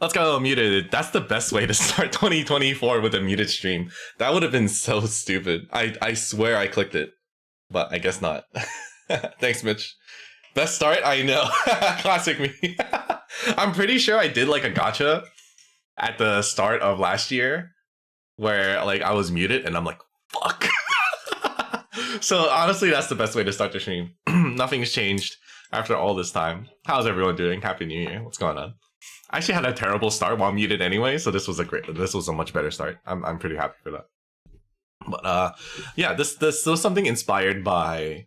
Let's go muted. That's the best way to start 2024 with a muted stream. That would have been so stupid. I swear I clicked it, but I guess not. Thanks, Mitch. Best start? I know. Classic me. I'm pretty sure I did like a gacha at the start of last year where like I was muted and I'm like, fuck. So honestly, that's the best way to start the stream. Nothing's changed after all this time. How's everyone doing? Happy New Year. What's going on? I actually had a terrible start while muted anyway, so this was a much better start. I'm pretty happy for that. But yeah, this was something inspired by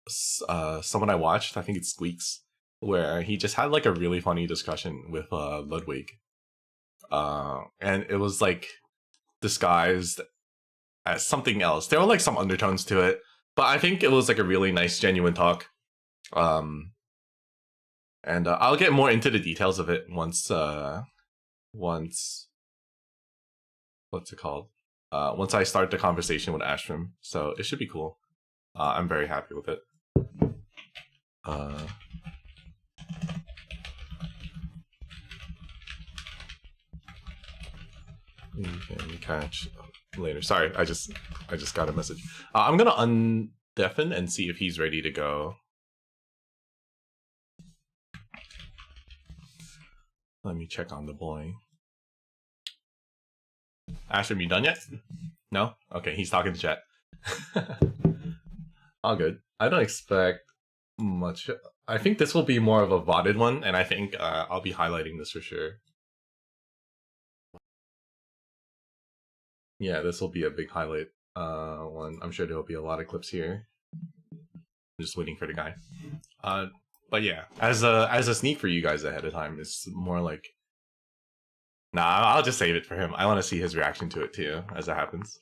someone I watched. I think it's Squeaks, where he just had like a really funny discussion with Ludwig, and it was like disguised as something else. There were like some undertones to it, but I think it was like a really nice, genuine talk. And I'll get more into the details of it once what's it called? Once I start the conversation with Astram. So it should be cool. I'm very happy with it. We can catch later. Sorry, I just got a message. I'm gonna undeafen and see if he's ready to go. Let me check on the boy. Astram, you done yet? No? Okay, he's talking to chat. All good. I don't expect much. I think this will be more of a VODed one, and I think I'll be highlighting this for sure. Yeah, this will be a big highlight one. I'm sure there will be a lot of clips here. I'm just waiting for the guy. But yeah, as a sneak for you guys ahead of time, it's more like, nah, I'll just save it for him. I want to see his reaction to it too, as it happens.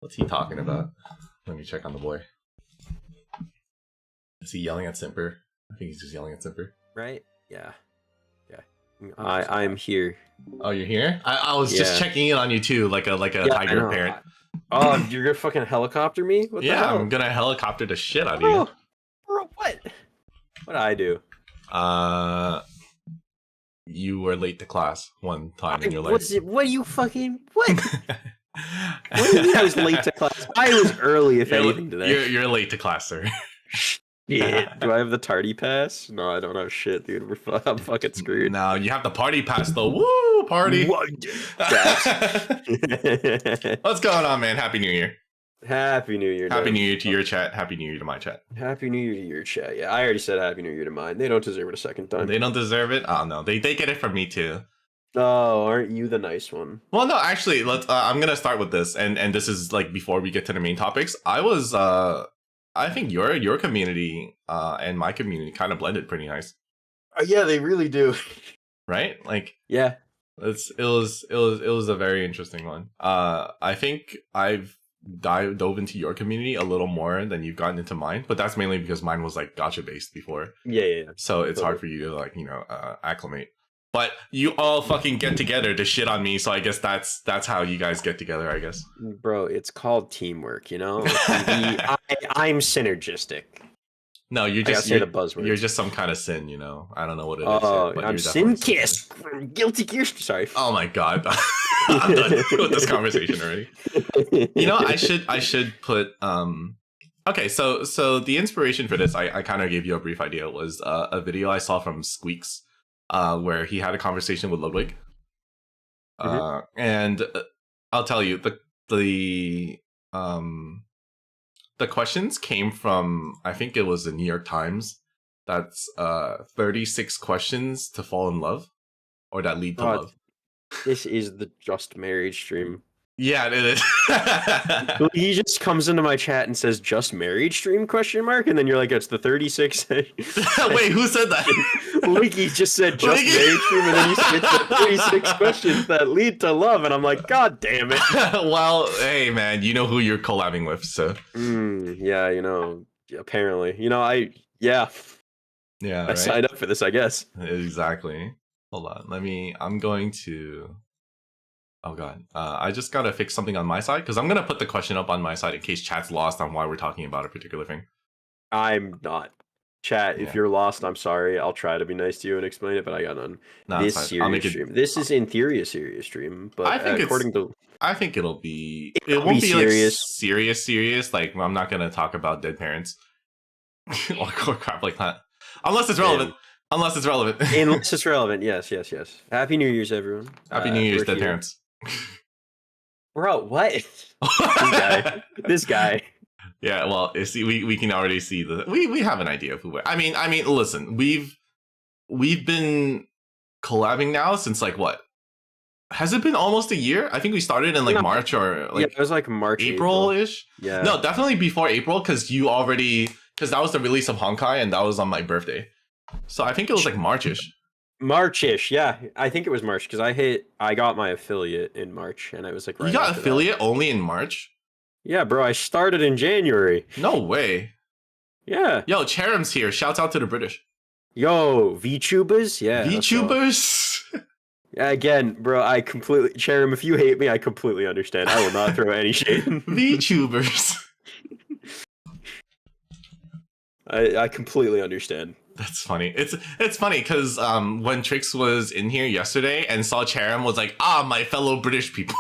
What's he talking about? Let me check on the boy. Is he yelling at Simper? I think he's just yelling at Simper. Right? Yeah. Yeah. I'm here. Oh, you're here? I was just checking in on you too, like a tiger parent. Oh, you're gonna fucking helicopter me? What the hell? I'm gonna helicopter the shit out of you. Bro, what? What'd I do? You were late to class one time in your life. What are you fucking... What? What do you mean I was late to class? I was early, if anything, today. You're late to class, sir. Shit. Do I have the tardy pass? No, I don't have shit, dude. I'm fucking screwed. No, you have the party pass, though. Woo! Party! What's going on, man? Happy New Year. Happy New Year. Happy New Year to your chat. Happy New Year to my chat. Happy New Year to your chat. Yeah, I already said Happy New Year to mine. They don't deserve it a second time. They don't deserve it? Oh, no. They get it from me, too. Oh, aren't you the nice one? Well, no, actually, let's. I'm gonna start with this, and this is like before we get to the main topics. I think your community and my community kind of blended pretty nice. Yeah, they really do. Right? Like, yeah, it was a very interesting one. I think I've dove into your community a little more than you've gotten into mine, but that's mainly because mine was like gacha based before. Yeah. So it's hard for you to like acclimate. But you all fucking get together to shit on me, so I guess that's how you guys get together, I guess. Bro, it's called teamwork, you know? I'm synergistic. No, you're just you're just some kind of sin, you know? I don't know what it is. Oh, I'm sin-kissed. Guilty gear. Sorry. Oh my god. I'm done with this conversation already. You know, I should put okay, so the inspiration for this, I kind of gave you a brief idea, was a video I saw from Squeaks. Where he had a conversation with Ludwig, and I'll tell you the questions came from, I think it was the New York Times. That's 36 questions to fall in love, or that lead to love. This is the Just Married stream. Yeah, it is. He just comes into my chat and says "Just Married stream?" ? And then you're like, "It's the 36." Wait, who said that? Wiki just said "Just Married stream," and then you switched to 36 questions that lead to love, and I'm like, God damn it. Well, hey man, you know who you're collabing with, so. Yeah, you know, apparently, you know, I signed up for this, I guess. Exactly. Hold on, I'm going to. Oh god, I just gotta fix something on my side, because I'm gonna put the question up on my side in case chat's lost on why we're talking about a particular thing. I'm not. Chat, if Yeah. you're lost, I'm sorry. I'll try to be nice to you and explain it, but I got none. No, it's This fine. I'll make serious it. stream. This is in theory a serious stream, I but think it's. according to I think it'll be. It it'll won't be be like serious. serious. Like I'm not gonna talk about dead parents or crap like that, unless it's Man. relevant. Unless it's relevant. Unless it's relevant. Yes, yes, yes. Happy New Year's, everyone. Happy New Year's, we're dead here. parents. Bro, what? This guy. This guy. Yeah, well, see, we can already see we have an idea of who we're. I mean, listen, we've been collabing now since like what? Has it been almost a year? I think we started in like No. March or like It was like March, April-ish. Yeah. No, definitely before April because that was the release of Honkai and that was on my birthday. So I think it was like March-ish. March-ish, yeah. I think it was March because I got my affiliate in March and it was like right You got after affiliate only in March? that. Yeah, bro, I started in January. No way. Yeah. Yo, Cherum's here. Shouts out to the British. Yo, VTubers? Yeah. VTubers? Again, bro, Cherim, if you hate me, I completely understand. I will not throw any shade. VTubers. I completely understand. That's funny. It's funny because when Trix was in here yesterday and saw Cherim was like, my fellow British people.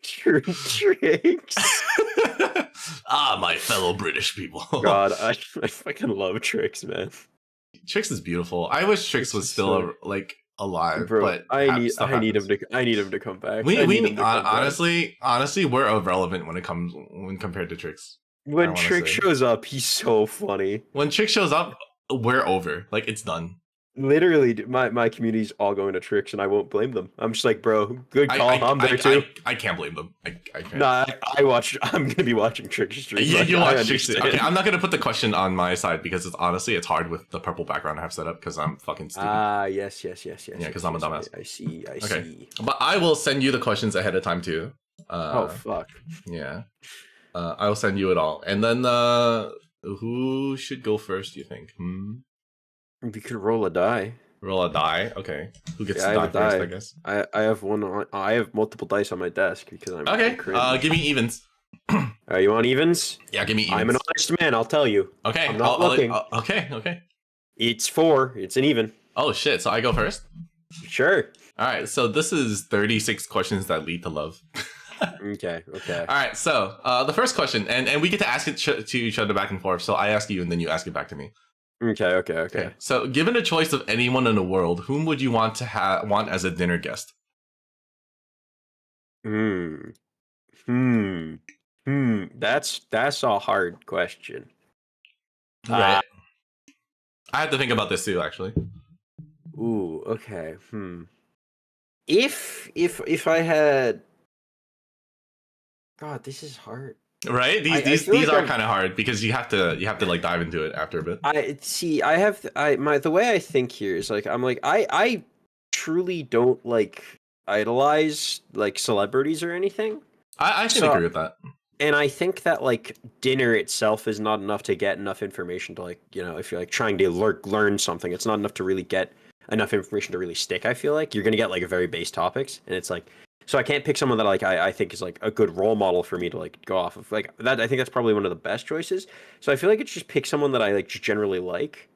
Tricks. My fellow British people. God, I fucking love Tricks, man. Trix is beautiful. I wish Trix was still alive, Bro, but I need him to come back. Honestly, we're irrelevant when compared to Trix. When Trix shows up, he's so funny. When Trix shows up, we're over. Like it's done. Literally, my community's all going to Trix, and I won't blame them. I'm just like, bro, good call. I'm there too. I can't blame them. I can't. Nah, I'm gonna be watching Trix stream. Yeah, you watch Trix. Okay, I'm not gonna put the question on my side because it's hard with the purple background I have set up because I'm fucking stupid. Yes. Yeah, because I'm a dumbass. I see. But I will send you the questions ahead of time too. Oh fuck. Yeah. I'll send you it all, and then who should go first? Do you think? We could roll a die. Roll a die. Okay. Who gets to die first? I guess. I have one. I have multiple dice on my desk because I'm okay. Give me evens. You want evens? Yeah, give me evens. I'm an honest man. I'll tell you. Okay. I'm not looking. Okay. It's 4. It's an even. Oh shit! So I go first. Sure. All right. So this is 36 questions that lead to love. Okay. All right. So the first question, and we get to ask it to each other back and forth. So I ask you, and then you ask it back to me. Okay. So, given a choice of anyone in the world, whom would you want to want as a dinner guest? That's a hard question. Right. I had to think about this too, actually. Ooh. Okay. If I had, God, this is hard. Right? These are kind of hard because you have to like dive into it after a bit. The way I think here is like I truly don't like idolize like celebrities or anything. I can agree with that. And I think that like dinner itself is not enough to get enough information to like, if you're like trying to learn something, it's not enough to really get enough information to really stick. I feel like you're gonna get like very base topics, and it's like. So I can't pick someone that like I think is like a good role model for me to like go off of. Like that, I think that's probably one of the best choices. So I feel like it's just pick someone that I like just generally like.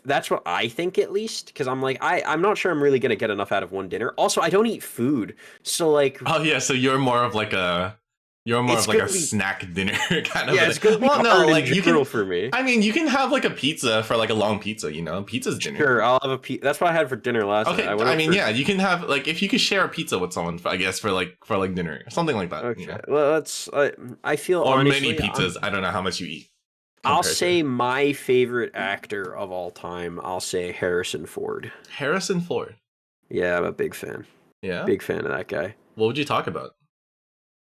That's what I think at least, because I'm like I'm not sure I'm really gonna get enough out of one dinner. Also, I don't eat food, so like. Oh yeah, so you're more of like a. You're more of like a snack dinner kind of. Yeah, it's good. Well, no, like you can for me. I mean, you can have like a pizza for like a long pizza. Pizza's dinner. Sure, I'll have a pizza. That's what I had for dinner last night. Yeah, you can have like if you could share a pizza with someone, I guess for like dinner or something like that. Okay, well, that's. I feel or honestly, many pizzas. I don't know how much you eat. I'll say my favorite actor of all time. I'll say Harrison Ford. Harrison Ford. Yeah, I'm a big fan. Yeah, big fan of that guy. What would you talk about?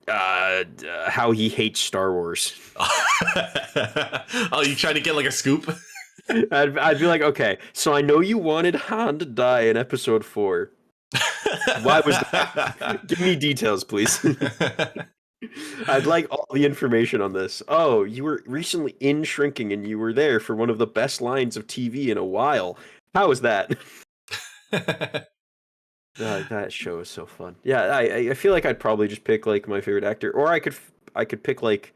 How he hates Star Wars. Oh, you trying to get like a scoop? I'd be like, okay, so I know you wanted Han to die in episode 4. Why was that? Give me details, please. I'd like all the information on this. Oh, you were recently in Shrinking and you were there for one of the best lines of TV in a while. How was that? That show is so fun. Yeah, I feel like I'd probably just pick like my favorite actor, or I could pick like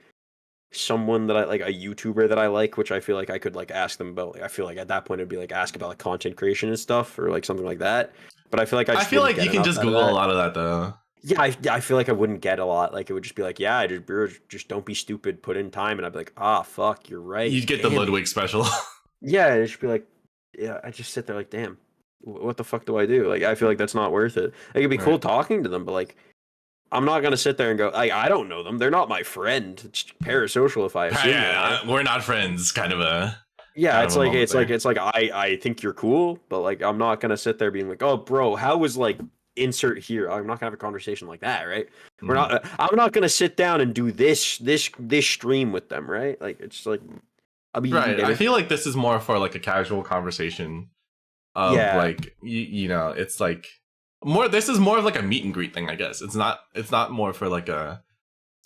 someone that I like, a YouTuber that I like, which I feel like I could like ask them about. Like, I feel like at that point it'd be like ask about like content creation and stuff or like something like that. But I feel like I I just feel wouldn't like get you can enough just out of Google a that. lot of that though. Yeah, I feel like I wouldn't get a lot. Like it would just be like, yeah, just don't be stupid, put in time, and I'd be like, ah, fuck, you're right. You'd get the Damn. Ludwig special. Yeah, it should be like, yeah, I just sit there like, damn, what the fuck do I do? Like, I feel like that's not worth it. It could be cool Right. talking to them, but like, I'm not gonna sit there and go, like, I don't know them. They're not my friend. It's parasocial if I assume that. We're not friends. Kind of a Yeah, kind it's of a like moment there. I think you're cool, but like I'm not gonna sit there being like, oh, bro, how was like insert here? I'm not gonna have a conversation like that, right? We're Mhm. not. I'm not gonna sit down and do this stream with them, right? Like it's like I'll be eating Right. I dinner. feel like this is more for like a casual conversation of Yeah, like you know, it's like more. This is more of like a meet and greet thing, I guess. It's not. It's not more for like a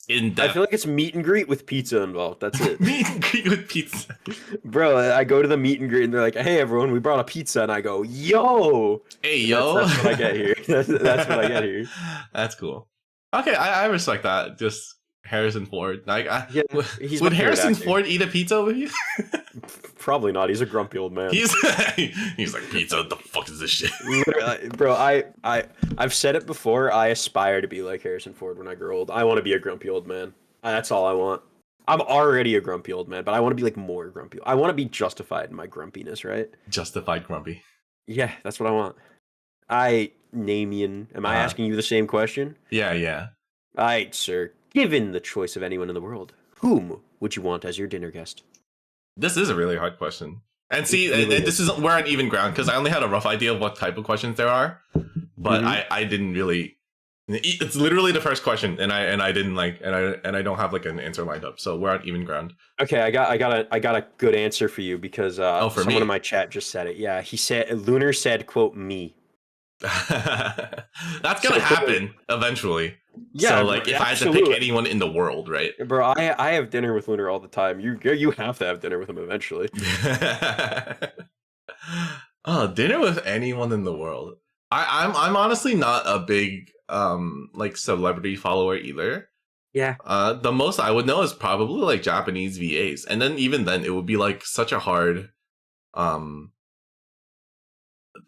in I depth feel like it's meet and greet with pizza involved. That's it. meet and greet with pizza. Bro, I go to the meet and greet and they're like, "Hey, everyone, we brought a pizza," and I go, "Yo!" Hey And yo, that's what I get here. That's what I get here. That's cool. Okay, I respect that. Just Harrison Ford. Like, Yeah, he's would my favorite Harrison actor. Ford eat a pizza with you? Probably not. He's a grumpy old man. he's he's like, pizza. What the fuck is this shit? Literally, bro, I've said it before. I aspire to be like Harrison Ford when I grow old. I want to be a grumpy old man. That's all I want. I'm already a grumpy old man, but I want to be like more grumpy. I want to be justified in my grumpiness, right? Justified grumpy. Yeah, that's what I want. Namian, am I Uh-huh. asking you the same question? Yeah, yeah. All right, sir. Given the choice of anyone in the world, whom would you want as your dinner guest? This is a really hard question. And see, It really and this is we're on even ground because I only had a rough idea of what type of questions there are, but Mhm. I didn't really. It's literally the first question, and I didn't like, and I don't have like an answer lined up, so we're on even ground. Okay, I got a good answer for you because Oh, for someone me? in my chat just said it. Yeah, he said Lunar said, "quote me." That's So, gonna happen eventually. Yeah, So like, if I had to absolutely. pick anyone in the world, right? Bro, I have dinner with Lunar all the time. You have to have dinner with him eventually. Oh, dinner with anyone in the world. I'm honestly not a big like celebrity follower either. Yeah. The most I would know is probably like Japanese VAs, and then even then it would be like such a hard um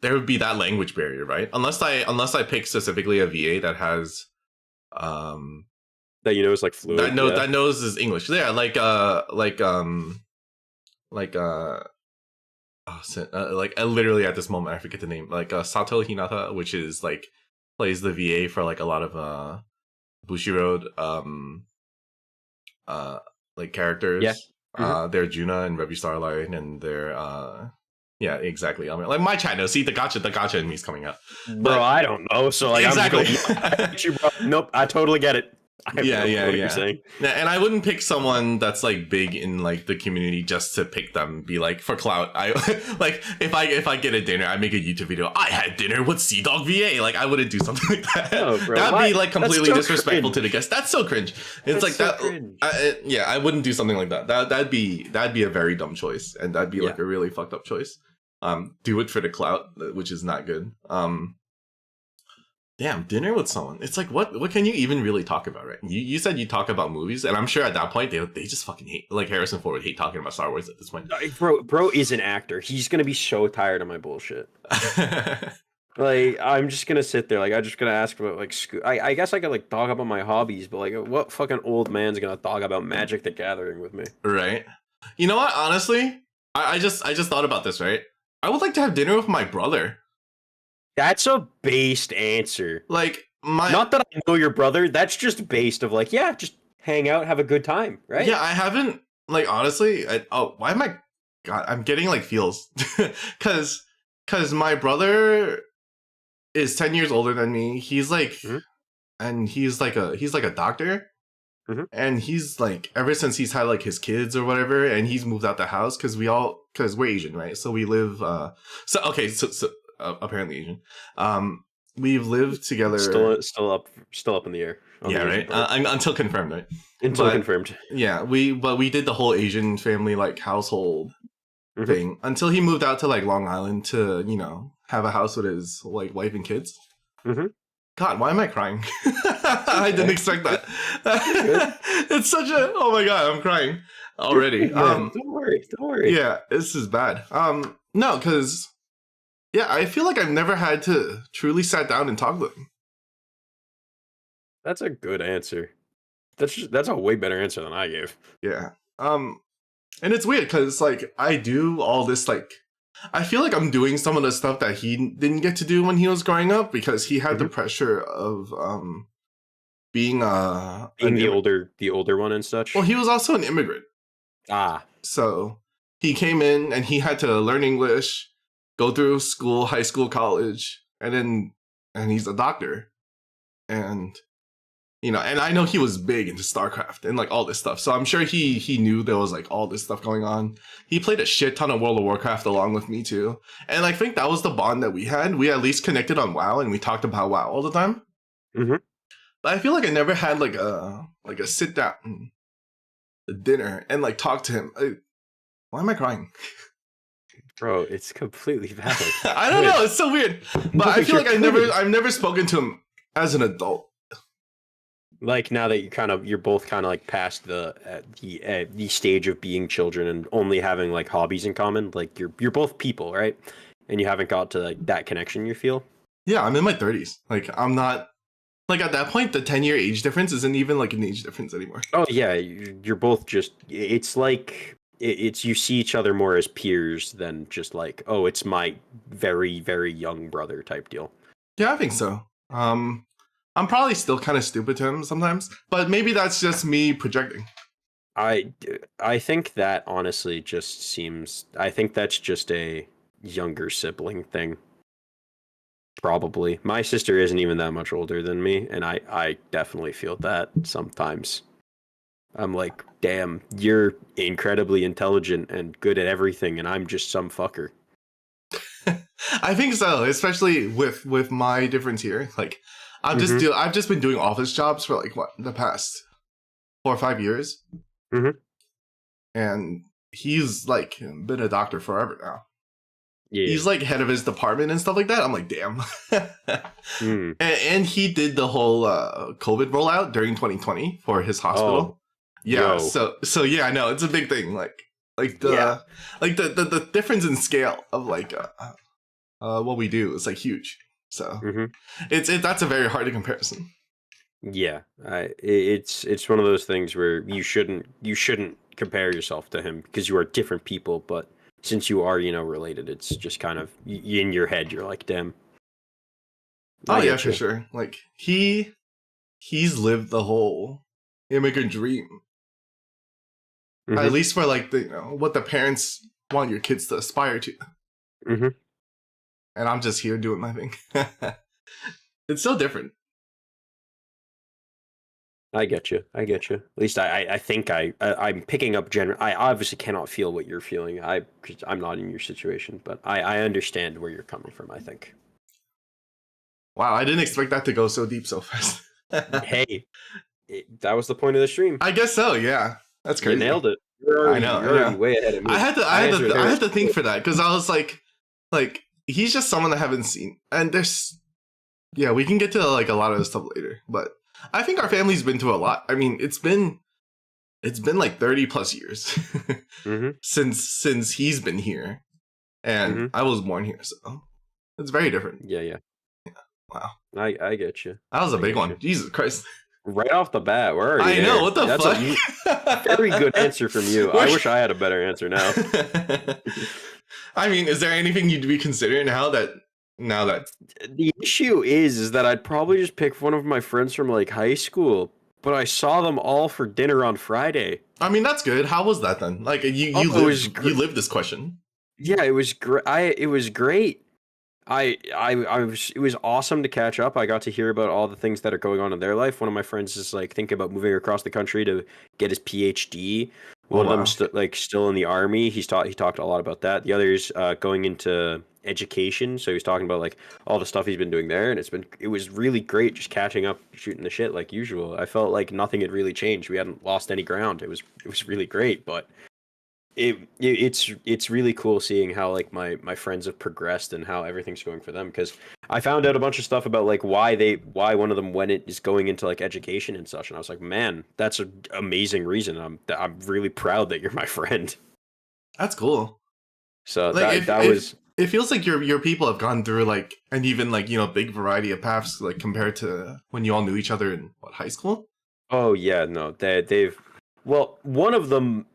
there would be that language barrier, right? Unless I pick specifically a VA that has That you know is like fluent. that knows is English. Yeah, like oh, like literally at this moment I forget the name. Like Sato Hinata, which is like plays the VA for like a lot of Bushiroad like characters. Yeah. Mhm. They're Juna and Revy Starlight, and they're yeah, exactly. I mean, like my chat knows. See, the gotcha in me is coming out. Bro, But I don't know. So like exactly. I get you, bro. Nope, I totally get it. I have Yeah, no clue yeah, what yeah. you're saying. Yeah, and I wouldn't pick someone that's like big in like the community just to pick them. Be like for clout. I like if I get a dinner, I make a YouTube video. I had dinner with Sea Dog VA. Like I wouldn't do something like that. No, bro, That'd why? be like That's completely so disrespectful cringe. to the guest. That's so cringe. It's That's like so that. cringe. Yeah, I wouldn't do something like that. That'd be a very dumb choice, and that'd be like Yeah. a really fucked up choice. Do it for the clout, which is not good. Damn, dinner with someone. It's like what can you even really talk about, right? You said you talk about movies, and I'm sure at that point they just fucking hate, like Harrison Ford would hate talking about Star Wars at this point. Bro is an actor. He's gonna be so tired of my bullshit. Like I'm just gonna sit there. Like I'm just gonna ask about like I guess I could like talk about my hobbies, but like what fucking old man's gonna talk about Magic the Gathering with me? Right? You know what? Honestly, I just thought about this. Right? I would like to have dinner with my brother. That's a based answer. Like my Not that I know your brother. That's just based of like, yeah, just hang out, have a good time, right? yeah. I haven't like honestly. Why am I? God, I'm getting like feels because my brother is 10 years older than me. He's like, Mhm. and he's like a doctor. Mhm. And he's like, ever since he's had like his kids or whatever, and he's moved out the house because we're Asian, right? So we live, so apparently Asian. We've lived together. Still up in the air. On Yeah, the right. Asian part. Until confirmed, right? Until but- confirmed. Yeah, we did the whole Asian family like household Mhm. thing until he moved out to like Long Island to have a house with his like wife and kids. Mhm. God, why am I crying? I didn't expect that. good. It's such a, oh my god, I'm crying already. Man, don't worry, don't worry. Yeah, this is bad. No, because yeah, I feel like I've never had to truly sat down and talk with him. That's a good answer. That's a way better answer than I gave. Yeah. And it's weird because like I do all this like I feel like I'm doing some of the stuff that he didn't get to do when he was growing up because he had the pressure of being the older one and such. Well, he was also an immigrant. Ah. So he came in and he had to learn English, go through school, high school, college, and he's a doctor. And you know, and I know he was big into StarCraft and like all this stuff. So I'm sure he knew there was like all this stuff going on. He played a shit ton of World of Warcraft along with me too. And I think that was the bond that we had. We at least connected on WoW and we talked about WoW all the time. Mm-hmm. But I feel like I never had like a sit down dinner and like talk to him. Why am I crying? Bro, it's completely valid. I don't know, it's so weird. But I feel like I've never spoken to him as an adult. Like now that you're both kind of like past the stage of being children and only having like hobbies in common. Like you're both people, right? And you haven't got to like that connection. You feel? Yeah, I'm in my 30s. Like I'm not like at that point. The 10-year age difference isn't even like an age difference anymore. Oh yeah, you're both just. It's like it's you see each other more as peers than just like, oh, it's my very very young brother type deal. Yeah, I think so. I'm probably still kind of stupid to him sometimes, but maybe that's just me projecting. I think that honestly just seems. I think that's just a younger sibling thing. Probably. My sister isn't even that much older than me, and I definitely feel that sometimes. I'm like, damn, you're incredibly intelligent and good at everything, and I'm just some fucker. I think so, especially with my difference here. Like I've just been doing office jobs for like what the past 4 or 5 years, and he's like been a doctor forever now. Yeah. He's like head of his department and stuff like that. I'm like, damn. And he did the whole COVID rollout during 2020 for his hospital. Oh, yeah. Yo. So yeah, I know it's a big thing. Like the difference in scale of like what we do is like huge. So that's a very hard comparison. Yeah, it's one of those things where you shouldn't compare yourself to him because you are different people, but since you are, related, it's just kind of in your head. You're like, damn. Oh yeah, for sure. Like he's lived the whole immigrant dream. At least for like what the parents want your kids to aspire to. And I'm just here doing my thing. It's so different. I get you. At least I think I'm picking up I obviously cannot feel what you're feeling. I'm not in your situation, but I understand where you're coming from, I think. Wow, I didn't expect that to go so deep so fast. Hey, that was the point of the stream. I guess so, yeah. That's crazy. You nailed it. I know. You're already way ahead of me. I had to think for that because I was like he's just someone I haven't seen. And we can get to like a lot of this stuff later, but I think our family's been through a lot. I mean, it's been like 30 plus years since he's been here, and I was born here, so it's very different. Yeah. Wow. I get you. That was a big one. Jesus Christ. Right off the bat, we're already know, what the That's fuck? A very good answer from you. I wish I had a better answer now. I mean, is there anything you'd be considering now that the issue is that I'd probably just pick one of my friends from like high school, but I saw them all for dinner on Friday. I mean, that's good. How was that then? Like you lived this question. Yeah, it was great. It was great. It was awesome to catch up. I got to hear about all the things that are going on in their life. One of my friends is like thinking about moving across the country to get his PhD. One of them still in the army. He talked a lot about that. The other's going into education, so he was talking about like all the stuff he's been doing there, and it was really great just catching up, shooting the shit like usual. I felt like nothing had really changed. We hadn't lost any ground. It was really great, but it's really cool seeing how like my friends have progressed and how everything's going for them, because I found out a bunch of stuff about like why one of them when it is going into like education and such, and I was like, man, that's an amazing reason. I'm really proud that you're my friend. That's cool. So Like that was. it feels like your people have gone through like an even like big variety of paths like compared to when you all knew each other in what, high school. Oh yeah, no, they've. Well, one of them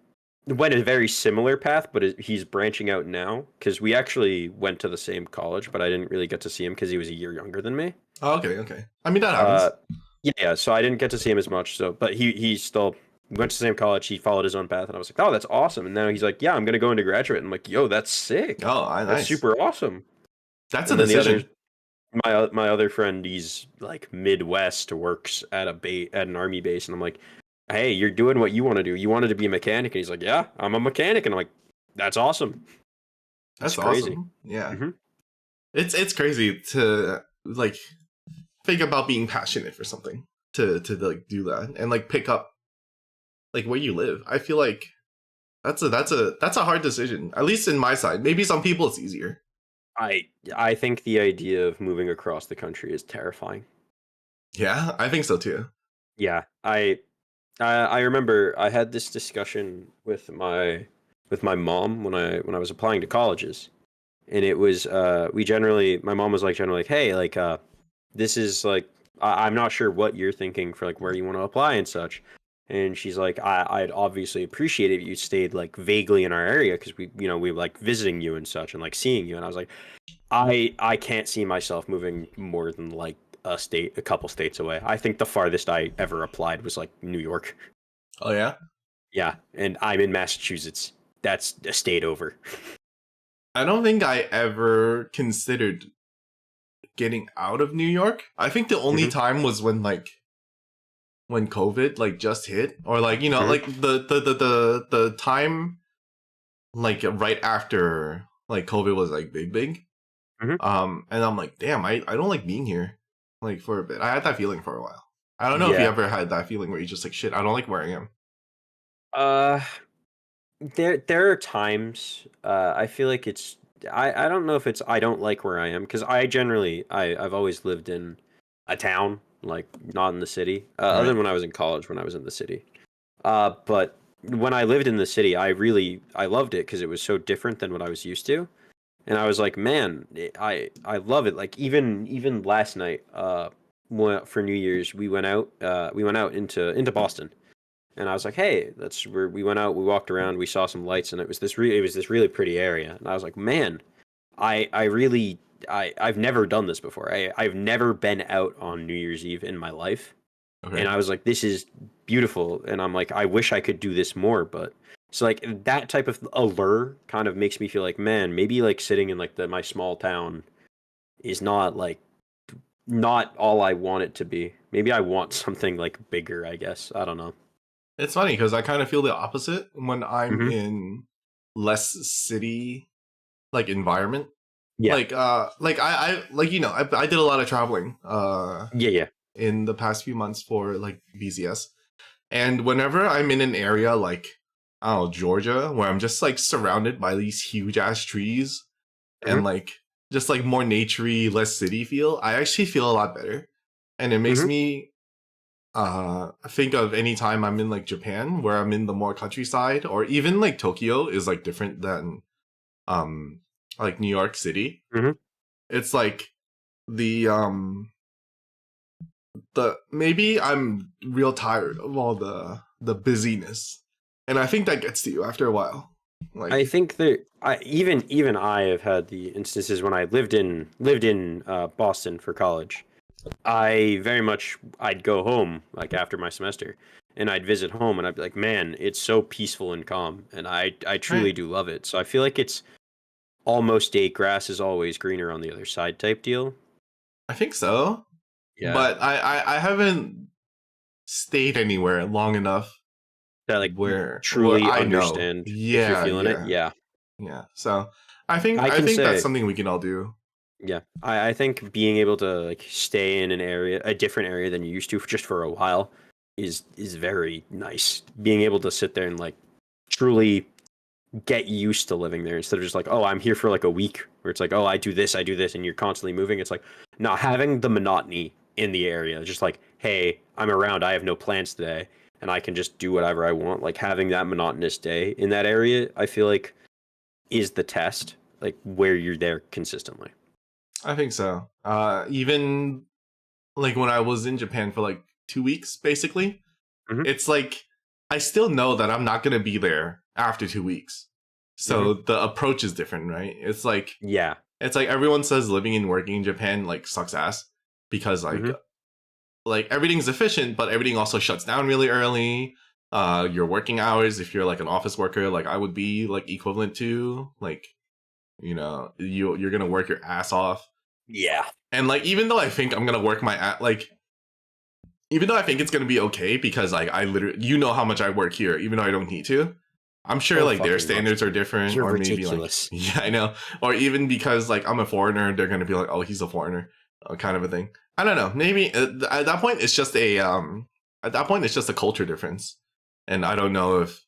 went a very similar path, but he's branching out now because we actually went to the same college, but I didn't really get to see him because he was a year younger than me. Oh, okay. I mean that Uh, happens. yeah, so I didn't get to see him as much. So, but he still went to the same college. He followed his own path, and I was like, oh, that's awesome. And now he's like, yeah, I'm gonna go into graduate. And I'm like, yo, that's sick. Oh, That's nice. super awesome. That's a And then the other, decision. my other friend, he's like Midwest, works at at an army base, and I'm like, hey, you're doing what you want to do. You wanted to be a mechanic, and he's like, yeah, I'm a mechanic, and I'm like, that's awesome. It's That's crazy. awesome. Yeah. Hmm. It's crazy to like think about being passionate for something to like do that and like pick up like where you live. I feel like that's a hard decision. At least in my side. Maybe some people it's easier. I I think the idea of moving across the country is terrifying. Yeah, I think so too. Yeah, I remember I had this discussion with my mom when I was applying to colleges, and it was we generally my mom was like generally like, hey, like this is like I'm not sure what you're thinking for like where you want to apply and such. And she's like, I'd obviously appreciate it if you stayed like vaguely in our area because we like visiting you and such and like seeing you. And I was like, I can't see myself moving more than like a couple states away. I think the farthest I ever applied was like New York. Oh yeah. Yeah, and I'm in Massachusetts. That's a state over. I don't think I ever considered getting out of New York. I think the only Hmm. time was when COVID like just hit, or like Hmm. like the time like right after like COVID was like big. Hmm. And I'm like, damn, I don't like being here. Like for a bit, I had that feeling for a while. I don't know if you Yeah. ever had that feeling where you just like shit. I don't like where I am. Uh, there are times I feel like it's I don't know if it's I don't like where I am because I generally I've always lived in a town, like not in the city, other Right. than when I was in college when I was in the city. But when I lived in the city, I loved it because it was so different than what I was used to. And I was like, man, I love it. Like even last night, for New Year's, we went out into Boston, and I was like, hey, that's where we went out. We walked around, we saw some lights, and it was this really pretty area. And I was like, man, I really I've never done this before. I've never been out on New Year's Eve in my life, and Okay. I was like, this is beautiful. And I'm like, I wish I could do this more, but. So like that type of allure kind of makes me feel like, man, maybe like sitting in like my small town is not like not all I want it to be. Maybe I want something like bigger, I guess. I don't know. It's funny because I kind of feel the opposite when I'm Hmm. in less city like environment. Yeah. Like I like I did a lot of traveling Yeah, yeah. in the past few months for like BZS. And whenever I'm in an area like, I don't know, Georgia, where I'm just like surrounded by these huge ass trees and Hmm. like just like more naturey, less city feel, I actually feel a lot better. And it makes Hmm. me think of any time I'm in like Japan where I'm in the more countryside, or even like Tokyo is like different than um like New York City. Hmm. It's like the maybe I'm real tired of all the busyness, and I think that gets to you after a while. I Like, think that even I have had the instances when I lived in Boston for college. I very much I'd go home like after my semester, and I'd visit home, and I'd be like, man, it's so peaceful and calm, and I truly right? do love it. So I feel like it's almost a grass is always greener on the other side type deal. I think so, Yeah, but I haven't stayed anywhere long enough that like you where truly I know. understand if you're Yeah, feeling it. yeah, Yeah, yeah. So I think I I can think that's say. something we can all do. Yeah, I think being able to like stay in an area, a different area than you used to, just for a while, is very nice. Being able to sit there and like truly get used to living there instead of just like, oh, I'm here for like a week, where it's like, oh, I do this, and you're constantly moving. It's like not having the monotony in the area. Just like, hey, I'm around. I have no plans today, and I can just do whatever I want. Like having that monotonous day in that area, I feel like is the test, like where you're there consistently. I think so. Even like when I was in Japan for like 2 weeks, basically, it's like I still know that I'm not gonna be there after 2 weeks. So the approach is different, right? It's like everyone says living and working in Japan like sucks ass because like everything's efficient, but everything also shuts down really early. Your working hours, if you're like an office worker, like I would be like equivalent to, like, you know, you're gonna work your ass off. Yeah. And like even though I think I'm gonna work my even though I think it's gonna be okay because like I literally, you know how much I work here, even though I don't need to. I'm sure like their standards are different, You're or ridiculous. maybe like, yeah, I know, or even because like I'm a foreigner, they're gonna be like, oh, he's a foreigner, kind of a thing. I don't know. Maybe at that point it's just a culture difference, and I don't know if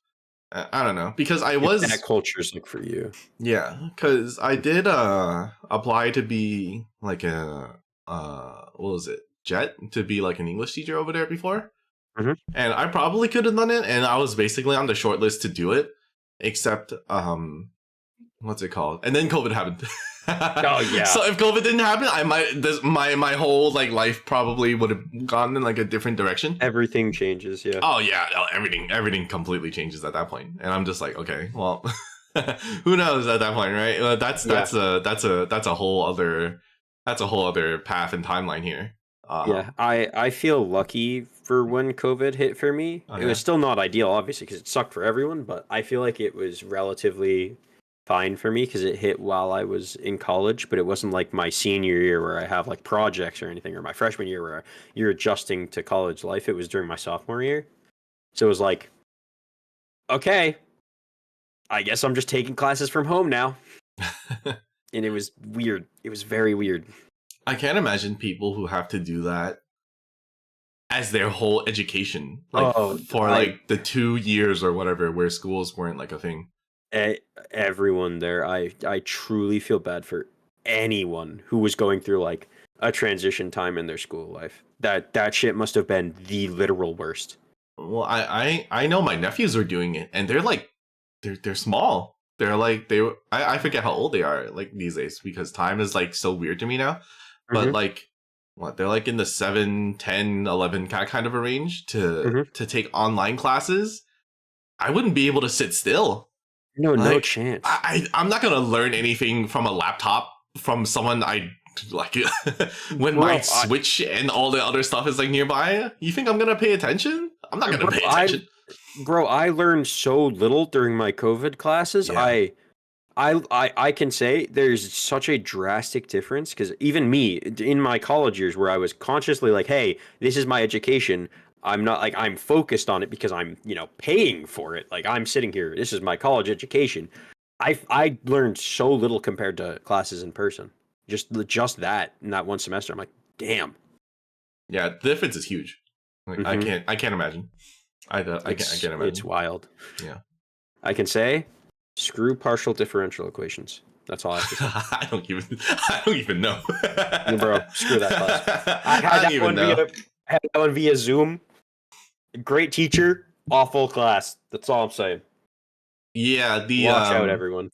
I don't know, because I was that culture's like for you. Yeah, because I did apply to be like a what was it, JET, to be like an English teacher over there before. And I probably could have done it, and I was basically on the short list to do it, except what's it called? And then COVID happened. Oh yeah. So if COVID didn't happen, I might my whole like life probably would have gone in like a different direction. Everything changes, yeah. Oh yeah, everything completely changes at that point, and I'm just like, okay, well, who knows at that point, right? That's a whole other path and timeline here. Yeah, I feel lucky for when COVID hit for me. It was still not ideal, obviously, because it sucked for everyone, but I feel like it was relatively fine for me because it hit while I was in college, but it wasn't like my senior year where I have like projects or anything, or my freshman year where you're adjusting to college life. It was during my sophomore year. So it was like, okay, I guess I'm just taking classes from home now. And it was weird. It was very weird. I can't imagine people who have to do that as their whole education, like like the 2 years or whatever where schools weren't like a thing. Everyone there, I truly feel bad for anyone who was going through like a transition time in their school life. That shit must have been the literal worst. Well, I know my nephews are doing it, and they're like they're small. They're like I forget how old they are like these days, because time is like so weird to me now. But like what, they're like in the 7, 10, 11 kind of a range to take online classes. I wouldn't be able to sit still. No, like, no chance. I'm not gonna learn anything from a laptop from someone I like when my Switch and all the other stuff is like nearby. You think I'm gonna pay attention? I'm not gonna pay attention. I learned so little during my COVID classes. Yeah. I can say there's such a drastic difference, because even me in my college years where I was consciously like, hey, this is my education. I'm not like, I'm focused on it because I'm, you know, paying for it. Like I'm sitting here, this is my college education. I learned so little compared to classes in person. Just that in that one semester. I'm like, damn. Yeah, the difference is huge. Like, I can't imagine. I can't imagine. It's wild. Yeah. I can say, screw partial differential equations. That's all I have to say. I don't even know. Bro, screw that class. I had that one via Zoom. Great teacher, awful class. That's all I'm saying. Yeah, watch out, everyone.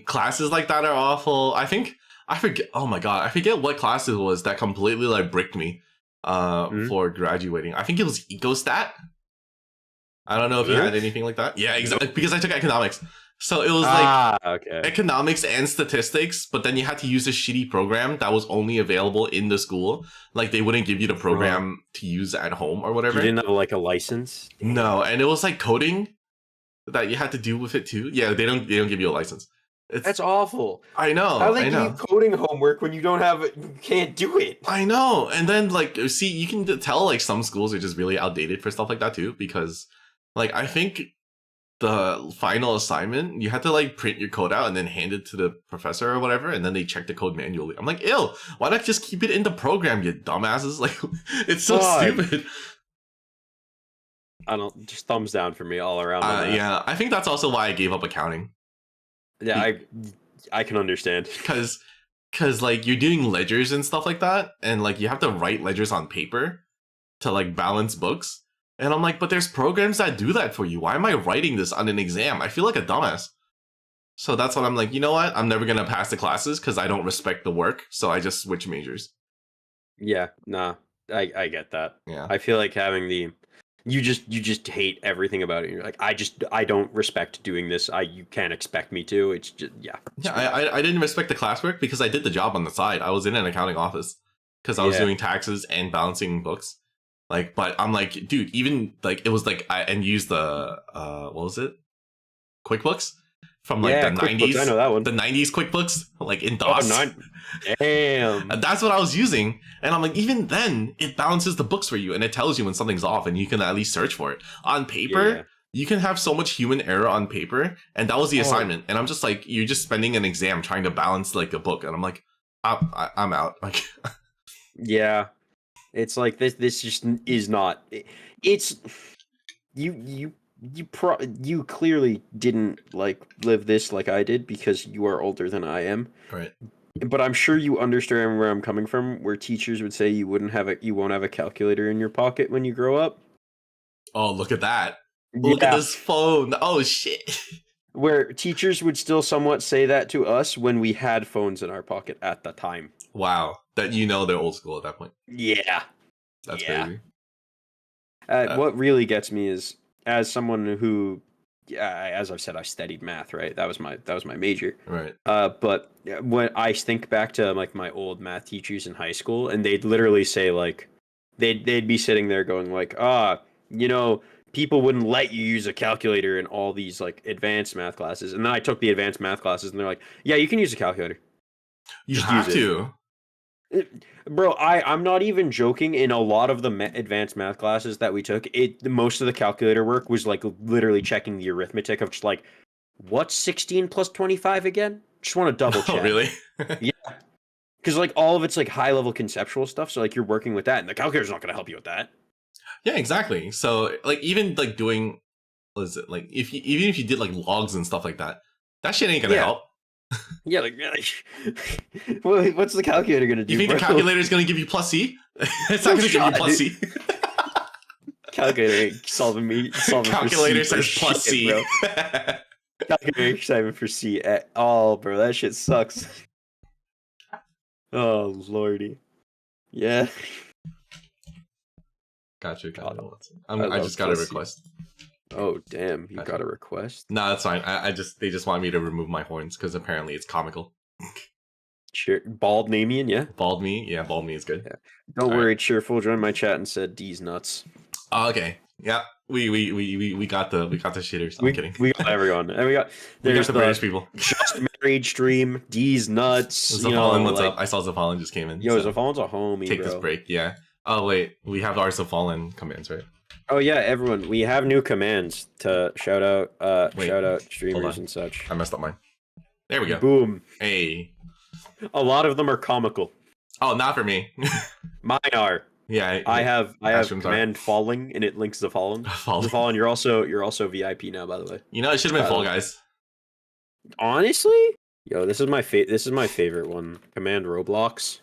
Classes like that are awful. I forget. Oh my god, I forget what class it was that completely like bricked me for graduating. I think it was Ecostat. I don't know if you had anything like that. Yeah, exactly. Because I took economics. So it was like economics and statistics, but then you had to use a shitty program that was only available in the school. Like they wouldn't give you the program to use at home or whatever. You didn't have like a license? No, and it was like coding that you had to do with it too. Yeah, they don't give you a license. That's awful. I know. How they give you coding homework when you can't do it? I know. And then like, see, you can tell like some schools are just really outdated for stuff like that too, because like I think the final assignment, you had to like print your code out and then hand it to the professor or whatever, and then they check the code manually. I'm like, ew, why not just keep it in the program, you dumbasses? Like, it's so stupid. I don't just thumbs down for me all around on that. Yeah, I think that's also why I gave up accounting. Yeah, I can understand. Because like you're doing ledgers and stuff like that, and like you have to write ledgers on paper to like balance books. And I'm like, but there's programs that do that for you. Why am I writing this on an exam? I feel like a dumbass. So that's what I'm like, you know what? I'm never gonna pass the classes because I don't respect the work. So I just switch majors. Yeah, nah, I get that. Yeah. I feel like having the you just hate everything about it. You're like, I don't respect doing this. You can't expect me to. It's just yeah. Yeah, I didn't respect the classwork because I did the job on the side. I was in an accounting office because I was Yeah. doing taxes and balancing books. Like, but I'm like, dude, even like it was like and use the what was it? QuickBooks from like Yeah, the QuickBooks, I know that one. the 90s QuickBooks, like in Oh, DOS. damn. And that's what I was using. And I'm like, even then, it balances the books for you and it tells you when something's off and you can at least search for it. On paper, Yeah. you can have so much human error on paper. And that was the Oh. assignment. And I'm just like, you're just spending an exam trying to balance like a book. And I'm like, I'm out. Like, Yeah. It's like this just is not it's you clearly didn't like live this like I did because you are older than I am. right. But I'm sure you understand where I'm coming from, where teachers would say you won't have a calculator in your pocket when you grow up. Oh, look at that. Look at Yeah. this phone. Oh, shit. Where teachers would still somewhat say that to us when we had phones in our pocket at the time. Wow. That they're old school at that point. Yeah. That's Yeah. crazy. What really gets me is as someone who, as I've said, I studied math. Right, that was my major. Right. But when I think back to like my old math teachers in high school, and they'd literally say like, they'd be sitting there going like, you know, people wouldn't let you use a calculator in all these like advanced math classes, and then I took the advanced math classes, and they're like, yeah, you can use a calculator. You Just have use it. to. Bro, I'm not even joking. In a lot of the advanced math classes that we took, most of the calculator work was like literally checking the arithmetic of just like, what's 16 plus 25 again? Just want to double check. Oh, really? Yeah, because like all of it's like high level conceptual stuff. So like you're working with that, and the calculator's not going to help you with that. Yeah, exactly. So like even like doing what is it like even if you did like logs and stuff like that, that shit ain't gonna Yeah. help. Yeah, like what's the calculator going to do? You think bro? the calculator is gonna give you plus C? It's not gonna give you shot, plus dude. C. Calculator ain't solving Calculator for says plus shit, C. bro. Calculator excitement for C at all, bro. That shit sucks. Oh lordy. Yeah. Gotcha. God, I just got a request. Oh damn, you Gotcha. got a request? No, that's fine. They just want me to remove my horns because apparently it's comical. Sure. Bald Namian, yeah. Bald me, yeah, bald me is good. Yeah. Don't All worry, right. Cheerful joined my chat and said D's nuts. Oh, okay. Yeah, we got the shitters. I'm kidding. We got everyone. And we got the British people. Just married stream, D's nuts. Zafalin, what's up? I saw Zafalin just came in. Yo, so Zafalin's a homie, take bro. this break, yeah. Oh wait, we have our Zafalin commands, right? Oh yeah, everyone. We have new commands to shout out Wait, shout out hold streamers on. and such. I messed up mine. There we go. Boom. Hey. A lot of them are comical. Oh, not for me. Mine are. Yeah, I have Astram's command falling and it links the fallen. Falling. The fallen, you're also VIP now, by the way. You know, it should have been Fall Guys. Honestly? Yo, this is my favorite one. Command Roblox.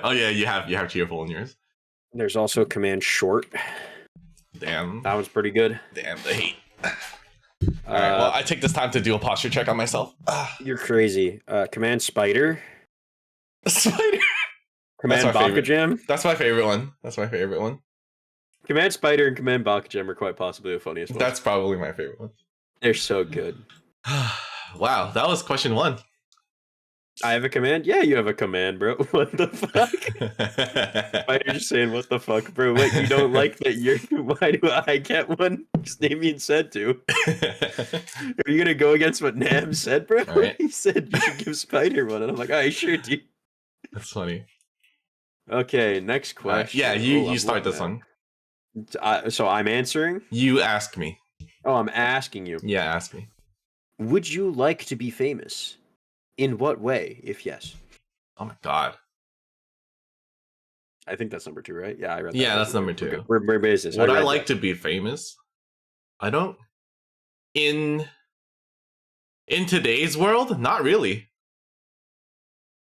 Oh yeah, you have cheerful in yours. There's also command short. Damn. That one's pretty good. Damn the hate. All right. Well, I take this time to do a posture check on myself. You're crazy. Command spider. Spider. Command Bakajam. That's my favorite one. That's my favorite one. Command spider and command Bakajam are quite possibly the funniest one. That's probably my favorite one. They're so good. Wow, that was question 1. I have a command. Yeah, you have a command, bro. What the fuck? Why are you saying what the fuck, bro? Wait, you don't like that? Why do I get one? Just Damien said to. Are you gonna go against what Nam said, bro? Right. He said you should give Spider one, and I'm like, I sure do. That's funny. Okay, next question. Yeah, you start this one. So I'm answering. You ask me. Oh, I'm asking you. Yeah, ask me. Would you like to be famous? In what way, if yes? Oh my god. I think that's number 2, right? Yeah, I read that. Yeah, Right. that's number We're 2. good. We're business. Would I read like that. to be famous? I don't. In today's world, not really,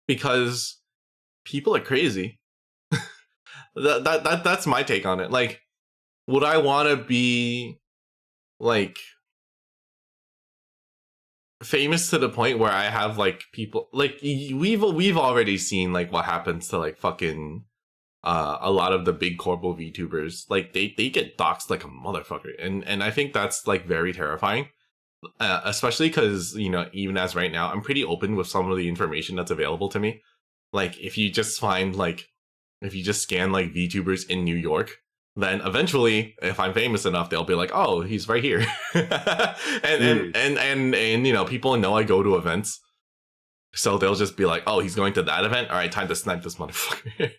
because people are crazy. That's my take on it. Like, would I want to be like famous to the point where I have like people like we've already seen like what happens to like fucking a lot of the big corpo VTubers. Like they get doxxed like a motherfucker, and I think that's like very terrifying. Especially because, you know, even as right now, I'm pretty open with some of the information that's available to me. Like, if you just find, like, if you just scan, like, VTubers in New York, then eventually, if I'm famous enough, they'll be like, oh, he's right here. And, you know, people know I go to events. So they'll just be like, oh, he's going to that event? All right, time to snipe this motherfucker.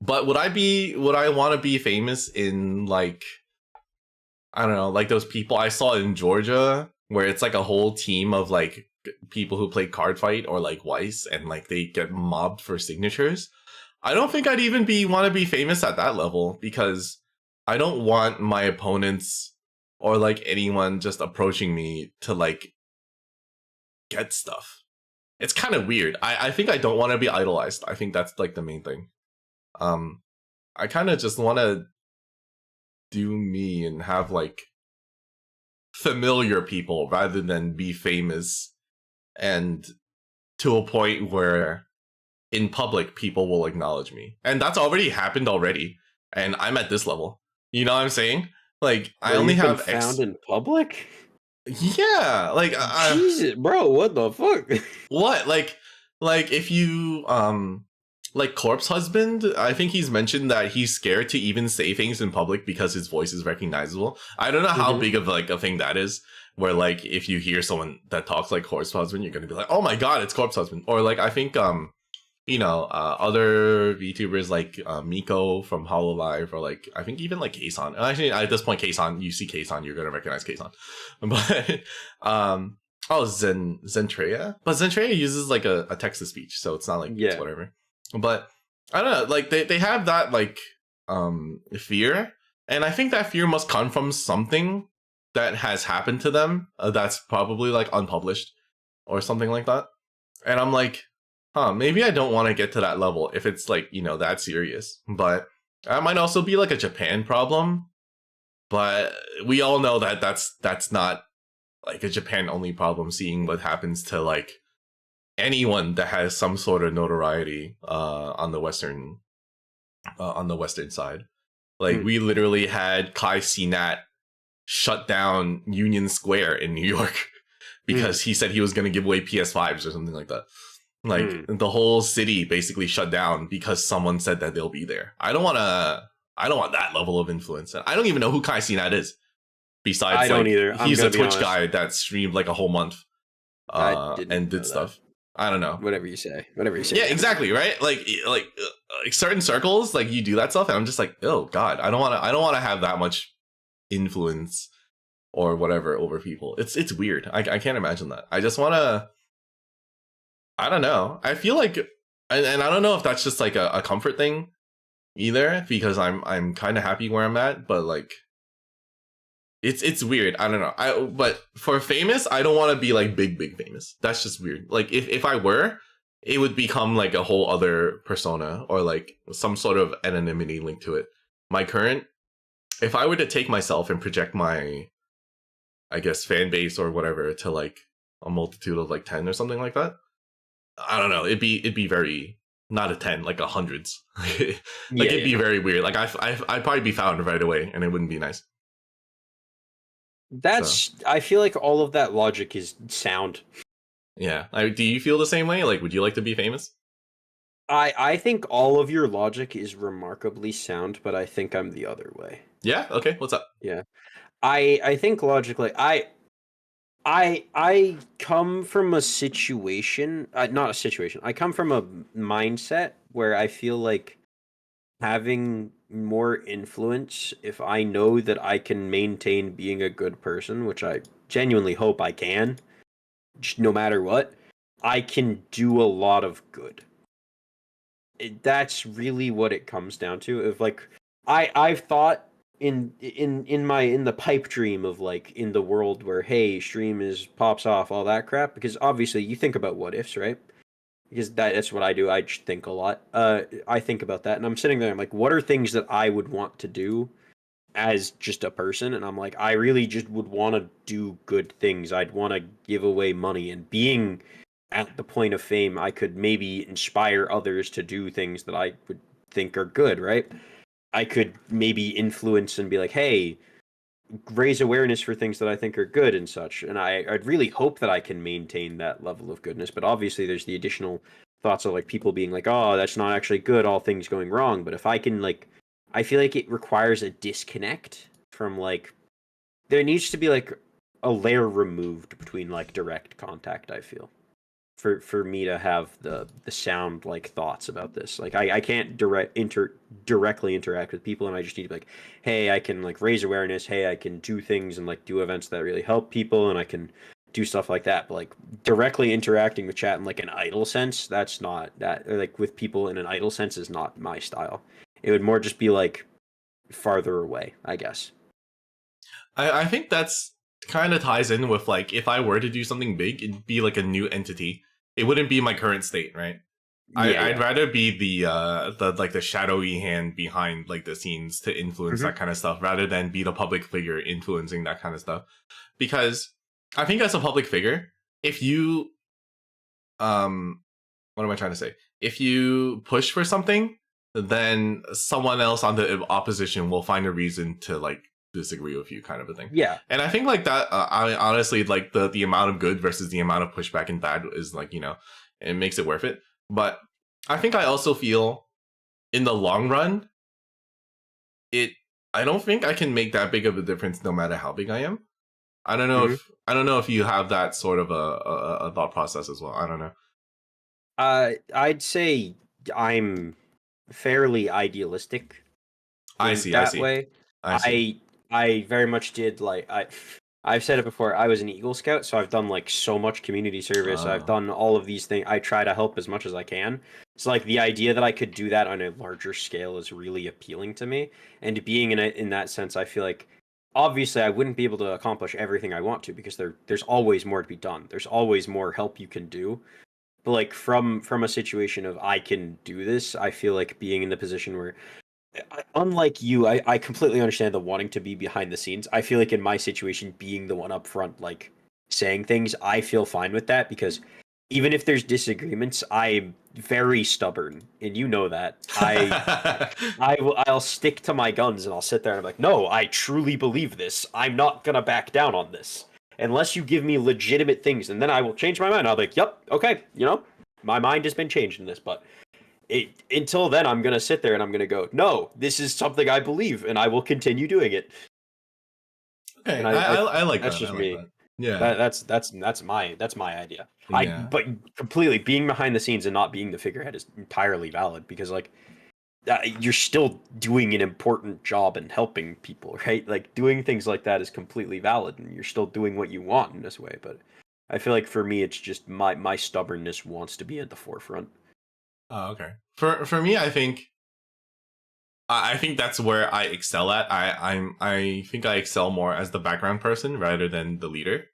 But would I want to be famous in, like, I don't know, like those people I saw in Georgia where it's like a whole team of like people who play Card Fight or like Weiss and like they get mobbed for signatures. I don't think I'd even want to be famous at that level because I don't want my opponents or like anyone just approaching me to like get stuff. It's kind of weird. I think I don't want to be idolized. I think that's like the main thing. I kind of just want to do me and have like familiar people rather than be famous and to a point where in public people will acknowledge me. And that's already happened already. And I'm at this level. You know what I'm saying? Like I Bro, only you've been have found in public? Yeah, like Jesus, bro, what the fuck? what? Like if you like Corpse Husband, I think he's mentioned that he's scared to even say things in public because his voice is recognizable. I don't know how big of like a thing that is. Where like if you hear someone that talks like Corpse Husband, you're gonna be like, oh my god, it's Corpse Husband. Or like I think you know, other VTubers like Miko from Hololive, or like I think even like Kason. Actually, at this point, Kason, you see Kason, you're gonna recognize Kason. But oh, Zentreya, but Zentreya uses like a text to speech, so it's not like it's whatever. But I don't know, like they have that like fear, and I think that fear must come from something that has happened to them that's probably like unpublished or something like that. And I'm like, maybe I don't want to get to that level if it's like, you know, that serious. But that might also be like a Japan problem. But we all know that that's not like a Japan only problem, seeing what happens to like anyone that has some sort of notoriety on the western side. Like we literally had Kai Cenat shut down Union Square in New York because he said he was going to give away PS5s or something like that. Like the whole city basically shut down because someone said that they'll be there. I don't want that level of influence. I don't even know who Kai Cenat is. Besides, I don't either. He's a Twitch guy that streamed like a whole month and did stuff. I don't know. Whatever you say. Yeah, man. Exactly, right? Like certain circles, like you do that stuff, and I'm just like, oh god, I don't want to have that much influence or whatever over people. It's weird. I can't imagine that. I just want to. I don't know. I feel like, and I don't know if that's just like a comfort thing either, because I'm kind of happy where I'm at, but like, it's weird. I don't know. But for famous, I don't want to be like big famous. That's just weird. Like if I were, it would become like a whole other persona or like some sort of anonymity linked to it. My current, if I were to take myself and project my, I guess, fan base or whatever to like a multitude of like 10 or something like that, I don't know. It'd be very not a 10, like a hundreds. It'd be very weird. Like I'd probably be found right away, and it wouldn't be nice. I feel like all of that logic is sound. Yeah. Do you feel the same way? Like, would you like to be famous? I think all of your logic is remarkably sound, but I think I'm the other way. Yeah. Okay. What's up? Yeah. I think logically, I come from a situation, not a situation. I come from a mindset where I feel like having more influence, if I know that I can maintain being a good person, which I genuinely hope I can, no matter what, I can do a lot of good. That's really what it comes down to. Of like, I've thought in the pipe dream of like in the world where hey stream is pops off all that crap, because obviously you think about what ifs, right? Because that's what I do. I just think a lot. I think about that, and I'm sitting there. I'm like, what are things that I would want to do as just a person? And I'm like, I really just would want to do good things. I'd want to give away money, and being at the point of fame, I could maybe inspire others to do things that I would think are good, right? I could maybe influence and be like, hey, raise awareness for things that I think are good and such. And I'd really hope that I can maintain that level of goodness. But obviously, there's the additional thoughts of like people being like, oh, that's not actually good, all things going wrong. But if I can, like, I feel like it requires a disconnect from like, there needs to be like a layer removed between like direct contact, I feel. For me to have the sound like thoughts about this. Like I can't directly interact with people, and I just need to be like, hey, I can like raise awareness, hey, I can do things and like do events that really help people, and I can do stuff like that. But like directly interacting with chat in like an idle sense, that's not that, or like with people in an idle sense is not my style. It would more just be like farther away, I guess. I think that's kind of ties in with like if I were to do something big, it'd be like a new entity. It wouldn't be my current state, right? I'd rather be the like the shadowy hand behind like the scenes to influence that kind of stuff, rather than be the public figure influencing that kind of stuff. Because I think as a public figure, if you what am I trying to say? If you push for something, then someone else on the opposition will find a reason to like disagree with you, kind of a thing. Yeah. And I think like that, I honestly like the amount of good versus the amount of pushback and bad is like, you know, it makes it worth it. But I think I also feel in the long run, I don't think I can make that big of a difference no matter how big I am. I don't know if you have that sort of a thought process as well. I don't know. I'd say I'm fairly idealistic I in see. that way. I see. I very much did like I've said it before. I was an Eagle Scout, so I've done like so much community service. I've done all of these things. I try to help as much as I can. So like the idea that I could do that on a larger scale is really appealing to me. And being in that sense, I feel like obviously I wouldn't be able to accomplish everything I want to, because there's always more to be done. There's always more help you can do. But like from a situation of I can do this, I feel like being in the position where unlike you, I completely understand the wanting to be behind the scenes. I feel like in my situation, being the one up front, like saying things, I feel fine with that, because even if there's disagreements, I'm very stubborn, and you know that. I'll stick to my guns, and I'll sit there and I'm like, no, I truly believe this. I'm not gonna back down on this unless you give me legitimate things, and then I will change my mind. I'll be like, yep, okay, you know, my mind has been changed in this, but until then, I'm gonna sit there and I'm gonna go, no, this is something I believe, and I will continue doing it. Okay, And I like that's that. just I like me. that. Yeah. That's my idea. Yeah. But completely being behind the scenes and not being the figurehead is entirely valid, because like you're still doing an important job and helping people, right? Like doing things like that is completely valid, and you're still doing what you want in this way. But I feel like for me, it's just my stubbornness wants to be at the forefront. Oh, okay. For me, I think that's where I excel at. I think I excel more as the background person rather than the leader.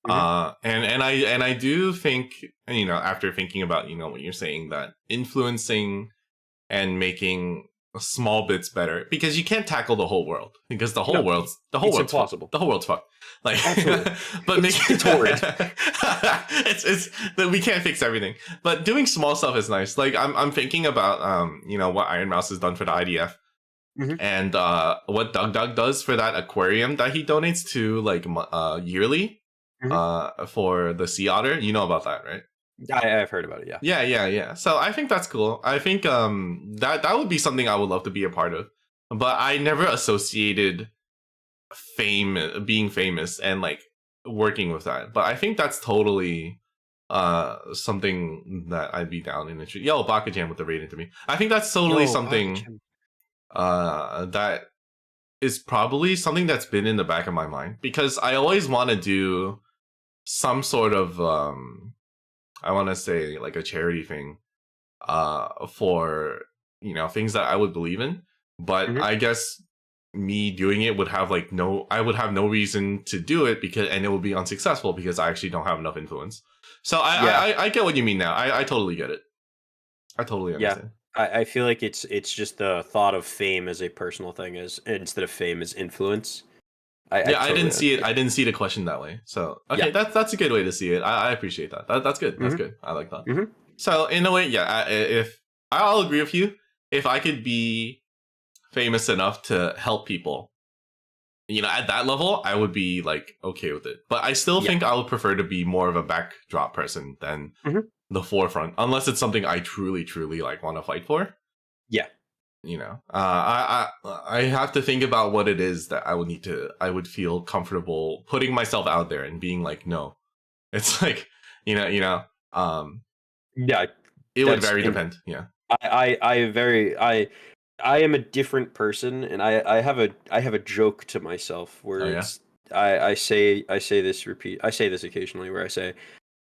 And I do think, you know, after thinking about, you know, what you're saying, that influencing and making small bits better, because you can't tackle the whole world, because the whole world's impossible. Fucked. The whole world's fucked. Like, absolutely. But it's horrid. it's that we can't fix everything, but doing small stuff is nice. Like I'm thinking about you know, what Iron Mouse has done for the IDF. And what Doug does for that aquarium that he donates to like yearly for the sea otter. You know about that, right? I've heard about it. Yeah. Yeah. So I think that's cool. I think that would be something I would love to be a part of. But I never associated being famous and like working with that. But I think that's totally something that I'd be down in. Yo, Baka Jam with the rating to me. I think that's totally something that is probably something that's been in the back of my mind, because I always want to do some sort of I want to say like a charity thing for things that I would believe in. But Mhm. I guess me doing it would have I would have no reason to do it and it would be unsuccessful because I actually don't have enough influence. So Yeah. I get what you mean now. I totally get it. I totally Yeah. understand. I feel like it's just the thought of fame as a personal thing as instead of fame as influence. I Yeah, I didn't totally see it. understand. I didn't see the question that way. So Yeah. okay, that's a good way to see it. I appreciate that. That's good. That's Mhm. good. I like that. Mhm. So in a way, yeah. If I'll agree with you, if I could be famous enough to help people, at that level, I would be like okay with it. But I still Yeah. think I would prefer to be more of a backdrop person than Mhm. the forefront, unless it's something I truly, truly want to fight for. Yeah. I have to think about what it is that I would feel comfortable putting myself out there and being like, no. It's like, um, Yeah. it would That's very and depend. Yeah. I am a different person, and I have a joke to myself where Oh yeah. it's I say this occasionally where I say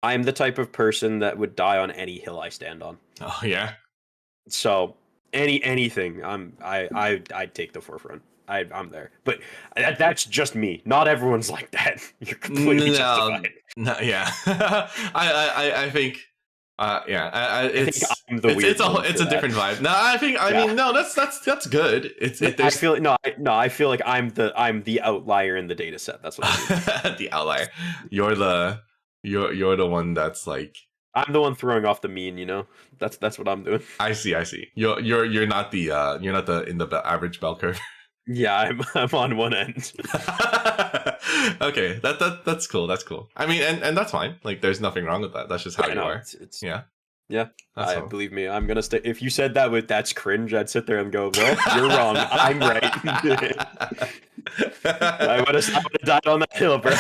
I'm the type of person that would die on any hill I stand on. Oh yeah. So anything I'd take the forefront. I'm there, but that's just me. Not everyone's like that. You're completely No, justified. no, yeah. I think, yeah. I think It's I'm the weird one it's for a that. different vibe. No, I Yeah. mean, no, that's good. No, I There's feel no, I feel like I'm the outlier in the data set. That's what I mean. the outlier. You're the you're the one that's like. I'm the one throwing off the mean. That's what I'm doing. I see. I see. You're not the you're not the in the average bell curve. Yeah, I'm on one end. Okay, that's cool. That's cool. I mean, and that's fine. Like, there's nothing wrong with that. That's just how Yeah, you no, are. it's Yeah, yeah. that's I all. believe me. I'm gonna stay. If you said that with that's cringe, I'd sit there and go, "Well, you're wrong. I'm right." I would have died on that hill, bro.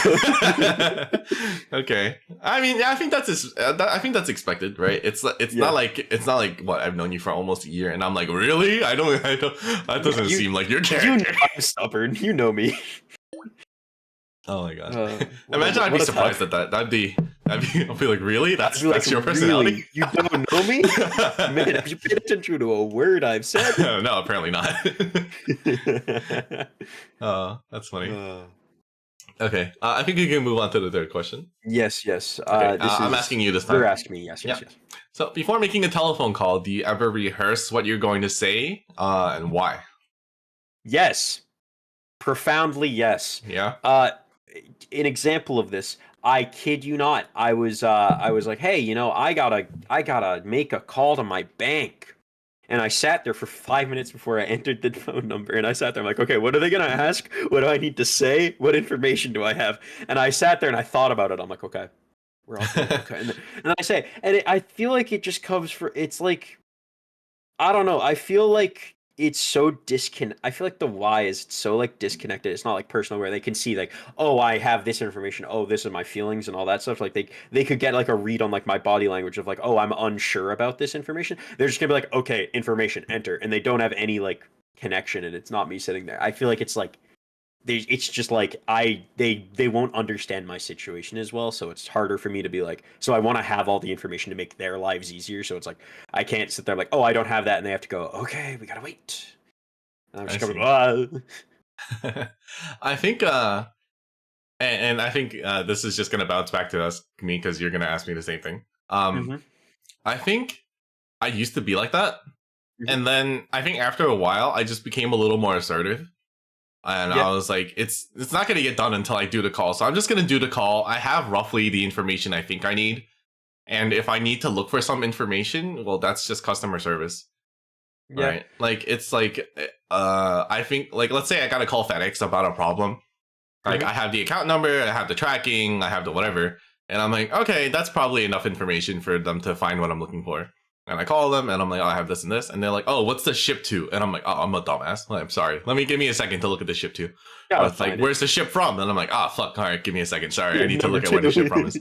Okay. I mean, yeah, I think I think that's expected, right? Yeah. It's not like what I've known you for almost a year, and I'm like, really? I don't. That Yeah, doesn't seem like your you know character. I'm stubborn. You know me. Oh my god! Imagine I'd be What a time. surprised at that. I'd be like, really? I'd be like, That's your personality? really? You don't know me? Man, have you paid attention to a word I've said? No, apparently not. Oh, that's funny. Uh, Okay, I think we can move on to the third question. yes, yes. Okay, This I'm is asking you this you're time. asking me. Yes, Yeah. yes, yes. So before making a telephone call, do you ever rehearse what you're going to say, and why? Yes. Profoundly yes. Yeah. Uh, an example of this, I kid you not. I was like, hey, I gotta make a call to my bank. And I sat there for 5 minutes before I entered the phone number. And I sat there, I'm like, okay, what are they gonna ask? What do I need to say? What information do I have? And I sat there and I thought about it. I'm like, okay, we're all good. Okay. And then I say, I feel like it just comes for it's like I don't know. I feel like it's so I feel like the why is so like disconnected. It's not like personal where they can see like, oh, I have this information. Oh, this is my feelings and all that stuff. Like they could get like a read on like my body language of like, oh, I'm unsure about this information. They're just gonna be like, okay, information, enter, and they don't have any like connection, and it's not me sitting there. I feel like it's like it's just like they won't understand my situation as well, so it's harder for me to be like, so I want to have all the information to make their lives easier, so it's like I can't sit there like, oh, I don't have that, and they have to go, okay, we gotta wait, and I'm I just going, see. I think, and I think this is just gonna bounce back to me because you're gonna ask me the same thing. hmm I think I used to be like that, hmm and then I think after a while, I just became a little more assertive. And yeah, I was like, it's not gonna get done until I do the call. So I'm just gonna do the call. I have roughly the information I think I need. And if I need to look for some information, well, that's just customer service. yeah, Right. Like it's like I think like let's say I gotta call FedEx about a problem. Like hmm I have the account number, I have the tracking, I have the whatever. And I'm like, okay, that's probably enough information for them to find what I'm looking for. And I call them and I'm like, oh, I have this and this. And they're like, oh, what's the ship to? And I'm like, oh, I'm a dumbass. Like, I'm sorry. Give me a second to look at the ship to. gotta It's like, find it. where's the ship from? And I'm like, ah, fuck. All right, give me a second. Sorry, I need to Number look at where the ship two. from is.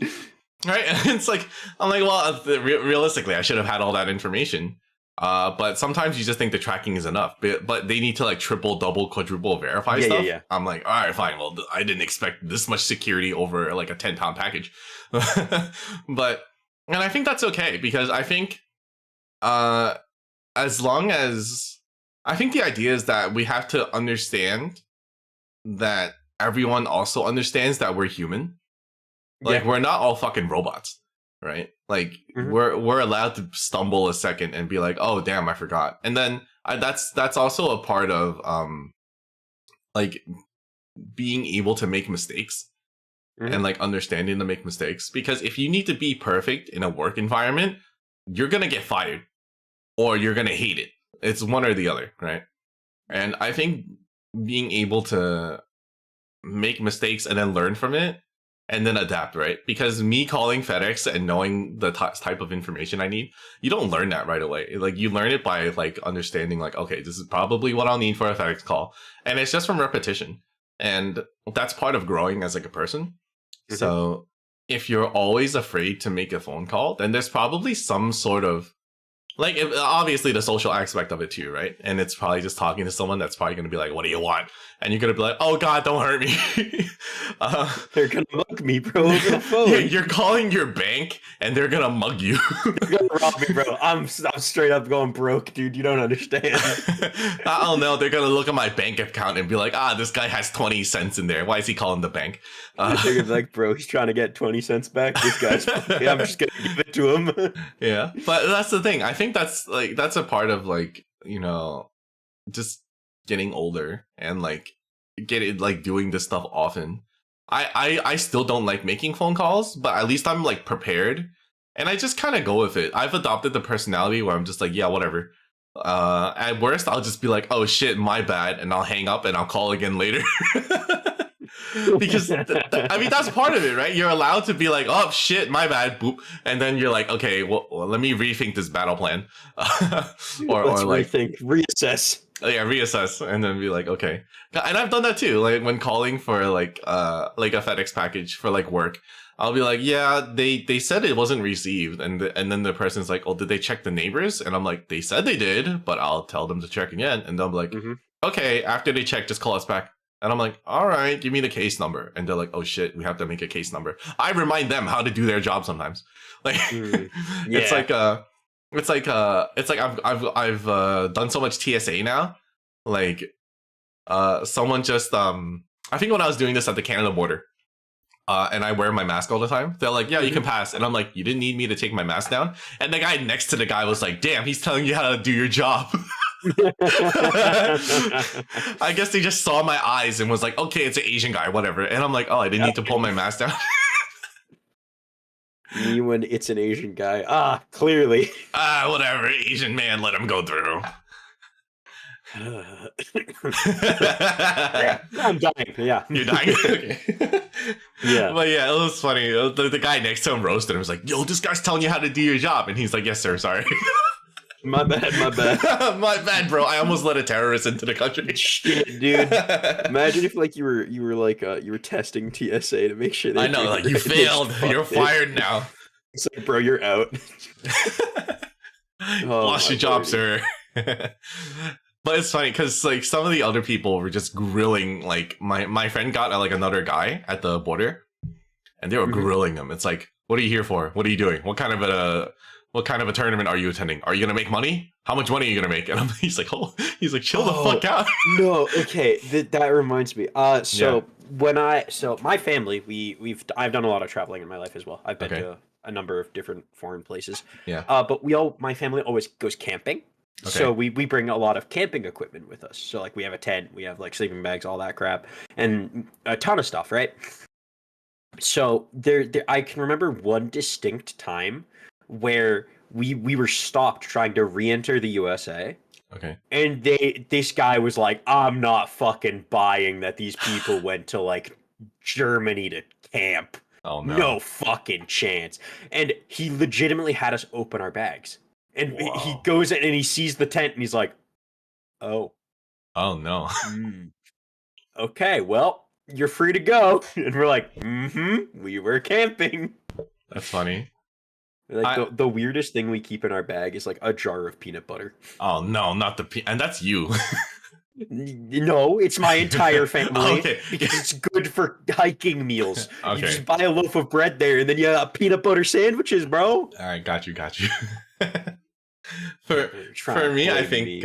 Right? And it's like, I'm like, well, realistically, I should have had all that information. But sometimes you just think the tracking is enough, but they need to like triple, double, quadruple verify Yeah, yeah, stuff. yeah. I'm like, all right, fine. Well, I didn't expect this much security over like a 10-pound package, but and I think that's okay because I think Uh, as long as I think the idea is that we have to understand that everyone also understands that we're human. Like Yeah. we're not all fucking robots, right? Like Mhm. we're allowed to stumble a second and be like, oh damn, I forgot. And then that's also a part of like being able to make mistakes Mhm. and like understanding to make mistakes. Because if you need to be perfect in a work environment, you're gonna get fired or you're gonna hate it. It's one or the other, right? And I think being able to make mistakes and then learn from it and then adapt, right? Because me calling FedEx and knowing the type of information I need, you don't learn that right away. Like you learn it by like understanding like, okay, this is probably what I'll need for a FedEx call. And it's just from repetition. And that's part of growing as like a person. Mhm. So if you're always afraid to make a phone call, then there's probably some sort of like obviously the social aspect of it too, right? And it's probably just talking to someone that's probably going to be like, "What do you want?" And you're going to be like, "Oh God, don't hurt me." uh, They're gonna mug me, bro, over the phone. yeah, you're calling your bank and they're gonna mug you. They're gonna rob me, bro. I'm straight up going broke, dude. You don't understand. I don't know. They're gonna look at my bank account and be like, "Ah, this guy has 20 cents in there. Why is he calling the bank?" They're gonna be like, bro, he's trying to get 20 cents back. This guy's fucking, I'm just gonna give it to him. Yeah, but that's the thing. I think that's a part of like just getting older and like getting like doing this stuff often. I still don't like making phone calls, but at least I'm like prepared, and I just kind of go with it. I've adopted the personality where I'm just like, yeah, whatever. At worst, I'll just be like, oh shit, my bad, and I'll hang up and I'll call again later. Because I mean that's part of it, right? You're allowed to be like, oh shit, my bad, boop, and then you're like, okay, well let me rethink this battle plan, Let's or like rethink, reassess. yeah, reassess, and then be like, okay. And I've done that too, like when calling for like a FedEx package for like work. I'll be like, yeah, they said it wasn't received, and then the person's like, oh, did they check the neighbors? And I'm like, they said they did, but I'll tell them to check again, and they'll be like, Mm-hmm. okay, after they check, just call us back. And I'm like, all right, give me the case number. And they're like, oh shit, we have to make a case number. I remind them how to do their job sometimes. Like, it's Yeah. like I've done so much TSA now. Like, someone just I think when I was doing this at the Canada border, and I wear my mask all the time, they're like, yeah, you can pass. And I'm like, you didn't need me to take my mask down. And the guy next to the guy was like, damn, he's telling you how to do your job. I guess they just saw my eyes and was like, okay, it's an Asian guy, whatever. And I'm like, oh, I didn't need to pull my mask down. Me when it's an Asian guy. Ah, clearly. Whatever, Asian man, let him go through. I'm dying. Yeah. You're dying? Okay. Yeah. But yeah, it was funny. The guy next to him roasted him. Was like, yo, this guy's telling you how to do your job. And he's like, yes, sir, sorry. My bad. My bad, bro. I almost let a terrorist into the country. Shit, dude. Imagine if like you were testing TSA to make sure they I know, like you failed. You're fired now. It's like, bro, you're out. Lost your job, sir. But it's funny because like some of the other people were just grilling. Like my friend got like another guy at the border, and they were grilling him. It's like, what are you here for? What are you doing? What kind of a tournament are you attending? Are you gonna make money? How much money are you gonna make? And he's like, chill the fuck out. No, okay, that reminds me. So my family, I've done a lot of traveling in my life as well. I've been to a number of different foreign places. Yeah. But my family always goes camping. Okay. So we bring a lot of camping equipment with us. So like we have a tent, we have like sleeping bags, all that crap, and a ton of stuff, right? So there I can remember one distinct time where we were stopped trying to re-enter the USA. Okay. And this guy was like, I'm not fucking buying that these people went to like Germany to camp. Oh no. No fucking chance. And he legitimately had us open our bags. And he goes in and he sees the tent and he's like, oh. Oh no. Okay, well, you're free to go. And we're like, we were camping. That's funny. Like the weirdest thing we keep in our bag is like a jar of peanut butter. Oh no, not and that's you. No, it's my entire family. Okay. Because it's good for hiking meals. Okay. You just buy a loaf of bread there and then you got peanut butter sandwiches, bro. All right, got you. For You're trying for to me, I blame think me.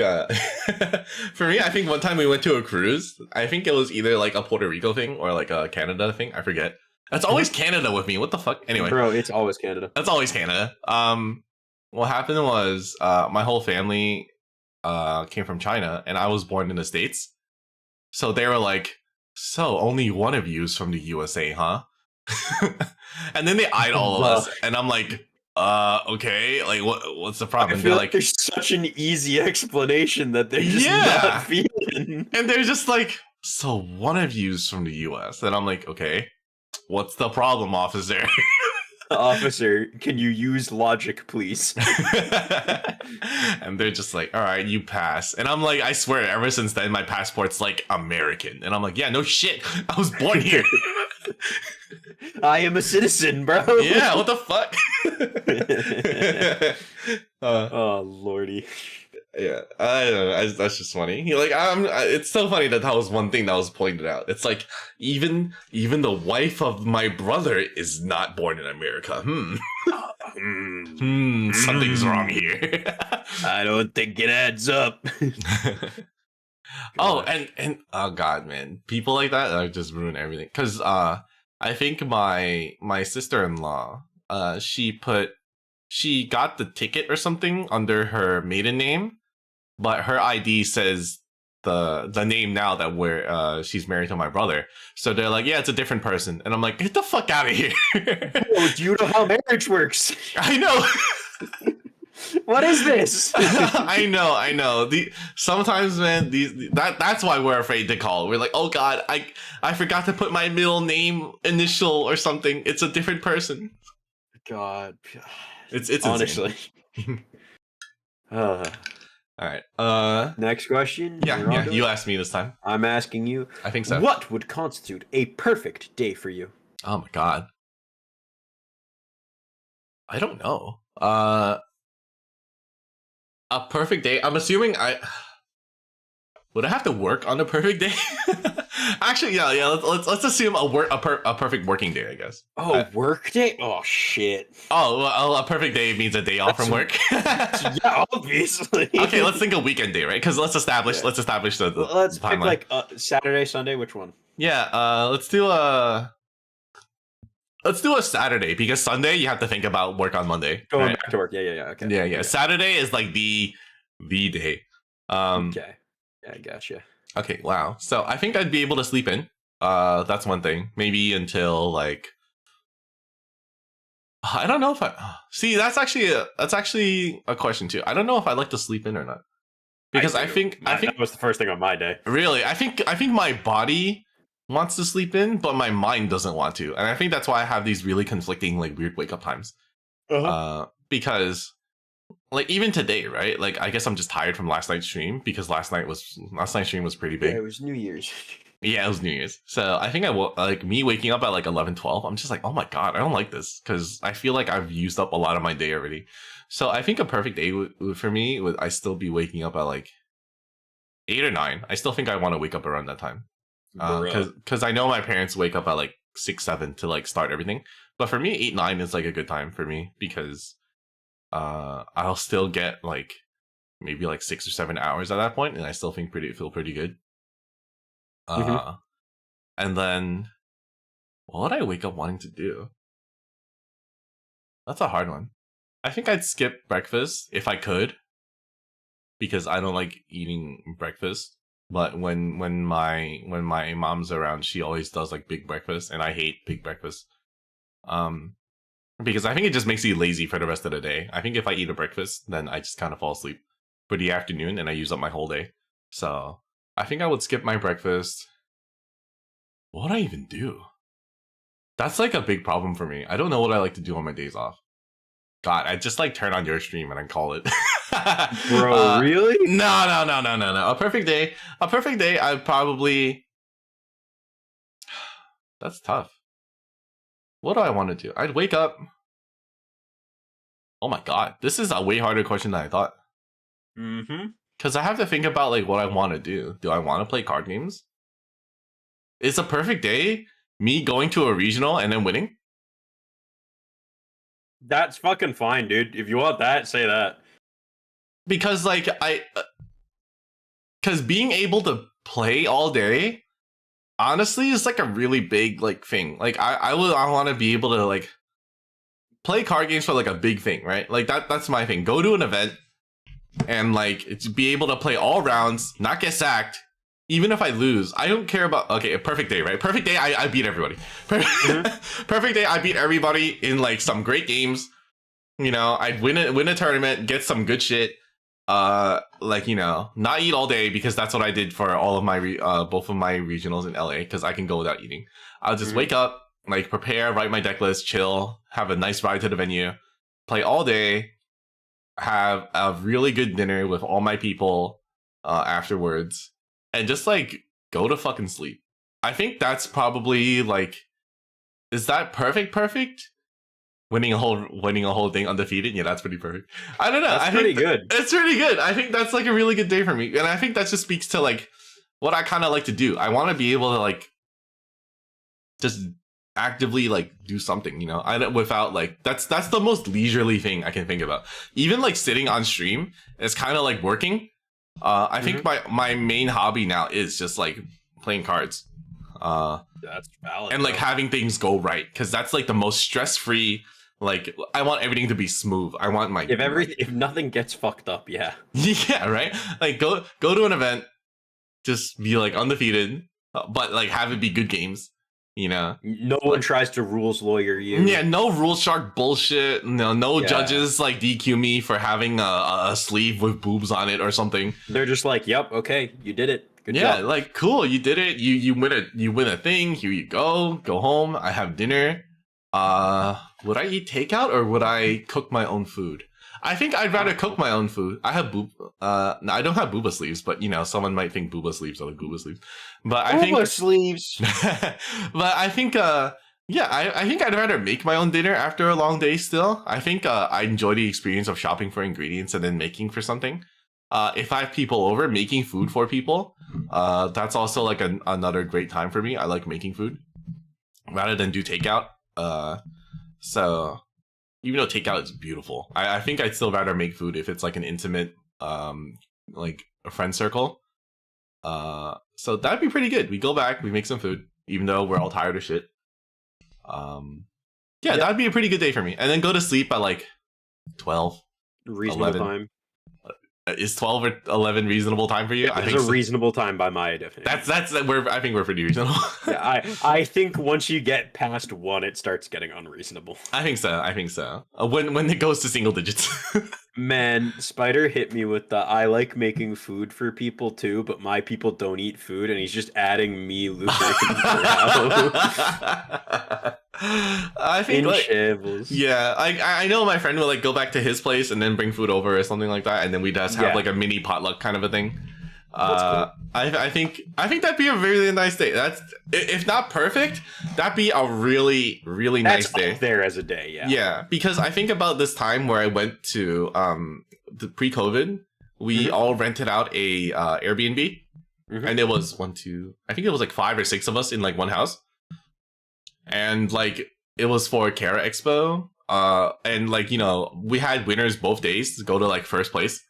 for me, I think one time we went to a cruise. I think it was either like a Puerto Rico thing or like a Canada thing. I forget. That's always Canada with me. What the fuck? Anyway, Bro, it's always Canada. that's always Canada. What happened was my whole family came from China, and I was born in the States. So they were like, "So only one of you is from the USA, huh?" And then they eyed all of us, and I'm like, okay, like what's the problem?" I And feel they're like like, there's such an easy explanation that they're just not yeah. feeling. And they're just like, "So one of you's from the US." And I'm like, okay, what's the problem, officer? Officer, can you use logic, please? And they're just like, all right, you pass. And I'm like, I swear, ever since then, my passport's like American. And I'm like, yeah, no shit. I was born here. I am a citizen, bro. Yeah, what the fuck? Oh lordy. Yeah, I don't know. That's just funny. It's so funny that was one thing that was pointed out. It's like even the wife of my brother is not born in America. Something's wrong here. I don't think it adds up. Oh, and oh god, man, people like that just ruin everything. Because I think my sister-in-law, she got the ticket or something under her maiden name, but her ID says the name now that she's married to my brother. So they're like, yeah, it's a different person, and I'm like, get the fuck out of here. Oh, do you know how marriage works? I know. What is this? I know. Sometimes, man, that's why we're afraid to call. We're like, oh god, I forgot to put my middle name initial or something. It's a different person. God, It's honestly. All right. Next question. Yeah. You asked me this time. I'm asking you. I think so. What would constitute a perfect day for you? Oh my god. I don't know. A perfect day. I'm assuming would I have to work on a perfect day? Actually, yeah. Let's assume a perfect working day, I guess. Oh, work day? Oh shit. Oh, well, a perfect day means a day off from work. Yeah, obviously. Okay, let's think a weekend day, right? Because let's establish the let's timeline. pick like Saturday, Sunday. Which one? Yeah. Let's do a Saturday, because Sunday you have to think about work on Monday. Going right? back to work. Yeah. Okay. Yeah. Okay. Saturday is like the day. Okay. Yeah, I gotcha. Okay, wow. So I think I'd be able to sleep in. That's one thing. Maybe until like I don't know if I see. That's actually a question too. I don't know if I like to sleep in or not, because I think that was the first thing on my day. Really, I think my body wants to sleep in, but my mind doesn't want to, and I think that's why I have these really conflicting, like, weird wake up times. Because like even today, right? Like I guess I'm just tired from last night's stream, because last night's stream was pretty big. Yeah, it was New Year's. Yeah, it was New Year's. So I think like me waking up at like 11, 12. I'm just like, oh my god, I don't like this, because I feel like I've used up a lot of my day already. So I think a perfect day for me would I still be waking up at like 8 or 9. I still think I want to wake up around that time, because I know my parents wake up at like 6, 7 to like start everything. But for me, 8, 9 is like a good time for me, because I'll still get like maybe like 6 or 7 hours at that point, and I still feel pretty good. And then what would I wake up wanting to do? That's a hard one. I think I'd skip breakfast if I could, because I don't like eating breakfast. But when my mom's around, she always does like big breakfast, and I hate big breakfast. Because I think it just makes you lazy for the rest of the day. I think if I eat a breakfast, then I just kind of fall asleep for the afternoon, and I use up my whole day. So I think I would skip my breakfast. What would I even do? That's like a big problem for me. I don't know what I like to do on my days off. God, I just like turn on your stream and I call it. Bro, really? No. A perfect day. I'd probably. That's tough. What do I want to do? I'd wake up. Oh my god, this is a way harder question than I thought. Because I have to think about like what I want to do. Do I want to play card games? Is a perfect day me going to a regional and then winning? That's fucking fine, dude. If you want that, say that. because like because being able to play all day honestly is like a really big like thing. Like I want to be able to like play card games for like a big thing, right? Like that's my thing. Go to an event and like be able to play all rounds, not get sacked. Even if I lose, I don't care about. Okay, a perfect day, right? Perfect day, I beat everybody. Perfect day, I beat everybody in like some great games. You know, I'd win a tournament, get some good shit. Like, you know, not eat all day, because that's what I did for all of my both of my regionals in LA, because I can go without eating. I'll just wake up, like prepare, write my deck list, chill, have a nice ride to the venue, play all day, have a really good dinner with all my people afterwards, and just like go to fucking sleep. I think that's probably like, is that perfect? Winning a whole thing undefeated, yeah, that's pretty perfect. I don't know. That's pretty good. It's pretty good. I think that's like a really good day for me, and I think that just speaks to like what I kind of like to do. I want to be able to like just actively like do something, you know. I don't, without like that's the most leisurely thing I can think about. Even like sitting on stream is kind of like working. I think my main hobby now is just like playing cards. That's valid. And like having things go right, because that's like the most stress-free. Like I want everything to be smooth. I want my if nothing gets fucked up, yeah. Yeah, right. Like go to an event, just be like undefeated, but like have it be good games. You know, no one tries to rules lawyer you. Yeah, no rule shark bullshit. No judges like DQ me for having a sleeve with boobs on it or something. They're just like, yep, okay, you did it. Good job. Like cool, you did it. You win a thing. Here you go home. I have dinner. Would I eat takeout or would I cook my own food? I think I'd rather cook my own food. I have no, I don't have booba sleeves, but you know, someone might think booba sleeves are like booba sleeves. But I think booba sleeves. But I think yeah, I think I'd rather make my own dinner after a long day still. I think I enjoy the experience of shopping for ingredients and then making for something. If I have people over, making food for people, that's also like another great time for me. I like making food rather than do takeout. So even though takeout is beautiful, I think I'd still rather make food if it's like an intimate, like a friend circle. So that'd be pretty good. We go back, we make some food, even though we're all tired of shit. Yeah, that'd be a pretty good day for me. And then go to sleep at like 12, reasonable 11. Time. Is 12 or 11 reasonable time for you? Yeah, I think it's a reasonable time by my definition. That's where I think we're pretty reasonable. Yeah, I think once you get past 1, it starts getting unreasonable. I think so. When it goes to single digits. Man, Spider hit me with the I like making food for people too, but my people don't eat food, and he's just adding me lubricant I think like, yeah, I know my friend will like go back to his place and then bring food over or something like that, and then we just have like a mini potluck kind of a thing. Cool. I think that'd be a really nice day. That's, if not perfect, that'd be a really nice day. Up there as a day, yeah. Yeah, because I think about this time where I went to the pre-COVID, we all rented out a Airbnb, and it was I think it was like 5 or 6 of us in like one house. And like it was for Kara Expo, and like, you know, we had winners both days to go to like first place,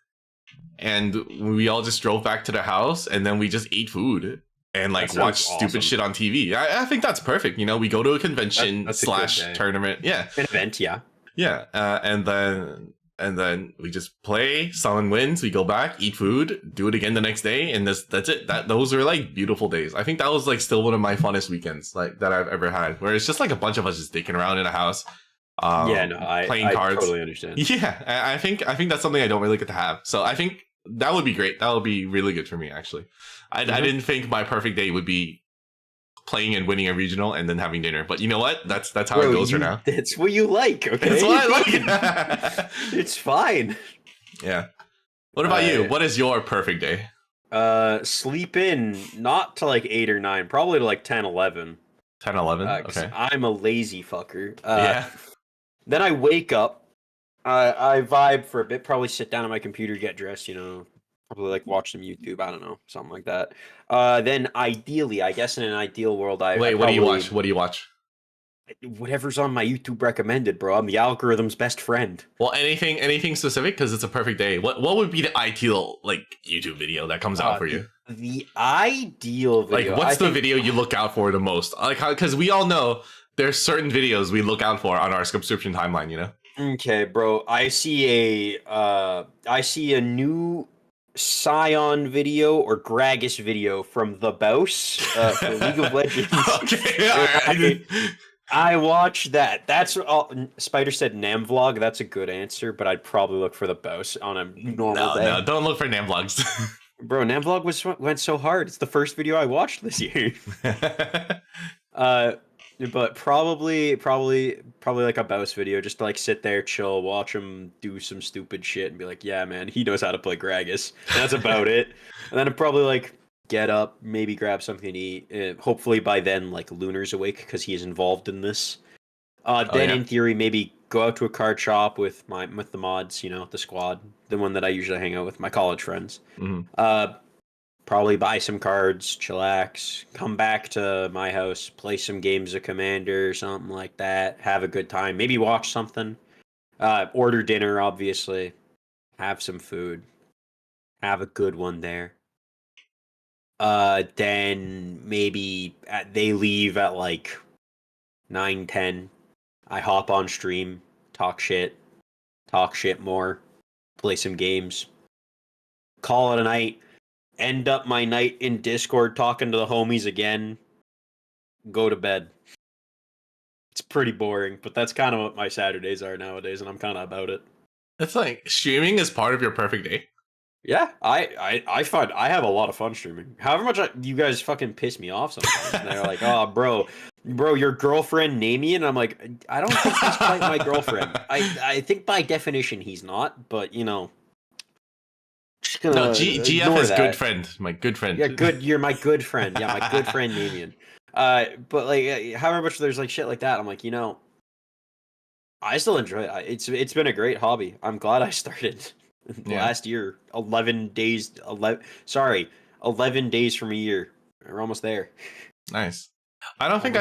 and we all just drove back to the house, and then we just ate food and like watch stupid shit on TV. I think that's perfect. You know, we go to a convention slash tournament, an event, and then we just play. Someone wins, we go back, eat food, do it again the next day, and that's it. Those are like beautiful days. I think that was like still one of my funnest weekends like that I've ever had, where it's just like a bunch of us just dicking around in a house. Playing cards. I totally understand. Yeah, I think that's something I don't really get to have. So I think that would be great. That would be really good for me, actually. I didn't think my perfect day would be playing and winning a regional and then having dinner, but you know what? That's how it goes for now. That's what you like, okay? That's what I like. It's fine. Yeah. What about you? What is your perfect day? Sleep in, not to like 8 or 9, probably to like 10, 11. 10, 11? Okay. I'm a lazy fucker. Yeah. Then I wake up, I vibe for a bit, probably sit down on my computer, get dressed, you know, probably like watch some YouTube, I don't know, something like that. Then ideally, I guess in an ideal world, what do you watch? What do you watch? Whatever's on my YouTube recommended, bro. I'm the algorithm's best friend. Well, anything specific? Because it's a perfect day. What would be the ideal like YouTube video that comes out for you? The ideal video. Like, what's the video you look out for the most? Like, because we all know there's certain videos we look out for on our subscription timeline. You know. Okay, bro. I see a new Scion video or Gragas video from the Bouse for League of Legends. Okay, all right. I watched that. That's all. Spider said Nam vlog. That's a good answer, but I'd probably look for the Bouse on a normal day. No, don't look for Nam vlogs. Bro, Nam vlog went so hard. It's the first video I watched this year. But probably like a Bouse video, just to like sit there, chill, watch him do some stupid shit, and be like, yeah, man, he knows how to play Gragas. And that's about it. And then I'd probably like get up, maybe grab something to eat. Hopefully by then, like Lunar's awake because he is involved in this. Then in theory, maybe go out to a card shop with the mods, you know, the squad, the one that I usually hang out with, my college friends. Mm-hmm. Probably buy some cards, chillax, come back to my house, play some games of Commander, something like that. Have a good time. Maybe watch something. Order dinner, obviously. Have some food. Have a good one there. Then maybe they leave at like 9-10. I hop on stream, talk shit more, play some games, call it a night. End up my night in Discord talking to the homies again. Go to bed. It's pretty boring, but that's kind of what my Saturdays are nowadays, and I'm kind of about it. It's like streaming is part of your perfect day. Yeah, I find I have a lot of fun streaming. However much you guys fucking piss me off sometimes. And they're like, oh, bro, your girlfriend name me, and I'm like, I don't think he's quite my girlfriend. I think by definition he's not, but you know. No, GF is good friend. My good friend. Yeah, good. You're my good friend. Yeah, my good friend Damien. But like, however much there's like shit like that, I'm like, you know, I still enjoy it. It's been a great hobby. I'm glad I started last year. 11 days. 11 days from a year. We're almost there. Nice. I don't think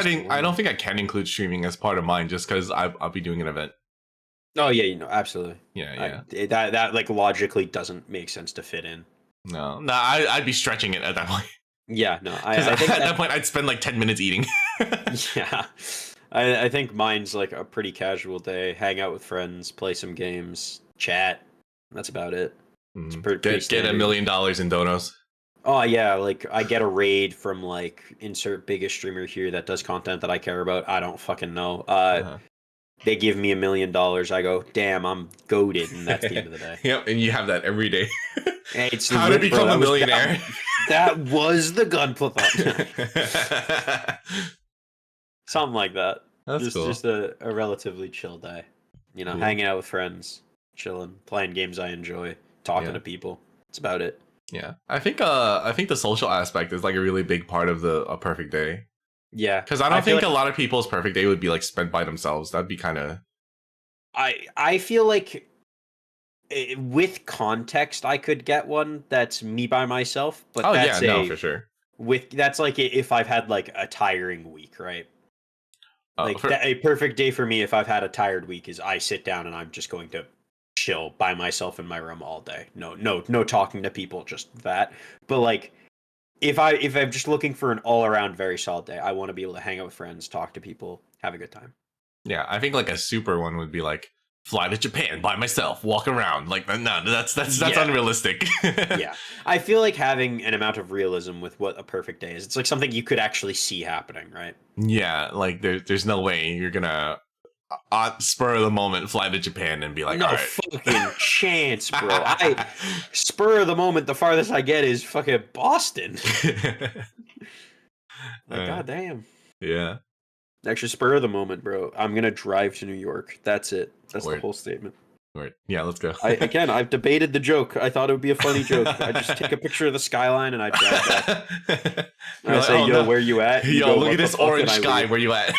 I can include streaming as part of mine just because I'll be doing an event. Oh yeah, you know, absolutely. Yeah. That like logically doesn't make sense to fit in. No, I'd be stretching it at that point. Yeah, no, I think at that point I'd spend like 10 minutes eating. Yeah, I think mine's like a pretty casual day. Hang out with friends, play some games, chat. That's about it. It's pretty get $1 million in donos. Oh yeah, like I get a raid from like insert biggest streamer here that does content that I care about. I don't fucking know. They give me $1 million. I go, damn, I'm goated, and that's the end of the day. Yep, and you have that every day. It's how to become a millionaire. That was the gunpla thought. Something like that. That's cool. Just a relatively chill day. You know, hanging out with friends, chilling, playing games I enjoy, talking to people. That's about it. Yeah, I think the social aspect is like a really big part of a perfect day. Yeah, because I don't think a lot of people's perfect day would be like spent by themselves. That'd be kind of. I feel like with context, I could get one that's me by myself. But for sure. That's like if I've had like a tiring week, right? A perfect day for me, if I've had a tired week, is I sit down and I'm just going to chill by myself in my room all day. No talking to people, just that. But like. If I'm just looking for an all-around very solid day, I want to be able to hang out with friends, talk to people, have a good time. Yeah, I think like a super one would be like fly to Japan by myself, walk around. Like no, that's unrealistic. Yeah, I feel like having an amount of realism with what a perfect day is. It's like something you could actually see happening, right? Yeah, like there's no way you're gonna spur of the moment fly to Japan and be like, no all right. Fucking chance, bro. Spur of the moment, the farthest I get is fucking Boston. God damn. Yeah. Actually, spur of the moment, bro. I'm gonna drive to New York. That's it. That's the whole statement. Word. Yeah, let's go. I've debated the joke. I thought it would be a funny joke. I just take a picture of the skyline and I drive back. And I say, yo, where you at? Yo, look at this orange sky. Where you at?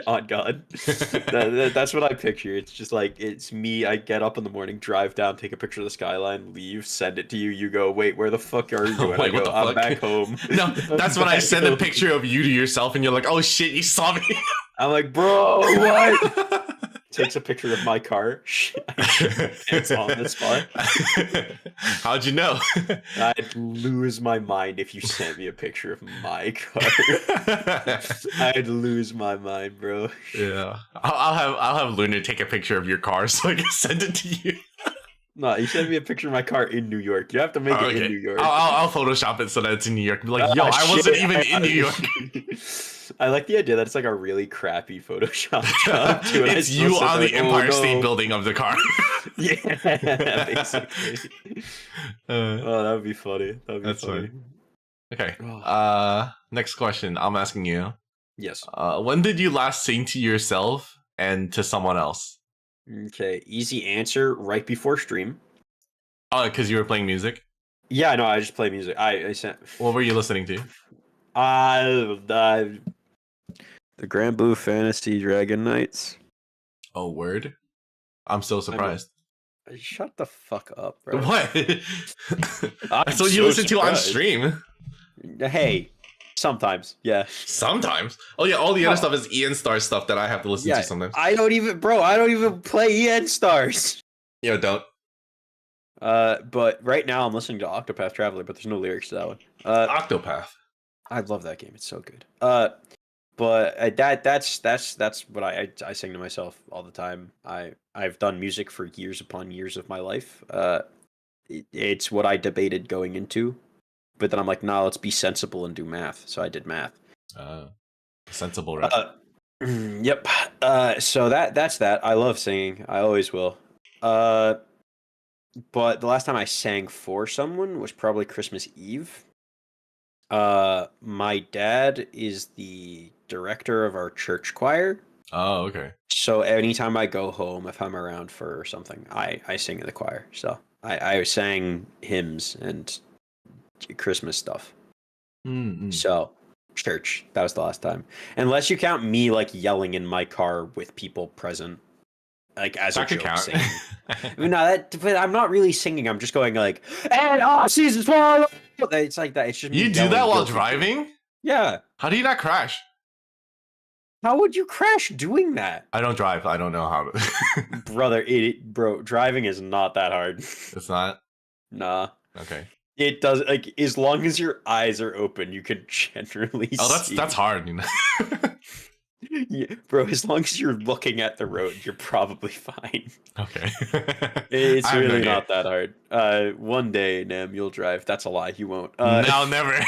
On God. That's what I picture. It's just like it's me. I get up in the morning, drive down, take a picture of the skyline, leave, send it to you. You go, wait, where the fuck are you? And I Wait, what go, the I'm fuck? back home. No, I'm that's when I back send a home. picture of you to yourself, and you're like, "Oh shit, you saw me." I'm like, bro, what? Takes a picture of my car. I shit my pants on the spot. How'd you know? I'd lose my mind if you sent me a picture of my car. I'd lose my mind, bro. Yeah, I'll have Lunar take a picture of your car so I can send it to you. No, you sent me a picture of my car in New York. You have to make it in Okay, New York. I'll Photoshop it so that it's in New York. Be like, yo, Ah, I wasn't shit. even in New York. I like the idea that it's like a really crappy Photoshop job too. And I It's still you sit on there the like, Empire oh, State no. Building of the car. Yeah, basically. Uh, Oh, that would be funny. That would be that's funny. fine. Okay. Oh, Next question. I'm asking you. yes. When did you last sing to yourself and to someone else? Okay. Easy answer. Right before stream. Oh, because you were playing music. Yeah, no, I just play music. I sent. What were you listening to? The Grand Blue Fantasy Dragon Knights. Oh, word. I'm so surprised. Shut the fuck up, bro. What? I'm That's what you so listen to on surprised. stream. Hey, sometimes, yeah. Sometimes. Oh yeah, all the other stuff is Ian Star stuff that I have to listen Yeah, to sometimes. I don't even play EN Stars. Yo, don't. But right now I'm listening to Octopath Traveler, but there's no lyrics to that one. Octopath. I love that game. It's so good. But that's what I sing to myself all the time. I've done music for years upon years of my life. It's what I debated going into, but then I'm like, nah, let's be sensible and do math. So I did math. Sensible, right? Yep. So that's that. I love singing. I always will. But the last time I sang for someone was probably Christmas Eve. My dad is the director of our church choir. Oh, okay. So anytime I go home, if I'm around for something, I sing in the choir. So I sang hymns and Christmas stuff. Mm-mm. So church, that was the last time. Unless you count me like yelling in my car with people present, like as That a could joke count. singing. No, but I'm not really singing. I'm just going like, and all seasons follow. It's like that. It's just me You do yelling that while guilty. driving? Yeah. How do you not crash? How would you crash doing that? I don't drive. I don't know how to. Brother, bro, driving is not that hard. It's not? Nah. Okay. It does, like, as long as your eyes are open, you can generally Oh, see. that's hard, you know. Yeah, bro, as long as you're looking at the road, you're probably fine. Okay. It's I have no really idea. not that hard. One day, Nam, you'll drive. That's a lie. You won't. No, never.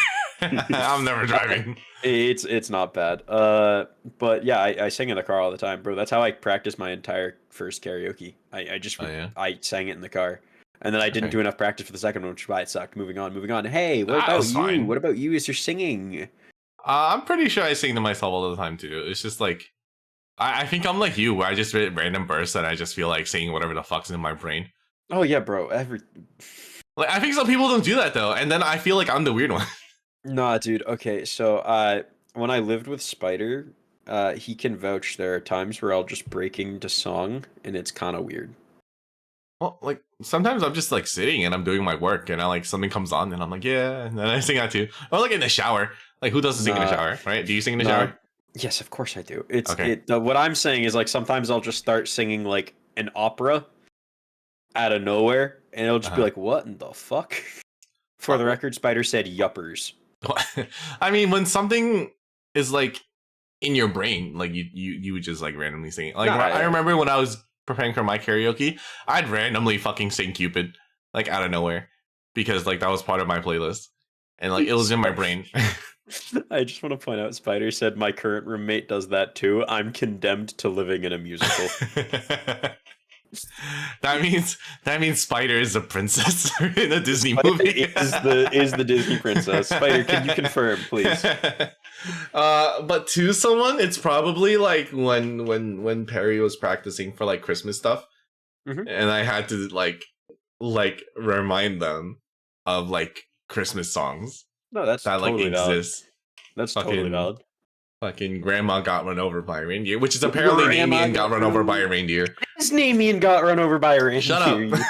I'm never driving. It's not bad. But yeah, I sing in the car all the time, bro. That's how I practiced my entire first karaoke. I just Oh, yeah? I sang it in the car, and then I didn't Okay. do enough practice for the second one, which is why it sucked. Moving on, moving on. Hey, what That about was you? fine. What about you? Is your singing? I'm pretty sure I sing to myself all the time too. It's just like I think I'm like you, where I just read random bursts and I just feel like saying whatever the fuck's in my brain. Oh yeah, bro. Like I think some people don't do that though, and then I feel like I'm the weird one. Nah, dude. Okay, so when I lived with Spider, he can vouch. There are times where I'll just break into song, and it's kind of weird. Well, like sometimes I'm just like sitting and I'm doing my work, and I like something comes on, and I'm like, yeah, and then I sing that too. Or like in the shower. Like who doesn't sing in the Nah. shower, right? Do you sing in the Nah. shower? Yes, of course I do. It's Okay. what I'm saying is like sometimes I'll just start singing like an opera out of nowhere, and it'll just be like, "What in the fuck?" For the record, Spider said "yuppers." I mean, when something is like in your brain, like you would just like randomly sing it. Like Nah, I remember when I was preparing for my karaoke, I'd randomly fucking sing Cupid like out of nowhere because like that was part of my playlist and like it was in my brain. I just want to point out, Spider said my current roommate does that too. I'm condemned to living in a musical. that means Spider is a princess in a Disney Spider movie. is the Disney princess. Spider, can you confirm, please? But to someone, it's probably like when Perry was practicing for like Christmas stuff, and I had to like remind them of like Christmas songs No, that's that like totally valid. exist. That's Fucking totally valid. Fucking grandma got run over by a reindeer, which is apparently Damien got run over by a reindeer. His Damien got run over by a reindeer. Shut up.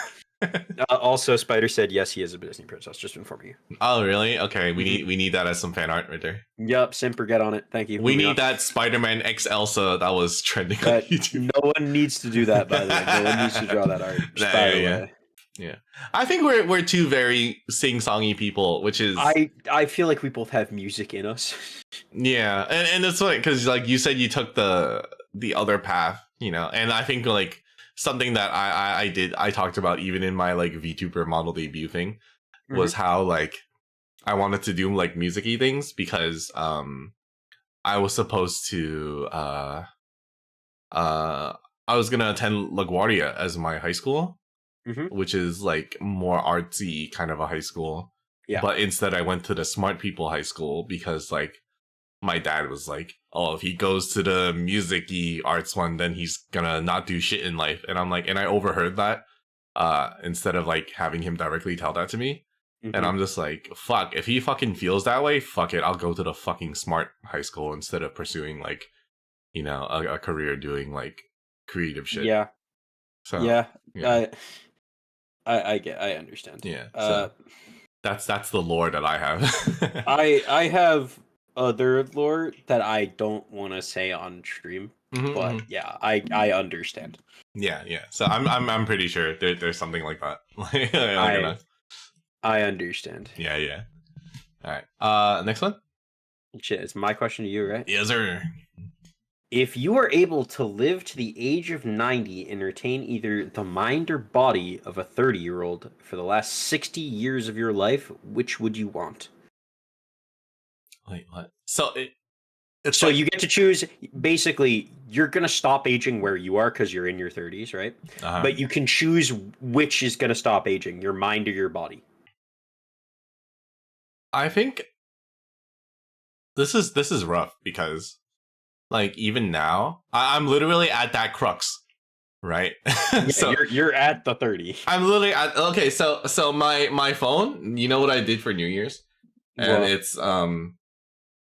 Also, Spider said yes, he is a Disney princess. Just to inform you. Oh really? Okay, we need that as some fan art right there. Yup, Simper, get on it. Thank you. We need that Spider-Man X Elsa that was trending on YouTube. No one needs to do that, by the way. No one needs to draw that art. Just by the way. Yeah, I think we're two very sing-songy people, which is I feel like we both have music in us. Yeah, and it's funny because like you said, you took the other path, you know, and I think like something that I talked about even in my like VTuber model debut thing was how like I wanted to do like music-y things because I was supposed to I was gonna attend LaGuardia as my high school. Which is like more artsy kind of a high school. Yeah. But instead I went to the smart people high school because like my dad was like, oh, if he goes to the music-y arts one, then he's gonna not do shit in life. And I'm like, and I overheard that instead of like having him directly tell that to me. And I'm just like, fuck, if he fucking feels that way, fuck it. I'll go to the fucking smart high school instead of pursuing like, you know, a career doing like creative shit. Yeah. So yeah. I understand. Yeah. So that's the lore that I have. I have other lore that I don't want to say on stream, but yeah, I understand. Yeah. So I'm pretty sure there's something like that. I understand. Yeah. All right. Next one. Shit, it's my question to you, right? Yes, sir. If you were able to live to the age of 90 and retain either the mind or body of a 30-year-old for the last 60 years of your life, which would you want? Wait, what? So it's so like, you get to choose. Basically, you're gonna stop aging where you are because you're in your 30s, right? But you can choose which is gonna stop aging, your mind or your body. I think this is rough because. Like even now, I'm literally at that crux, right? Yeah, so you're at the 30. I'm literally at okay. So my phone. You know what I did for New Year's, and it's I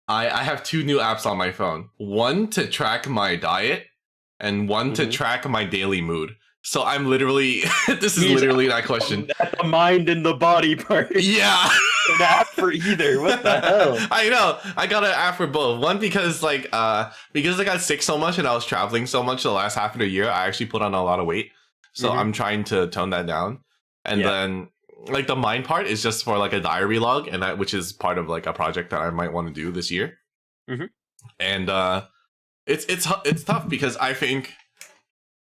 have 2 new apps on my phone. One to track my diet, and one to track my daily mood. So I'm literally this is literally that question. At the mind and the body part. Yeah. An app for either. What the hell? I know. I got an app for both. One because like because I got sick so much and I was traveling so much the last half of the year, I actually put on a lot of weight. So I'm trying to tone that down. And then like the mind part is just for like a diary log, and which is part of like a project that I might want to do this year. And it's tough because I think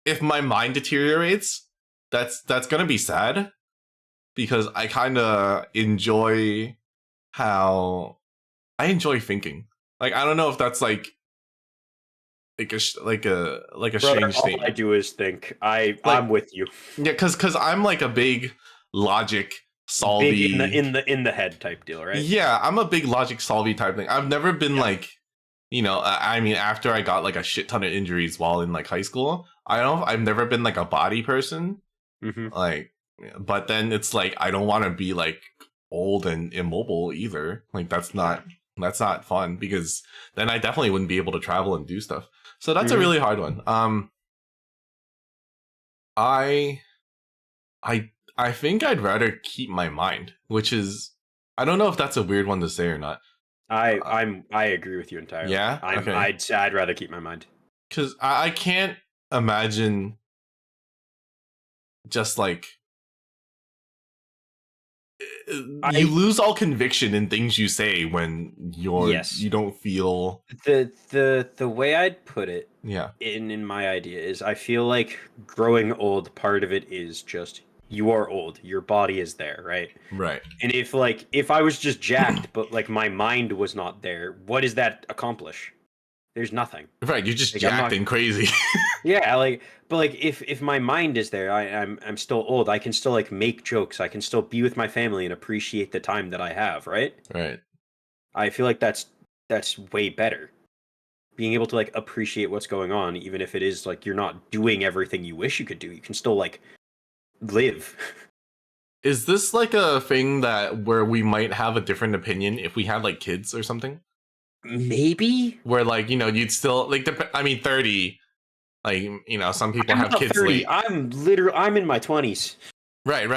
if my mind deteriorates, that's gonna be sad. Because I kind of enjoy how I enjoy thinking. Like I don't know if that's like a strange thing. All I do is think. I'm with you. Yeah, because I'm like a big logic solvy big in the head type deal, right? Yeah, I'm a big logic solvy type thing. I've never been like, you know, I mean, after I got like a shit ton of injuries while in like high school, I've never been like a body person, like. But then it's like I don't want to be like old and immobile either. Like that's not fun because then I definitely wouldn't be able to travel and do stuff. So that's a really hard one. I think I'd rather keep my mind, which is I don't know if that's a weird one to say or not. I agree with you entirely. Yeah, okay. I'd rather keep my mind because I can't imagine just like. You lose all conviction in things you say when you don't feel the way I'd put it. Yeah. In my idea is I feel like growing old. Part of it is just you are old. Your body is there, right? Right. And if I was just jacked, but like my mind was not there, what does that accomplish? There's nothing. Right, you're just jacked and crazy. Yeah, but if my mind is there, I'm still old. I can still like make jokes. I can still be with my family and appreciate the time that I have, right? Right. I feel like that's way better. Being able to like appreciate what's going on, even if it is like you're not doing everything you wish you could do, you can still like live. Is this like a thing where we might have a different opinion if we had like kids or something? Maybe. Where like, you know, you'd still like, I mean, 30, like, you know, some people I'm have not kids 30. late. I'm in my 20s. Right.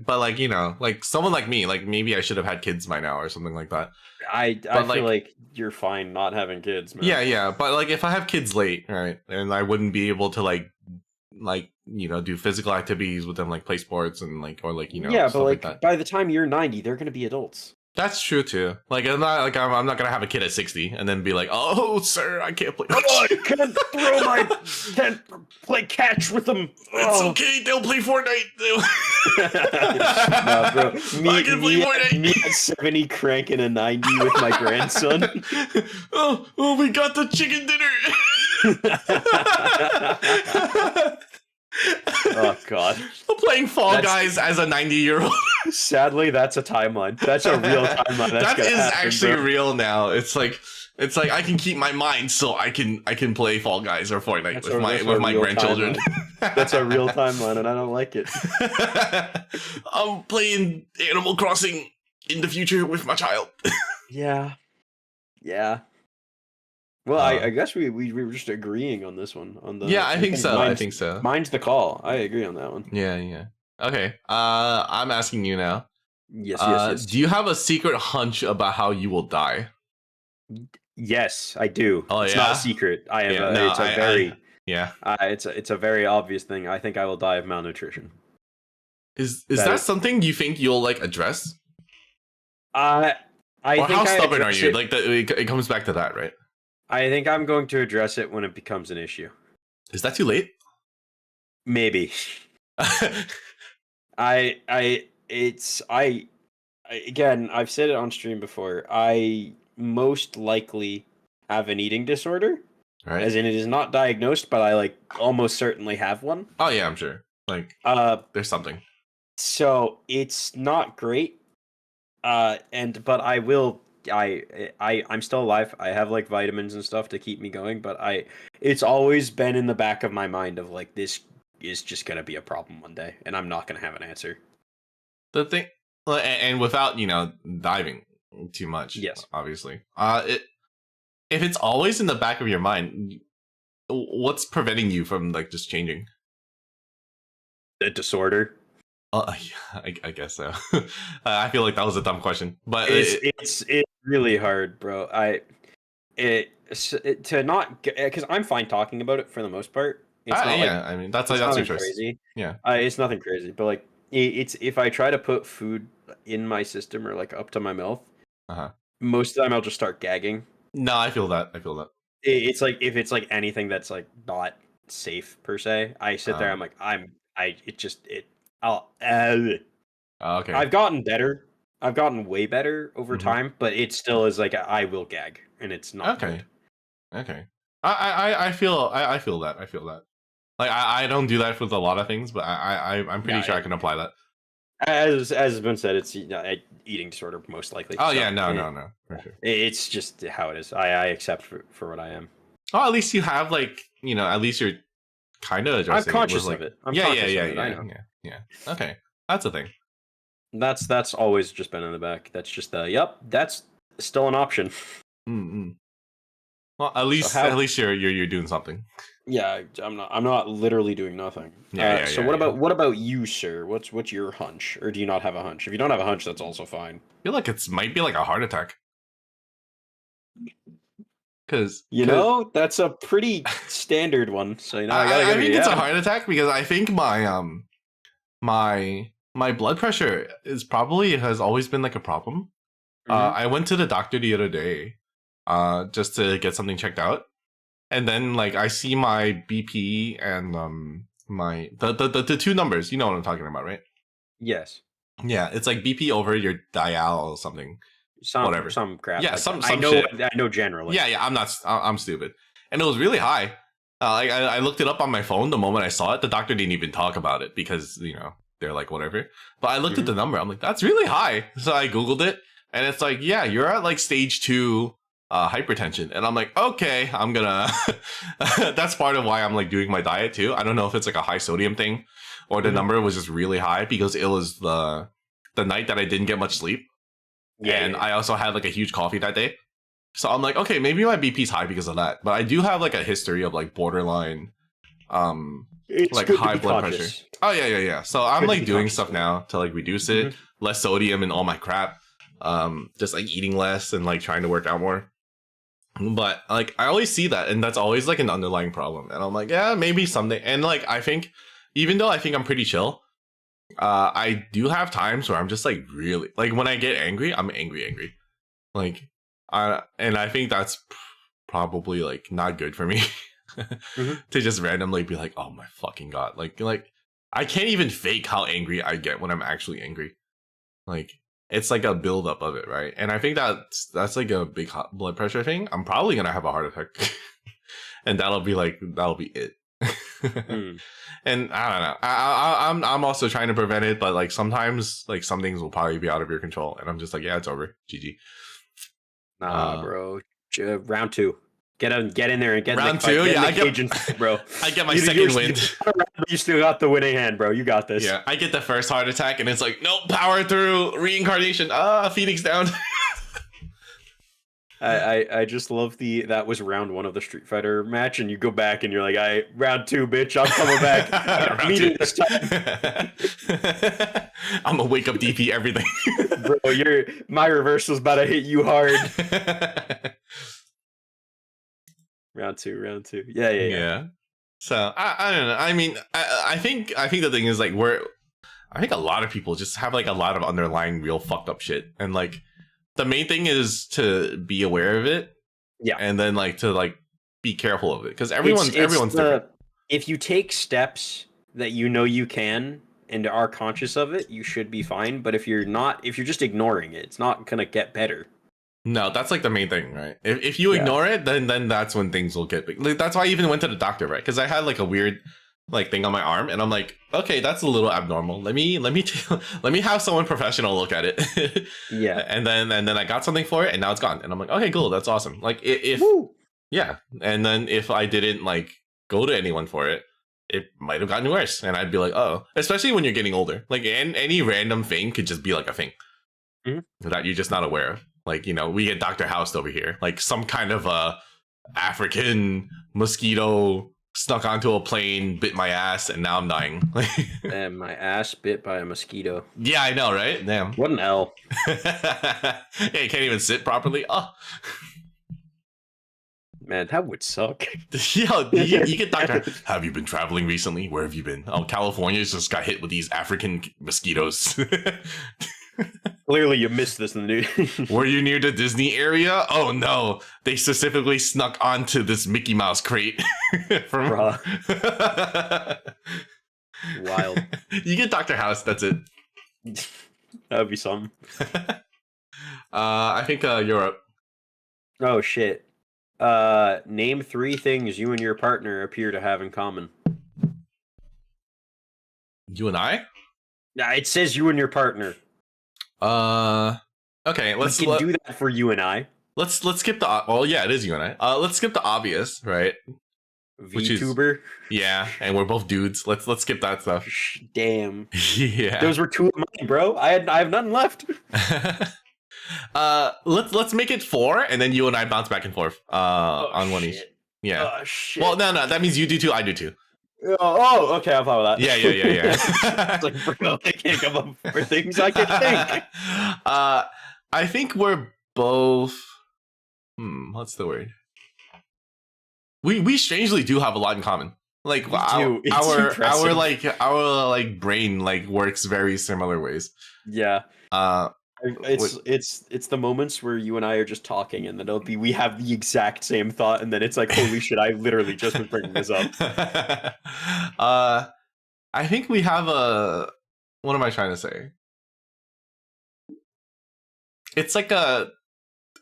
But like, you know, like someone like me, like maybe I should have had kids by now or something like that. I But feel like, like you're fine not having kids, man. yeah. But like, if I have kids late, right, and I wouldn't be able to like, you know, do physical activities with them, like play sports and like, or like, you know, Yeah, but stuff like like that. by the time you're 90, they're gonna be adults. That's true too. Like, I'm not gonna have a kid at 60 and then be like, oh, sir, I can't play. Oh, I can't play catch with them. It's Oh. okay. They'll play Fortnite. Nah, bro. I can play Fortnite. Me at 70 cranking a 90 with my grandson. oh, we got the chicken dinner. Oh god. I'm playing Fall Guys as a 90-year-old. Sadly, that's a timeline. That's a real timeline. That is happen, actually bro. real now. It's like I can keep my mind so I can play Fall Guys or Fortnite with my grandchildren. That's a real timeline, and I don't like it. I'm playing Animal Crossing in the future with my child. Yeah. Well, I guess we were just agreeing on this one. On the I think so. Mine's the call. I agree on that one. Yeah. Okay. I'm asking you now. Yes. Do you have a secret hunch about how you will die? Yes, I do. Oh, it's yeah? not a secret. I have. It's a very obvious thing. I think I will die of malnutrition. Is that something you think you'll like address? Or how stubborn are you? Like it comes back to that, right? I think I'm going to address it when it becomes an issue. Is that too late? Maybe. Again, I've said it on stream before. I most likely have an eating disorder. Right. As in, it is not diagnosed, but I like almost certainly have one. Oh yeah, I'm sure. Like, there's something. So it's not great. But I will. I'm still alive. I have like vitamins and stuff to keep me going, but it's always been in the back of my mind of like, this is just gonna be a problem one day, and I'm not gonna have an answer. The thing, and without, you know, diving too much, yes, obviously, if it's always in the back of your mind, what's preventing you from like just changing? The disorder. I guess so. I feel like that was a dumb question, but it's really hard, bro. To not, because I'm fine talking about it for the most part. It's not I mean that's your choice. Crazy. Yeah, it's nothing crazy, but like it's if I try to put food in my system or like up to my mouth, most of the time I'll just start gagging. No, I feel that. It's like if it's like anything that's like not safe per se, I sit there. I'm like okay. I've gotten better. I've gotten way better over time, but it still is like I will gag, and it's not okay. good. Okay. I feel that. Like I don't do that with a lot of things, but I'm pretty sure I can apply that. As has been said, it's eating disorder most likely. Oh so, yeah, no, for sure. It's just how it is. I accept for what I am. Oh, at least you have like, you know, at least you're kind of addressing. I'm conscious of it. Yeah. Okay, that's a thing. That's always just been in the back. That's just that's still an option. Mm-hmm. Well, at least you're doing something. Yeah, I'm not literally doing nothing. So what about you, sir? What's your hunch, or do you not have a hunch? If you don't have a hunch, that's also fine. I feel like it might be like a heart attack. Because know that's a pretty standard one. So I think it's a heart attack because I think my blood pressure has always been like a problem. I went to the doctor the other day, just to get something checked out, and then like I see my BP and my the two numbers. You know what I'm talking about, right? Yes. Yeah, it's like BP over your dial or something. Whatever. Some crap. Yeah, like some shit. I know generally. Yeah. I'm stupid, and it was really high. I looked it up on my phone the moment I saw it. The doctor didn't even talk about it because, you know, they're like, whatever. But I looked at the number. I'm like, that's really high. So I Googled it, and it's like, yeah, you're at like stage 2 hypertension. And I'm like, okay, I'm gonna. That's part of why I'm like doing my diet too. I don't know if it's like a high sodium thing or the number was just really high because it was the night that I didn't get much sleep. Yeah, and I also had like a huge coffee that day. So I'm like, okay, maybe my BP's high because of that. But I do have like a history of like borderline, It's like good high to be blood conscious. pressure. Oh yeah. So I'm Good to like be doing conscious stuff of it. now to like reduce it, less sodium and all my crap. Just like eating less and like trying to work out more. But like I always see that, and that's always like an underlying problem. And I'm like, yeah, maybe someday. And like I think, even though I think I'm pretty chill, I do have times where I'm just like really like when I get angry, I'm angry. Like, and I think that's probably like not good for me to just randomly be like, oh my fucking god, like I can't even fake how angry I get when I'm actually angry. Like it's like a buildup of it, right? And I think that's like a big blood pressure thing. I'm probably gonna have a heart attack, and that'll be it. And I don't know. I'm also trying to prevent it, but like sometimes like some things will probably be out of your control, and I'm just like, yeah, it's over. GG. Nah, bro. Round 2. Get in there and get round in the fight. 2. Get Yeah, in the cage and fight, bro. I get my second wind. You still got the winning hand, bro. You got this. Yeah, I get the first heart attack, and it's like, nope, power through, reincarnation. Phoenix down. I just love that was round 1 of the Street Fighter match, and you go back and you're like, round 2, bitch, I'm coming back. Meeting this time. I'm gonna wake up DP everything. Bro, my reversal's about to hit you hard. Round two. Yeah. So I don't know. I mean, I think the thing is like I think a lot of people just have like a lot of underlying real fucked up shit, and like the main thing is to be aware of it. Yeah, and then like to like be careful of it, because everyone's different. If you take steps that you know you can and are conscious of it, you should be fine. But if you're just ignoring it, it's not gonna get better. No, that's like the main thing, right? If you ignore it, then that's when things will get big. Like, that's why I even went to the doctor, right? Because I had like a weird like thing on my arm, and I'm like, okay, that's a little abnormal. Let me have someone professional look at it. Yeah, and then I got something for it, and now it's gone. And I'm like, okay, cool, that's awesome. Like if yeah, and then if I didn't like go to anyone for it, it might have gotten worse, and I'd be like, oh, especially when you're getting older. Like any random thing could just be like a thing that you're just not aware of. Like, you know, we get Dr. House over here. Like some kind of African mosquito snuck onto a plane, bit my ass, and now I'm dying. and my ass bit by a mosquito. Yeah, I know, right? Damn. What an L. Yeah, you can't even sit properly. Oh. Man, that would suck. Yo, you get Dr. Have you been traveling recently? Where have you been? Oh, California's just got hit with these African mosquitoes. Clearly, you missed this in the news. Were you near the Disney area? Oh no, they specifically snuck onto this Mickey Mouse crate. Wild. You get Dr. House. That's it. That would be something. I think Europe. Oh shit. Name 3 things you and your partner appear to have in common. You and I? Yeah, it says you and your partner. Okay, we can do that for you and I. Let's skip the yeah, it is you and I. Let's skip the obvious, right? VTuber. Yeah, and we're both dudes. Let's skip that stuff. Damn. Yeah. Those were 2 of mine, bro. I have nothing left. Let's make it 4, and then you and I bounce back and forth on one each. Yeah. Oh shit. Well, no, that means you do 2, I do 2. Oh, okay, I'll follow that. Yeah. It's like, bro, I can't come up for things I can think. I think we're both. What's the word? We strangely do have a lot in common. Like our brain like works very similar ways. Yeah. It's the moments where you and I are just talking, and then we have the exact same thought, and then it's like, holy shit, I literally just was bringing this up. I think we have what am I trying to say? It's like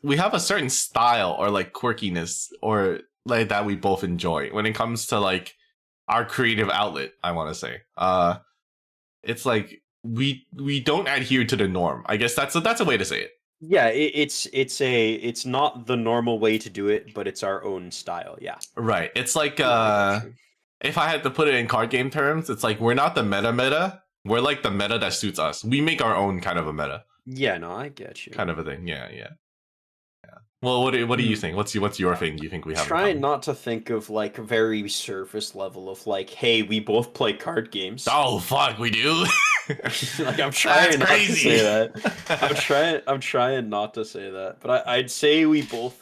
we have a certain style or like quirkiness or like that we both enjoy when it comes to like our creative outlet, I want to say. It's like we don't adhere to the norm. I guess that's a way to say it. Yeah, it's not the normal way to do it, but it's our own style. Yeah. Right. It's like if I had to put it in card game terms, it's like we're not the meta. We're like the meta that suits us. We make our own kind of a meta. Yeah, no, I get you. Kind of a thing. Yeah. Well, what do you Hmm. think? What's your thing? Do you think we have in Trying common? not to think of like very surface level of like, hey, we both play card games. Oh fuck, we do. Like I'm That's trying not to say crazy. that. I'm trying not to say that. But I'd say we both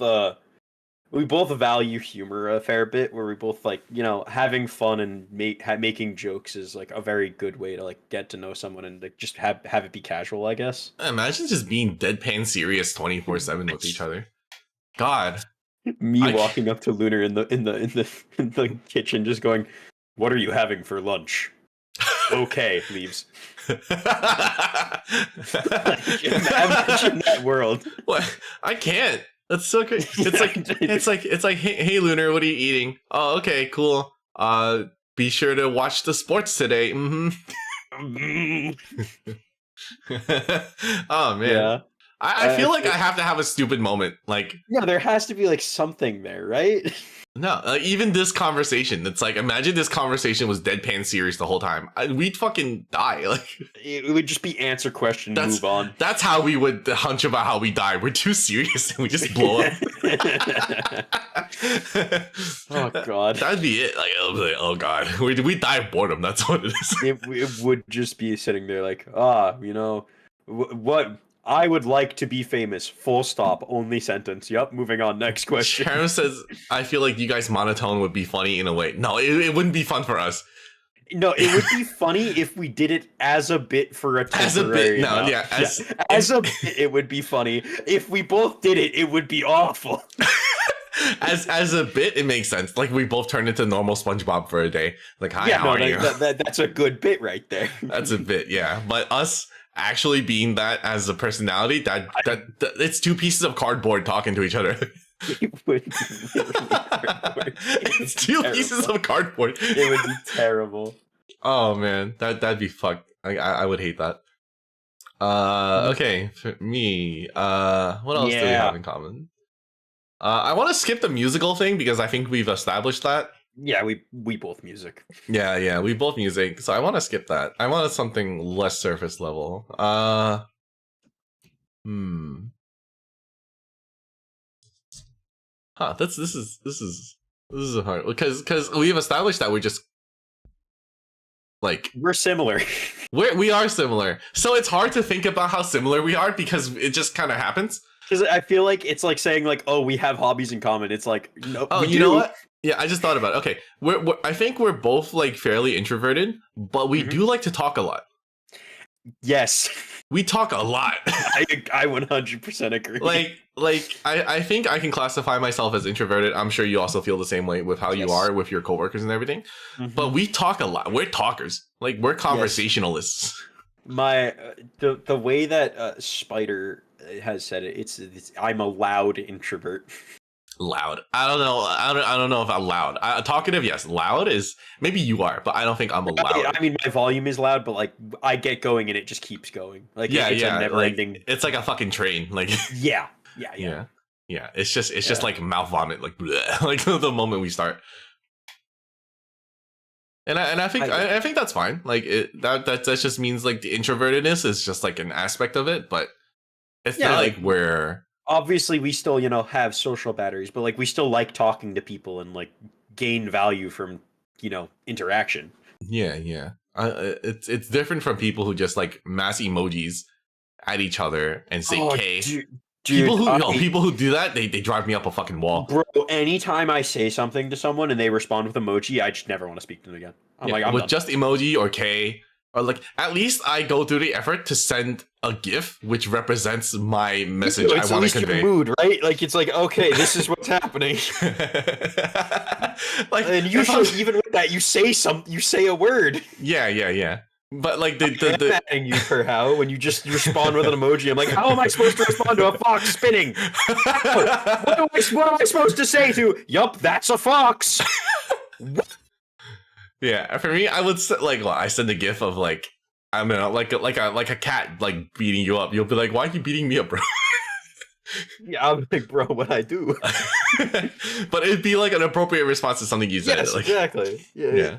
value humor a fair bit, where we both like, having fun and making jokes is like a very good way to like get to know someone and like just have it be casual, I guess. Imagine just being deadpan serious 24/7 with each other. God, Me I. walking up to Lunar in the kitchen, just going, "What are you having for lunch?" Okay, leaves. Like, imagine that world. What? I can't. That's so crazy. It's like hey Lunar, what are you eating? Oh, okay, cool. Be sure to watch the sports today. Oh man. Yeah. I I feel like feel, I have to have a stupid moment. Like, yeah, there has to be like something there, right? no, even this conversation. It's like, imagine this conversation was deadpan serious the whole time. We'd fucking die. Like, It would just be answer question, that's move on. that's how we would hunch about how we die. We're too serious and we just blow up. Oh God. That'd be it. Like, I was like, oh god, we die of boredom. That's what it is. It would just be sitting there like, what I would like to be famous. Full stop. Only sentence. Yep. Moving on. Next question. Sharon says, I feel like you guys monotone would be funny in a way. No, it wouldn't be fun for us. No, it would be funny if we did it as a bit for a temporary As a bit, no, amount. yeah, As a bit, it would be funny. If we both did it, it would be awful. as a bit, it makes sense. Like, we both turned into normal SpongeBob for a day. Like, hi, Yeah, how no, are you? that's a good bit right there. That's a bit, yeah. But us actually being that as a personality, that it's two pieces of cardboard talking to each other. It would be really hard. It's two pieces of cardboard. It would be terrible. Oh man, that'd be fucked. I would hate that. Okay, for me, what else do we Yeah. have in common? I want to skip the musical thing because I think we've established that. Yeah, we both music. Yeah, we both music, so I want to skip that. I want something less surface level. Hmm. Huh. This is a hard because we've established that we're just like We're similar. we are similar, so it's hard to think about how similar we are because it just kind of happens. Because I feel like it's like saying like, oh, we have hobbies in common. It's like, no, Oh, we you do. know what? Yeah, I just thought about it. Okay, I think we're both like fairly introverted, but we Mhm. do like to talk a lot. Yes, We talk a lot. I 100% agree. like I think I can classify myself as introverted. I'm sure you also feel the same way with how you Yes. are with your coworkers and everything. Mhm. But we talk a lot. We're talkers. Like, we're conversationalists. My the way that Spider has said it, it's I'm a loud introvert. Loud. I don't know. I don't know if I'm loud. Talkative, yes. Loud is maybe you are, but I don't think I'm a loud. I mean, my volume is loud, but like I get going and it just keeps going. Like Yeah, it's yeah. a never Like, ending. it's like a fucking train. Like, Yeah. yeah. It's just Yeah. like mouth vomit. Like, bleh, like the moment we start. And I think I think that's fine. Like, that just means like the introvertedness is just like an aspect of it, but it's Yeah, not like, like we're obviously we still have social batteries, but like we still like talking to people and like gain value from interaction. yeah. It's different from people who just like mass emojis at each other and say K. Dude, People who do that, they drive me up a fucking wall. bro, anytime I say something to someone and they respond with emoji, I just never want to speak to them again. I'm Yeah, like, I'm with done. just emoji or K, or like at least I go through the effort to send a GIF which represents my message I It's at want to least convey. your mood, right? Like it's like, okay, this is what's happening. Like, And usually, even with that, you say a word. yeah. But like I'm adding you for how when you just respond with an emoji. I'm like, how am I supposed to respond to a fox spinning? What am I supposed to say to? Yup, that's a fox. Yeah, for me, I would I send a GIF of like, I don't know, like a cat like beating you up. You'll be like, why are you beating me up, bro? Yeah, I'm like, bro, what I do? But it'd be like an appropriate response to something you said. Yes, Like, exactly. yeah.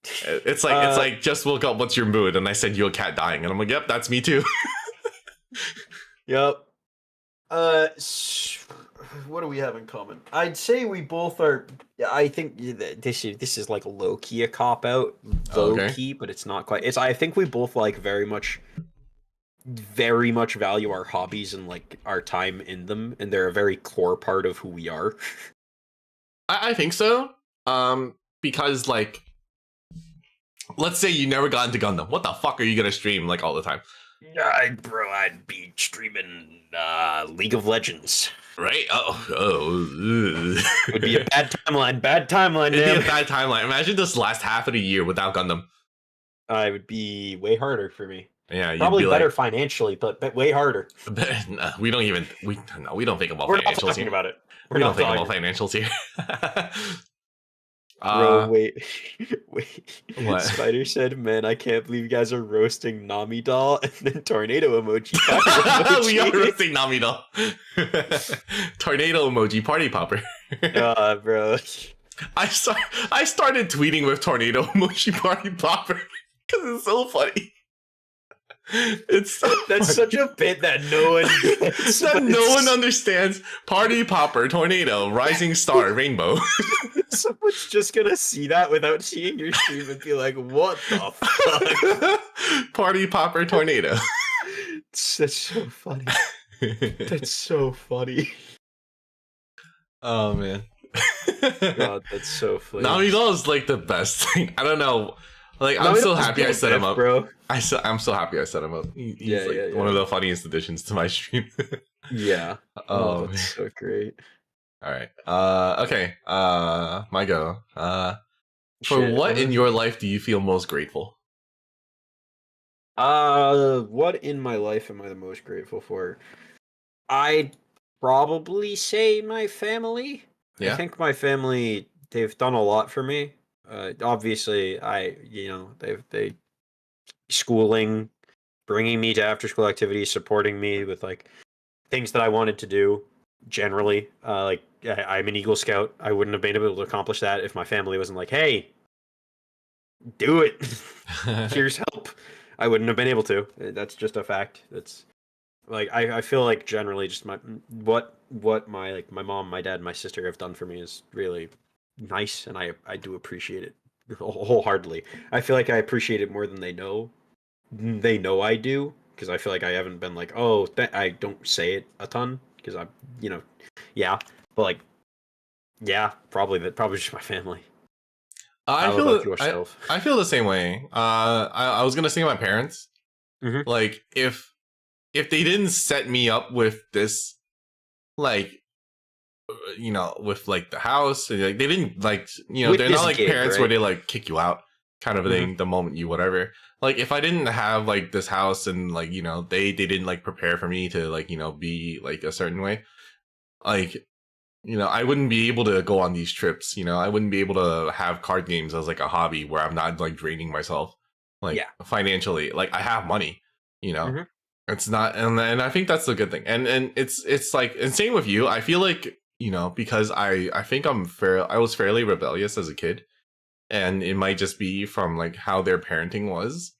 It's like just woke up. What's your mood? And I send you a cat dying, and I'm like, yep, that's me too. Yep. what do we have in common? I'd say we both are. I think this is like low key a cop out, low Okay. key, but it's not quite. It's. I think we both like very much value our hobbies and like our time in them, and they're a very core part of who we are. I think so. Because like, let's say you never got into Gundam. What the fuck are you gonna stream like all the time? I'd be streaming League of Legends. Right? Would be a bad timeline. Bad timeline, It'd man. be a bad timeline. Imagine this last half of the year without Gundam. It would be way harder for me. Yeah, Probably you'd be better like, financially, but way harder. nah, we don't think about We're not financials talking here. about it. We don't think about financials here. Bro, wait. What? Spider said, "Man, I can't believe you guys are roasting Nami doll," and then tornado emoji. We are roasting Namido. Tornado emoji party popper. Bro. I started tweeting with tornado emoji party popper because it's so funny. That's funny. Such a bit that no one gets. That no one understands. Party popper, tornado, rising star, rainbow. Someone's just gonna see that without seeing your stream and be like, "What the fuck?" Party popper, tornado. That's so funny. That's so funny. Oh man. God, that's so funny. Namido is like the best thing. I don't know. Like, I'm so happy I set him up, bro. I'm so happy I set him up. He's one of the funniest additions to my stream. Yeah. Oh, that's so great. All right. Okay. My go. For what in your life do you feel most grateful? What in my life am I the most grateful for? I'd probably say my family. Yeah. I think my family, they've done a lot for me. Obviously, they schooling, bringing me to after school activities, supporting me with like things that I wanted to do. Generally, I'm an Eagle Scout. I wouldn't have been able to accomplish that if my family wasn't like, "Hey, do it. Here's help." I wouldn't have been able to. That's just a fact. That's like I feel like generally just what my mom, my dad, my sister have done for me is really nice, and I do appreciate it wholeheartedly. I feel like I appreciate it more than they know. They know I do, because I feel like I haven't been like, "Oh, I don't say it a ton," because I'm, yeah, but like, yeah, probably just my family. I feel the same way. I was gonna say my parents. Mm-hmm. Like, if they didn't set me up with this, like, with like the house, like they didn't like, they're not like parents, right? Where they like kick you out, kind of thing, the moment you whatever. Like, if I didn't have like this house and like, they didn't like prepare for me to like, be like a certain way, like, I wouldn't be able to go on these trips. I wouldn't be able to have card games as like a hobby where I'm not like draining myself, like, financially. Like, I have money, it's not, and I think that's the good thing. And it's like, and same with you. I feel like, because I think I was fairly rebellious as a kid, and it might just be from like how their parenting was.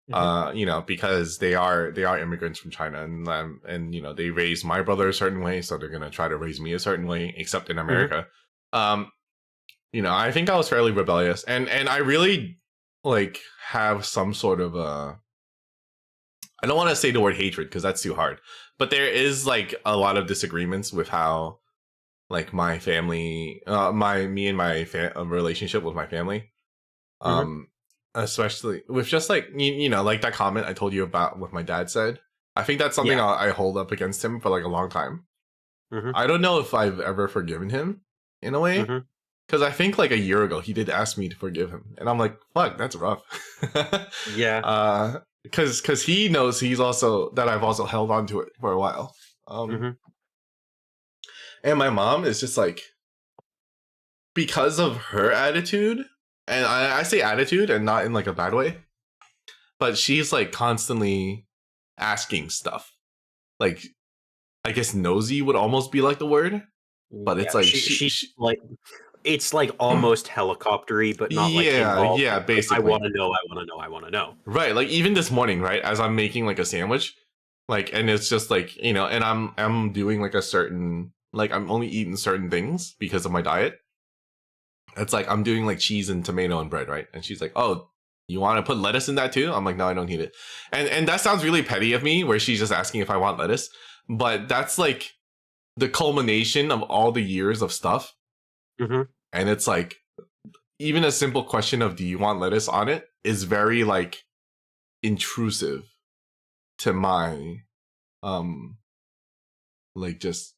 Because they are immigrants from China, and they raised my brother a certain way, so they're gonna try to raise me a certain way, except in America. I think I was fairly rebellious, and I really like have some sort of I don't want to say the word hatred because that's too hard, but there is like a lot of disagreements with how like my family, me and my relationship with my family, especially with just like like that comment I told you about what my dad said. I think that's something I hold up against him for like a long time. I don't know if I've ever forgiven him in a way, because I think like a year ago he did ask me to forgive him, and I'm like, fuck, that's rough. Because he knows that I've also held on to it for a while. And my mom is just like, because of her attitude, and I say attitude and not in like a bad way, but she's like constantly asking stuff. Like, I guess nosy would almost be like the word, but it's like she's like, it's like almost helicoptery, but not like involved. Yeah, basically. I want to know. Right, like even this morning, right, as I'm making like a sandwich, like, and it's just like, and I'm doing like a certain like I'm only eating certain things because of my diet. It's like I'm doing like cheese and tomato and bread, right? And she's like, "Oh, you want to put lettuce in that too?" I'm like, "No, I don't need it." And that sounds really petty of me, where she's just asking if I want lettuce, but that's like the culmination of all the years of stuff. Mm-hmm. And it's like even a simple question of "Do you want lettuce on it?" is very like intrusive to my like just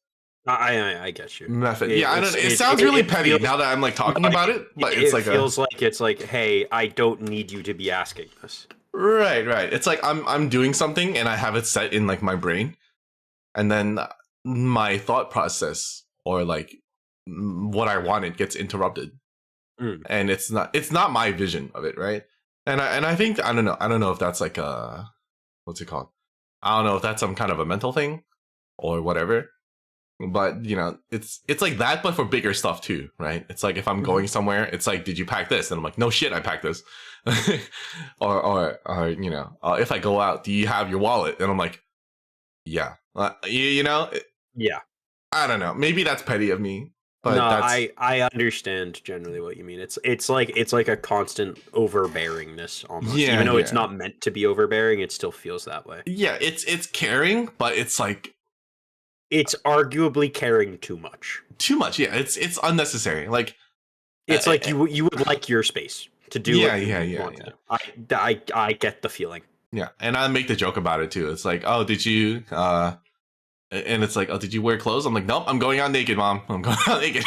I get you. method. Yeah, I don't know. It sounds really petty feels, now that I'm like talking about it, but it it's like feels like it's like, hey, I don't need you to be asking this. right. It's like I'm doing something and I have it set in like my brain, and then my thought process or like what I wanted gets interrupted, and it's not my vision of it, right? And I think I don't know if that's like a what's it called? I don't know if that's some kind of a mental thing or whatever. But you know, it's like that, but for bigger stuff too, right? It's like if I'm going somewhere, it's like, did you pack this? And I'm like, no shit, I packed this. or you know, if I go out, do you have your wallet? And I'm like, yeah, you know, Yeah. I don't know. Maybe that's petty of me, but no, that's I understand generally what you mean. It's like a constant overbearingness almost. yeah, Even though yeah. it's not meant to be overbearing, it still feels that way. Yeah, it's caring, but it's like It's arguably caring too much. too much. Yeah, it's unnecessary. Like It's like you would like your space to do Yeah, what you yeah, want yeah. to do. I get the feeling. Yeah, and I make the joke about it too. It's like, oh, did you? And it's like, oh, did you wear clothes? I'm like, nope, I'm going out naked, mom. I'm going out naked.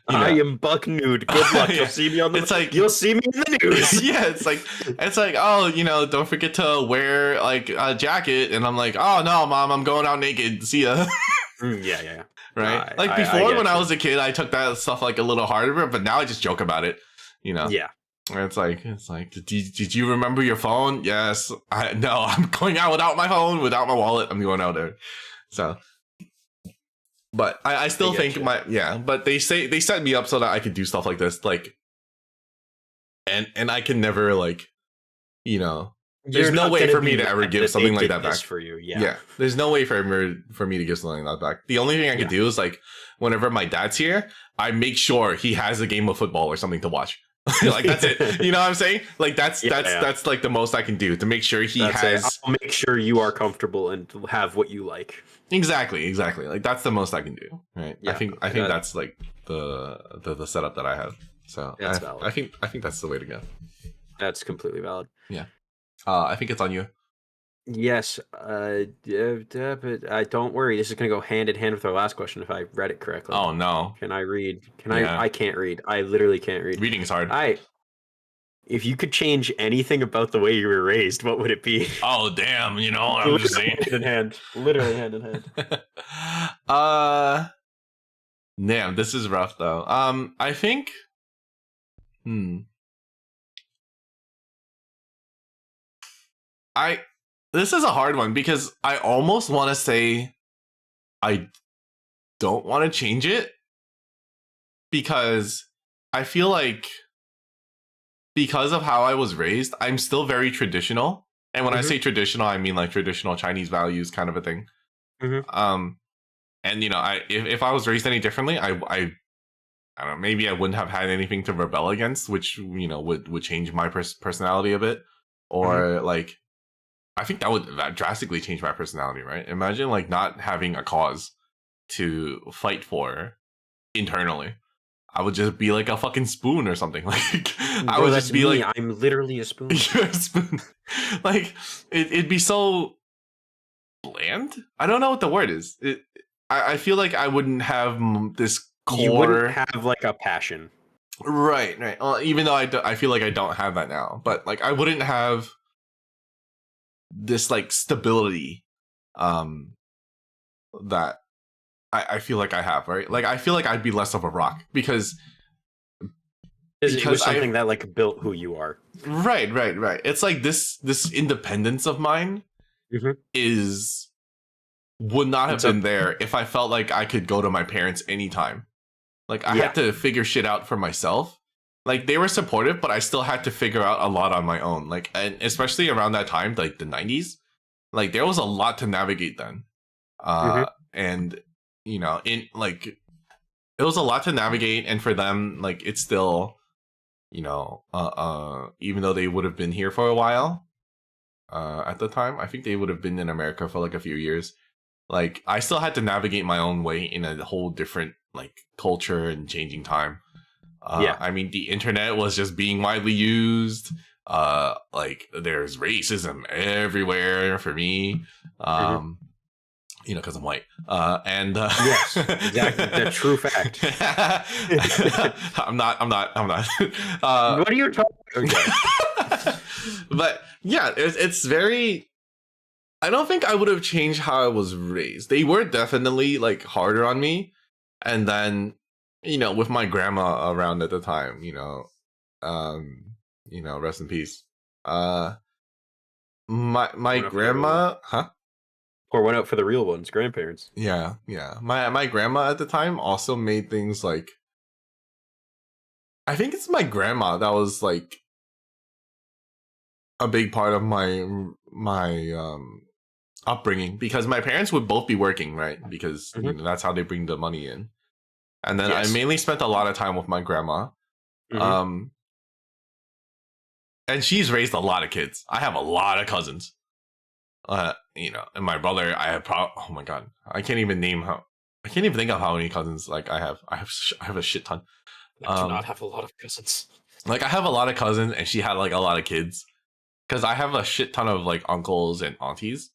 I am buck nude. Good luck. Yeah. You'll see me on the. It's like you'll see me in the news. yeah, it's like, oh, you know, don't forget to wear like a jacket. And I'm like, oh no, mom, I'm going out naked. See ya. Yeah. Right. Like before, when I was a kid, I took that stuff like a little harder, but now I just joke about it. You know. Yeah. It's like, did you remember your phone? Yes. No, I'm going out without my phone, without my wallet. I'm going out there. So, but I still think but they set me up so that I could do stuff like this, like, and I can never like, you know, there's no way for me to ever give something like that back for you. Yeah, there's no way for me to give something like that back. The only thing I can do is like, whenever my dad's here, I make sure he has a game of football or something to watch. Like that's it. You know what I'm saying? Like that's like the most I can do to make sure he has. I'll make sure you are comfortable and have what you like. Exactly. Like that's the most I can do. Right. Yeah, I think that's like the setup that I have. So that's valid. I think that's the way to go. That's completely valid. Yeah. I think it's on you. Yes. But don't worry. This is gonna go hand in hand with our last question if I read it correctly. Oh no. Can I read? Yeah. I can't read. I literally can't read. Reading is hard. If you could change anything about the way you were raised, what would it be? Oh damn! You know, I'm just saying. Hand in hand. Literally hand in hand. Damn, this is rough though. I think. This is a hard one because I almost want to say I don't want to change it because I feel like because of how I was raised, I'm still very traditional. And when I say traditional, I mean like traditional Chinese values kind of a thing. And you know, if I was raised any differently, I don't know, maybe I wouldn't have had anything to rebel against, which, you know, would change my personality a bit. Or like, I think that would drastically change my personality, right? Imagine like not having a cause to fight for internally. I would just be like a fucking spoon or something. Like I would just be like, I'm literally a spoon. You're a spoon. Like it'd be so bland. I don't know what the word is. I feel like I wouldn't have this core. You wouldn't have like a passion. Right. Well, even though I feel like I don't have that now, but like I wouldn't have this like stability that I feel like I have, right? Like I feel like I'd be less of a rock because it was something that like built who you are. Right. It's like this independence of mine would not have been there if I felt like I could go to my parents anytime. Like I had to figure shit out for myself. Like they were supportive, but I still had to figure out a lot on my own. Like, and especially around that time, like the 90s, like there was a lot to navigate then. And in like it was a lot to navigate, and for them, like it's still, even though they would have been here for a while, at the time, I think they would have been in America for like a few years. Like I still had to navigate my own way in a whole different like culture and changing time. I mean, the internet was just being widely used. Like there's racism everywhere for me. Because I'm white. Yes, exactly, the true fact. I'm not. What are you talking about? Okay. But yeah, it's very. I don't think I would have changed how I was raised. They were definitely like harder on me, and then with my grandma around at the time, rest in peace. My grandma, huh? Or went out for the real ones, grandparents. Yeah. My grandma at the time also made things like. I think it's my grandma that was like a big part of my upbringing, because my parents would both be working, right? Because that's how they bring the money in. And then I mainly spent a lot of time with my grandma. And she's raised a lot of kids. I have a lot of cousins. And my brother, oh my god, I can't even think of how many cousins like I have. I have a shit ton. I do not have a lot of cousins. Like I have a lot of cousins, and she had like a lot of kids. Because I have a shit ton of like uncles and aunties.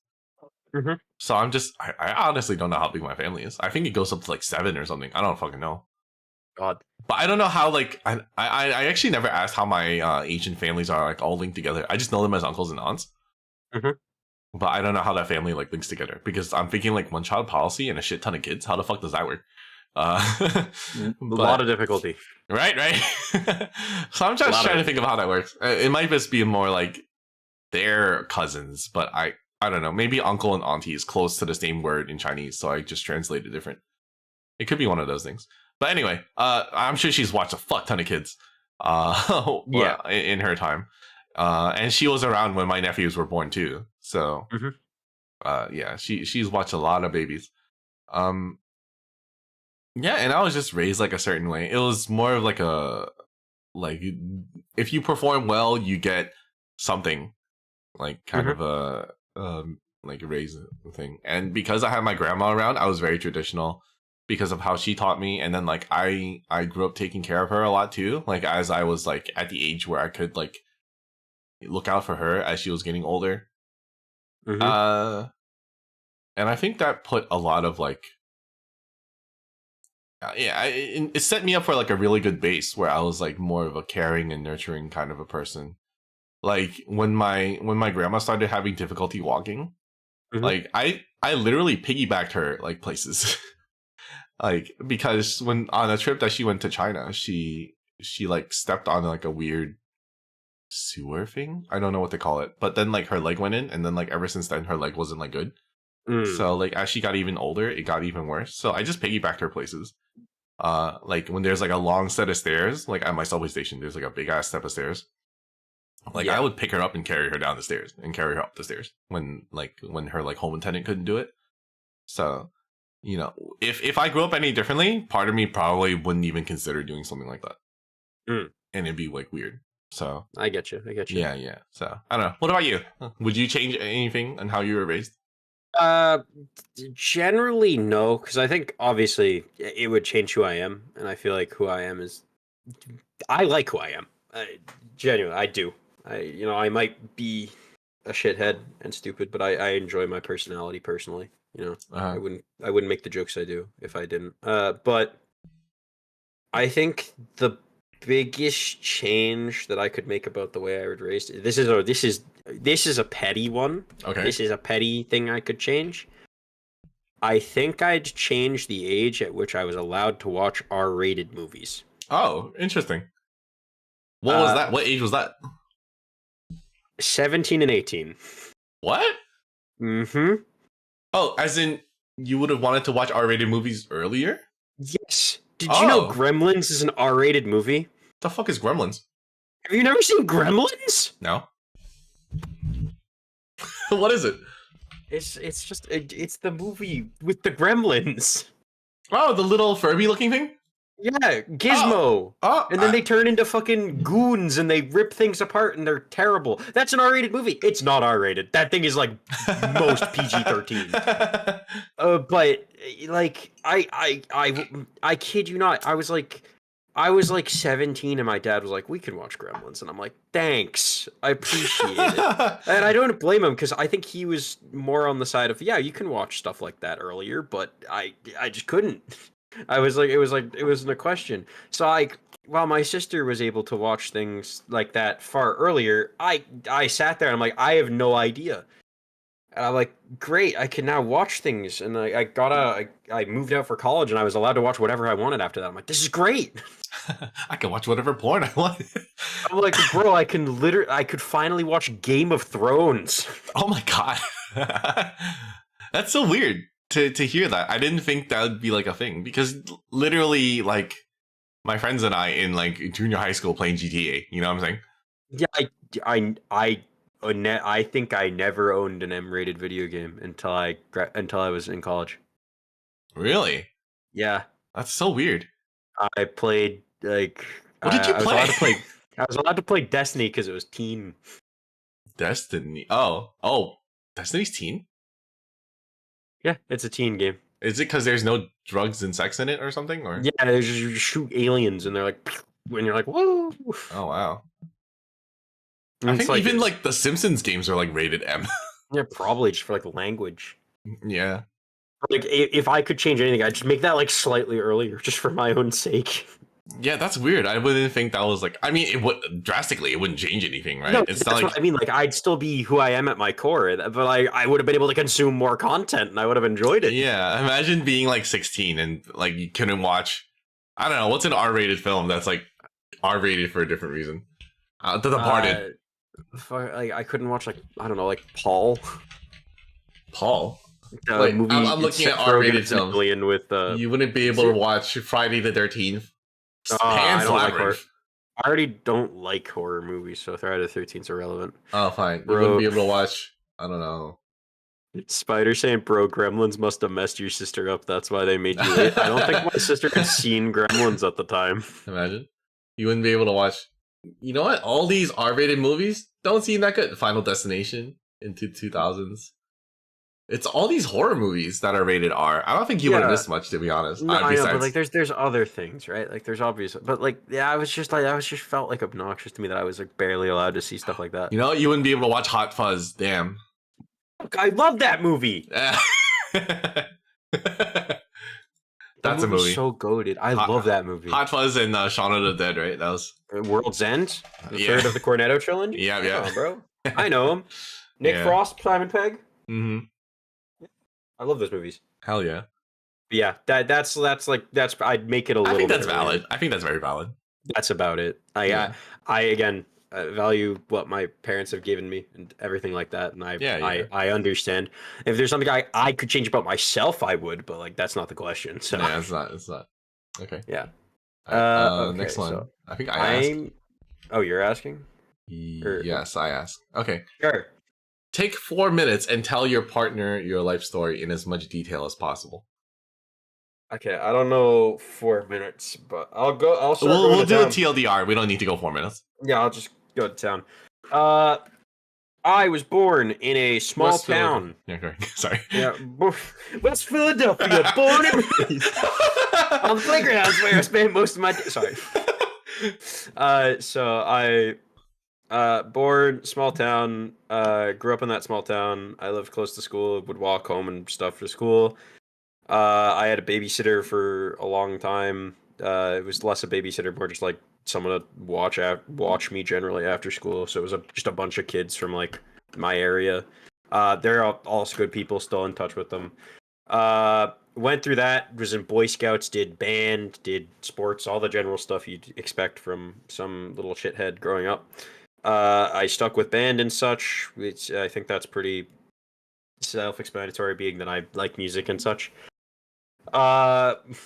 So I honestly don't know how big my family is. I think it goes up to like 7 or something. I don't fucking know. God. But I don't know how, like, I actually never asked how my Asian families are like all linked together. I just know them as uncles and aunts. But I don't know how that family like links together, because I'm thinking like one child policy and a shit ton of kids. How the fuck does that work? A lot of difficulty. Right. So I'm just trying to think of how that works. It might just be more like they're cousins, but I don't know. Maybe uncle and auntie is close to the same word in Chinese, so I just translated different. It could be one of those things. But anyway, I'm sure she's watched a fuck ton of kids in her time. And she was around when my nephews were born too. So she's watched a lot of babies. And I was just raised like a certain way. It was more of like if you perform well, you get something, like kind of a like a raise thing. And because I had my grandma around, I was very traditional because of how she taught me. And then like I grew up taking care of her a lot too, like as I was like at the age where I could like look out for her as she was getting older. And I think that put a lot of like it set me up for like a really good base where I was like more of a caring and nurturing kind of a person. Like when my grandma started having difficulty walking, like I literally piggybacked her like places. Like because when on a trip that she went to China, she like stepped on like a weird sewer thing. I don't know what they call it, but then like her leg went in, and then like ever since then her leg wasn't like good. So like as she got even older, it got even worse. So I just piggybacked her places. Like when there's like a long set of stairs, like at my subway station, there's like a big ass step of stairs. Like I would pick her up and carry her down the stairs and carry her up the stairs when her like home attendant couldn't do it. So, if I grew up any differently, part of me probably wouldn't even consider doing something like that. And it'd be like weird. So I get you. Yeah. So I don't know. What about you? Would you change anything on how you were raised? Generally no, because I think obviously it would change who I am, and I feel like who I am is, I like who I am. Genuinely, I do. I might be a shithead and stupid, but I enjoy my personality personally. I wouldn't make the jokes I do if I didn't. But I think the biggest change that I could make about the way I was raised, this is a petty one. Okay. This is a petty thing I could change. I think I'd change the age at which I was allowed to watch R-rated movies. Oh, interesting. What was that? What age was that? 17 and 18. What? Oh, as in you would have wanted to watch R-rated movies earlier? Yes. Did you know Gremlins is an R-rated movie? The fuck is Gremlins? Have you never seen Gremlins? No. What is it? It's the movie with the Gremlins. Oh, the little Furby looking thing. Yeah, Gizmo. Oh, And then they turn into fucking goons and they rip things apart and they're terrible. That's an R-rated movie. It's not R-rated. That thing is like most PG-13. But like I kid you not. I was like 17 and my dad was like, "We can watch Gremlins." And I'm like, "Thanks. I appreciate it." And I don't blame him because I think he was more on the side of, yeah, you can watch stuff like that earlier, but I just couldn't. I was like it wasn't a question. So while my sister was able to watch things like that far earlier, I sat there and I'm like, I have no idea. And I'm like, great, I can now watch things. And I moved out for college and I was allowed to watch whatever I wanted after that. I'm like, this is great. I can watch whatever porn I want. I'm like, bro, I could finally watch Game of Thrones. Oh my god. That's so weird to hear that. I didn't think that would be like a thing because literally like my friends and I in like junior high school playing GTA, you know what I'm saying? Yeah, I think I never owned an M-rated video game until I was in college. Really? Yeah, That's so weird. I played like What did you I was play? allowed to play. I was allowed to play Destiny because it was teen. Destiny. Oh, Destiny's teen? Yeah, it's a teen game. Is it because there's no drugs and sex in it or something? Or Yeah, they just you shoot aliens and they're like, when you're like, whoa. oh wow. And I it's think like even like the Simpsons games are like rated M. yeah, probably just for like language. Yeah. Like if I could change anything, I'd just make that like slightly earlier, just for my own sake. Yeah, that's weird. I wouldn't think that was like. I mean, it would drastically. It wouldn't change anything, right? No, It's that's not like what I mean. Like I'd still be who I am at my core, but I would have been able to consume more content, and I would have enjoyed it. yeah. Imagine being like 16 and like you couldn't watch. I don't know what's an R-rated film that's like R-rated for a different reason. The Departed. Like I couldn't watch like I don't know, like Paul. Paul. The Wait, movie. I'm looking at R-rated films. With You wouldn't be able to watch Friday the 13th. I Pan's don't like horror. Labyrinth. I already don't like horror movies, so Friday the 13th is irrelevant. Oh, fine. You Bro. wouldn't be able to watch. I don't know. Spider saying, "Bro, Gremlins must have messed your sister up. That's why they made you late." I don't think my sister had seen Gremlins at the time. Imagine. You wouldn't be able to watch. You know what? All these R-rated movies don't seem that good. Final Destination into 2000s. It's all these horror movies that are rated R. I don't think you would have missed much, to be honest. No, I know, but like there's other things, right? Like there's obvious, but like yeah, I was just felt like obnoxious to me that I was like barely allowed to see stuff like that. You know, you wouldn't be able to watch Hot Fuzz. Damn. I love that movie. That's a movie. So goated. I love that movie. Hot Fuzz and Shaun of the Dead, right? That was World's End, the third of the Cornetto trilogy. Yeah, Come on, bro. I know him. Nick Frost, Simon Pegg. Mm-hmm. I love those movies. Hell yeah. But yeah, that's I'd make it a little. I think that's valid. I think that's very valid. That's about it. I again value what my parents have given me and everything like that, and I understand. If there's something I could change about myself, I would, but like that's not the question. So yeah, it's not. Okay. Yeah. Okay, next one. So I think I asked. Oh, you're asking? Yes, I asked. Okay. Sure. Take 4 minutes and tell your partner your life story in as much detail as possible. Okay, I don't know 4 minutes, but I'll start. We'll do a TLDR. We don't need to go 4 minutes. Yeah, I'll just go to town. I was born in a small town. Yeah, okay. Sorry. Yeah, West Philadelphia, born and raised on the playgrounds where I spent most of my sorry. So I born small town, grew up in that small town. I lived close to school, would walk home and stuff for school. I had a babysitter for a long time. It was less a babysitter, more just like someone to watch me generally after school. So it was just a bunch of kids from like my area. They're all good people, still in touch with them. Went through that, was in Boy Scouts, did band, did sports, all the general stuff you'd expect from some little shithead growing up. I stuck with band and such, which I think that's pretty self-explanatory, being that I like music and such.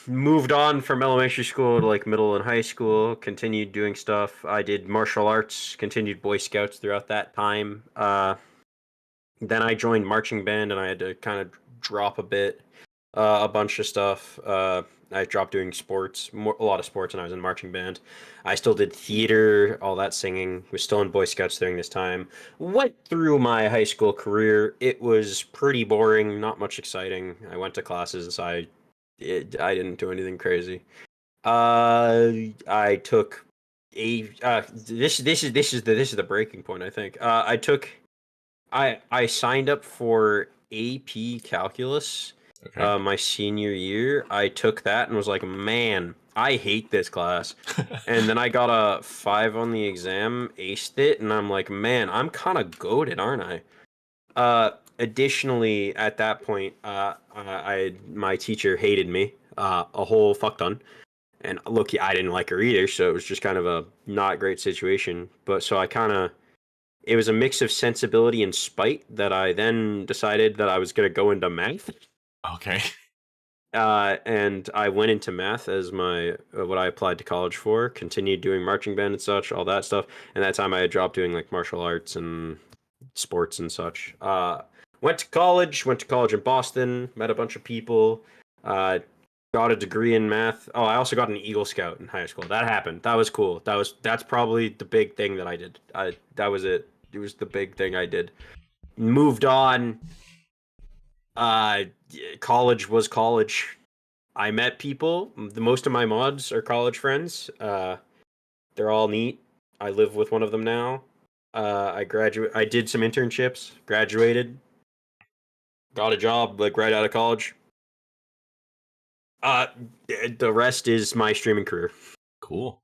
Moved on from elementary school to like middle and high school, continued doing stuff. I did martial arts, continued Boy Scouts throughout that time. Then I joined marching band and I had to kind of drop a bit. A bunch of stuff. I dropped doing sports, a lot of sports, and I was in marching band. I still did theater, all that singing. Was still in Boy Scouts during this time. Went through my high school career. It was pretty boring, not much exciting. I went to classes. I didn't do anything crazy. I took a this is the breaking point. I think. I signed up for AP Calculus Okay. my senior year. I took that and was like, man, I hate this class. And then I got a 5 on the exam, aced it, and I'm like, man, I'm kind of goated, aren't I? Additionally, at that point, my teacher hated me, a whole fuck ton. And look, I didn't like her either, so it was just kind of a not great situation. But so I kind of it was a mix of sensibility and spite that I then decided that I was going to go into math. Okay. And I went into math as my what I applied to college for. Continued doing marching band and such, all that stuff. And that time I had dropped doing like martial arts and sports and such. Went to college. Went to college in Boston. Met a bunch of people. Got a degree in math. Oh, I also got an Eagle Scout in high school. That happened. That was cool. That's probably the big thing that I did. That was it. It was the big thing I did. Moved on. Uh, College was college. I met people. Most of my mods are college friends. They're all neat. I live with one of them now. I graduate. I did some internships. Graduated. Got a job like right out of college. Uh, the rest is my streaming career. Cool.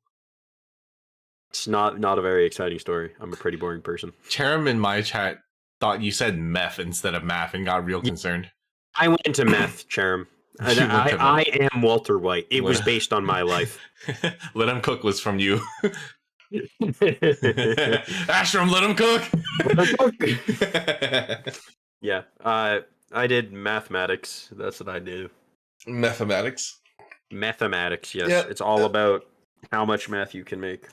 It's not a very exciting story. I'm a pretty boring person. Cherim in my chat thought you said meth instead of math and got real concerned. I went into meth, Cherim. I am Walter White. It was based on my life. Let him cook was from you. Astram, let him cook. Yeah. I did mathematics. That's what I do. Mathematics. Mathematics. Yes. Yep. It's all about how much math you can make.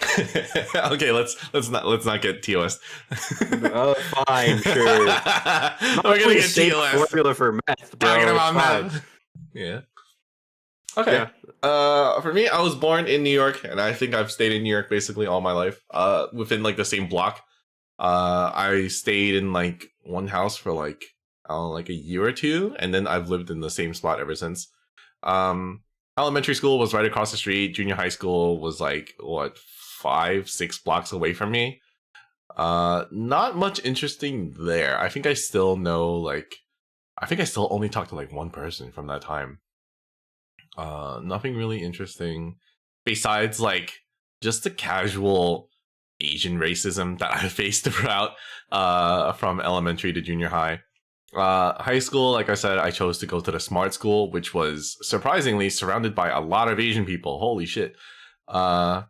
Okay, let's not get TOS. Oh, fine, sure. We're gonna get TOS. Formula for math, bro. Talking about math. Yeah. Okay. Yeah. For me, I was born in New York, and I think I've stayed in New York basically all my life. Within like the same block. I stayed in like one house for like a year or two, and then I've lived in the same spot ever since. Elementary school was right across the street. Junior high school was like 5-6 blocks away from me. Not much interesting there. I think I still only talked to like one person from that time. Nothing really interesting besides like just the casual Asian racism that I faced throughout from elementary to junior high. High school, like I said, I chose to go to the smart school, which was surprisingly surrounded by a lot of Asian people. Holy shit. I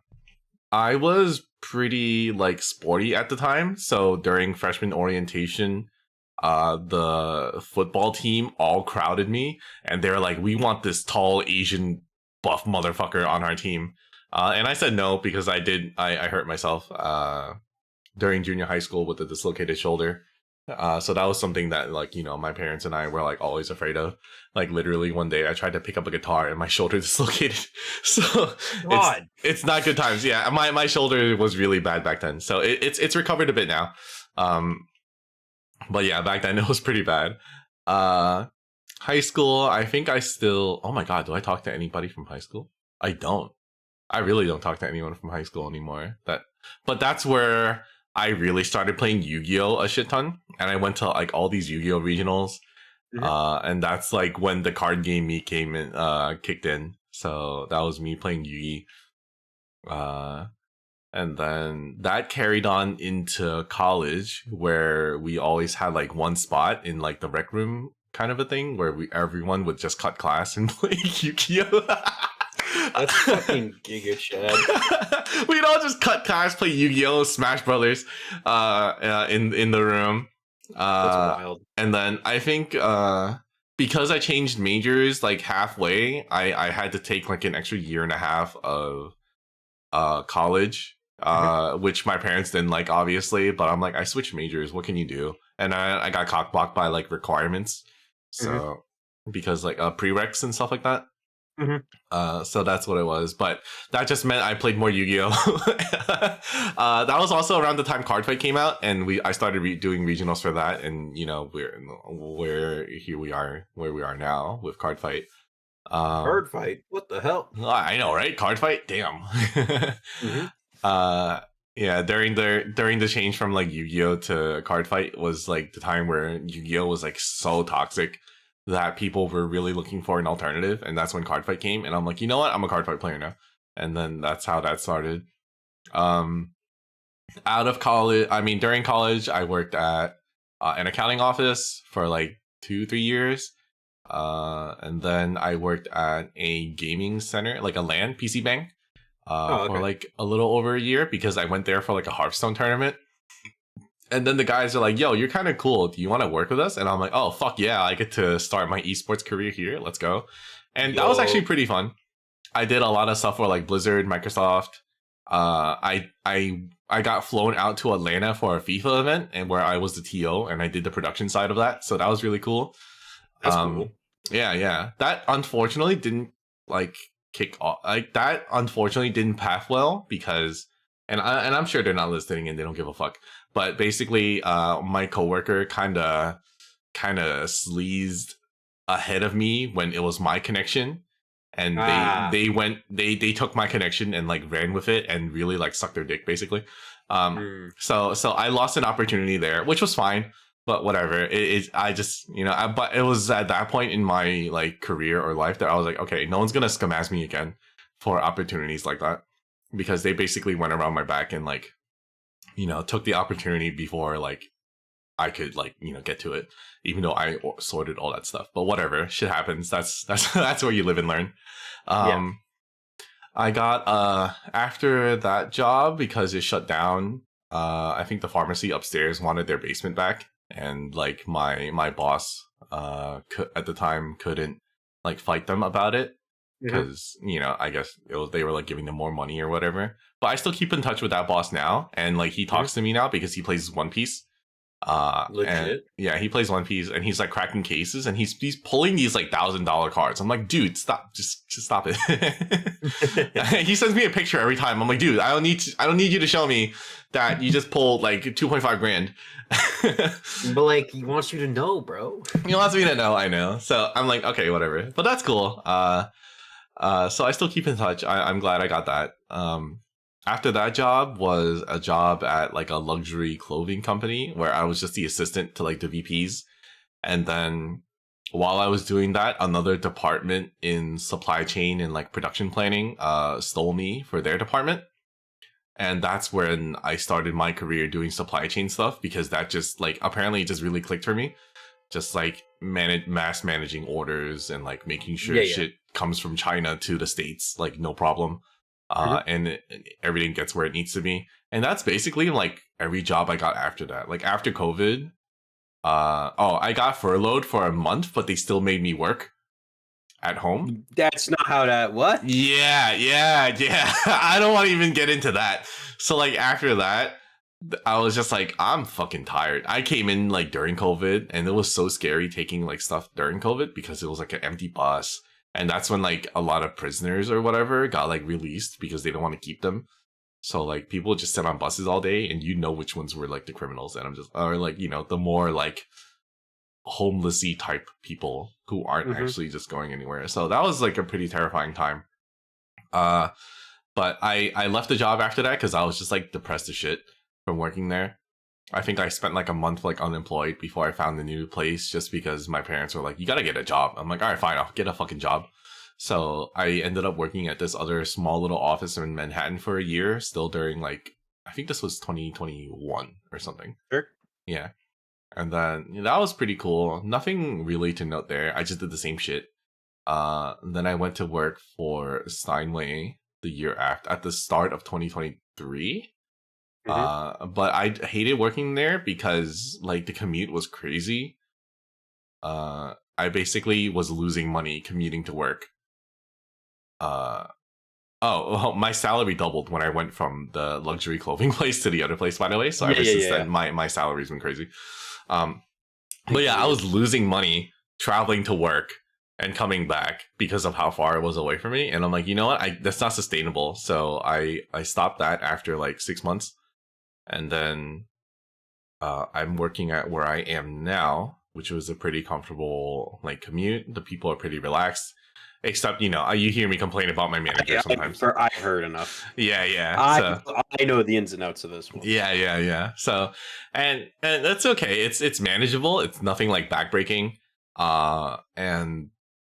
was pretty like sporty at the time, so during freshman orientation, the football team all crowded me, and they were like, we want this tall Asian buff motherfucker on our team. And I said no because I hurt myself during junior high school with a dislocated shoulder. So that was something that like, my parents and I were like always afraid of. Like literally one day I tried to pick up a guitar and my shoulder dislocated. So it's not good times. Yeah, my shoulder was really bad back then. So it's recovered a bit now. But yeah, back then it was pretty bad. High school, I think I still, oh my god, do I talk to anybody from high school? I don't. I really don't talk to anyone from high school anymore. But that's where I really started playing Yu-Gi-Oh! A shit ton. And I went to like all these Yu-Gi-Oh! Regionals. Mm-hmm. And that's like when the card game me kicked in. So that was me playing Yu-Gi. And then that carried on into college, where we always had like one spot in like the rec room kind of a thing where everyone would just cut class and play Yu-Gi-Oh! That's fucking Giga Chad. We'd all just cut class, play Yu-Gi-Oh! Smash Brothers in the room. That's wild. And then I think because I changed majors like halfway, I had to take like an extra year and a half of college. Which my parents didn't like, obviously, but I'm like, I switched majors. What can you do? And I got cockblocked by like requirements. So because like prereqs and stuff like that. Mhm. So that's what it was, but that just meant I played more Yu-Gi-Oh. That was also around the time Card Fight came out, and I started doing regionals for that, and you know we're here we are where we are now with Card Fight. Bird fight. What the hell? I know, right? Card Fight, damn. Mhm. uh, yeah, during the change from like Yu-Gi-Oh to Card Fight was like the time where Yu-Gi-Oh was like so toxic that people were really looking for an alternative, and that's when Card Fight came. And I'm like, you know what? I'm a Card Fight player now, and then that's how that started. Um, Out of college, I mean, during college, I worked at an accounting office for like 2-3 years. And then I worked at a gaming center, like a LAN PC bank, for like a little over a year because I went there for like a Hearthstone tournament. And then the guys are like, yo, you're kind of cool. Do you want to work with us? And I'm like, oh, fuck yeah. I get to start my esports career here. Let's go. And that was actually pretty fun. I did a lot of stuff for like Blizzard, Microsoft. I got flown out to Atlanta for a FIFA event and where I was the TO and I did the production side of that. So that was really cool. That's cool. Yeah. That unfortunately didn't like kick off. Like that unfortunately didn't path well because, and I'm sure they're not listening and they don't give a fuck. But basically, my coworker kind of sleazed ahead of me when it was my connection, and they took my connection and like ran with it and really like sucked their dick basically. So I lost an opportunity there, which was fine. But whatever, I just, you know, but it was at that point in my like career or life that I was like, okay, no one's gonna scum ass me again for opportunities like that, because they basically went around my back and like, you know, took the opportunity before like I could like, you know, get to it, even though I sorted all that stuff. But whatever, shit happens. That's that's where you live and learn. I got after that job, because it shut down, I think the pharmacy upstairs wanted their basement back. And like my boss at the time couldn't like fight them about it because you know, I guess they were like giving them more money or whatever. But I still keep in touch with that boss now, and like he talks to me now because he plays One Piece. Legit. And, yeah, he plays One Piece and he's like cracking cases and he's pulling these like $1,000 cards. I'm like, dude, stop, just stop it. He sends me a picture every time. I'm like, dude, I don't need you to show me that you just pulled like 2.5 grand. But like, he wants you to know, bro. He wants me to know. I know. So I'm like, okay, whatever. But that's cool. So I still keep in touch. I'm glad I got that. After that job was a job at like a luxury clothing company where I was just the assistant to like the VPs. And then while I was doing that, another department in supply chain and like production planning stole me for their department. And that's when I started my career doing supply chain stuff, because that just like apparently it just really clicked for me. Just like mass managing orders and like making sure shit comes from China to the States, like no problem. And everything gets where it needs to be. And that's basically like every job I got after that. Like after COVID, I got furloughed for a month, but they still made me work at home. That's not how that, what? Yeah. I don't want to even get into that. So like after that, I was just like, I'm fucking tired. I came in like during COVID, and it was so scary taking like stuff during COVID because it was like an empty bus. And that's when like a lot of prisoners or whatever got like released because they don't want to keep them. So like people just sit on buses all day, and you know which ones were like the criminals. And I'm just, or like, you know, the more like homelessy type people who aren't actually just going anywhere. So that was like a pretty terrifying time. But I left the job after that because I was just like depressed as shit from working there. I think I spent like a month like unemployed before I found a new place, just because my parents were like, you gotta get a job. I'm like, all right, fine, I'll get a fucking job. So I ended up working at this other small little office in Manhattan for a year, still during like, I think this was 2021 or something. Sure. Yeah. And then that was pretty cool. Nothing really to note there. I just did the same shit. Then I went to work for Steinway the year after, at the start of 2023. But I hated working there because like the commute was crazy. I basically was losing money commuting to work. My salary doubled when I went from the luxury clothing place to the other place, by the way. So ever since then, my salary's been crazy. But yeah, I was losing money traveling to work and coming back because of how far it was away from me. And I'm like, you know what? That's not sustainable. So I stopped that after like 6 months. And then I'm working at where I am now, which was a pretty comfortable like commute. The people are pretty relaxed. Except, you hear me complain about my manager sometimes. I've heard enough. Yeah. I know the ins and outs of this one. Yeah. So, and that's okay. It's manageable. It's nothing like backbreaking. And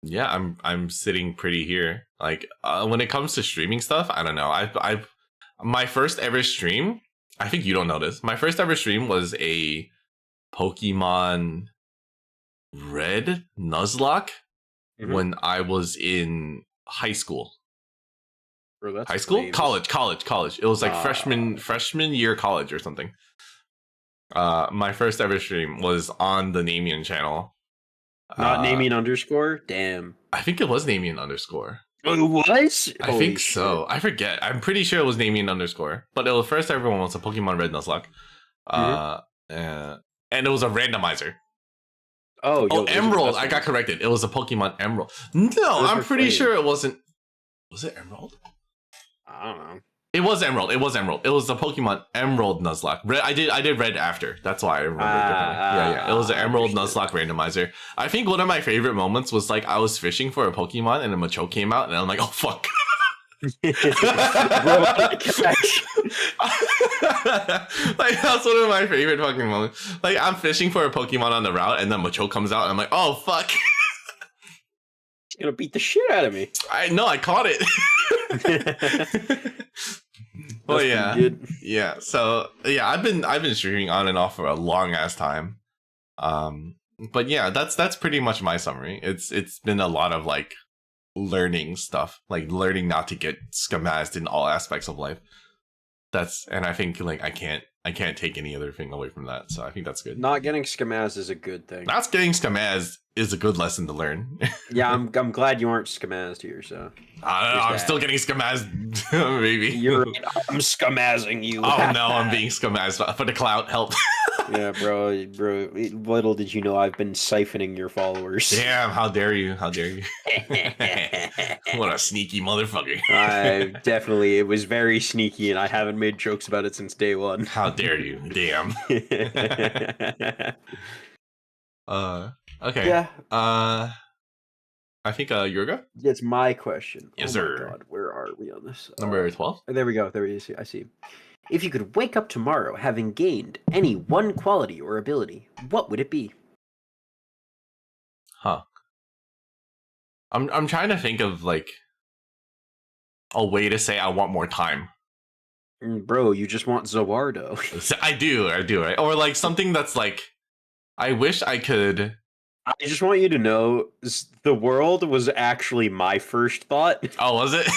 yeah, I'm sitting pretty here. Like, when it comes to streaming stuff, I don't know. I've my first ever stream. I think you don't know this. My first ever stream was a Pokemon Red Nuzlocke. Mm-hmm. When I was in high school. Bro, that's high school? famous. College. It was like freshman year college or something. My first ever stream was on the Namian channel. Not Namian underscore? Damn. I think it was Namian underscore. It was? I think so. I forget. I'm pretty sure it was Namian underscore. But the first ever one was a Pokemon Red Nuzlocke. And it was a randomizer. Oh, Emerald. I got corrected. It was a Pokemon Emerald. No, I'm pretty sure it wasn't. Was it Emerald? I don't know. It was Emerald. It was the Pokemon Emerald Nuzlocke. I did Red after. That's why I remember it differently. Yeah. It was an Emerald Nuzlocke randomizer. I think one of my favorite moments was like I was fishing for a Pokemon and a Machoke came out and I'm like, oh fuck. Like that's one of my favorite fucking moments. Like I'm fishing for a Pokemon on the route and then Machoke comes out and I'm like, oh fuck. He's gonna beat the shit out of me. I know, I caught it. Oh yeah. So yeah, I've been streaming on and off for a long ass time. But yeah, that's pretty much my summary. It's been a lot of like learning stuff, like learning not to get skamazed in all aspects of life. And I think like I can't take any other thing away from that. So I think that's good. Not getting skamazed is a good thing. Not getting skamazed is a good lesson to learn. Yeah, I'm glad you aren't skamazed here. So I'm still getting skamazed. Maybe you're right. I'm skamazzing you. Oh no, I'm being skamazed for the clout. Help. Yeah, bro. Little did you know I've been siphoning your followers. Damn, how dare you? What a sneaky motherfucker. It was very sneaky, and I haven't made jokes about it since day one. How dare you? Damn. Okay. Yeah. I think Yurga? It's my question. Yes, sir. My God, where are we on this? Number 12? There we go. There it is. I see. If you could wake up tomorrow having gained any one quality or ability, what would it be? Huh. I'm trying to think of like a way to say I want more time. Bro, you just want Zawardo. I do, right? Or like something that's like I wish I could. I just want you to know the world was actually my first thought. Oh, was it?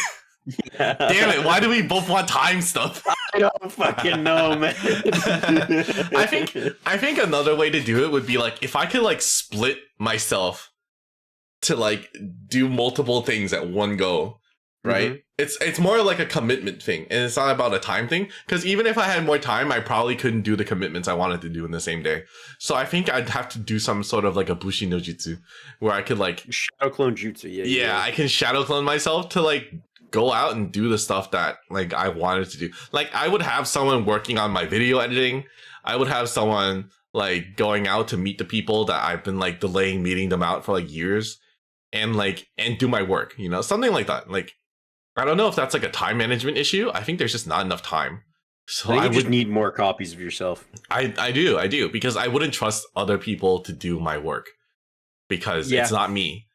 Yeah. Damn it, why do we both want time stuff? I don't fucking know, man. I think another way to do it would be like if I could like split myself to like do multiple things at one go, right? Mm-hmm. It's more like a commitment thing, and it's not about a time thing, because even if I had more time, I probably couldn't do the commitments I wanted to do in the same day. So I think I'd have to do some sort of like a Bushi no Jutsu, where I could like shadow clone jutsu. Yeah, I can shadow clone myself to like go out and do the stuff that like I wanted to do. Like I would have someone working on my video editing. I would have someone like going out to meet the people that I've been like delaying meeting them out for like years, and do my work, something like that. Like I don't know if that's like a time management issue. I think there's just not enough time. So I would need more copies of yourself. I do because I wouldn't trust other people to do my work because it's not me.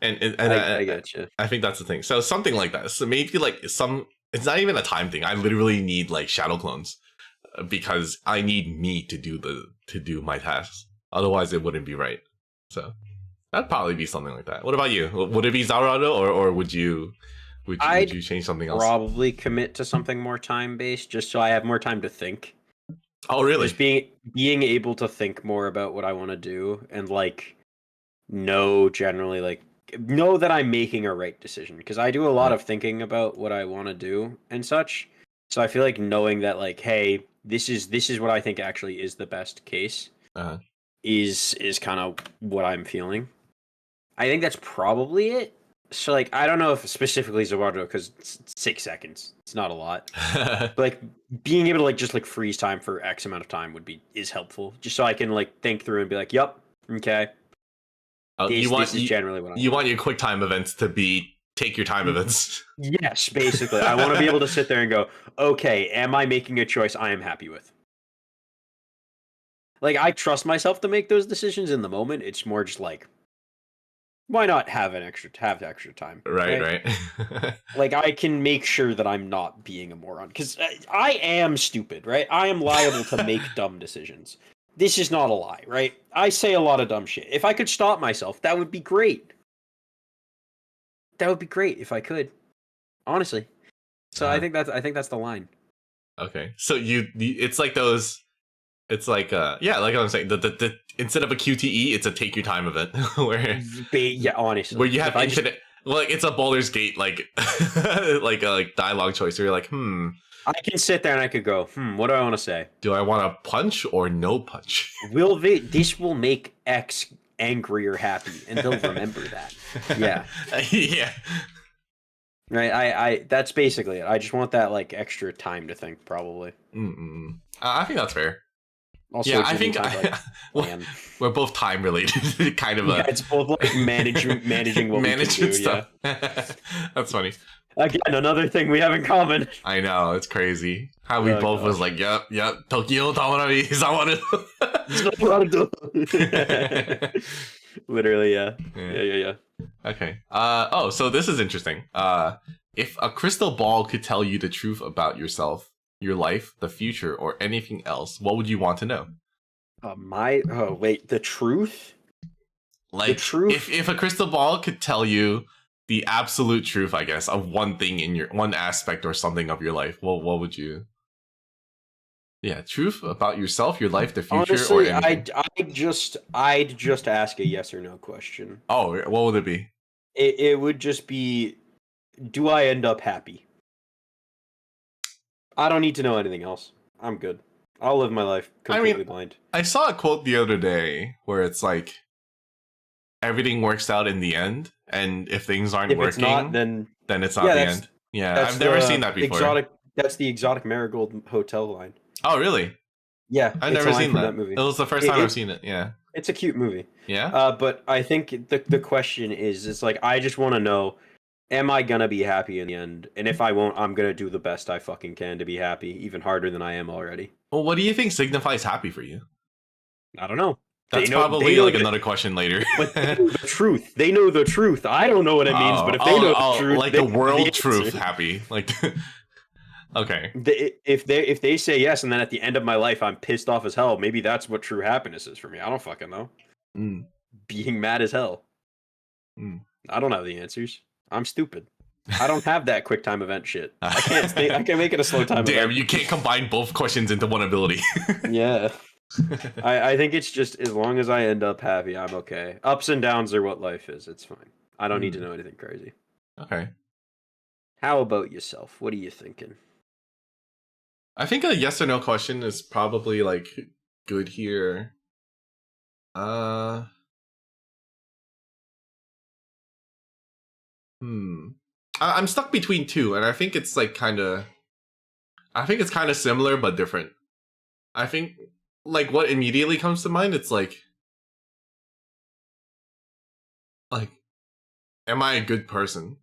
and I get you. I think that's the thing. So something like that. So maybe like it's not even a time thing. I literally need like shadow clones because I need me to do my tasks. Otherwise it wouldn't be right. So that'd probably be something like that. What about you? Would it be Zaurado or would you change something else? Probably commit to something more time based, just so I have more time to think. Oh, really? Just being able to think more about what I want to do and like know that I'm making a right decision, because I do a lot of thinking about what I want to do and such. So I feel like knowing that like, hey, this is what I think actually is the best case is kind of what I'm feeling. I think that's probably it. So like, I don't know if specifically Zawato because it's 6 seconds. It's not a lot. But like being able to like just like freeze time for X amount of time is helpful. Just so I can like think through and be like, "Yep, okay, this is generally what I you want." want your quick time events to be take your time events. Yes, basically, I want to be able to sit there and go, "Okay, am I making a choice I am happy with?" Like I trust myself to make those decisions in the moment. It's more just like, why not have extra time, Right. Like I can make sure that I'm not being a moron because I am stupid, right? I am liable to make dumb decisions. This is not a lie, right? I say a lot of dumb shit. If I could stop myself, that would be great. That would be great if I could, honestly. So I think that's the line. Okay, so it's like those. It's like yeah, like I'm saying, the instead of a QTE, it's a take your time event Yeah, honestly, where you have infinite. Well, like it's a Baldur's Gate like like dialogue choice where you're like, I can sit there and I could go, what do I want to say? Do I want to punch or no punch? This will make X angry or happy, and they'll remember that. Yeah. Yeah. Right. I that's basically it. I just want that like extra time to think, probably. I think that's fair. Also, yeah, I think we're both time related, kind of. Yeah, it's both like managing what management stuff. Yeah. That's funny. Again, another thing we have in common. I know, it's crazy how we both was like, yep, Tokyo Tamarami Zawaru. Literally, yeah. Okay. Oh, so this is interesting. If a crystal ball could tell you the truth about yourself, your life, the future, or anything else, what would you want to know? The truth? Like, the truth? If a crystal ball could tell you the absolute truth, I guess, of one thing in one aspect or something of your life, what would you? Yeah, truth about yourself, your life, the future, honestly, or anything. I'd just ask a yes or no question. Oh, what would it be? It would just be, do I end up happy? I don't need to know anything else. I'm good. I'll live my life completely blind. I saw a quote the other day where it's like, everything works out in the end, and if things aren't working, it's not, then it's not the end. Yeah, I've never seen that before. That's the Exotic Marigold Hotel line. Oh, really? Yeah, I've never seen that movie. It was the first time I've seen it. Yeah, it's a cute movie. Yeah. But I think the question is, it's like, I just want to know, am I gonna be happy in the end? And if I won't, I'm gonna do the best I fucking can to be happy, even harder than I am already. Well, what do you think signifies happy for you? I don't know. That's probably like another question later. But they know the truth. They know the truth. I don't know what it means, but if they know the truth, like the world truth, happy. Like, okay. If they say yes, and then at the end of my life I'm pissed off as hell, maybe that's what true happiness is for me. I don't fucking know. Being mad as hell. I don't have the answers. I'm stupid. I don't have that quick time event shit. I can't make it a slow time event. Damn, you can't combine both questions into one ability. Yeah. I think it's just, as long as I end up happy, I'm okay. Ups and downs are what life is. It's fine. I don't need to know anything crazy. Okay. How about yourself? What are you thinking? I think a yes or no question is probably like good here. I'm stuck between two, and I think it's like kind of similar but different. I think like what immediately comes to mind, it's like am I a good person?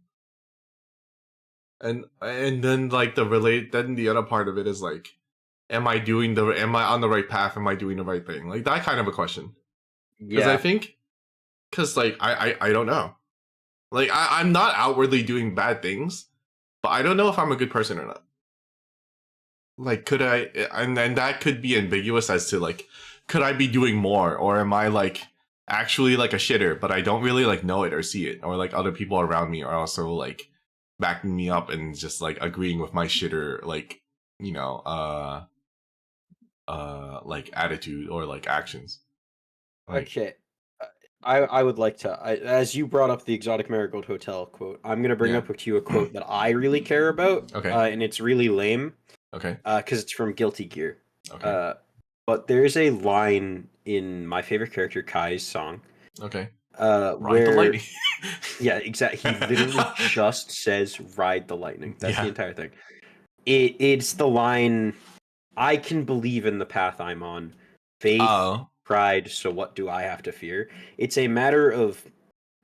And then like then the other part of it is like, am I on the right path? Am I doing the right thing? Like that kind of a question. Because I think, like I don't know. Like I'm not outwardly doing bad things, but I don't know if I'm a good person or not. Like, could I? And then that could be ambiguous as to like, could I be doing more, or am I like actually like a shitter, but I don't really like know it or see it, or like other people around me are also like backing me up and just like agreeing with my shitter, like, you know, like attitude or like actions. Like, okay. I would like to, as you brought up the Exotic Marigold Hotel quote, I'm going to bring up to you a quote that I really care about. Okay. And it's really lame. Okay. Because it's from Guilty Gear. Okay. But there's a line in my favorite character Kai's song. Okay. Ride the Where lightning. yeah, exactly. He literally just says "ride the lightning." That's the Yeah. entire thing. It's the line. I can believe in the path I'm on. Faith, Oh. pride. So what do I have to fear? It's a matter of.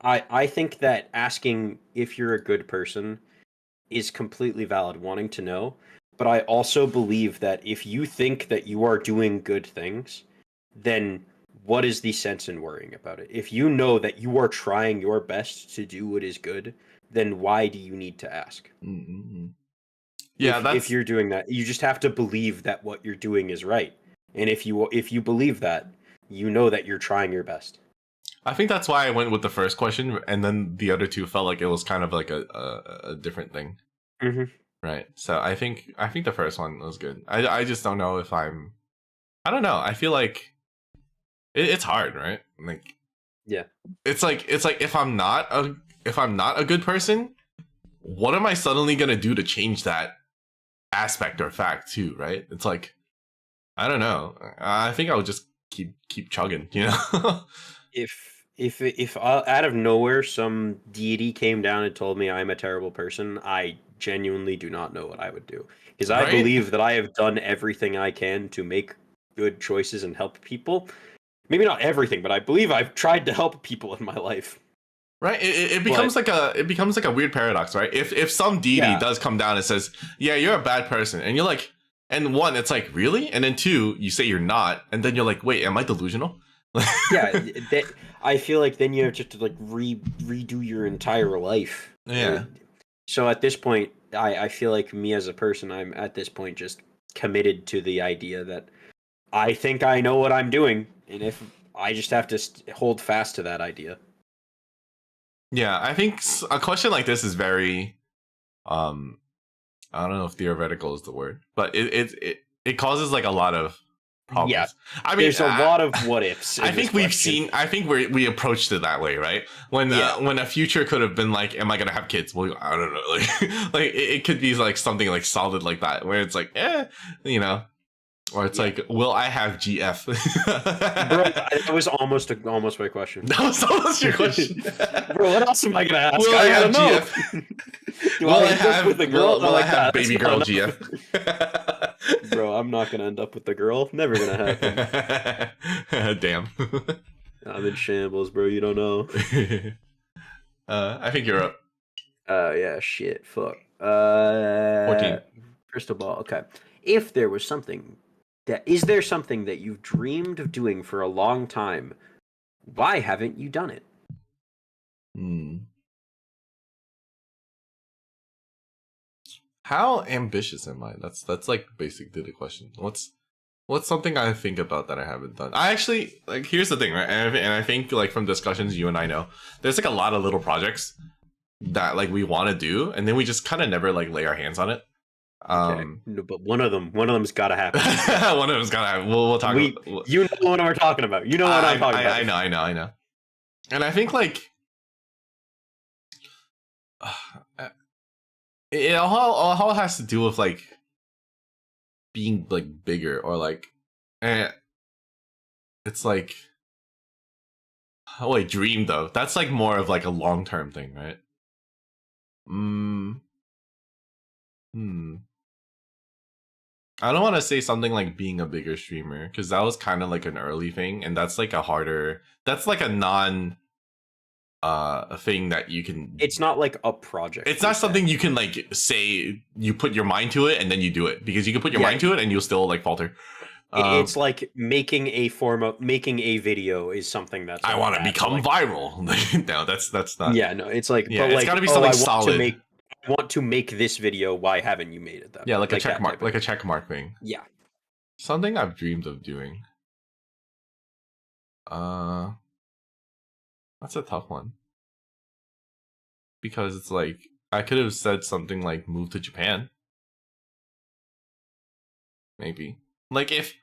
I think that asking if you're a good person is completely valid, wanting to know. But I also believe that if you think that you are doing good things, then what is the sense in worrying about it? If you know that you are trying your best to do what is good, then why do you need to ask? Mm-hmm. Yeah, If that's. you're doing that, you just have to believe that what you're doing is right. And if you believe that, you know that you're trying your best. I think that's why I went with the first question, and then the other two felt like it was kind of like a different thing, Hmm. right? So I think the first one was good. I just don't know if I'm. I don't know. I feel like it's hard, right? Like Yeah. it's like if I'm not a good person, what am I suddenly gonna do to change that aspect or fact too? Right? It's like I don't know. I think I would just keep chugging, you know? If out of nowhere some deity came down and told me I'm a terrible person, I genuinely do not know what I would do, because I Right? believe that I have done everything I can to make good choices and help people. Maybe not everything, but I believe I've tried to help people in my life. Right? It But becomes like a weird paradox, right? If some deity yeah, does come down and says, "Yeah, you're a bad person," and you're like, and one, it's like, really, and then two, you say you're not, and then you're like, wait, am I delusional? yeah, that I feel like then you have just to like redo your entire life. Yeah. So at this point, I feel like me as a person, I'm at this point just committed to the idea that I think I know what I'm doing, and if I just have to hold fast to that idea. Yeah, I think a question like this is very, um, I don't know if theoretical is the word, but it causes like a lot of Yeah, problems. I mean, there's a lot of what ifs I in this think we've question. seen. I think we approached it that way, right? Yeah, When a future could have been like, "Am I gonna have kids?" Well, I don't know. Like it could be like something like solid like that, where it's like, you know, or it's yeah, like, "Will I have GF?" bro, that was almost my question. That was almost your question. Bro, what else am I gonna ask? Will I I gotta have know. GF? Do Will I I end up with have a girl? will I'm I like, nah, have that's baby not girl enough. GF? Bro, I'm not gonna end up with the girl. Never gonna happen. Damn. I'm in shambles, bro. You don't know. I think you're up. Yeah, shit, fuck. 14. Crystal ball. Okay. If there was something is there something that you've dreamed of doing for a long time? Why haven't you done it? Hmm. How ambitious am I? That's like basically the question. What's something I think about that I haven't done? I actually like. Here's the thing, right? And I think like from discussions you and I know, there's like a lot of little projects that like we want to do, and then we just kind of never like lay our hands on it. Okay. No, but one of them's gotta happen. One of them's gotta have. We'll talk. You know what we're talking about. You know what I'm talking about. I know. And I think like it all has to do with like being like bigger or like eh, it's like oh wait, dream though. That's like more of like a long term thing, right? Mm, hmm. I don't want to say something like being a bigger streamer because that was kind of like an early thing, and that's like a harder. That's like a non a thing that you can. It's not like a project. It's not something you can like say you put your mind to it and then you do it because you can put your Yeah, mind to it and you'll still like falter. it's like making a video is something that's I like want to that. become Like, viral. No, that's not. yeah, no, it's like, Yeah, but it's like, got to be oh, something solid. I want to make this video. Why haven't you made it? That Yeah, like a like check that mark, type of like a thing. check mark thing. Yeah, Something I've dreamed of doing. Uh, that's a tough one because it's like I could have said something like move to Japan, maybe. Like if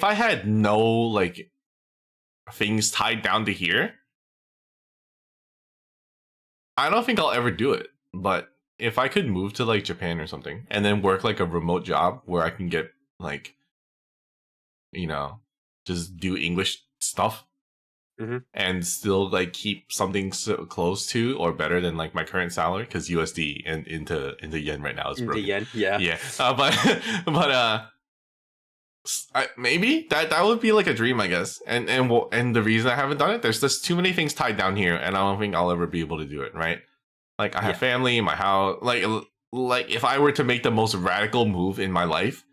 I had no like things tied down to here, I don't think I'll ever do it. But if I could move to like Japan or something and then work like a remote job where I can get like, you know, just do English stuff and still like keep something so close to or better than like my current salary, because USD and into yen right now is Into broken. yen, yeah. Yeah, but maybe that would be like a dream, I guess. And the reason I haven't done it, there's just too many things tied down here, and I don't think I'll ever be able to do it. Right? Like I have family, my house. Like if I were to make the most radical move in my life,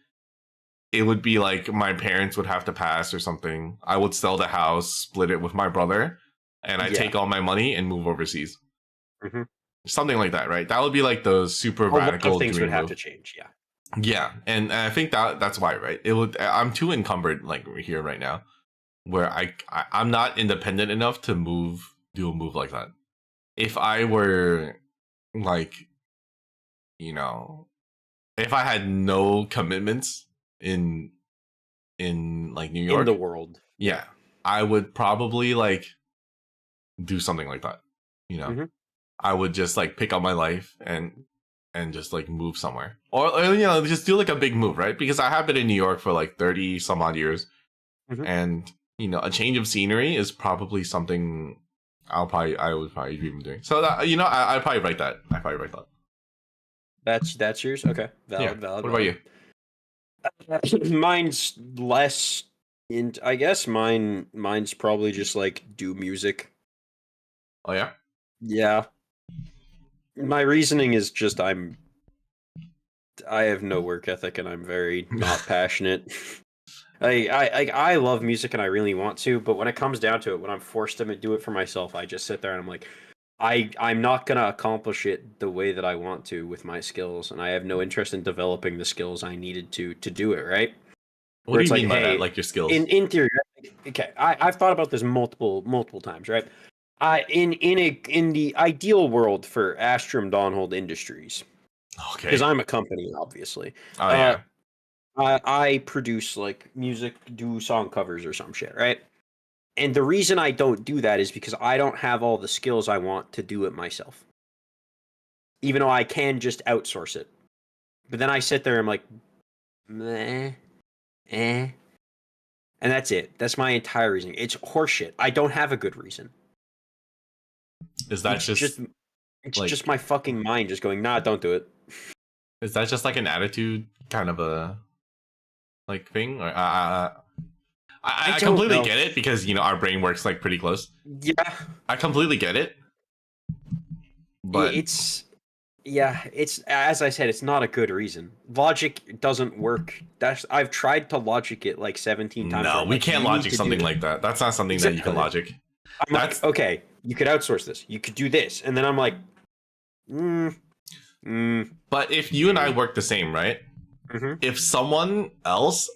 it would be like my parents would have to pass or something. I would sell the house, split it with my brother, and I take all my money and move overseas. Something like that, right? That would be like the super radical things dream would have move. to change, yeah. Yeah, and I think that's why, right? It would. I'm too encumbered, like here right now, where I'm not independent enough to do a move like that. If I were like, if I had no commitments in like New York, in the world, yeah, I would probably like do something like that. I would just like pick up my life and just like move somewhere, or just do like a big move, right? Because I have been in New York for like 30 some odd years, and a change of scenery is probably something I would probably dream of doing. So that, I'd probably write that. That's yours. Okay, valid. What about you? Mine's less. I guess mine's probably just like do music. Oh yeah. Yeah. My reasoning is just I have no work ethic and I'm very not passionate. I love music and I really want to, but when it comes down to it, when I'm forced to do it for myself, I just sit there and I'm like, I'm not gonna accomplish it the way that I want to with my skills, and I have no interest in developing the skills I needed to do it, right? What do you mean by that? Like your skills? In theory, okay, I've thought about this multiple times, right? In the ideal world for Astram Dawnhold Industries, okay, because I'm a company, obviously. Oh yeah. I produce like music, do song covers or some shit, right? And the reason I don't do that is because I don't have all the skills I want to do it myself. Even though I can just outsource it. But then I sit there and I'm like, meh, and that's it. That's my entire reason. It's horseshit. I don't have a good reason. Is that just just my fucking mind just going, nah, don't do it. Is that just like an attitude kind of a like thing? Or I completely get it, because our brain works like pretty close. Yeah, I completely get it. But it's as I said, it's not a good reason. Logic doesn't work. I've tried to logic it like 17 times. No, we can't logic something like that. That's not something that you can logic. I'm like, okay, you could outsource this. You could do this, and then I'm like, But if you and I work the same, right? If someone else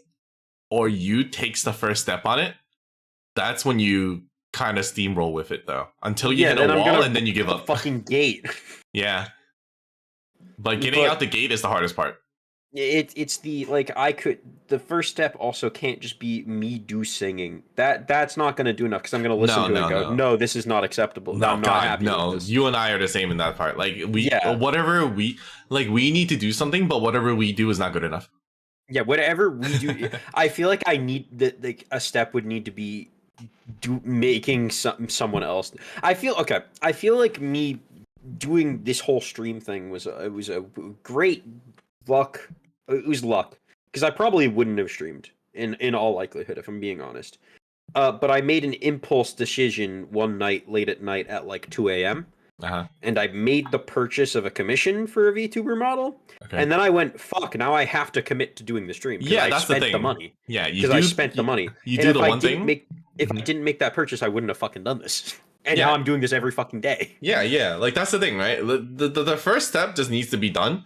or you takes the first step on it, that's when you kind of steamroll with it, though, until you hit a wall and then you give up. Fucking gate. Yeah, but getting out the gate is the hardest part. It's the the first step also can't just be me singing. That's not going to do enough, because I'm going to listen to it and go, no, this is not acceptable. No, I'm not happy with this. You and I are the same in that part. Like whatever we need to do something, but whatever we do is not good enough. Yeah, whatever we do, I feel like I need a step would need to be making someone else. I feel like me doing this whole stream thing was a great luck. It was luck, because I probably wouldn't have streamed in all likelihood, if I'm being honest. But I made an impulse decision one night, late at night at like 2 a.m. And I made the purchase of a commission for a VTuber model. Okay. And then I went, fuck, now I have to commit to doing the stream. Yeah, that's the thing. The money. Yeah, because I spent the money. You do the one thing. If I didn't make that purchase, I wouldn't have fucking done this. And now I'm doing this every fucking day. Yeah. Like, that's the thing, right? The first step just needs to be done.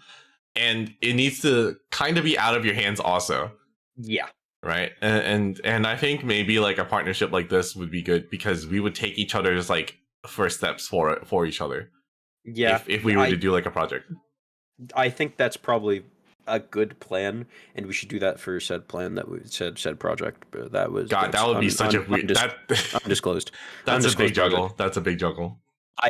And it needs to kind of be out of your hands also. Yeah. Right. And I think maybe like a partnership like this would be good, because we would take each other's like first steps for each other. Yeah. If we were to do like a project. I think that's probably a good plan, and we should do that for said plan that we said project. But that would be such a weird undisclosed. That's a big juggle. That's a big juggle.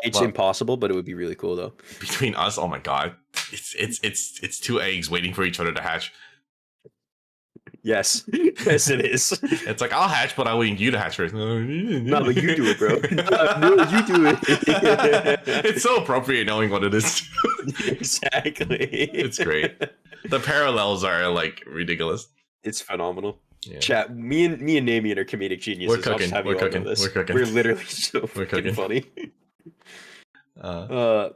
It's impossible, but it would be really cool though. Between us, oh my god, it's two eggs waiting for each other to hatch. Yes, yes, it is. It's like, I'll hatch, but I want you to hatch first. No, but you do it, bro. No, you do it. It's so appropriate knowing what it is. Exactly. It's great. The parallels are like ridiculous. It's phenomenal. Yeah. Chat, me and Namian are comedic geniuses. We're cooking. I'll just have We're you all know cooking. this. We're cooking. We're literally so We're fucking cooking. funny. Okay.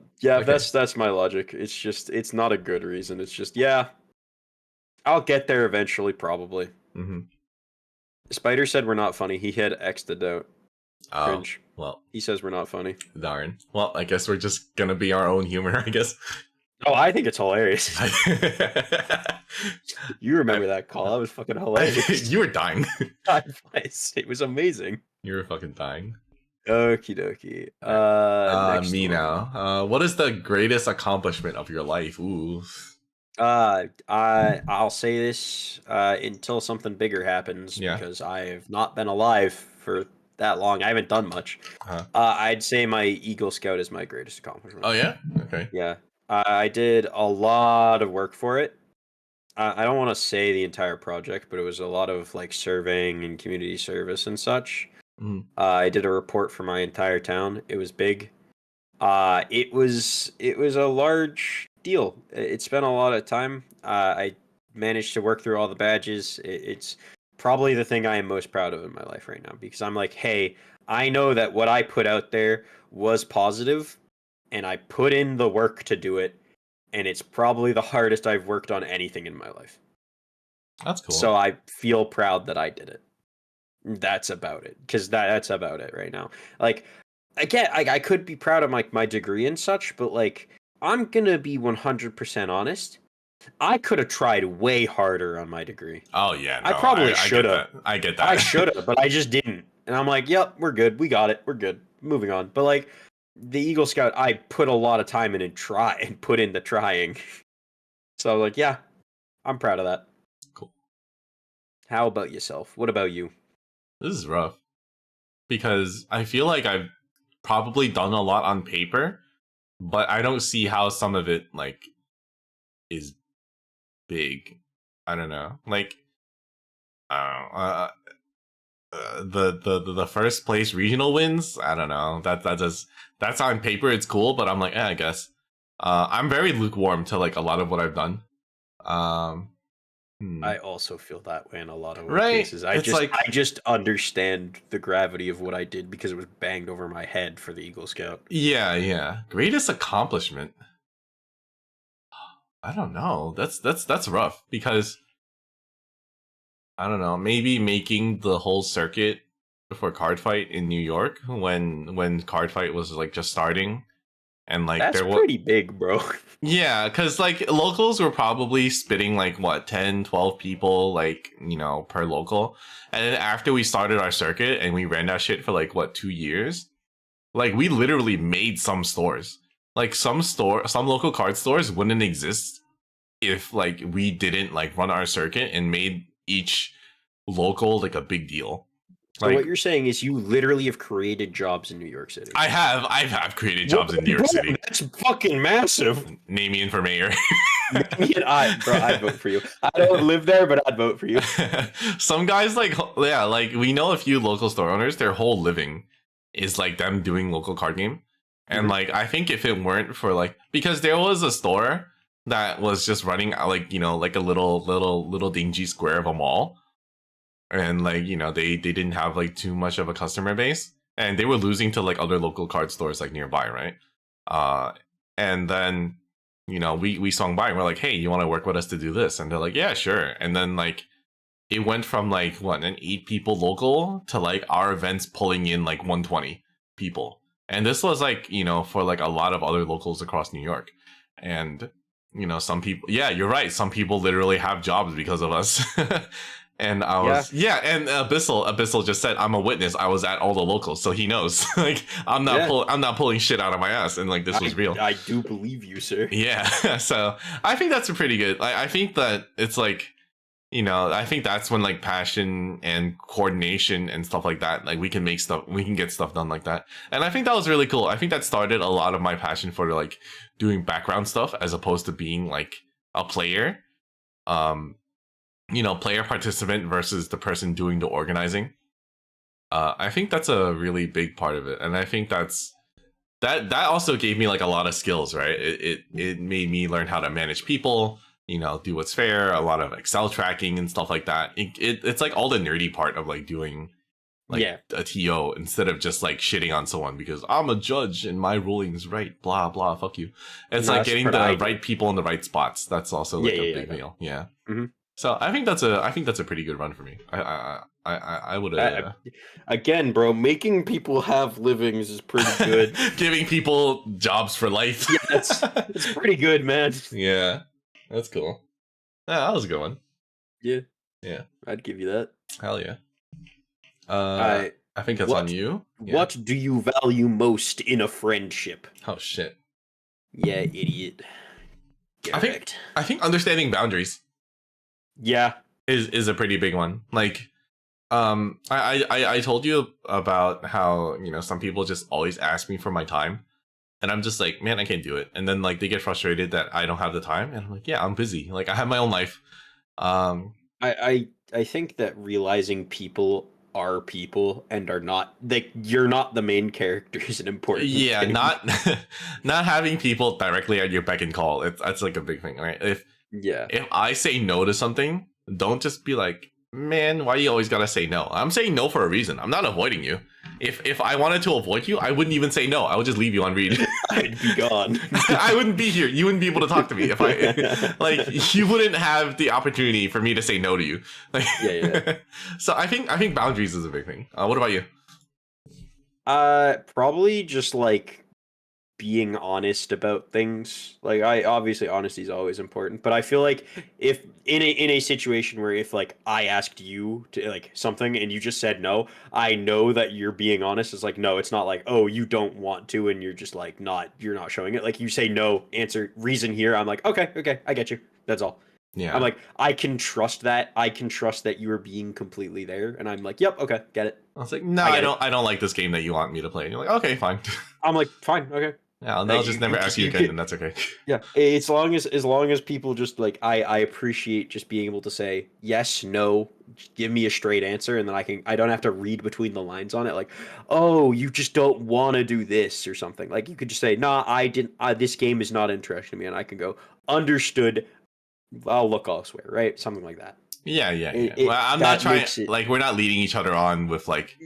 That's my logic. It's just it's not a good reason. It's just I'll get there eventually, probably. Mm-hmm. Spider said we're not funny. He had X'd out. Oh, Cringe. well, He says we're not funny. darn. Well, I guess we're just gonna be our own humor, I guess. Oh, I think it's hilarious. You remember that call? That was fucking hilarious. You were dying. It was amazing. You were fucking dying. Okie dokie. Next Me one. now. What is the greatest accomplishment of your life? Ooh. I'll say this until something bigger happens, Yeah. because I have not been alive for that long. I haven't done much. Uh-huh. I'd say my Eagle Scout is my greatest accomplishment. Oh yeah. Okay. Yeah. I did a lot of work for it. I don't want to say the entire project, but it was a lot of like surveying and community service and such. Mhm. I did a report for my entire town. It was big. It was a large deal. It spent a lot of time. I managed to work through all the badges. It's probably the thing I am most proud of in my life right now, because I'm like, hey, I know that what I put out there was positive, and I put in the work to do it, and it's probably the hardest I've worked on anything in my life. That's cool. So I feel proud that I did it. That's about it, because that's about it right now. Like, again, I could be proud of my degree and such, but like, I'm gonna be 100% honest. I could have tried way harder on my degree. Oh yeah. No, I probably I should have. I get that. I should have, but I just didn't. And I'm like, yep, we're good. We got it. We're good. Moving on. But like, the Eagle Scout, I put a lot of time in and put in the trying. So like, yeah, I'm proud of that. Cool. How about yourself? What about you? This is rough, because I feel like I've probably done a lot on paper, but I don't see how some of it like is big. I don't know. Like, the first place regional wins. I don't know. That's on paper. It's cool, but I'm like, I guess. I'm very lukewarm to like a lot of what I've done. I also feel that way in a lot of Right. cases. It's I just understand the gravity of what I did because it was banged over my head for the Eagle Scout. Yeah. Greatest accomplishment. I don't know. That's rough, because I don't know. Maybe making the whole circuit for Card Fight in New York when Card Fight was like just starting, and like That's there was pretty big, bro. Yeah, because like locals were probably spitting like what 10, 12 people, like, you know, per local, and then after we started our circuit and we ran that shit for like what 2 years, like we literally made some stores. Like some local card stores wouldn't exist if like we didn't like run our circuit and made each local like a big deal. So Like, what you're saying is you literally have created jobs in New York City. I've created jobs in New York City. That's fucking massive. Name me in for mayor. I'd vote for you. I don't live there, but I'd vote for you. Some guys like we know a few local store owners, their whole living is like them doing local card game. And like I think if it weren't for like, because there was a store that was just running like, you know, like a little dingy square of a mall, and like, you know, they didn't have like too much of a customer base, and they were losing to like other local card stores like nearby, right? And then, you know, we swung by and we're like, hey, you want to work with us to do this? And they're like, yeah, sure. And then like it went from like what, an 8 people local to like our events pulling in like 120 people. And this was like, you know, for like a lot of other locals across New York. And, you know, some people, yeah, you're right, some people literally have jobs because of us. And I was, and Abyssal just said, I'm a witness. I was at all the locals, so he knows. Like, I'm not pulling shit out of my ass, and like this was real. I do believe you, sir. Yeah, so I think that's a pretty good. I think that it's like, you know, I think that's when like passion and coordination and stuff like that, like we can get stuff done like that. And I think that was really cool. I think that started a lot of my passion for like doing background stuff as opposed to being like a player. player participant versus the person doing the organizing. I think that's a really big part of it, and I think that also gave me like a lot of skills, right? It made me learn how to manage people, do what's fair, a lot of Excel tracking and stuff like that. It's like all the nerdy part of like doing like a TO instead of just like shitting on someone because I'm a judge and my ruling is right, blah blah, fuck you. It's like getting the right people in the right spots. That's also like a big deal. Yeah. Mm-hmm. So I think that's a pretty good run for me. I would again, bro. Making people have livings is pretty good. Giving people jobs for life. Yeah, it's pretty good, man. Yeah, that's cool. Yeah, that was a good one. Yeah, I'd give you that. Hell yeah. I think that's on you. Yeah. What do you value most in a friendship? Oh shit. Yeah, idiot. I think understanding boundaries. Yeah, is a pretty big one. Like, I told you about how some people just always ask me for my time, and I'm just like, man, I can't do it. And then like they get frustrated that I don't have the time, and I'm like, yeah, I'm busy. Like I have my own life. I think that realizing people are people and are not like you're not the main character is an important thing. not having people directly at your beck and call. That's like a big thing, right? If I say no to something, don't just be like, man, why you always gotta say no? I'm saying no for a reason. I'm not avoiding you. If I wanted to avoid you, I wouldn't even say no. I would just leave you on read. I'd be gone. I wouldn't be here. You wouldn't be able to talk to me if I like. You wouldn't have the opportunity for me to say no to you. Like, So I think boundaries is a big thing. What about you? Probably just like being honest about things. Like obviously honesty is always important, but I feel like if in a situation where if like I asked you to like something and you just said no, I know that you're being honest. It's like, no, it's not like, oh, you don't want to and you're just like you're not showing it. Like you say no, answer reason here. I'm like, okay, I get you. That's all. Yeah. I'm like, I can trust that. I can trust that you are being completely there. And I'm like, yep, okay, get it. I was like, no, I don't like this game that you want me to play. And you're like, okay, fine. I'm like, fine, okay. Yeah, I'll just never ask you again, and that's okay. Yeah, as long as people just like I appreciate just being able to say yes, no, give me a straight answer, and then I don't have to read between the lines on it. Like, oh, you just don't want to do this or something. Like you could just say, nah, I didn't. This game is not interesting to me, and I can go understood. I'll look elsewhere, right? Something like that. Yeah. Well, I'm not trying. Like, we're not leading each other on with like.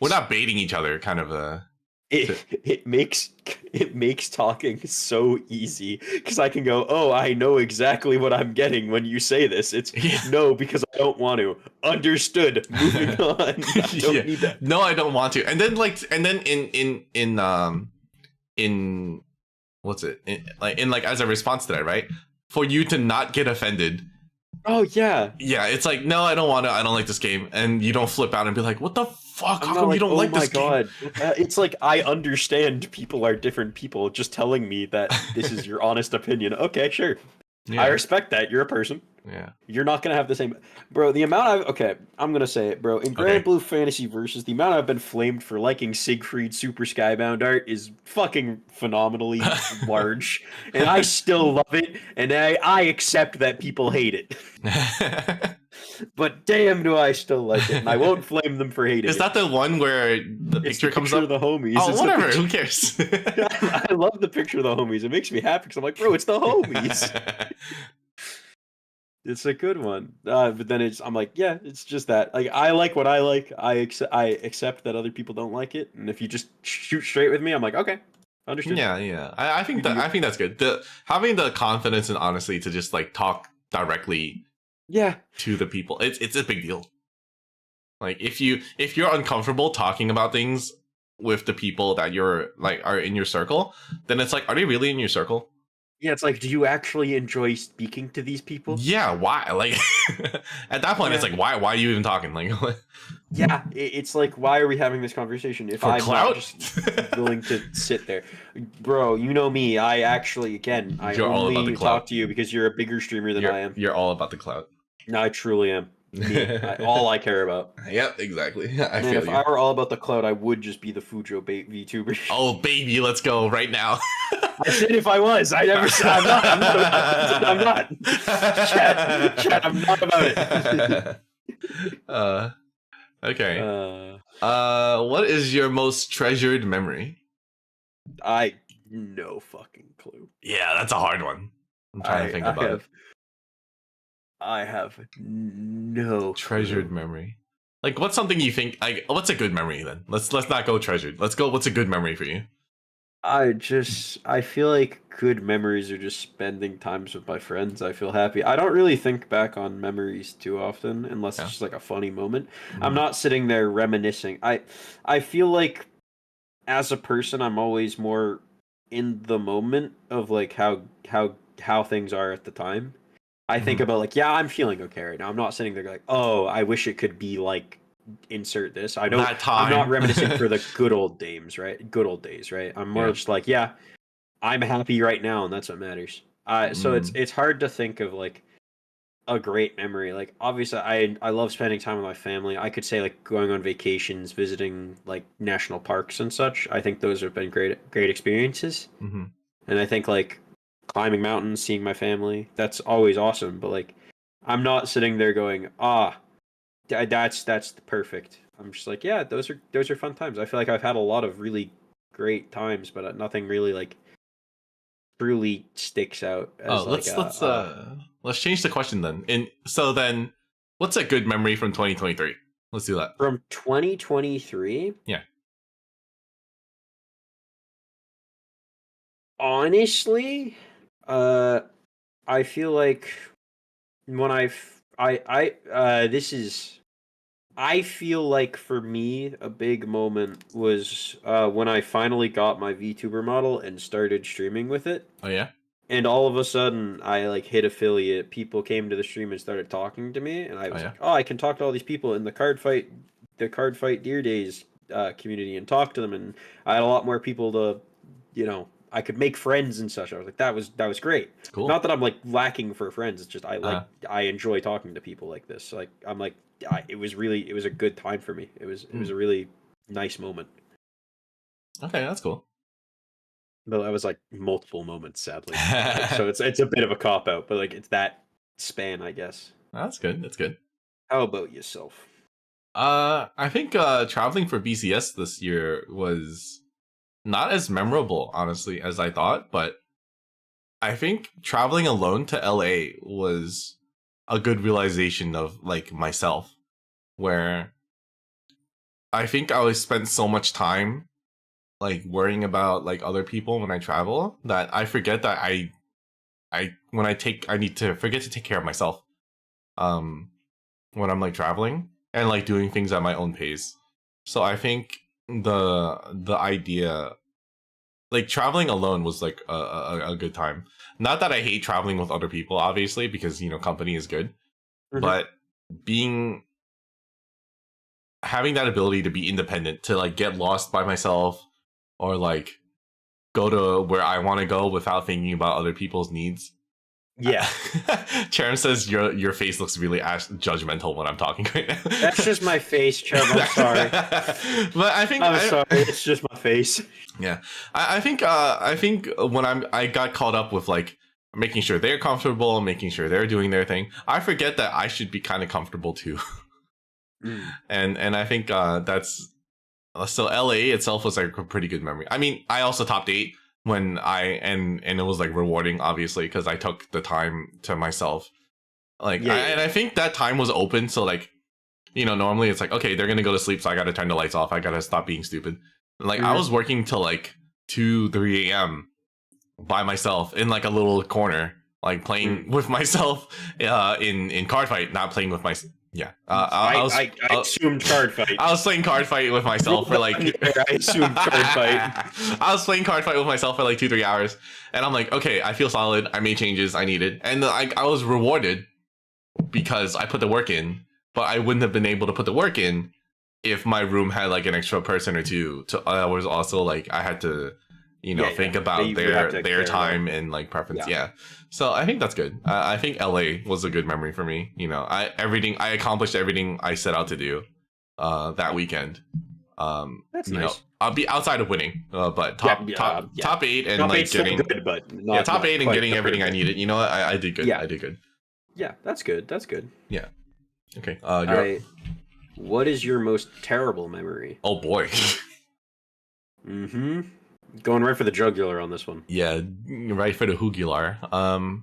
We're not baiting each other, kind of a. It makes talking so easy because I can go, oh, I know exactly what I'm getting when you say this. It's no, because I don't want to. Understood. Moving on. I don't need that. No, I don't want to. And then in what's it? In as a response to that, right? For you to not get offended. Oh yeah. Yeah, it's like, no, I don't want to. I don't like this game, and you don't flip out and be like, what the fuck? How come you don't like this game? Oh my god. It's like, I understand people are different people. Just telling me that this is your honest opinion. Okay, sure. Yeah. I respect that. You're a person. Yeah. You're not gonna have the same, bro. The amount I'm gonna say it, bro. In Grand Blue Fantasy Versus, the amount I've been flamed for liking Siegfried Super Skybound art is fucking phenomenally large, and I still love it, and I accept that people hate it. But damn, do I still like it, and I won't flame them for hating it. Is that the one where the picture comes up? Of the homies. Oh, whatever. Who cares? I love the picture of the homies. It makes me happy because I'm like, bro, it's the homies. It's a good one, but then I'm like, yeah, it's just that. Like, I like what I like. I accept that other people don't like it, and if you just shoot straight with me, I'm like, okay, understood. Yeah. I think that's good. Having the confidence and honesty to just like talk directly, to the people, it's a big deal. Like if you're uncomfortable talking about things with the people that you're like are in your circle, then it's like, are they really in your circle? Yeah, it's like, do you actually enjoy speaking to these people? Yeah, why? Like, at that point, it's like, why are you even talking? Like, yeah, it's like, why are we having this conversation if I'm not just willing to sit there? Bro, you know me. I actually, again, I only talk to you because you're a bigger streamer than I am. You're all about the clout. No, I truly am. All I care about. Yep, exactly. If I were all about the clout, I would just be the Fujo VTuber. Oh, baby, let's go right now. I said if I was. I never said I'm not. I'm not. Chat, I'm not about it. Okay. What is your most treasured memory? I no fucking clue. Yeah, that's a hard one. I'm trying to think about it. I have no Treasured memory. Like, what's something you think? What's a good memory then? Let's not go treasured. Let's go. What's a good memory for you? I feel like good memories are just spending times with my friends. I feel happy. I don't really think back on memories too often unless it's just like a funny moment. I'm not sitting there reminiscing. I feel like as a person I'm always more in the moment of like how things are at the time. I think about like, yeah, I'm feeling okay right now. I'm not sitting there like, oh, I wish it could be like insert this. I don't. I'm not reminiscing for the good old days, right? Good old days, right? I'm more just like, yeah, I'm happy right now, and that's what matters. So it's hard to think of like a great memory. Like obviously, I love spending time with my family. I could say like going on vacations, visiting like national parks and such. I think those have been great experiences. Mm-hmm. And I think like climbing mountains, seeing my family, that's always awesome. But like, I'm not sitting there going, that's perfect. I'm just like, yeah, those are fun times. I feel like I've had a lot of really great times, but nothing really like truly sticks out as let's change the question then. Then what's a good memory from 2023? Let's do that. From 2023? Yeah. Honestly, I feel like when I feel like for me a big moment was when I finally got my VTuber model and started streaming with it. Oh yeah. And all of a sudden I like hit affiliate. People came to the stream and started talking to me, and I was like, oh, I can talk to all these people in the card fight Deer Days community and talk to them, and I had a lot more people to, I could make friends and such. I was like, that was great. Cool. Not that I'm like lacking for friends. It's just I enjoy talking to people like this. Like I'm like, it was a good time for me. It was a really nice moment. Okay, that's cool. But that was like multiple moments, sadly. So it's a bit of a cop out, but like it's that span, I guess. That's good. That's good. How about yourself? I think traveling for BCS this year was not as memorable, honestly, as I thought, but I think traveling alone to LA was a good realization of like myself, where I think I always spent so much time like worrying about like other people when I travel that I forget that I need to forget to take care of myself when I'm like traveling and like doing things at my own pace. So I think the idea, like traveling alone was like a good time. Not that I hate traveling with other people, obviously, because company is good, but having that ability to be independent, to like get lost by myself or like go to where I want to go without thinking about other people's needs. Yeah. Charon says your face looks really judgmental when I'm talking right now. That's just my face, Charon. I'm sorry. But I'm sorry. It's just my face. Yeah. I think when I got caught up with like making sure they're comfortable, making sure they're doing their thing, I forget that I should be kind of comfortable too. And I think that's so LA itself was like a pretty good memory. I mean, I also topped 8 when and it was like rewarding, obviously, because I took the time to myself. Like, and I think that time was open. So like, normally it's like, okay, they're gonna go to sleep, so I gotta turn the lights off. I gotta stop being stupid. Like I was working till like 2-3 a.m. by myself in like a little corner, like playing with myself in card fight, not playing with my. Yeah, I assumed card fight. I was playing card fight with myself for like. I assumed card fight. I was playing card fight with myself for like 2-3 hours, and I'm like, okay, I feel solid. I made changes I needed, and I was rewarded because I put the work in. But I wouldn't have been able to put the work in if my room had like an extra person or two. I was also like I had to, think about their time and like preference. Yeah. So I think that's good. I think LA was a good memory for me. I accomplished everything I set out to do that weekend. That's You know, nice. I'll be outside of winning, but top 8 and Top like eight's still getting good, but not top not 8 and quite getting the everything I perfect. needed. You know what? I did good. Yeah. I did good. Yeah, that's good. That's good. Yeah. Okay. You're up. What is your most terrible memory? Oh boy. Mm-hmm. Going right for the jugular on this one. Yeah, right for the Hugular. The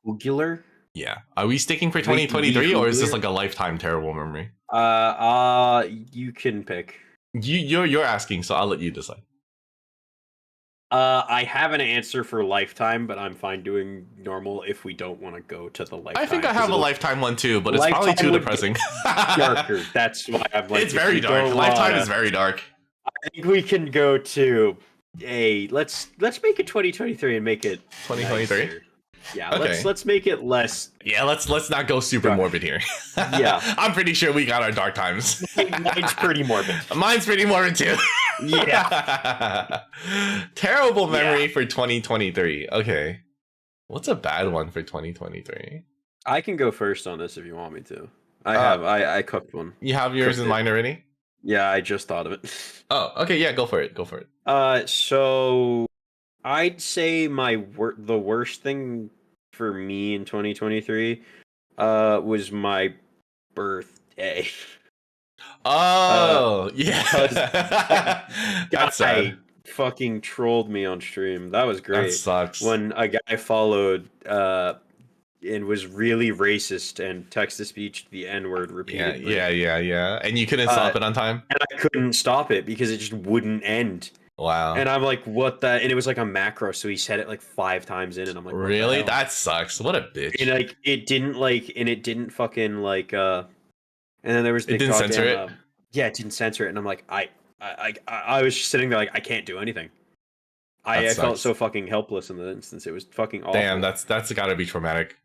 jugular? Yeah. Are we sticking for The 2023 or is this Hugular? like a lifetime terrible memory? You can pick. You're asking, so I'll let you decide. I have an answer for lifetime, but I'm fine doing normal if we don't want to go to the lifetime. I think I have a lifetime one too, but it's probably Lifetime too would depressing. darker. That's why I'm like. It's very dark. Lifetime is very dark. I think we can go to a let's make it 2023 and make it 2023. nicer. Yeah, Okay. let's make it less. Yeah, let's not go super Dark. morbid here. Yeah. I'm pretty sure we got our dark times. Mine's pretty morbid. Mine's pretty morbid too. Yeah. Terrible memory for 2023. Okay. What's a bad one for 2023? I can go first on this if you want me to. I cooked one. You have yours in mind already? Yeah, I just thought of it. Oh, okay, yeah, go for it. Go for it. So I'd say the worst thing for me in 2023 was my birthday. Oh, yeah. That's sad. Fucking trolled me on stream. That was great. That sucks. When a guy followed and was really racist and text to speech the N-word repeatedly. Yeah. And you couldn't stop it on time? And I couldn't stop it because it just wouldn't end. Wow. And I'm like, what the? And it was like a macro, so he said it like 5 times in, and I'm like, really? That sucks. What a bitch. And like, it didn't fucking like, and then there was the it didn't censor it? Yeah, it didn't censor it, and I'm like, I was just sitting there like, I can't do anything. I felt so fucking helpless in the instance. It was fucking awful. Damn, that's gotta be traumatic.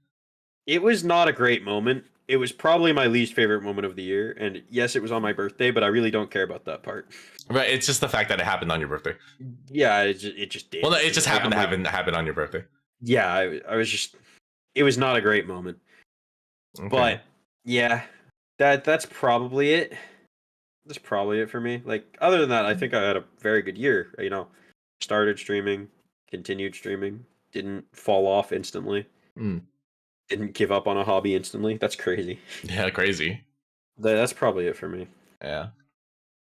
It was not a great moment. It was probably my least favorite moment of the year. And yes, it was on my birthday, but I really don't care about that part. Right, it's just the fact that it happened on your birthday. Yeah, it just did. Well, no, it just happened to happen on your birthday. Yeah, I was just... It was not a great moment. Okay. But, yeah, that's probably it. That's probably it for me. Like, other than that, I think I had a very good year. You know, started streaming, continued streaming, didn't fall off instantly. Didn't give up on a hobby instantly. That's crazy. Yeah, crazy. That's probably it for me. Yeah.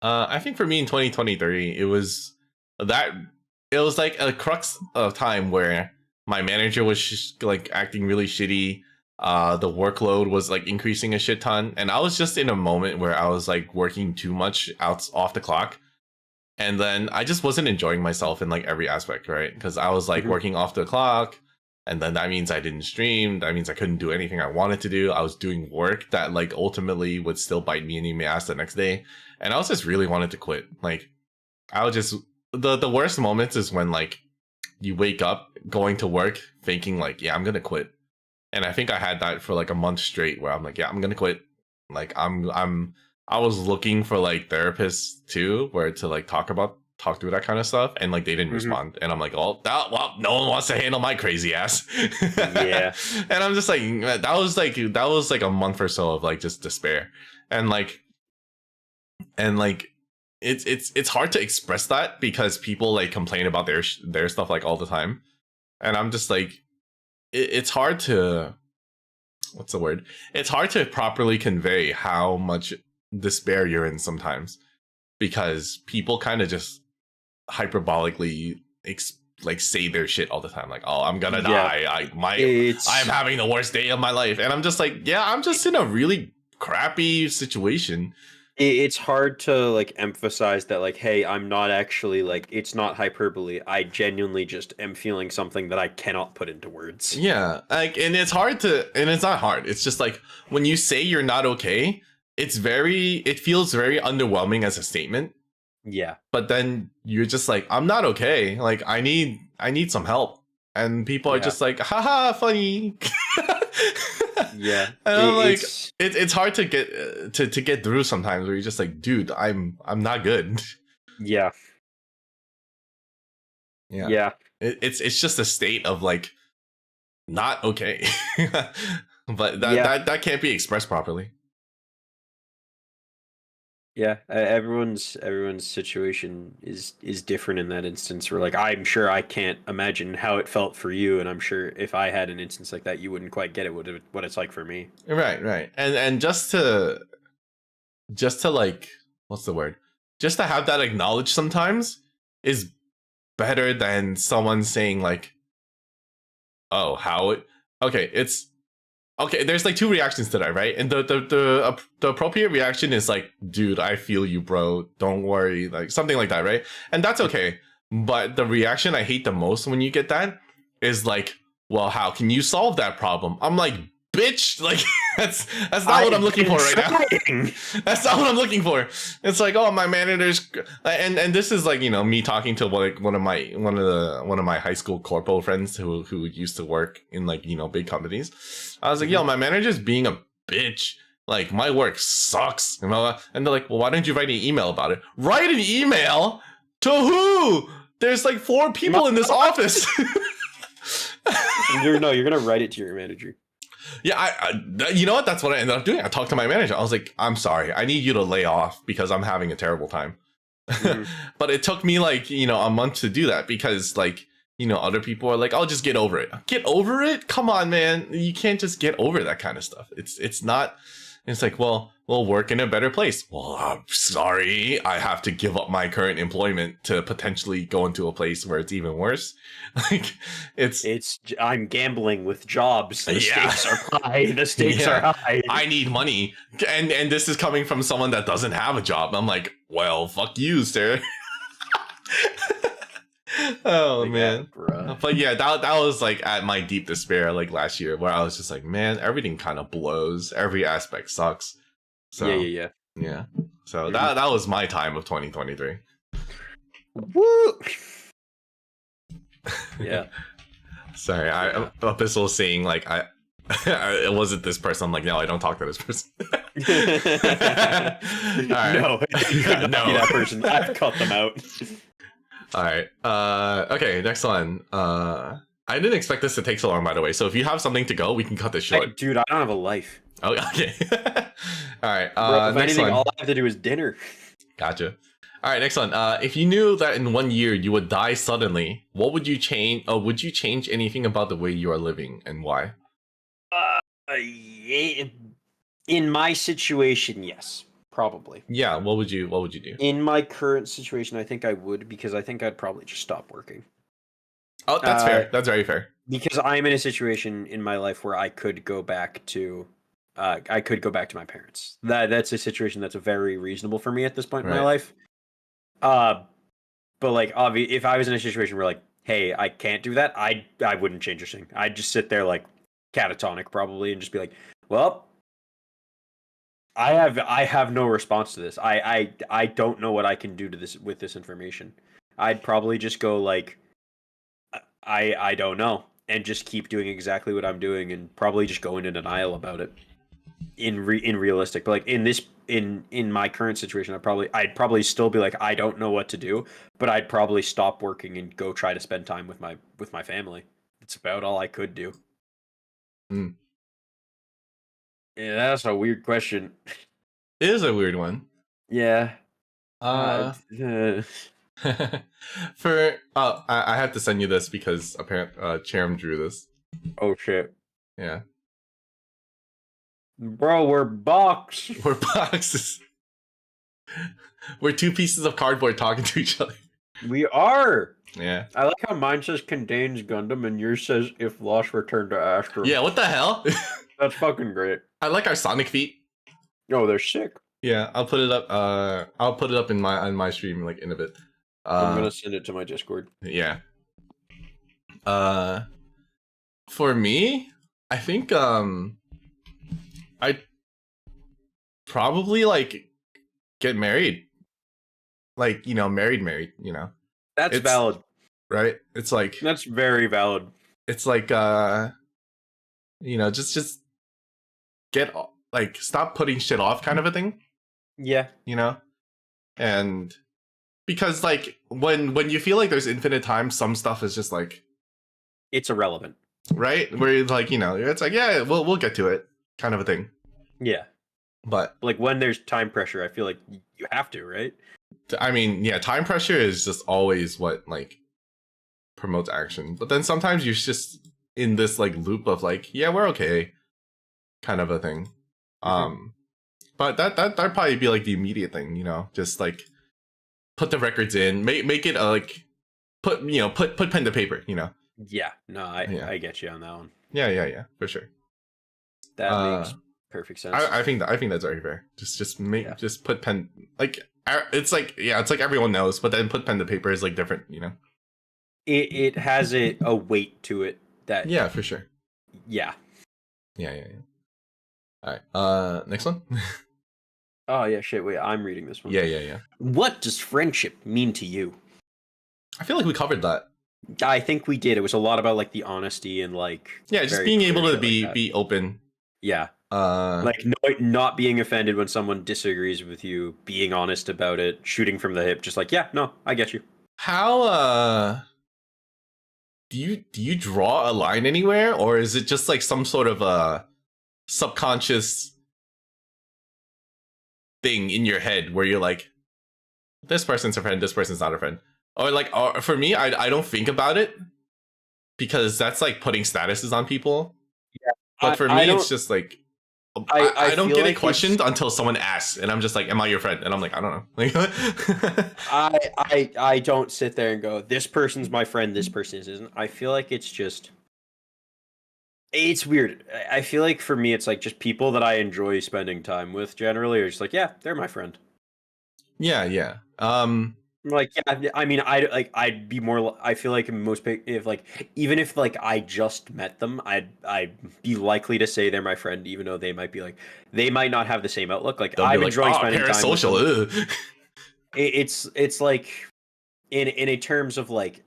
I think for me in 2023, it was like a crux of time where my manager was just like acting really shitty. The workload was like increasing a shit ton. And I was just in a moment where I was like working too much off the clock. And then I just wasn't enjoying myself in like every aspect, right? Because I was like working off the clock. And then that means I didn't stream. That means I couldn't do anything I wanted to do. I was doing work that like ultimately would still bite me in the ass the next day. And I was just really wanted to quit. Like I was just the worst moments is when like you wake up going to work thinking like, yeah, I'm gonna quit. And I think I had that for like a month straight where I'm like, yeah, I'm gonna quit. Like I was looking for like therapists too, where to like talk through that kind of stuff, and like they didn't respond. And I'm like, well, no one wants to handle my crazy ass. Yeah. And I'm just like, that was like a month or so of like just despair. And like it's hard to express that because people like complain about their stuff like all the time. And I'm just like, it's hard to, what's the word? It's hard to properly convey how much despair you're in sometimes, because people kind of just hyperbolically like say their shit all the time, like, oh, I'm gonna die, I'm having the worst day of my life. And I'm just like, yeah, I'm just in a really crappy situation. It's hard to like emphasize that, like, hey, I'm not actually like, it's not hyperbole. I genuinely just am feeling something that I cannot put into words. Yeah, like, and it's hard to, and it's not hard. It's just like when you say you're not okay, it feels very underwhelming as a statement. Yeah. But then you're just like, I'm not okay. Like I need some help. And people are just like, haha, funny. Yeah. And I'm like, it's hard to get to get through sometimes, where you're just like, dude, I'm not good. Yeah. Yeah. It's just a state of like not okay. But that can't be expressed properly. Yeah, everyone's situation is different in that instance. Where like I'm sure I can't imagine how it felt for you, and I'm sure if I had an instance like that, you wouldn't quite get it what it's like for me. Right. And just to like, what's the word? Just to have that acknowledged sometimes is better than someone saying like, oh, how it, okay, it's okay, there's like two reactions to that, right? And the appropriate reaction is like, dude, I feel you, bro. Don't worry, like something like that, right? And that's okay. But the reaction I hate the most when you get that is like, well, how can you solve that problem? I'm like, bitch, like that's not what I'm looking for right now. That's not what I'm looking for. It's like, oh, my manager's, and this is like, you know, me talking to like one of my high school corpo friends who used to work in like, you know, big companies. I was like, yo, my manager's being a bitch. Like, my work sucks. You know? And they're like, well, why don't you write an email about it? Write an email to who? There's like 4 people in this office. You're gonna write it to your manager. Yeah, I you know what? That's what I ended up doing. I talked to my manager. I was like, I'm sorry. I need you to lay off because I'm having a terrible time. Mm-hmm. But it took me like, you know, a month to do that because like, you know, other people are like, I'll just get over it. Get over it? Come on, man. You can't just get over that kind of stuff. It's not, it's like, well, we'll work in a better place. Well, I'm sorry. I have to give up my current employment to potentially go into a place where it's even worse. Like, I'm gambling with jobs. The stakes are high. The stakes are high. I need money. And this is coming from someone that doesn't have a job. I'm like, well, fuck you, sir. Oh like man. But yeah, that was like at my deep despair like last year where I was just like, man, everything kind of blows. Every aspect sucks. So yeah. So that was my time of 2023. Woo! Yeah. Sorry, Abyssal saying like it wasn't this person. I'm like, no, I don't talk to this person. Right. No, it could not be that person. I've cut them out. All right. Okay, next one. I didn't expect this to take so long, by the way. So if you have something to go, we can cut this short. Hey, dude, I don't have a life. Oh, okay. All right. Bro, if anything, all I have to do is dinner. Gotcha. All right, next one. If you knew that in 1 year you would die suddenly, what would you change? Would you change anything about the way you are living and why? In my situation, yes, probably. Yeah. What would you do? In my current situation, I think I would because I think I'd probably just stop working. Oh, that's fair. That's very fair. Because I'm in a situation in my life where I could go back to my parents. That's a situation that's very reasonable for me at this point in my life. But like, obviously, if I was in a situation where like, hey, I can't do that, I wouldn't change a thing. I'd just sit there like catatonic probably and just be like, well, I have no response to this. I don't know what I can do to this with this information. I'd probably just go like, I don't know, and just keep doing exactly what I'm doing, and probably just go into denial about it. In realistic, but like in my current situation, I'd probably still be like, I don't know what to do, but I'd probably stop working and go try to spend time with my family. It's about all I could do. Mm. Yeah, that's a weird question. It is a weird one. Yeah. For I have to send you this because apparently Charum drew this. Oh shit. Yeah. Bro, we're boxes. We're boxes. We're 2 pieces of cardboard talking to each other. We are. Yeah. I like how mine says contains Gundam and yours says if lost return to Astram. Yeah, what the hell? That's fucking great. I like our Sonic feet. Oh, they're sick. Yeah, I'll put it up. I'll put it up in on my stream like in a bit. I'm gonna send it to my Discord. Yeah. For me, I think I'd probably like get married. Like, you know, married, you know. That's valid. Right? It's like that's very valid. It's like you know, just get like stop putting shit off kind of a thing. Yeah. You know? And because like when you feel like there's infinite time, some stuff is just like it's irrelevant. Right? Where like, you know, it's like, yeah, we'll get to it kind of a thing. Yeah. But Like when there's time pressure, I feel like you have to, right? I mean, yeah, time pressure is just always what like promotes action. But then sometimes you're just in this like loop of like, yeah, we're okay, kind of a thing. Um, but that'd probably be like the immediate thing, you know, just like put the records in, make it like put pen to paper, you know. Yeah, no, Yeah, I get you on that one. yeah, for sure. That makes perfect sense. I think that's very fair. Yeah. Just put pen like it's like yeah, it's like everyone knows, but then put pen to paper is like different, you know. It has a weight to it that Yeah, for sure. yeah. Yeah. All right. Next one. Oh yeah, shit. Wait, I'm reading this one. Yeah. What does friendship mean to you? I feel like we covered that. I think we did. It was a lot about like the honesty and like Yeah, just very being clear able to shit like that. be open. Yeah. Uh, Like not being offended when someone disagrees with you, being honest about it, shooting from the hip, just like, yeah, no, I get you. how do you draw a line anywhere, or is it just like some sort of a subconscious thing in your head where you're like, this person's a friend, this person's not a friend, or like, or for me, I don't think about it because that's like putting statuses on people. Yeah. But for me, it's just like I don't feel get like it questioned until someone asks, and I'm just like, "Am I your friend?" And I'm like, "I don't know." Like, I don't sit there and go, this person's my friend, this person isn't. I feel like it's just it's weird. I feel like for me it's like just people that I enjoy spending time with generally are just like, yeah, they're my friend. yeah. Like, yeah, I mean, I'd be more. I feel like if like, even if like I just met them, I'd be likely to say they're my friend, even though they might be like, they might not have the same outlook. Like, They'll be I'm like, enjoying "Oh, spending time with them. parasocial." Ugh. It's like in a terms of like,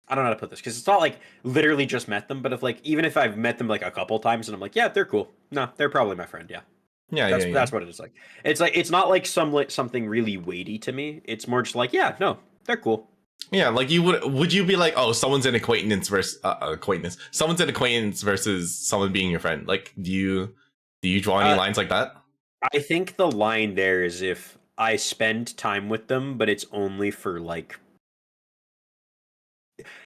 I don't know how to put this because it's not like literally just met them, but if like even if I've met them like a couple times and I'm like, yeah, they're cool. No, they're probably my friend. Yeah. Yeah. That's what it is like. It's like it's not like something really weighty to me. It's more just like, yeah, no, they're cool. Yeah, like would you be like, "Oh, someone's an acquaintance versus acquaintance. Someone's an acquaintance versus someone being your friend." Like, do you draw any lines like that? I think the line there is if I spend time with them, but it's only for like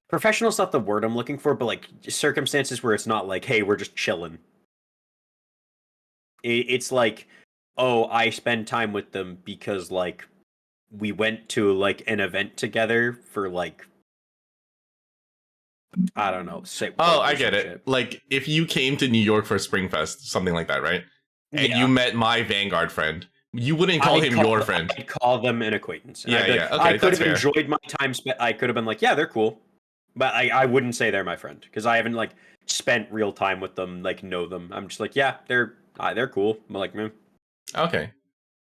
professional's not the word I'm looking for, but like circumstances where it's not like, hey, we're just chilling. It's like, oh, I spend time with them because like we went to like an event together for like I don't know, say Oh, work I or get some it. shit. Like if you came to New York for Springfest, something like that, right? And you Yeah. met my Vanguard friend, you wouldn't call him your friend. I'd call them an acquaintance. And Yeah, I'd be like, okay, I could that's have fair. enjoyed my time spent. I could have been like, yeah, they're cool. But I wouldn't say they're my friend because I haven't like spent real time with them, like know them. I'm just like, yeah, they're cool. I'm like, man. Okay. I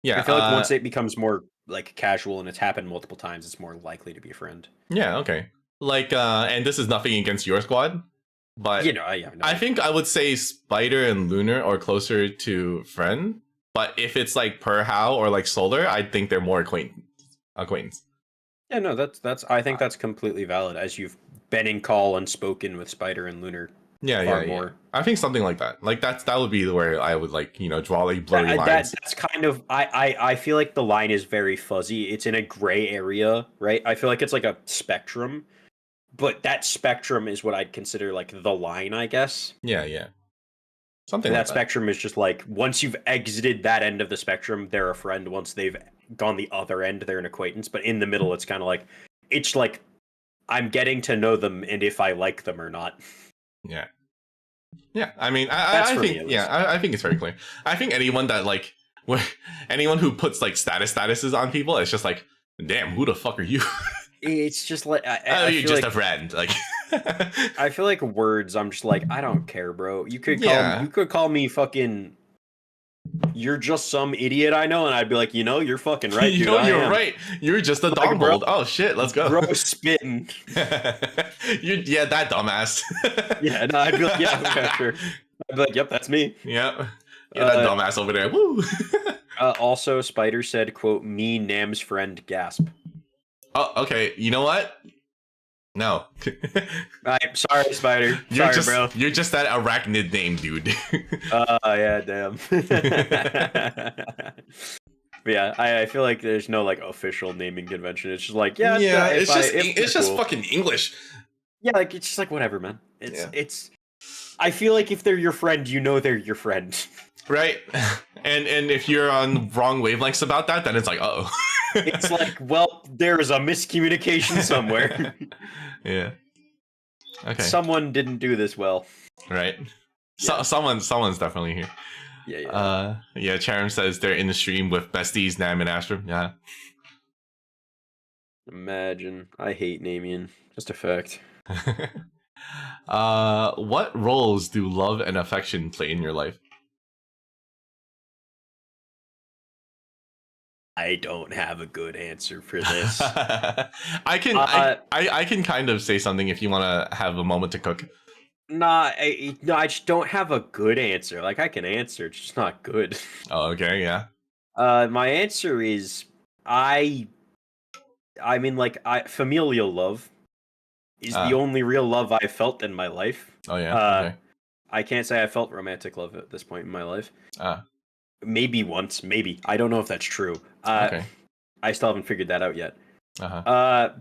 Yeah, feel like once it becomes more like casual and it's happened multiple times, it's more likely to be a friend. yeah, okay. Like, and this is nothing against your squad, but You know, yeah, no, I think I would say Spider and Lunar are closer to friend. But if it's like Per How or like Solar, I think they're more acquaintance. yeah, no, that's. I think that's completely valid as you've been in call and spoken with Spider and Lunar far Yeah. more. I think something like that. Like that would be where I would like, draw like blurry lines. That's kind of I feel like the line is very fuzzy. It's in a gray area, right? I feel like it's like a spectrum, but that spectrum is what I'd consider like the line, I guess. Yeah. Something And like that that. spectrum is just like once you've exited that end of the spectrum, they're a friend. Once they've gone the other end, they're an acquaintance. But in the middle, it's kind of like it's like I'm getting to know them and if I like them or not. Yeah. Yeah. I mean, That's I for think me, at yeah, least. I think it's very clear. I think anyone that like anyone who puts like statuses on people, it's just like, damn, who the fuck are you? It's just like Oh, I you're feel just like a friend. Like I feel like words. I'm just like I don't care, bro. Yeah. You could call me fucking. You're just some idiot I know, and I'd be like, you're fucking right, dude. I You're am. right. You're just a Like, bro, Dawnhold. Oh shit, let's go. bro, spitting. Yeah, that dumbass. Yeah, no, I'd be like, yeah, okay, sure. I'd be like, yep, that's me. Yeah. Yeah, that dumbass over there. Woo. Also, Spider said, "quote me, Nam's friend." Gasp. Oh, okay. You know what? No. I'm sorry, Spider. You're Sorry, bro. just that arachnid name, dude. Yeah, damn. But yeah, I feel like there's no like official naming convention. It's just like, yeah, Yeah, if they're it's just cool. fucking English. Yeah, like it's just like whatever, man. Yeah. It's I feel like if they're your friend, you know they're your friend. Right? And if you're on wrong wavelengths about that, then it's like, uh-oh. It's like, well, there is a miscommunication somewhere. Yeah. Okay. Someone didn't do this well. Right. Yeah. Someone's definitely here. Yeah. Yeah, Charim says they're in the stream with besties, Nam and Astram. Yeah. Imagine. I hate naming. Just a fact. What roles do love and affection play in your life? I don't have a good answer for this. I can kind of say something if you want to have a moment to cook. I just don't have a good answer. Like I can answer, it's just not good. Oh, okay, yeah. My answer is I mean like familial love is the only real love I've felt in my life. Oh yeah. Okay. I can't say I felt romantic love at this point in my life. Ah. Maybe once, maybe. I don't know if that's true. Okay. I still haven't figured that out yet. Uh-huh.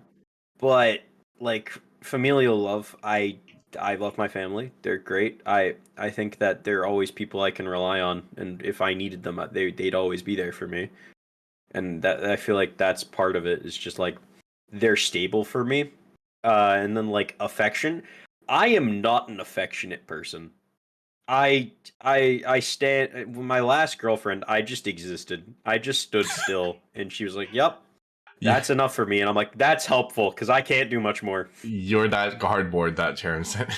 But like familial love, I love my family. They're great. I think that they're always people I can rely on, and if I needed them, they'd always be there for me. And that I feel like that's part of it. Is just like they're stable for me. And then like affection. I am not an affectionate person. I stand. My last girlfriend, I just existed. I just stood still, and she was like, "Yep, that's enough for me." And I'm like, "That's helpful because I can't do much more." You're that cardboard that Charim said.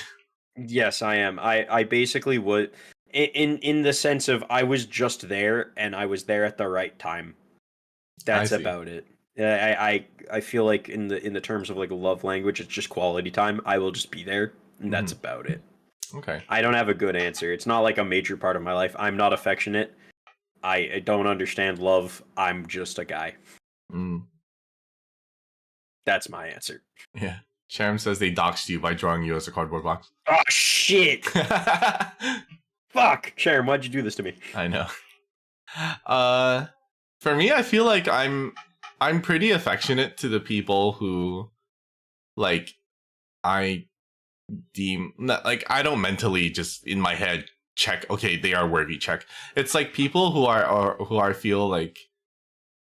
Yes, I am. I basically would, in the sense of I was just there, and I was there at the right time. That's about it. I feel like in the terms of like love language, it's just quality time. I will just be there, and that's about it. Okay. I don't have a good answer. It's not like a major part of my life. I'm not affectionate. I don't understand love. I'm just a guy. That's my answer. Yeah. Sharon says they doxed you by drawing you as a cardboard box. Oh, shit! Fuck! Sharon, why'd you do this to me? I know. For me, I feel like I'm pretty affectionate to the people who, like, I deem like I don't mentally just in my head check, okay, they are worthy, check. It's like people who I feel like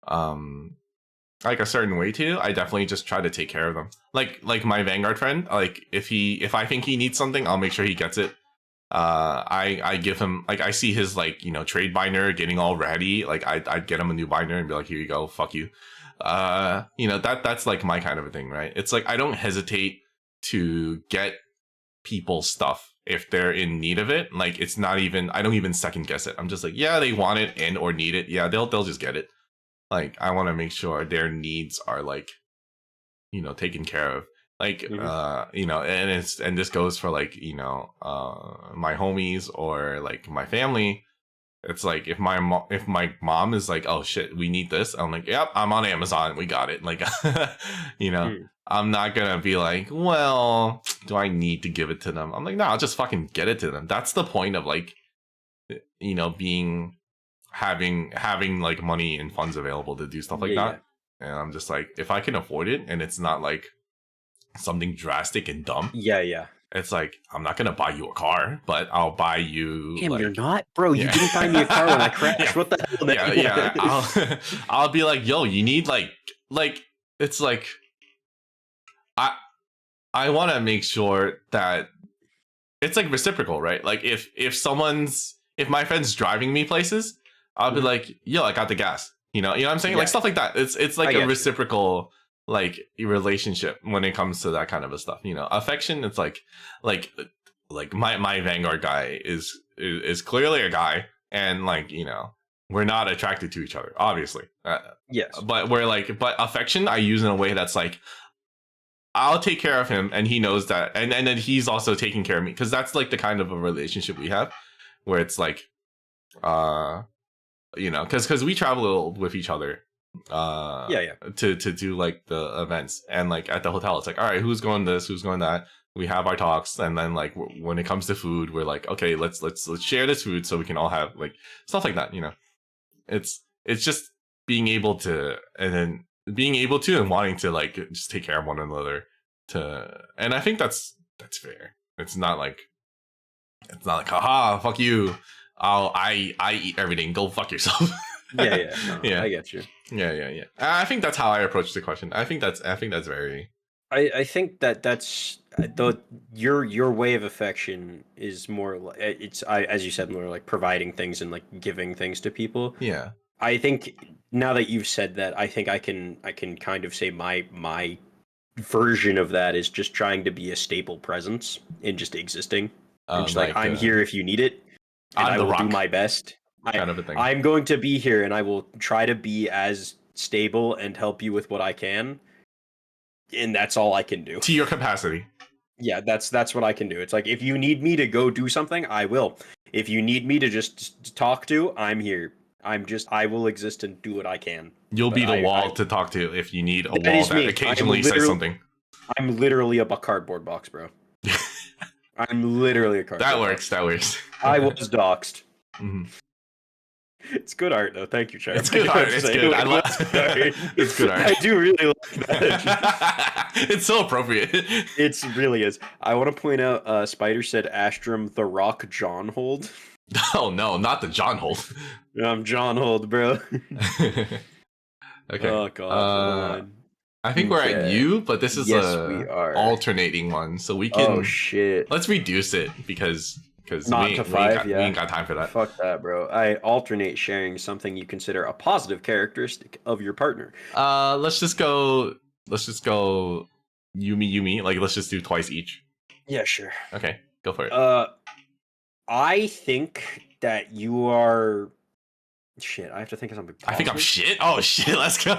a certain way to, I definitely just try to take care of them. Like my Vanguard friend, like if I think he needs something, I'll make sure he gets it. I give him, like, I see his, like, you know, trade binder getting all ready, like I'd get him a new binder and be like, here you go, fuck you. You know, that's like my kind of a thing, right? It's like I don't hesitate to get people stuff if they're in need of it. Like, it's not even, I don't even second guess it. I'm just like, yeah, they want it and or need it, yeah, they'll just get it. Like, I want to make sure their needs are, like, you know, taken care of. Like, you know, and this goes for, like, you know, my homies or like my family. It's like if my mom is like, oh shit, we need this, I'm like, yep, I'm on Amazon, we got it. Like, you know, I'm not gonna be like, well, do I need to give it to them? I'm like, no, I'll just fucking get it to them. That's the point of, like, you know, having like money and funds available to do stuff like that. And I'm just like, if I can afford it and it's not like something drastic and dumb, it's like, I'm not gonna buy you a car, but I'll buy you. Damn, like, you're not, bro. You didn't buy me a car when I crashed. What the hell? Yeah. I'll be like, yo, you need like it's like I want to make sure that it's like reciprocal, right? Like if my friend's driving me places, I'll be like, yo, I got the gas. You know what I'm saying? Like stuff like that. It's like a reciprocal, like, relationship when it comes to that kind of a stuff. You know, affection. It's like my Vanguard guy is clearly a guy, and, like, you know, we're not attracted to each other, obviously. Yes, but we're like, but affection I use in a way that's like, I'll take care of him, and he knows that, and then he's also taking care of me, because that's like the kind of a relationship we have, where it's like, you know, because we travel with each other Yeah. to do like the events, and like at the hotel it's like, all right, who's going this, who's going that, we have our talks, and then like when it comes to food, we're like, okay, let's share this food so we can all have like stuff like that, you know. It's just being able to, and then being able to and wanting to like just take care of one another, to, and I think that's fair. It's not like haha, fuck you, I eat everything, go fuck yourself. Yeah. No, Yeah, I get you. yeah. I think that's how I approach the question. I think that's very. I think that's the your way of affection is more like as you said, more like providing things and like giving things to people. Yeah. I think now that you've said that, I think I can kind of say my version of that is just trying to be a stable presence and just existing, and just like I'm here if you need it, and I will do my best. Kind of a thing. I'm going to be here, and I will try to be as stable and help you with what I can, and that's all I can do. To your capacity. Yeah, that's what I can do. It's like, if you need me to go do something, I will. If you need me to just talk to, I'm here. I will exist and do what I can. You'll be the wall to talk to if you need a wall that occasionally says something. I'm literally a cardboard box, bro. I'm literally a cardboard box. That works. I was doxxed. Mm-hmm. It's good art, though. Thank you, Chad. It's good art. It's good. I love it's good art. I do really like that. It's so appropriate. It really is. I want to point out, Spider said Astram the Rock Dawnhold. Oh no, not the Dawnhold. I'm Dawnhold, bro. Okay. Oh god. I think we're at you, but this is we are alternating one, so we can. Oh shit. Let's reduce it because not to 5. We ain't got time for that. Fuck that, bro. I alternate sharing something you consider a positive characteristic of your partner. Let's just go Yumi. Like, let's just do twice each. Yeah, sure. Okay, go for it. I think that you are shit. I have to think of something positive. I think I'm shit. Oh shit, let's go.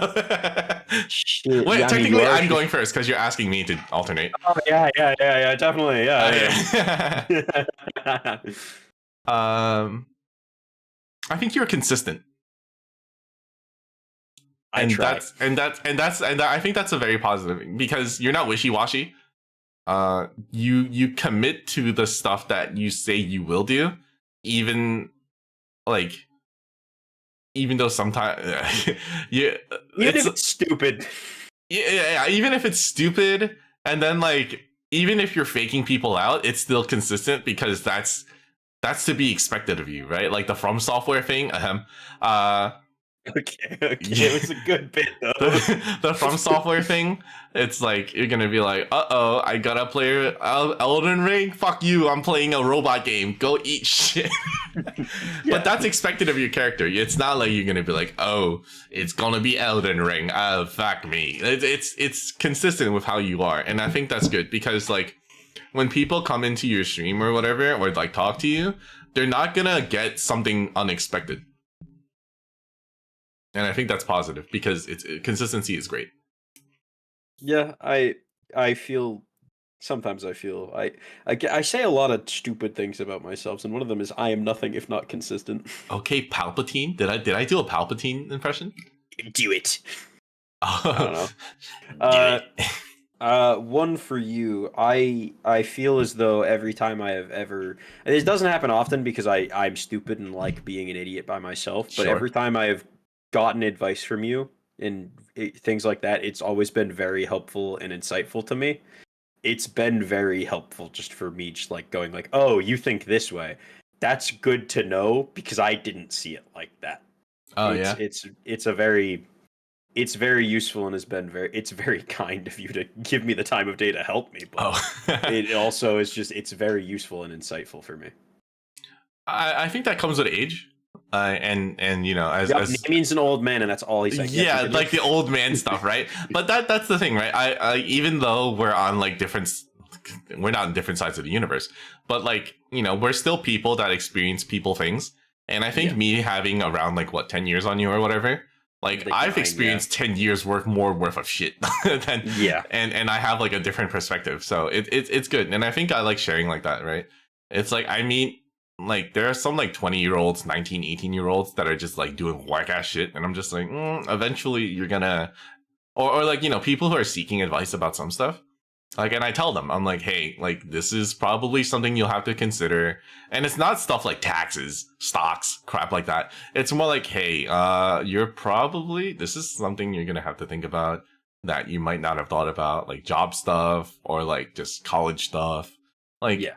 Shit. Wait, technically I'm going first because you're asking me to alternate. Oh yeah, definitely, yeah. I think you're consistent. I think that's a very positive, because you're not wishy-washy. You commit to the stuff that you say you will do, even though sometimes even if it's stupid. Yeah, even if it's stupid, and then like even if you're faking people out, it's still consistent, because that's to be expected of you, right? Like the From Software thing. Okay, it was a good bit though. The From Software thing, it's like you're gonna be like, uh-oh, I gotta play Elden Ring? Fuck you, I'm playing a robot game. Go eat shit. Yeah. But that's expected of your character. It's not like you're gonna be like, oh, it's gonna be Elden Ring. Fuck me. It's consistent with how you are, and I think that's good, because like when people come into your stream or whatever, or like talk to you, they're not gonna get something unexpected. And I think that's positive, because consistency is great. Yeah, I feel sometimes I feel I say a lot of stupid things about myself, and one of them is I am nothing if not consistent. Okay, Palpatine. Did I do a Palpatine impression? Do it. Oh. I don't know. One for you. I feel as though every time I have ever, this doesn't happen often because I'm stupid and like being an idiot by myself, but Sure. every time I have gotten advice from you and things like that, it's always been very helpful and insightful to me. It's been very helpful just for me, just like going like, oh, you think this way. That's good to know, because I didn't see it like that. Oh, it's very useful, and it's very kind of you to give me the time of day to help me. But it also is just, it's very useful and insightful for me. I think that comes with age. And you know, as he means an old man, and that's all he's saying. Yeah, like the old man stuff, right? But that's the thing, right? I even though we're on like we're not on different sides of the universe, but like, you know, we're still people that experience people things. And I think me having around like 10 years on you or whatever, like I've experienced 10 years worth of shit than, and I have like a different perspective, so it's good. And I think I like sharing like that, right? It's like, I meet like there are some like 20-year-olds, 19, 18-year-olds that are just like doing whack ass shit, and I'm just like, eventually you're gonna, or like, you know, people who are seeking advice about some stuff. Like, and I tell them, I'm like, hey, like, this is probably something you'll have to consider. And it's not stuff like taxes, stocks, crap like that. It's more like, hey, this is something you're going to have to think about that you might not have thought about, like job stuff or like just college stuff. Like, Yeah.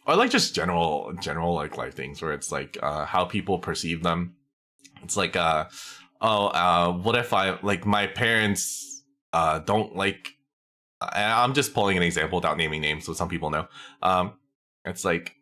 or like just general like life things where it's like, how people perceive them. It's like, what if my parents, don't like, I'm just pulling an example without naming names, so some people know. It's like,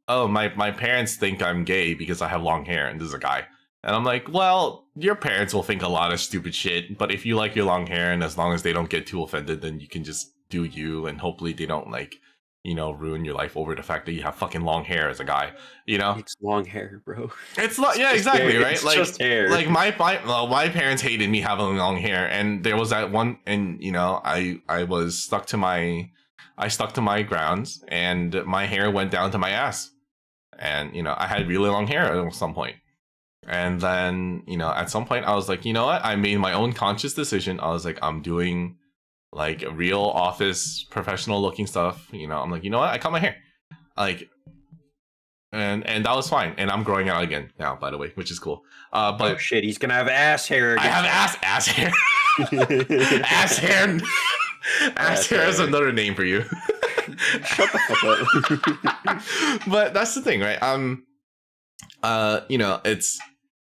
oh, my parents think I'm gay because I have long hair, and this is a guy. And I'm like, well, your parents will think a lot of stupid shit, but if you like your long hair, and as long as they don't get too offended, then you can just do you, and hopefully they don't like, you know, ruin your life over the fact that you have fucking long hair as a guy, you know? It's long hair, bro. It's not, yeah, exactly, hair. right? It's like, just hair. Like my parents hated me having long hair, and there was that one, and you know, I stuck to my grounds, and my hair went down to my ass, and you know, I had really long hair at some point, and then you know, at some point, I was like, you know what? I made my own conscious decision. I was like, I'm doing like real office professional looking stuff. You know, I'm like, you know what? I cut my hair, like. And that was fine, and I'm growing out again now, by the way, which is cool. But oh shit, he's gonna have ass hair again. I have ass hair. Ass hair. Ass hair is another name for you. Shut the fuck up. But that's the thing, right? You know, it's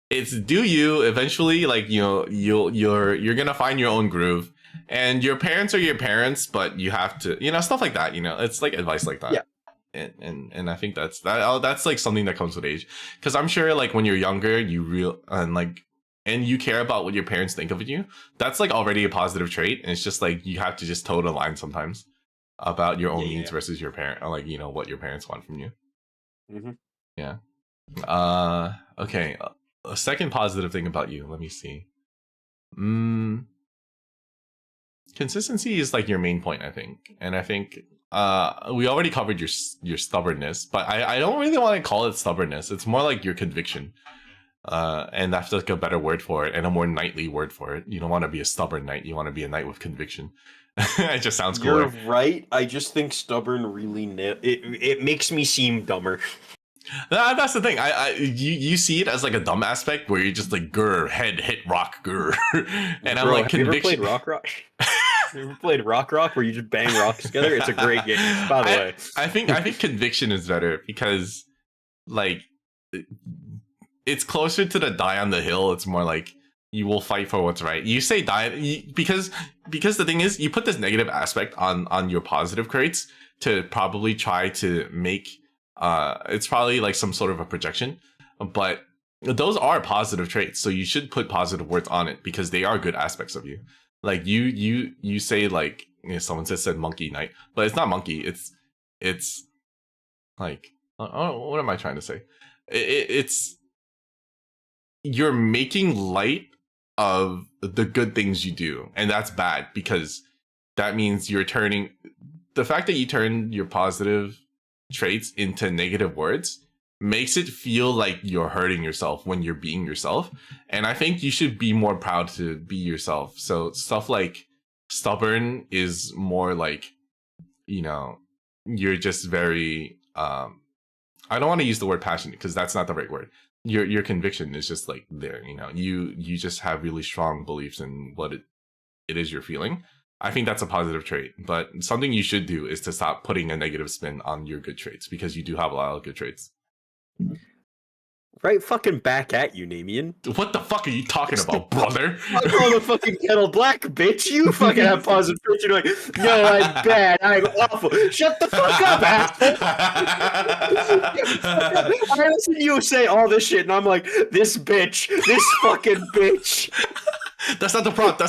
do you eventually, like, you know, you're gonna find your own groove, and your parents are your parents, but you have to, you know, stuff like that. You know, it's like advice like that. Yeah. And I think that's like something that comes with age, because I'm sure like when you're younger and you care about what your parents think of you, that's like already a positive trait, and it's just like you have to just toe the line sometimes about your own needs versus your parent, or like, you know, what your parents want from you. Mm-hmm. Yeah. Okay, a second positive thing about you, let me see. Consistency is like your main point, I think, and I think we already covered your stubbornness, but I don't really want to call it stubbornness. It's more like your conviction, and that's like a better word for it, and a more knightly word for it. You don't want to be a stubborn knight. You want to be a knight with conviction. It just sounds cooler. You're right. I just think stubborn really it makes me seem dumber. That's the thing. You see it as like a dumb aspect where you're just like grr, head hit rock grr, and I'm like, conviction. You ever played Rock? You ever played Rock where you just bang rocks together? It's a great game, by the way. I think conviction is better because like it's closer to the die on the hill. It's more like you will fight for what's right. You say die because the thing is, you put this negative aspect on your positive traits to probably try to make it's probably like some sort of a projection, but those are positive traits, so you should put positive words on it because they are good aspects of you. Like you say, like, you know, someone said monkey knight, but it's not monkey. It's like, what am I trying to say? It's you're making light of the good things you do, and that's bad because that means you're turning the fact that you turn your positive traits into negative words makes it feel like you're hurting yourself when you're being yourself. And I think you should be more proud to be yourself. So stuff like stubborn is more like, you know, you're just very I don't want to use the word passionate because that's not the right word. Your conviction is just like there, you know, you just have really strong beliefs in what it is you're feeling. I think that's a positive trait, but something you should do is to stop putting a negative spin on your good traits, because you do have a lot of good traits. Right fucking back at you, Namian. What the fuck are you talking about, brother? I call the fucking kettle black, bitch. You fucking have positive traits. You're like, no, I'm bad. I'm awful. Shut the fuck up, asshole. I listen to you say all this shit, and I'm like, this bitch. This fucking bitch. That's not the prompt.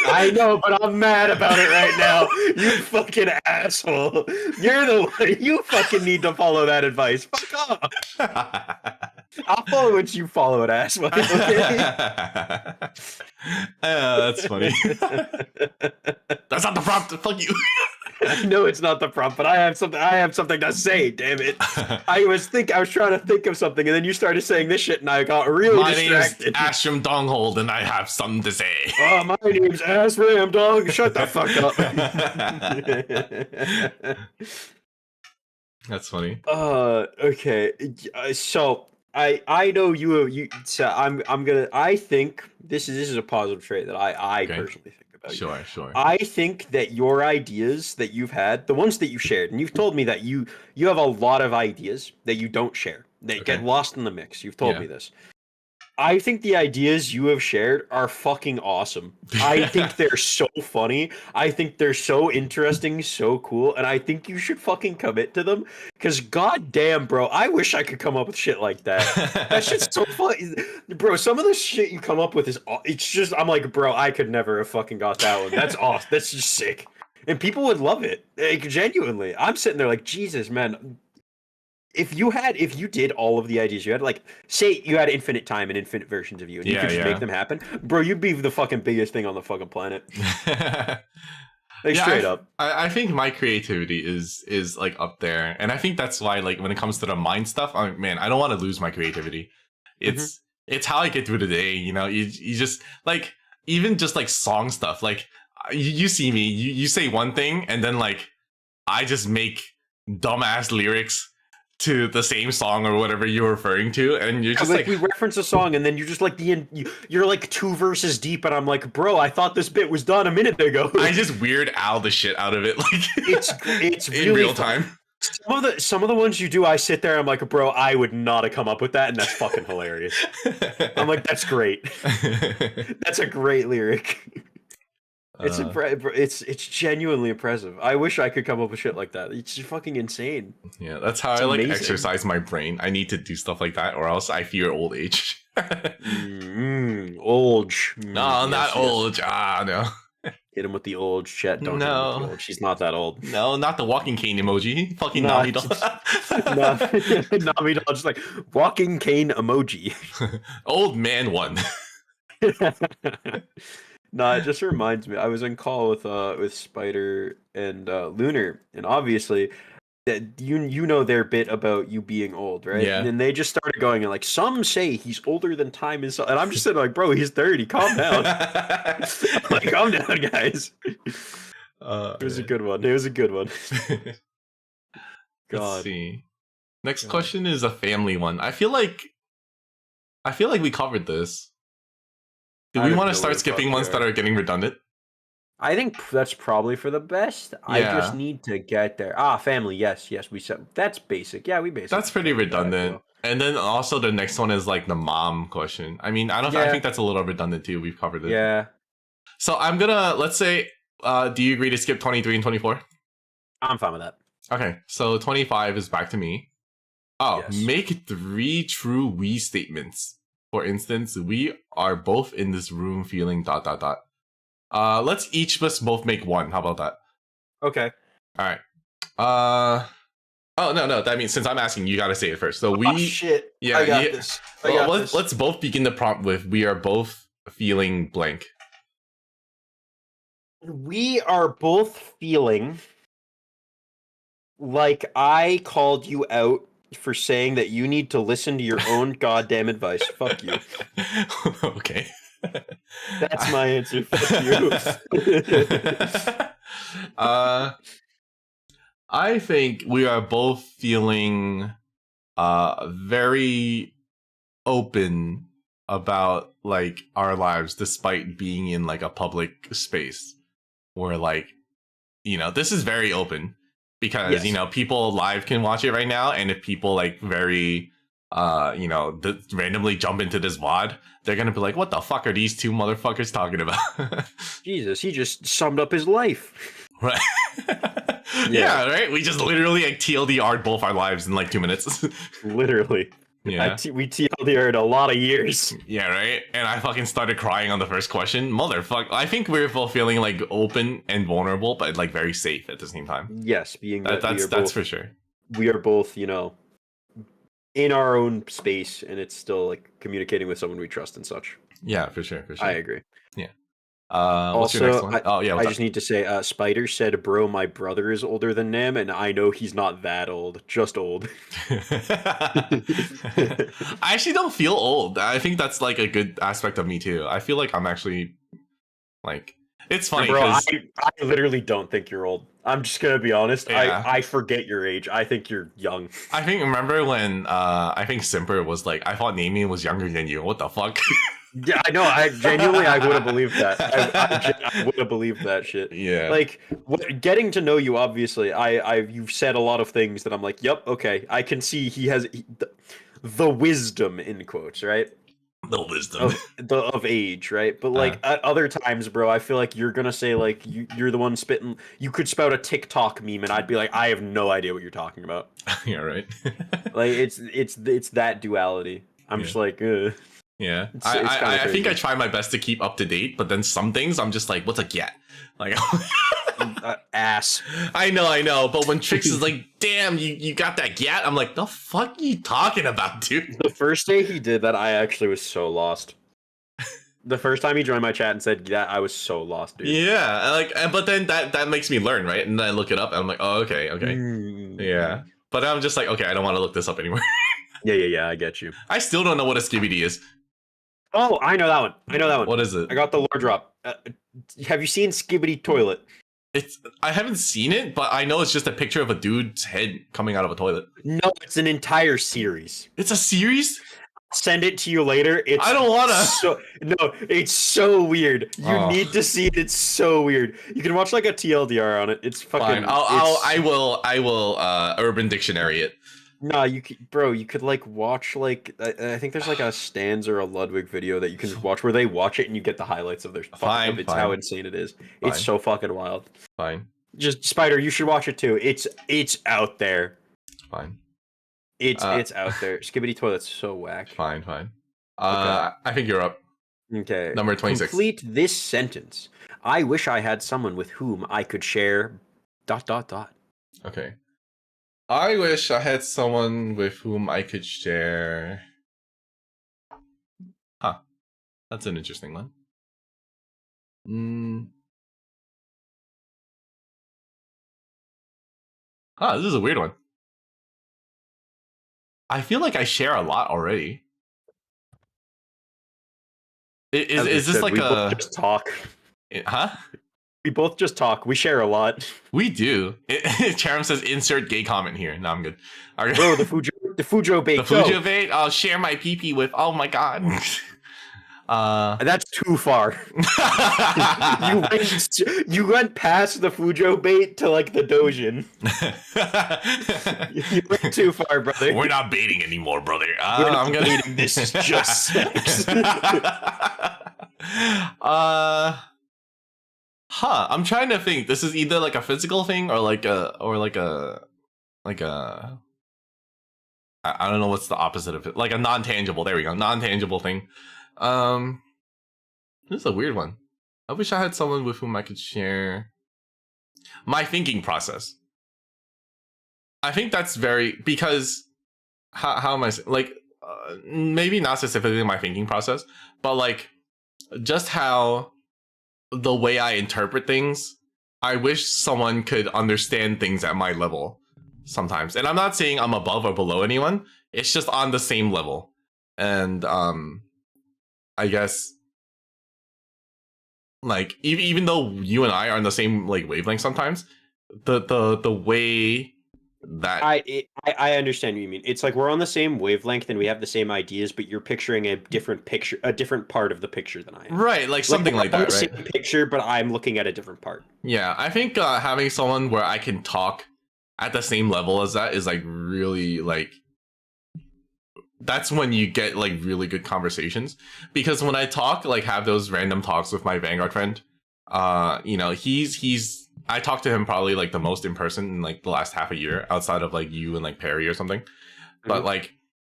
I know, but I'm mad about it right now. You fucking asshole. You're the one. You fucking need to follow that advice. Fuck off. I'll follow what you follow it, asshole. Okay? That's funny. That's not the prompt. Fuck you. I know it's not the prompt, but I have something. I have something to say. Damn it! I was trying to think of something, and then you started saying this shit, and I got really My name's distracted. Astram Dawnhold, and I have something to say. Oh, my name's Astram, dog. Shut the fuck up. That's funny. Okay. So I know you. So I'm gonna. I think this is a positive trait that I Okay. personally think about you. Sure. I think that your ideas that you've had, the ones that you shared, and you've told me that you have a lot of ideas that you don't share, that get Okay. lost in the mix. You've told Yeah. me this. I think the ideas you have shared are fucking awesome. I think they're so funny. I think they're so interesting, so cool, and I think you should fucking commit to them. Cause goddamn, bro, I wish I could come up with shit like that. That shit's so funny, bro. Some of the shit you come up with it's just I'm like, bro, I could never have fucking got that one. That's awesome. That's just sick, and people would love it. Like, genuinely, I'm sitting there like, Jesus, man. If you did all of the ideas you had, like say you had infinite time and infinite versions of you, and you could just make them happen, bro, you'd be the fucking biggest thing on the fucking planet. Like straight up. I think my creativity is like up there, and I think that's why like when it comes to the mind stuff, man, I don't want to lose my creativity. It's how I get through the day. You know, you just like even just like song stuff. Like you see me, you say one thing, and then like I just make dumbass lyrics to the same song or whatever you're referring to, and you're just like we reference a song, and then you're just like you're like 2 verses deep, and I'm like, bro, I thought this bit was done a minute ago. I just Weird Al the shit out of it, like it's in really real time. Some of the ones you do, I sit there, I'm like, bro, I would not have come up with that, and that's fucking hilarious. I'm like, that's great. That's a great lyric. It's genuinely impressive. I wish I could come up with shit like that. It's just fucking insane. Yeah, that's how I like exercise my brain. I need to do stuff like that, or else I fear old age. Old. No, not old. Ah, no. Hit him with the old chat. Don't hit him with the old. She's not that old. No, not the walking cane emoji. Fucking Nami doll. Nami doll, just like walking cane emoji. Old man one. No, it just reminds me. I was in call with Spider and Lunar, and obviously that you know their bit about you being old, right? Yeah. And then they just started going and like some say he's older than time is, and I'm just sitting like, bro, he's 30. Calm down. Like, calm down, guys. It was a good one. It was a good one. God. Let's see. Next question is a family one. I feel like we covered this. Do we want to start skipping ones that are getting redundant? I think that's probably for the best. Yeah. I just need to get there. Family. Yes, we said that's basic. Yeah, we basic. That's pretty redundant. And then also the next one is like the mom question. I mean, I think that's a little redundant too. We've covered it. Yeah. So I'm gonna let's say, do you agree to skip 23 and 24? I'm fine with that. Okay. So 25 is back to me. Oh, yes. Make 3 true we statements. For instance, we are both in this room feeling ... Let's each of us both make one. How about that? Okay. All right. Oh no. That means since I'm asking, you gotta say it first. So we. Oh, shit. Yeah. I got this. Let's both begin the prompt with "We are both feeling blank." We are both feeling like I called you out for saying that you need to listen to your own goddamn advice. Fuck you. Okay. That's my answer. Fuck you. I think we are both feeling very open about like our lives despite being in like a public space where like, you know, this is very open. Because, you know, people live can watch it right now. And if people like very, randomly jump into this VOD, they're going to be like, what the fuck are these 2 motherfuckers talking about? Jesus, he just summed up his life. Right. Yeah, right? We just literally like TLDR'd both our lives in like 2 minutes. Literally. Yeah. We TLDR'd a lot of years. Yeah, right? And I fucking started crying on the first question. Motherfucker. I think we're both feeling like open and vulnerable, but like very safe at the same time. Yes, being that's both, for sure. We are both, you know, in our own space, and it's still like communicating with someone we trust and such. Yeah, for sure. I agree. Yeah. What's your next Also, one? Oh yeah, I what's just need to say, Spider said, "Bro, my brother is older than Nam, and I know he's not that old, just old." that? I actually don't feel old. I think that's like a good aspect of me too. I feel like I'm actually like it's funny Bro, because I literally don't think you're old. I'm just gonna be honest. yeah. I forget your age. I think you're young. I think remember when I think Simper was like I thought Naming was younger than you. What the fuck? Yeah, I know. I genuinely, I would have believed that. I would have believed that shit. Yeah. Like, getting to know you, obviously, you've said a lot of things that I'm like, yep, okay, I can see he has the wisdom in quotes, right? The wisdom. Of age, right? But Uh, like at other times, bro, I feel like you're gonna say like you're the one spitting. You could spout a TikTok meme, and I'd be like, I have no idea what you're talking about. yeah, right. Like it's that duality. I'm Yeah. just like, Yeah. it's kind of I think crazy. I try my best to keep up to date, but then some things I'm just like, what's a get? Like Ass. I know, but when Trix is like, damn, you got that gat, I'm like, the fuck are you talking about, dude? The first day he did that, I actually was so lost. The first time he joined my chat and said that, I was so lost, dude. Yeah, but then that makes me learn, right? And then I look it up and I'm like, oh, okay. Yeah. But I'm just like, okay, I don't want to look this up anymore. Yeah, I get you. I still don't know what a skibidi is. Oh, I know that one. I know that one. What is it? I got the lore drop. Have you seen Skibbity Toilet? I haven't seen it, but I know it's just a picture of a dude's head coming out of a toilet. No, it's an entire series. It's a series? Send it to you later. It's I don't wanna. It's so weird. You Oh. need to see it. It's so weird. You can watch like a TLDR on it. It's fucking. Fine. I will Urban Dictionary it. No, bro. You could like watch like I think there's like a Stans or a Ludwig video that you can watch where they watch it and you get the highlights of their. Fine, It's fine. how insane it is. Fine. It's so fucking wild. Fine. Just Spider, you should watch it too. It's out there. Fine. It's out there. Skibbity Toilet's so whack. Fine. I think you're up. Okay. Number 26. Complete this sentence. I wish I had someone with whom I could share ... Okay. I wish I had someone with whom I could share. Huh. That's an interesting one. This is a weird one. I feel like I share a lot already. Is this like we a both just talk? huh? We both just talk. We share a lot. We do. Charam says insert gay comment here. No, I'm good. Bro, the Fujo bait. The Fujo bait. I'll share my pee with. Oh my god. That's too far. you went past the Fujo bait to like the Dojin. You went too far, brother. We're not baiting anymore, brother. We're not baiting. This is just sex. I'm trying to think. This is either like a physical thing or like a I don't know what's the opposite of it. Like a non-tangible. There we go. Non-tangible thing. This is a weird one. I wish I had someone with whom I could share my thinking process. I think that's very because how am I like maybe not specifically my thinking process, but like just how the way I interpret things. I wish someone could understand things at my level sometimes. And I'm not saying I'm above or below anyone. It's just on the same level. And I guess like even though you and I are on the same like wavelength sometimes, the way that I understand what you mean. It's like we're on the same wavelength and we have the same ideas, but you're picturing a different picture, a different part of the picture than I am. Right, like something like that, the right? same picture, but I'm looking at a different part. Yeah, I think having someone where I can talk at the same level as that is like really like that's when you get like really good conversations. Because when I talk, like have those random talks with my Vanguard friend, you know, he's I talked to him probably like the most in person in like the last half a year outside of like you and like Perry or something. Mm-hmm. But like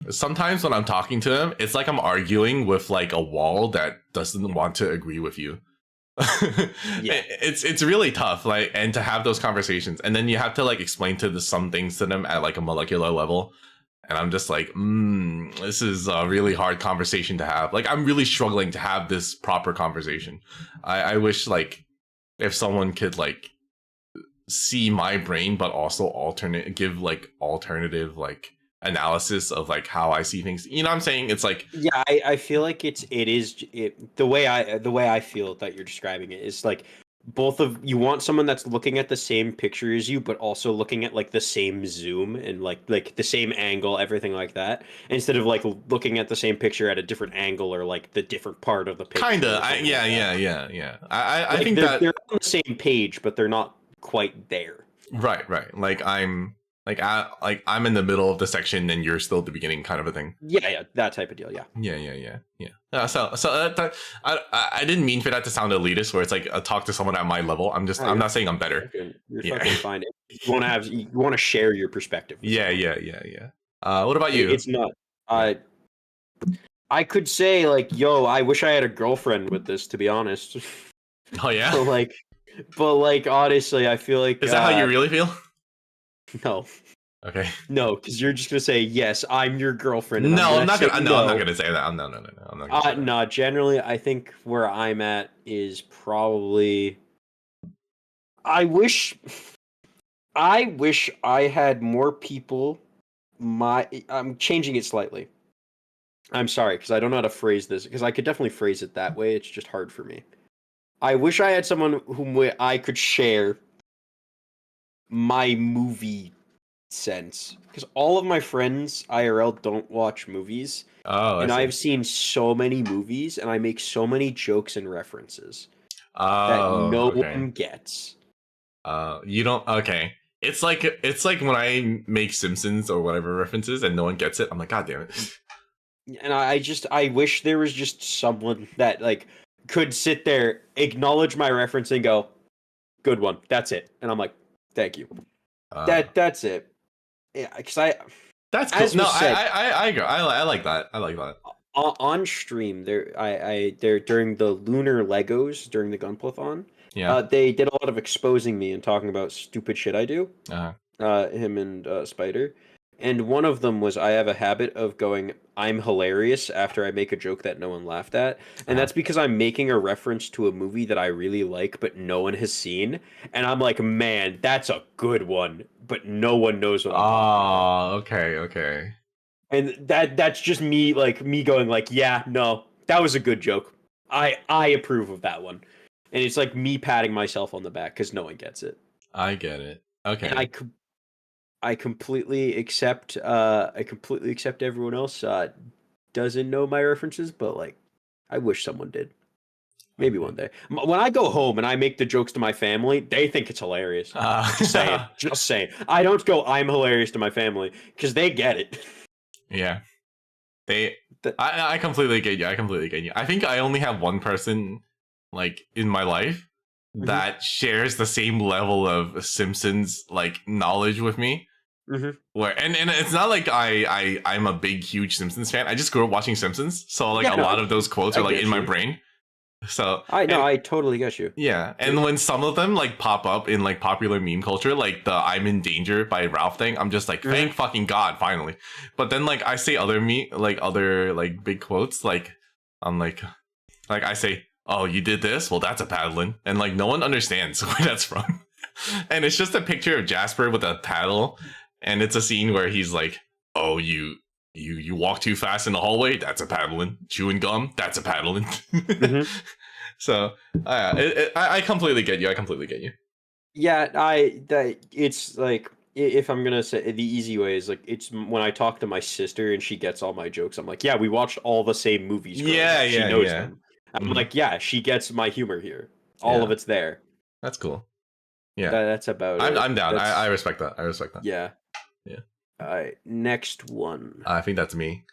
sometimes when I'm talking to him, it's like I'm arguing with like a wall that doesn't want to agree with you. Yeah. It's really tough, like, and to have those conversations, and then you have to like explain some things to them at like a molecular level, and I'm just like, this is a really hard conversation to have. Like, I'm really struggling to have this proper conversation. I wish like if someone could like see my brain, but also give like alternative like analysis of like how I see things. You know what I'm saying? It's like, Yeah, I feel like the way I feel that you're describing it is like both of you want someone that's looking at the same picture as you, but also looking at like the same zoom and like the same angle, everything like that, instead of like looking at the same picture at a different angle or like the different part of the picture. kinda. Yeah, Yeah. I like think they're that on the same page, but they're not quite there. right. I'm in the middle of the section and you're still at the beginning, kind of a thing. Yeah, that type of deal. Yeah. Yeah. I didn't mean for that to sound elitist, where it's like a talk to someone at my level. I'm not saying I'm better. You're Yeah. fucking fine. You want to share your perspective. Yeah. What about you? It's not. I could say like, yo, I wish I had a girlfriend with this, to be honest. Oh yeah. but like honestly, I feel like Is that how you really feel? No. Okay. No, because you're just gonna say yes, I'm your girlfriend. No, I'm not gonna. No, I'm not gonna say that. No. I'm not gonna say that. No. Generally, I think where I'm at is probably. I wish I had more people. I'm changing it slightly. I'm sorry because I don't know how to phrase this because I could definitely phrase it that way. It's just hard for me. I wish I had someone whom I could share my movie sense because all of my friends IRL don't watch movies, and I've seen so many movies and I make so many jokes and references that no one gets. You don't. Okay. It's like when I make Simpsons or whatever references and no one gets it. I'm like, God damn it. And I wish there was just someone that like could sit there, acknowledge my reference, and go, "Good one, that's it." And I'm like, "Thank you." That's it. Yeah, because that's cool. No, I agree. I like that. I like that. On stream there during the Lunar Legos during the Gunplathon. Yeah. They did a lot of exposing me and talking about stupid shit I do. Uh-huh. Him and Spider. And one of them was I have a habit of going, I'm hilarious after I make a joke that no one laughed at. And that's because I'm making a reference to a movie that I really like, but no one has seen. And I'm like, man, that's a good one. But no one knows what I'm talking about. Okay. And that's just me going like, yeah, no, that was a good joke. I approve of that one. And it's like me patting myself on the back because no one gets it. I get it. Okay. And I completely accept everyone else doesn't know my references, but like I wish someone did. Maybe one day. When I go home and I make the jokes to my family, they think it's hilarious. Just saying. I don't go I'm hilarious to my family because they get it. Yeah. I completely get you. I think I only have one person like in my life that shares the same level of Simpsons like knowledge with me. Where and it's not like I'm a big huge Simpsons fan. I just grew up watching Simpsons, so like a lot of those quotes are like in my brain. So I totally get you. Yeah, and when some of them like pop up in like popular meme culture, like the "I'm in danger" by Ralph thing, I'm just like, thank fucking God, finally. But then like I say other big quotes, like I'm like I say, oh, you did this? Well, that's a paddling, and like no one understands where that's from. And it's just a picture of Jasper with a paddle, and it's a scene where he's like, oh, you walk too fast in the hallway, that's a paddling. Chewing gum, that's a paddling. So I completely get you. Yeah, it's like if I'm gonna say the easy way is like it's when I talk to my sister and she gets all my jokes. I'm like, yeah, we watched all the same movies. Yeah, she knows them. I'm like, yeah, she gets my humor here. All of it's there. That's cool. Yeah, that's about it. I'm down. I respect that. Yeah. Yeah. All right, next one. I think that's me.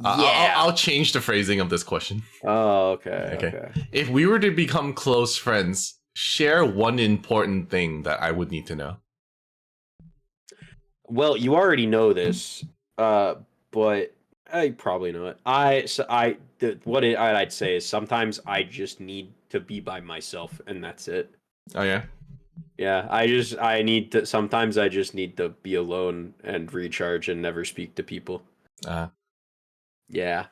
Yeah. I'll change the phrasing of this question. Oh, okay. If we were to become close friends, share one important thing that I would need to know. Well, you already know this, but I probably know it. I'd say is sometimes I just need to be by myself, and that's it. Oh yeah. Yeah, I need to sometimes I just need to be alone and recharge and never speak to people. Uh, Yeah.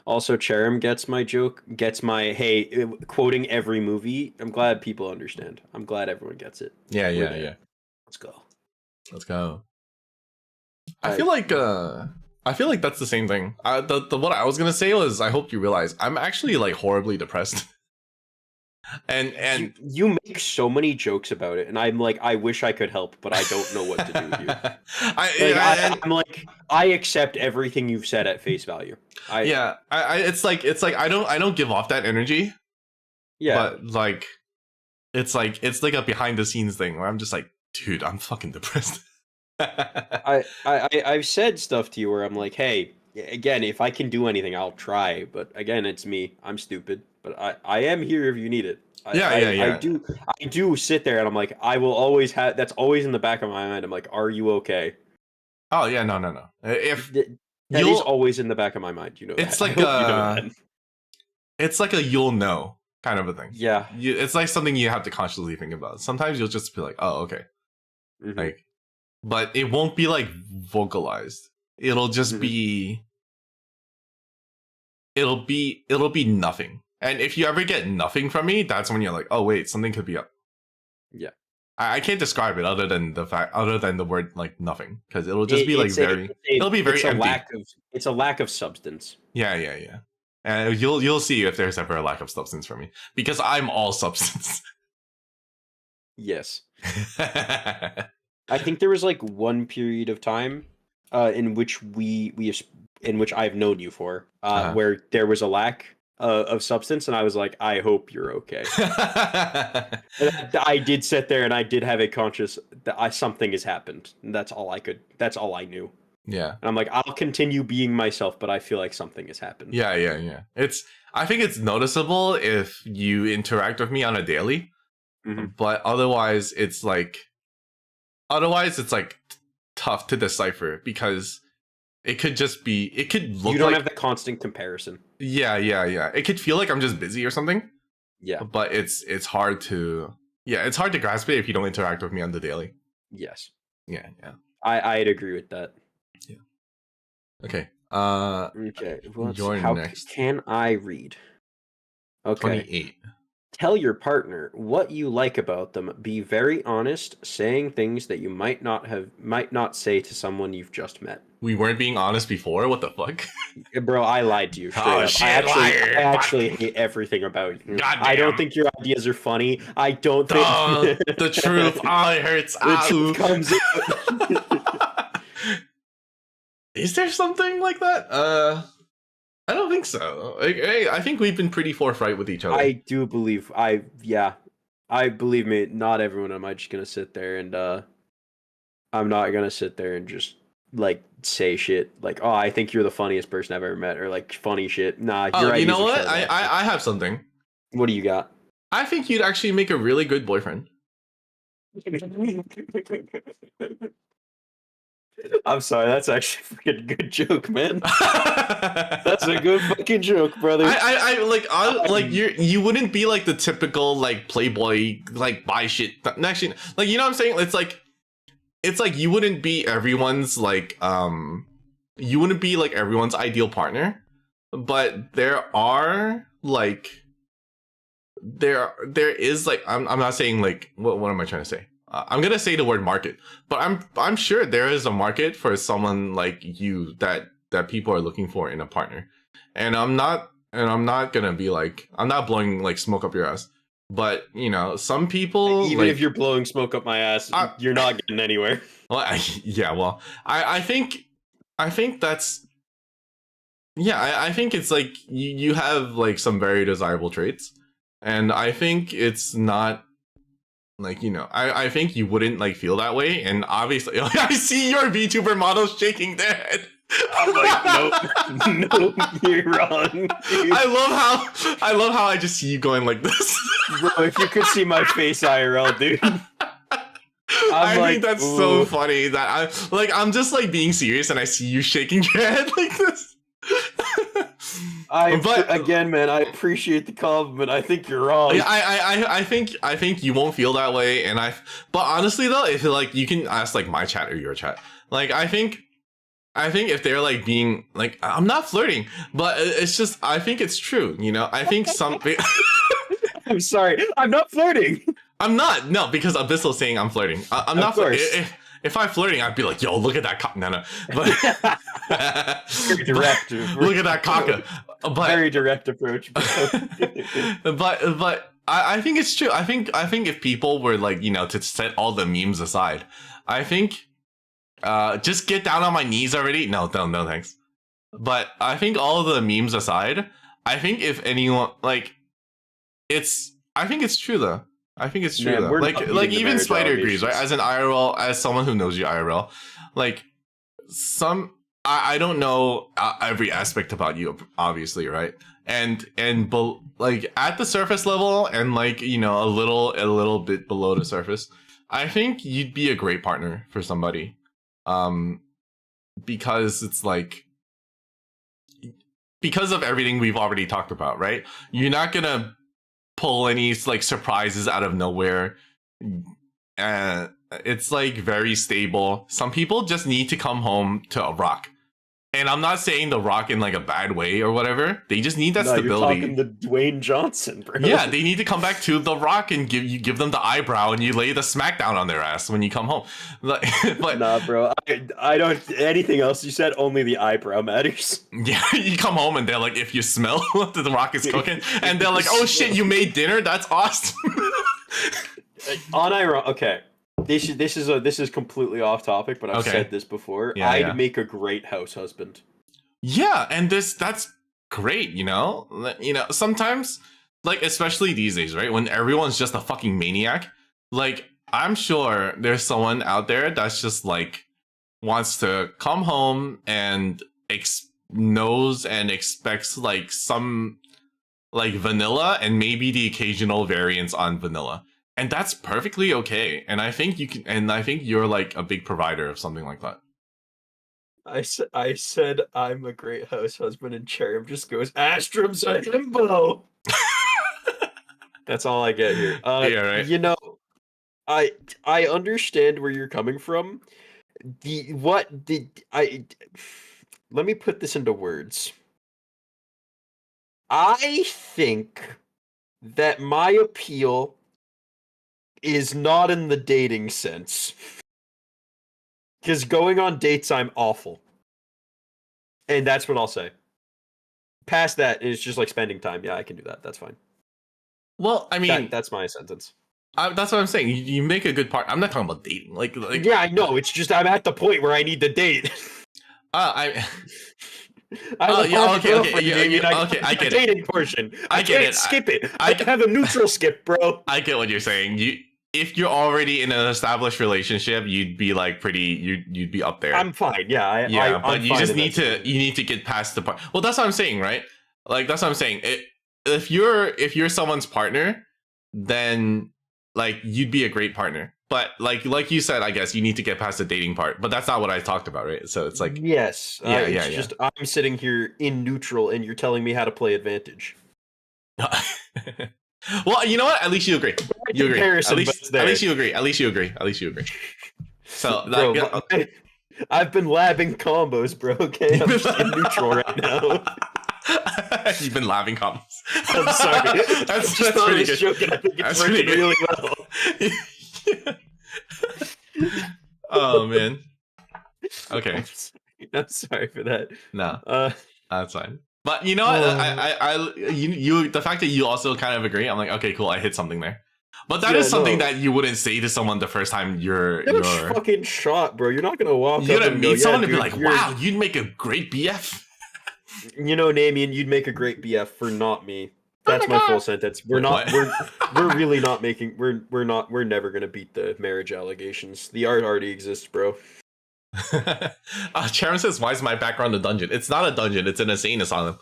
Also, Cherim gets my joke, gets my hey, quoting every movie. I'm glad people understand. I'm glad everyone gets it. yeah, We're yeah, there. yeah. Let's go. Let's go. I I feel like that's the same thing. The what I was gonna say was I hope you realize I'm actually like horribly depressed. and you make so many jokes about it, and I'm like, I wish I could help, but I don't know what to do with you. Like and I'm like, I accept everything you've said at face value. yeah, it's like I don't give off that energy, Yeah. but like it's like a behind the scenes thing where I'm just like, dude, I'm fucking depressed. I've said stuff to you where I'm like, hey, again, if I can do anything, I'll try. But again, it's me. I'm stupid, but I am here if you need it. Yeah, yeah, I yeah. do sit there and I'm like, I will always have. That's always in the back of my mind. I'm like, are you okay? Oh yeah, no, no, no. If That is you'll, always in the back of my mind. You know it's that. I like hope you know that. it's like a you'll know kind of a thing. Yeah. It's like something you have to consciously think about. Sometimes you'll just be like, oh, okay, Mhm. like, but it won't be like vocalized. It'll just Mhm. be, it'll be nothing. And if you ever get nothing from me, that's when you're like, oh wait, something could be up. Yeah. I can't describe it other than the word like nothing, because it'll just be like it'll be very it's a empty. it's a lack of substance. Yeah, yeah, yeah. And you'll see if there's ever a lack of substance for me, because I'm all substance. Yes. I think there was like one period of time in which in which I've known you for Uh-huh. where there was a lack of substance, and I was like, I hope you're okay. And I did sit there and I did have a conscious that something has happened. And that's all I could. That's all I knew. Yeah. And I'm like, I'll continue being myself, but I feel like something has happened. Yeah, yeah, yeah. I think it's noticeable if you interact with me on a daily, Mhm. but otherwise it's like tough to decipher, because it could look You don't like, have the constant comparison. yeah, yeah, yeah. It could feel like I'm just busy or something, Yeah. but it's hard to, yeah, it's hard to grasp it if you don't interact with me on the daily. Yes. Yeah, yeah. I'd agree with that. Yeah. Okay. Okay. You're How next. can I read? Okay. 28. Tell your partner what you like about them. Be very honest, saying things that you might not say to someone you've just met. We weren't being honest before. What the fuck? Bro, I lied to you straight Oh up. shit, liar! I actually hate everything about you. Goddamn. I don't think your ideas are funny. I don't think The truth. Oh, it hurts. the truth comes out. Is there something like that? I don't think so. I think we've been pretty forthright with each other. I do believe I believe me, not everyone am I just gonna sit there and I'm not gonna sit there and just like say shit like, oh, I think you're the funniest person I've ever met, or like funny shit. Nah, your you ideas know are what? so bad. I have something. What do you got? I think you'd actually make a really good boyfriend. I'm sorry, that's actually a fucking good joke, man. That's a good fucking joke, brother. You wouldn't be like the typical like playboy like buy shit. Actually, like, you know what I'm saying? It's like you wouldn't be everyone's like you wouldn't be like everyone's ideal partner, but there is like, I'm not saying like, what am I trying to say? I'm gonna say the word market, but I'm sure there is a market for someone like you that people are looking for in a partner, and I'm not gonna be like, I'm not blowing like smoke up your ass, but you know, some people, even like, if you're blowing smoke up my ass, you're not getting anywhere. well, I think that's, yeah, I think it's like you have like some very desirable traits, and I think it's not like, you know, I think you wouldn't like feel that way, and obviously I see your VTuber models shaking their head. I'm like, nope, you're wrong. Dude. I love how I just see you going like this. Bro, if you could see my face IRL, dude. I like, think that's ooh. so funny that I'm just like being serious and I see you shaking your head like this. Again, man, I appreciate the compliment. I think you're wrong. Yeah, I think you won't feel that way, but honestly though, if like you can ask like my chat or your chat, like I think if they're like being like, I'm not flirting, but it's just I think it's true, you know. I think something. I'm sorry, I'm not flirting. I'm not, no, because Abyssal's saying I'm flirting. I'm not flirting. If I'm flirting, I'd be like, yo, look at that cock. No. But very direct. Look at that cocker. But very direct approach. but I think it's true. I think if people were like, you know, to set all the memes aside, I think just get down on my knees already. No, thanks. But I think all the memes aside, I think if anyone like I think it's true though. I think it's true though. Like even Spider agrees, right? As an IRL, as someone who knows you IRL, like I don't know every aspect about you, obviously, right? Like at the surface level and like, you know, a little bit below the surface, I think you'd be a great partner for somebody. Because it's like, because of everything we've already talked about, right? You're not gonna pull any like surprises out of nowhere. It's like very stable. Some people just need to come home to a rock. And I'm not saying the rock in like a bad way or whatever. They just need that stability. You're talking the Dwayne Johnson, bro. Yeah, they need to come back to the rock and give them the eyebrow and you lay the smackdown on their ass when you come home. But nah, bro. I don't. Anything else you said? Only the eyebrow matters. Yeah, you come home and they're like, if you smell what the rock is cooking, and they're like, oh shit, you made dinner? That's awesome. Okay. This is completely off topic, but I've said this before. Yeah, I'd make a great house husband. Yeah, and that's great, you know? You know, sometimes, like, especially these days, right? When everyone's just a fucking maniac, like, I'm sure there's someone out there that's just, like, wants to come home and knows and expects, like, some, like, vanilla and maybe the occasional variants on vanilla. And that's perfectly okay. And I think you can, and I think you're like a big provider of something like that. I said I'm a great house husband, and Cherub just goes, Astram's a himbo. That's all I get here. Yeah, right. You know, I understand where you're coming from. Let me put this into words. I think that my appeal is not in the dating sense. Because going on dates, I'm awful. And that's what I'll say. Past that, it's just like spending time. Yeah, I can do that. That's fine. Well, I mean... That's my sentence. That's what I'm saying. You make a good part. I'm not talking about dating. Like yeah, I know. It's just I'm at the point where I need to date. Okay. I get it. Dating portion. I can't skip it. I can have a neutral skip, bro. I get what you're saying. If you're already in an established relationship, you'd be like you'd be up there. I'm fine. Yeah. But you just need to get past the part. Well, that's what I'm saying, right? Like that's what I'm saying. If you're someone's partner, then like you'd be a great partner. But like you said, I guess you need to get past the dating part. But that's not what I talked about, right? So it's like yes, just I'm sitting here in neutral, and you're telling me how to play advantage. Well, you know what? At least you agree. You agree. At least you agree. So, bro, I've been labbing combos, bro. Okay, I'm just in neutral right now. You've been labbing combos. I'm sorry. that's pretty good. Joke, and I think it's working really well. Oh man. Okay. I'm sorry for that. No, that's fine. But you know what? You the fact that you also kind of agree, I'm like, okay, cool. I hit something there. But that is something that you wouldn't say to someone the first time you're fucking shot, bro. You're not gonna walk. You're gonna meet someone and be like, wow, you'd make a great BF. You know, Damien, you'd make a great BF for not me. That's my full sentence. We're really not making. We're never gonna beat the marriage allegations. The art already exists, bro. Chairman says, why is my background a dungeon? It's not a dungeon, it's an insane asylum.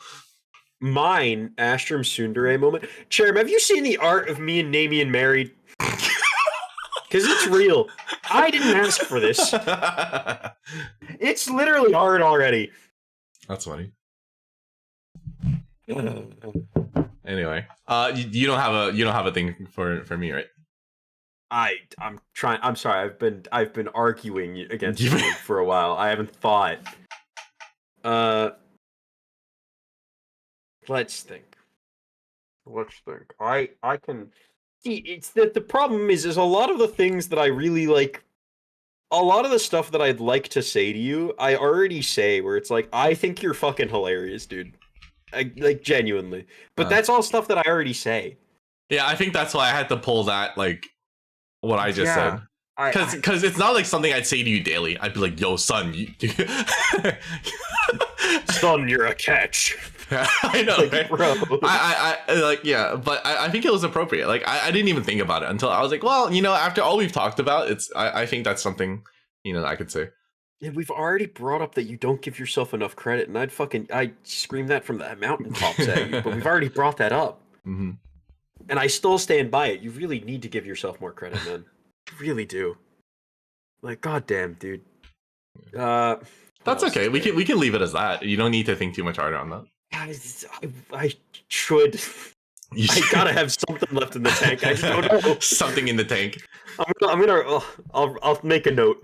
Mine, Astram Tsundere moment. Chairman, have you seen the art of me and Damien married? Because it's real. I didn't ask for this. It's literally art already. That's funny. Anyway, you don't have a thing for me, right? I'm trying. I'm sorry. I've been arguing against You- you for a while. I haven't thought. Uh, let's think. Let's think. I can see. It's that the problem is a lot of the things that I really like. A lot of the stuff that I'd like to say to you, I already say. Where it's like, I think you're fucking hilarious, dude. Like genuinely. But Uh, that's all stuff that I already say. yeah, I think that's why I had to pull that like what I just Yeah. said. Because it's not like something I'd say to you daily. I'd be like, "Yo, son, you." Son, you're a catch. I know, Like, right? bro. I like, yeah, but I think it was appropriate. Like, I didn't even think about it until I was like, well, after all we've talked about, I think that's something, that I could say. Yeah, we've already brought up that you don't give yourself enough credit, and I'd scream that from the mountaintops at you, but we've already brought that up. Hmm. And I still stand by it. You really need to give yourself more credit, man. You really do. Like, goddamn, dude. What That's else okay. is there? We can leave it as that. You don't need to think too much harder on that. I should. You I gotta have something left in the tank. I just don't know. Something in the tank. I'll make a note.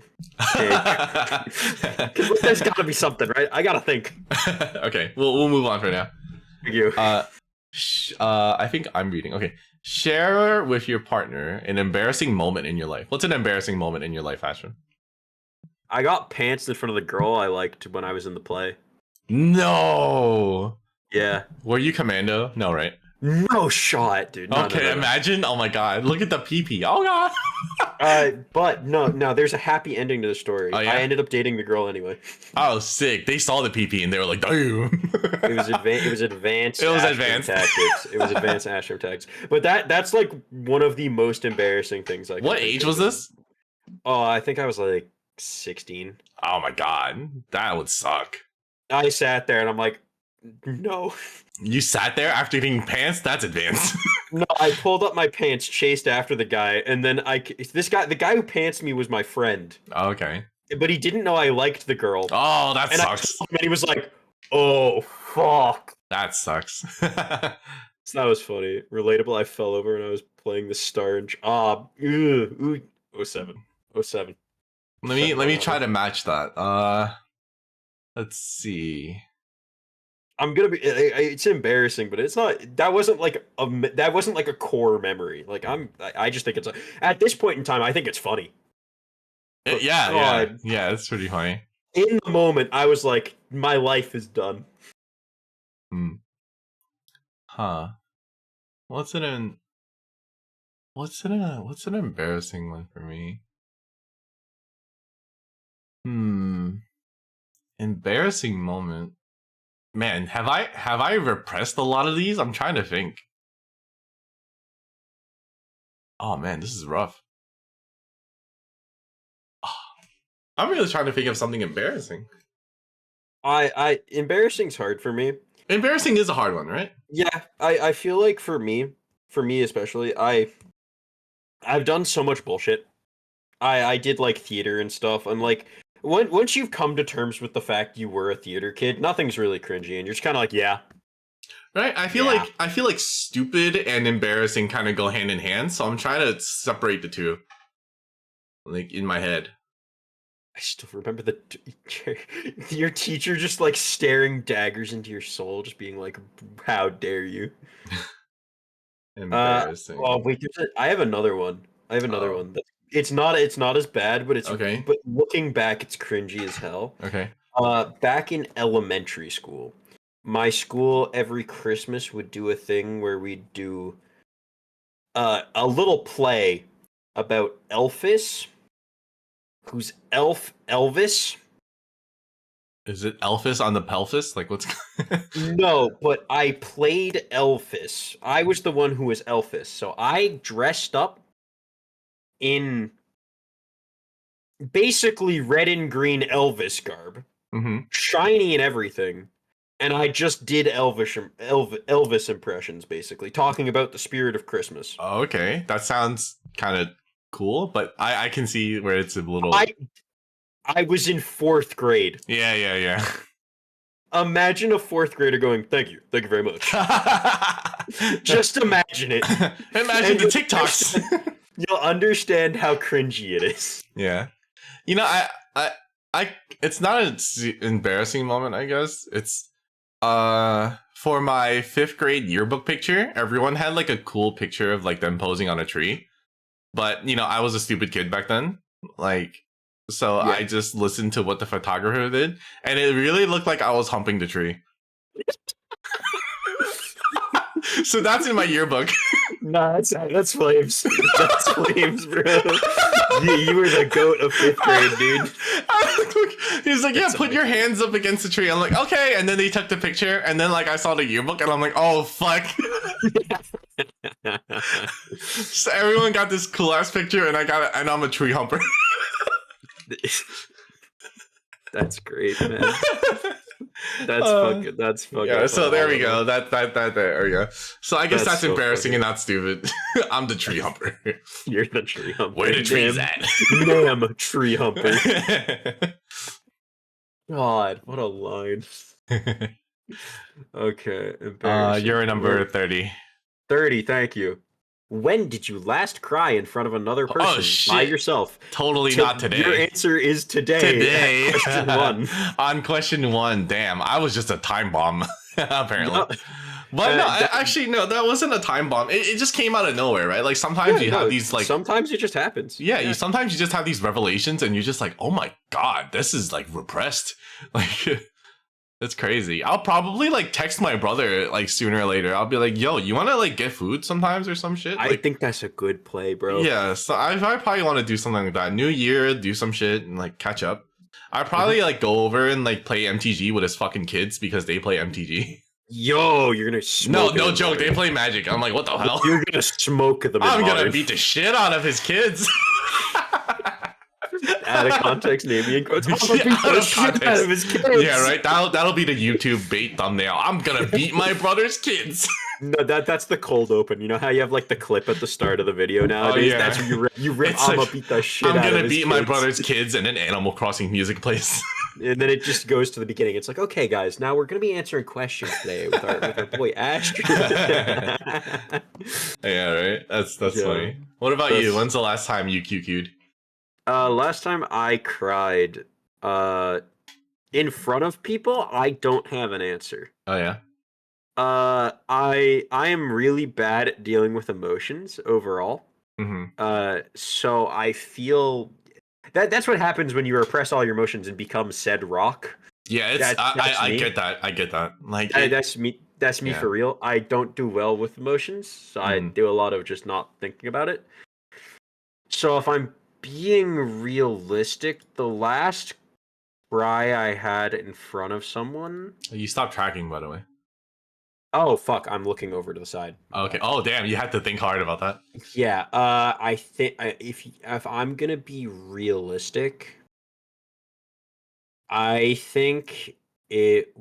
Because there's gotta be something, right? I gotta think. Okay, we'll move on for now. Thank you. I think I'm reading. Okay, share with your partner an embarrassing moment in your life. What's an embarrassing moment in your life, Ashton? I got pants in front of the girl I liked when I was in the play. No. Yeah. Were you commando? No, right? No shot, dude. No, Okay, no, no. imagine. Oh my god, look at the PP. Oh god. But no, there's a happy ending to the story. Oh, yeah? I ended up dating the girl anyway. Oh, sick. They saw the PP and they were like, damn. It was advanced. It was Astram advanced tactics. It was advanced Astram tactics. But that's like one of the most embarrassing things I can What think age of. was this? Oh, I think I was like 16. Oh my god, that would suck. I sat there and I'm like, no. You sat there after getting pants? That's advanced. No, I pulled up my pants, chased after the guy, and then the guy who pantsed me was my friend. Okay. But he didn't know I liked the girl. Oh, that And sucks. and he was like, "Oh fuck." That sucks. So that was funny. Relatable. I fell over and I was playing the star and ooh, 07. 07. Let me try to match that. Let's see. I'm gonna be. It's embarrassing, but it's not. That wasn't like a core memory. Like I just think it's at this point in time. I think it's funny. But Yeah, God, yeah, it's pretty funny. in the moment, I was like, my life is done. Hmm. Huh. What's an embarrassing one for me? Embarrassing moment. Man, have I repressed a lot of these? I'm trying to think. Oh man, this is rough. I'm really trying to think of something embarrassing. Embarrassing's hard for me. Embarrassing is a hard one, right? Yeah, I feel like for me especially, I've done so much bullshit. I did like theater and stuff, and like once you've come to terms with the fact you were a theater kid, nothing's really cringy, and you're just kind of like, yeah, Right? I feel like stupid and embarrassing kind of go hand in hand, so I'm trying to separate the two. Like in my head. I still remember your teacher just like staring daggers into your soul, just being like, "How dare you?" Embarrassing. Oh wait, I have another one. I have another one. It's not as bad, but Okay. but looking back, it's cringy as hell. Okay. Back in elementary school, my school every Christmas would do a thing where we'd do a little play about Elvis, who's Elvis. Is it Elvis on the pelvis? Like what's No, but I played Elvis. I was the one who was Elvis. So I dressed up in basically red and green Elvis garb, shiny and everything. And I just did Elvis impressions, basically, talking about the spirit of Christmas. Oh, okay. That sounds kind of cool, but I can see where it's a little... I was in 4th grade. Yeah. Imagine a fourth grader going, "Thank you very much." Just imagine it. Imagine And the TikToks. You'll understand how cringy it is. Yeah. You know, I it's not an embarrassing moment, I guess. It's for my 5th grade yearbook picture, everyone had like a cool picture of like them posing on a tree. But, you know, I was a stupid kid back then. Like, so Yeah. I just listened to what the photographer did, and it really looked like I was humping the tree. So that's in my yearbook. Nah, that's flames. That's flames, bro. You were the goat of 5th grade, dude. He was like, yeah, That's put your hands up against the tree. I'm like, okay. And then they took the picture, and then like I saw the yearbook, and I'm like, oh fuck. So everyone got this cool ass picture, and and I'm a tree humper. That's great, man. That's fucking. Yeah, so there we go. There we go. So I guess that's so embarrassing funny. and not stupid. I'm the tree humper. You're the tree humper. Where the trees at? Damn, tree humper. God, what a line. Okay, embarrassing. You're number 30. 30, thank you. When did you last cry in front of another person by yourself? Totally not today. Your answer is today. Today. Question 1. On question 1, damn, I was just a time bomb, apparently. But no, actually, no, that wasn't a time bomb. It just came out of nowhere, right? Like sometimes you have these like. Sometimes it just happens. Yeah, sometimes you just have these revelations, and you're just like, oh my god, this is like repressed. Like. That's crazy. I'll probably like text my brother like sooner or later. I'll be like, yo, you want to like get food sometimes or some shit? I think that's a good play, bro. Yeah, so I probably want to do something like that. New year, do some shit and like catch up. I probably like go over and like play MTG with his fucking kids because they play MTG. Yo, you're gonna smoke. No joke. They play Magic. I'm like, what the hell? You're gonna smoke them. I'm gonna beat the shit out of his kids. Out of context, naming and quotes. Out of his kids. Yeah, right. That'll be the YouTube bait thumbnail. I'm gonna beat my brother's kids. No, that's the cold open. You know how you have like the clip at the start of the video nowadays? Oh, yeah. That's where you rip. I'm gonna beat the shit out of his kids. I'm gonna beat my brother's kids, and then Animal Crossing music plays. And then it just goes to the beginning. It's like, okay, guys, now we're gonna be answering questions today with our boy Astram. Yeah, right. That's funny. What about you? When's the last time you QQ'd? Last time I cried, in front of people, I don't have an answer. Oh yeah. I am really bad at dealing with emotions overall. Mm-hmm. So I feel that's what happens when you repress all your emotions and become said rock. Yeah, I get that. I get that. Like that's me. That's me for real. I don't do well with emotions, so I do a lot of just not thinking about it. So if I'm being realistic, the last cry I had in front of someone. You stopped tracking, by the way. Oh fuck! I'm looking over to the side. Okay. Oh damn! You had to think hard about that. Yeah. I think if I'm gonna be realistic, I think it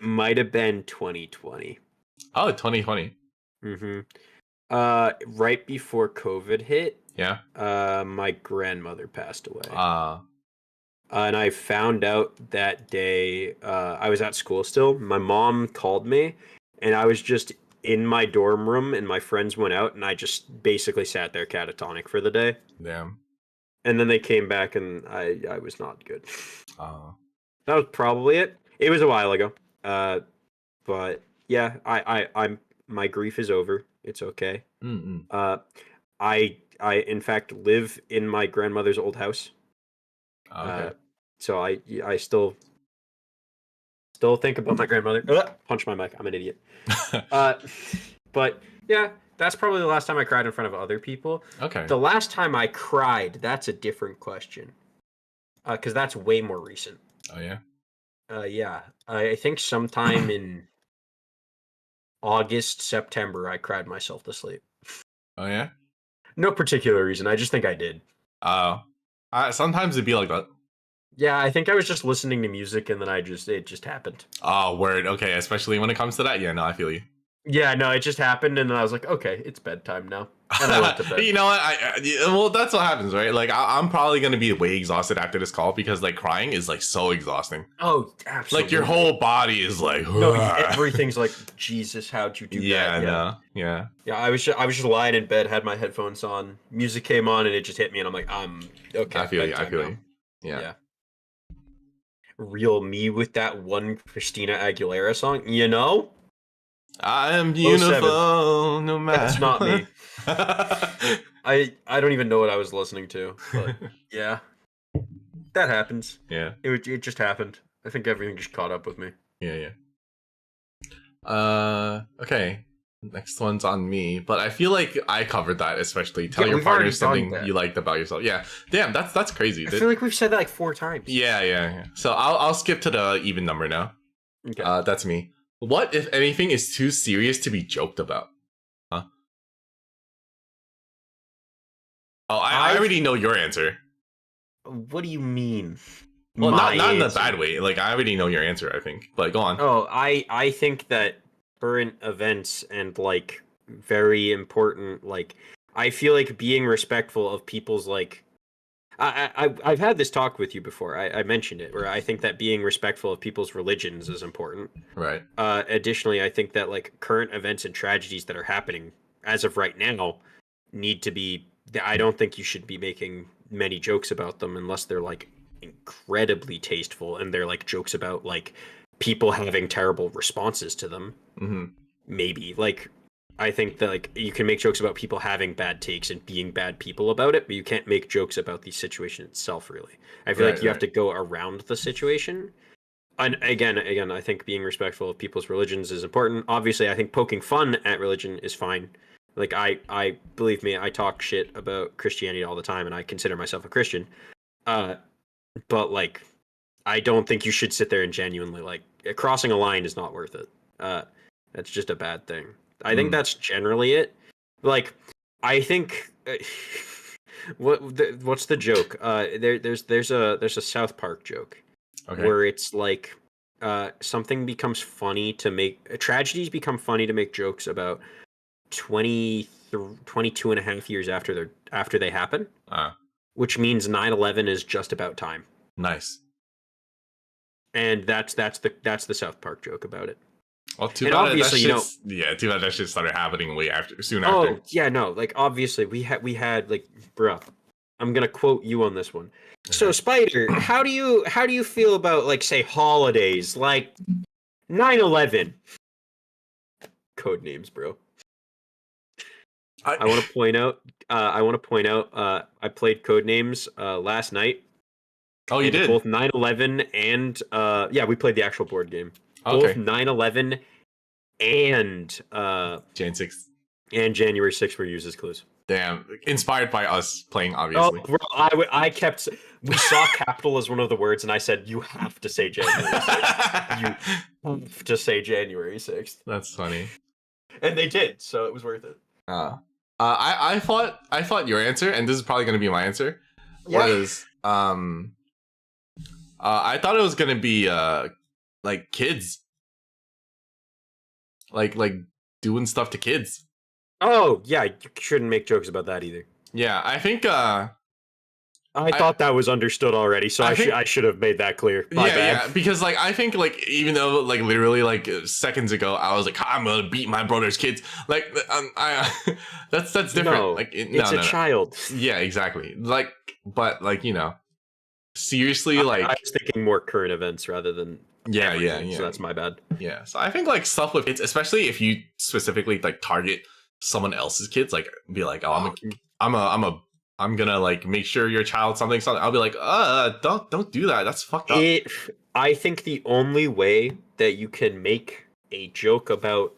might have been 2020. Oh, 2020. Mm-hmm. Right before COVID hit. Yeah. My grandmother passed away. And I found out that day, I was at school still. My mom called me, and I was just in my dorm room, and my friends went out, and I just basically sat there catatonic for the day. Damn. And then they came back, and I was not good. That was probably it. It was a while ago. But yeah, I'm my grief is over. It's okay. I in fact live in my grandmother's old house. Okay. So I still think about my grandmother. Punch my mic. I'm an idiot. But yeah, that's probably the last time I cried in front of other people. Okay. The last time I cried, that's a different question. Because that's way more recent. Oh yeah. Yeah. I think sometime in August, September, I cried myself to sleep. Oh yeah. No particular reason. I just think I did. Oh. Sometimes it'd be like that. Yeah, I think I was just listening to music and then it just happened. Oh, word. Okay, especially when it comes to that. Yeah, no, I feel you. Yeah, no, it just happened, and then I was like, okay, it's bedtime now, and I went to bed. You know what? Well, that's what happens, right? Like, I'm probably gonna be way exhausted after this call because like crying is like so exhausting. Oh, Like your absolutely. whole body is like, No, everything's like, Jesus, how'd you do yeah, that? Yeah. no, yeah. Yeah, I was just lying in bed, had my headphones on, music came on, and it just hit me, and I'm like, I okay, feel you. I bedtime feel now. you. Yeah. Yeah. Real me with that one Christina Aguilera song, you know? I am Oh seven. beautiful, no That's matter not what. me. I don't even know what I was listening to, but yeah, that happens. Yeah, It just happened. I think everything just caught up with me. yeah, yeah. Okay. Next one's on me, but I feel like I covered that. Especially tell Yeah, your we've partner already done something that. you liked about yourself. Yeah, damn, that's crazy. I feel like we've said that like 4 times. Yeah, yeah, yeah. So I'll skip to the even number now. Okay. That's me. What if anything is too serious to be joked about? Huh? Oh, I I. already know your answer. What do you mean? Well, My not in a answer. bad way. Like I already know your answer. I think, but go on. Oh, I think that current events and like very important like I feel like being respectful of people's like I've had this talk with you before. I mentioned it where I think that being respectful of people's religions is important. Right. Additionally, I think that like current events and tragedies that are happening as of right now need to be. I don't think you should be making many jokes about them unless they're like incredibly tasteful and they're like jokes about like people having terrible responses to them. Mm-hmm. Maybe like I think that like you can make jokes about people having bad takes and being bad people about it, but you can't make jokes about the situation itself. Really, I feel like Right. you have Right. to go around the situation. And again, I think being respectful of people's religions is important. Obviously, I think poking fun at religion is fine. Like I believe me, I talk shit about Christianity all the time, and I consider myself a Christian. Uh, but like, I don't think you should sit there and genuinely like crossing a line is not worth it. Uh, that's just a bad thing. I think Mm. that's generally it. Like, I think what's the joke? There's a South Park joke Okay. where it's like something becomes funny to make tragedies become funny to make jokes about 22 and a half years after they happen, Uh. which means 9/11 is just about time. Nice. And that's the South Park joke about it. Well, too And bad that obviously, shit's yeah. Too bad that shit started happening soon oh after. yeah, no, like obviously we had like, bruh, I'm gonna quote you on this one. So Okay. Spider, how do you feel about like say holidays like 9/11? Code names, bro. I want to point out. I played Codenames last night, Oh, you and did. both 9/11 and yeah, we played the actual board game. Both Okay. 9/11 and Jan 6th. and January 6th were used as clues. Damn. Inspired by us playing, Oh, obviously. bro, I kept. We saw capital as one of the words, and I said, "You have to say January 6th. You have to say January 6th," That's funny. and they did, so it was worth it. I thought your answer, and this is probably gonna be my answer, Yeah. was I thought it was gonna be like kids, like doing stuff to kids. Oh, yeah. You shouldn't make jokes about that either. Yeah, I think I I thought that was understood already, so I think I should have made that clear. My yeah, bad. yeah, because like I think like even though like literally like seconds ago I was like I'm gonna beat my brother's kids, like I that's different. No, Like it's a no. child. Yeah, exactly. Like, but like seriously, I like was thinking more current events rather than yeah, yeah, everything, so yeah, that's my bad. yeah. So I think like stuff with kids, especially if you specifically like target someone else's kids, like be like, oh, I'm gonna like make sure your child something. I'll be like, don't do that. That's fucked up. It. I think the only way that you can make a joke about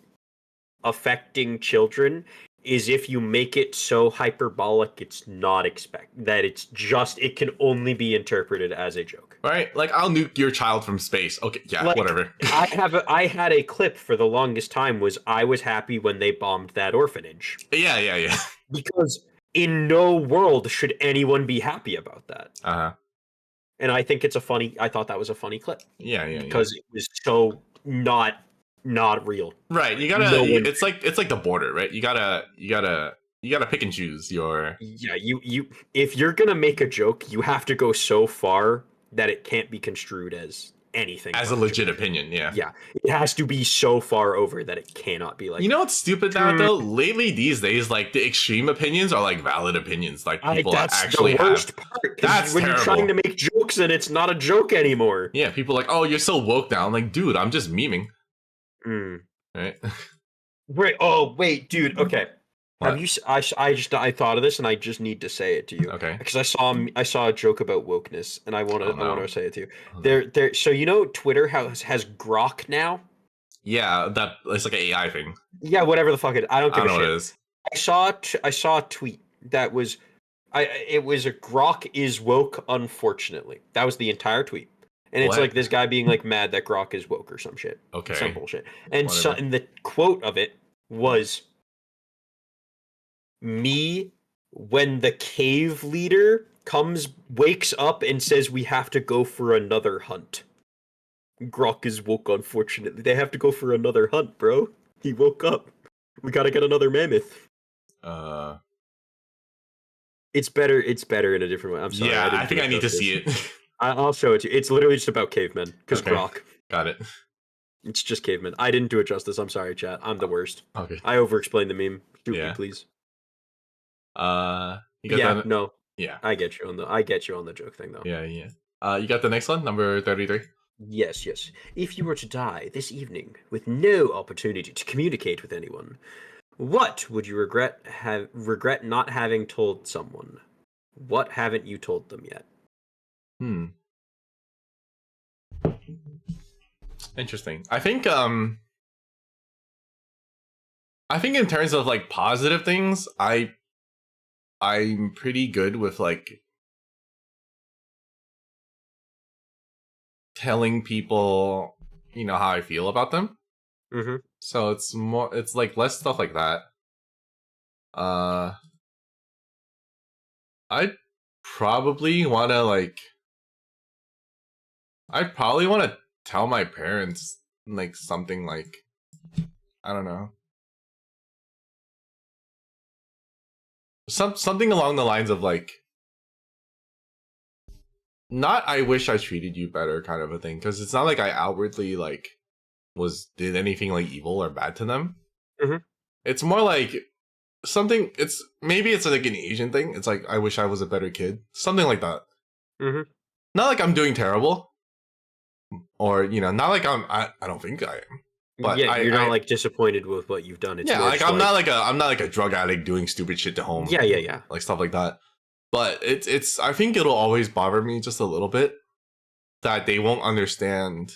affecting children is if you make it so hyperbolic it's not it can only be interpreted as a joke. Right? Like I'll nuke your child from space. Okay, yeah, Like whatever. I had a clip for the longest time was I was happy when they bombed that orphanage. Yeah, yeah, yeah. Because in no world should anyone be happy about that. Uh-huh. And I thought that was a funny clip Yeah, yeah, yeah. because it was so not not real. Right. You gotta. No one. It's like the border, right? You gotta pick and choose your. Yeah, you if you're gonna make a joke, you have to go so far that it can't be construed as anything As a but legit joke. opinion, yeah. Yeah, it has to be so far over that it cannot be You like. know what's stupid now "Mm, though? Lately these days, like the extreme opinions are like valid opinions, like people that's actually the have. worst part because That's when you're trying to terrible. make jokes and it's not a joke anymore. Yeah, people are like, oh, you're so woke now. I'm like, dude, I'm just memeing, Mm. right? Wait, oh wait, dude. Okay, have What? you? I thought of this and I just need to say it to you Okay. because I saw a joke about wokeness and Oh I want no. to say it to you. Oh no. So Twitter has Grok now. Yeah, that it's like an AI thing. Yeah, whatever the fuck it. I don't I give don't a know what it shit. is. I saw a tweet that was it was a Grok is woke unfortunately. That was the entire tweet. And it's like What? this guy being like mad that Grok is woke or some shit. Some Okay. bullshit. And Whatever. and the quote of it was me when the cave leader wakes up and says we have to go for another hunt. Grok is woke unfortunately. They have to go for another hunt, bro. He woke up. We gotta get another mammoth. Uh. It's better. It's better in a different way. I'm sorry, I Yeah, I didn't do think it I need to justice. see it. I'll show it to you. It's literally just about cavemen, because Okay. Grok. Got it. It's just cavemen. I didn't do it justice. I'm sorry, chat. I'm the worst. Okay. I over-explained the meme. Shoot me, Yeah. please. You got Yeah, that? no. Yeah. I get you on the joke thing though. Yeah, yeah. You got the next one, number 33. Yes, yes. If you were to die this evening with no opportunity to communicate with anyone, what would you regret not having told someone? What haven't you told them yet? Hmm. Interesting. I think in terms of like positive things, I'm pretty good with like telling people, how I feel about them. Mm-hmm. So it's like less stuff like that. Uh I probably want to like I probably want to tell my parents like something like I don't know. Something along the lines of like not I wish I treated you better kind of a thing because it's not like I outwardly like did anything like evil or bad to them. Mm-hmm. It's more like something it's like an Asian thing. It's like I wish I was a better kid. Something like that. Mm-hmm. Not like I'm doing terrible or not like I don't think I am. But Yeah, you're not I like disappointed with what you've done. It's yeah, more like just like I'm not like a drug addict doing stupid shit to home. yeah, yeah, yeah. Like stuff like that. But it's I think it'll always bother me just a little bit that they won't understand.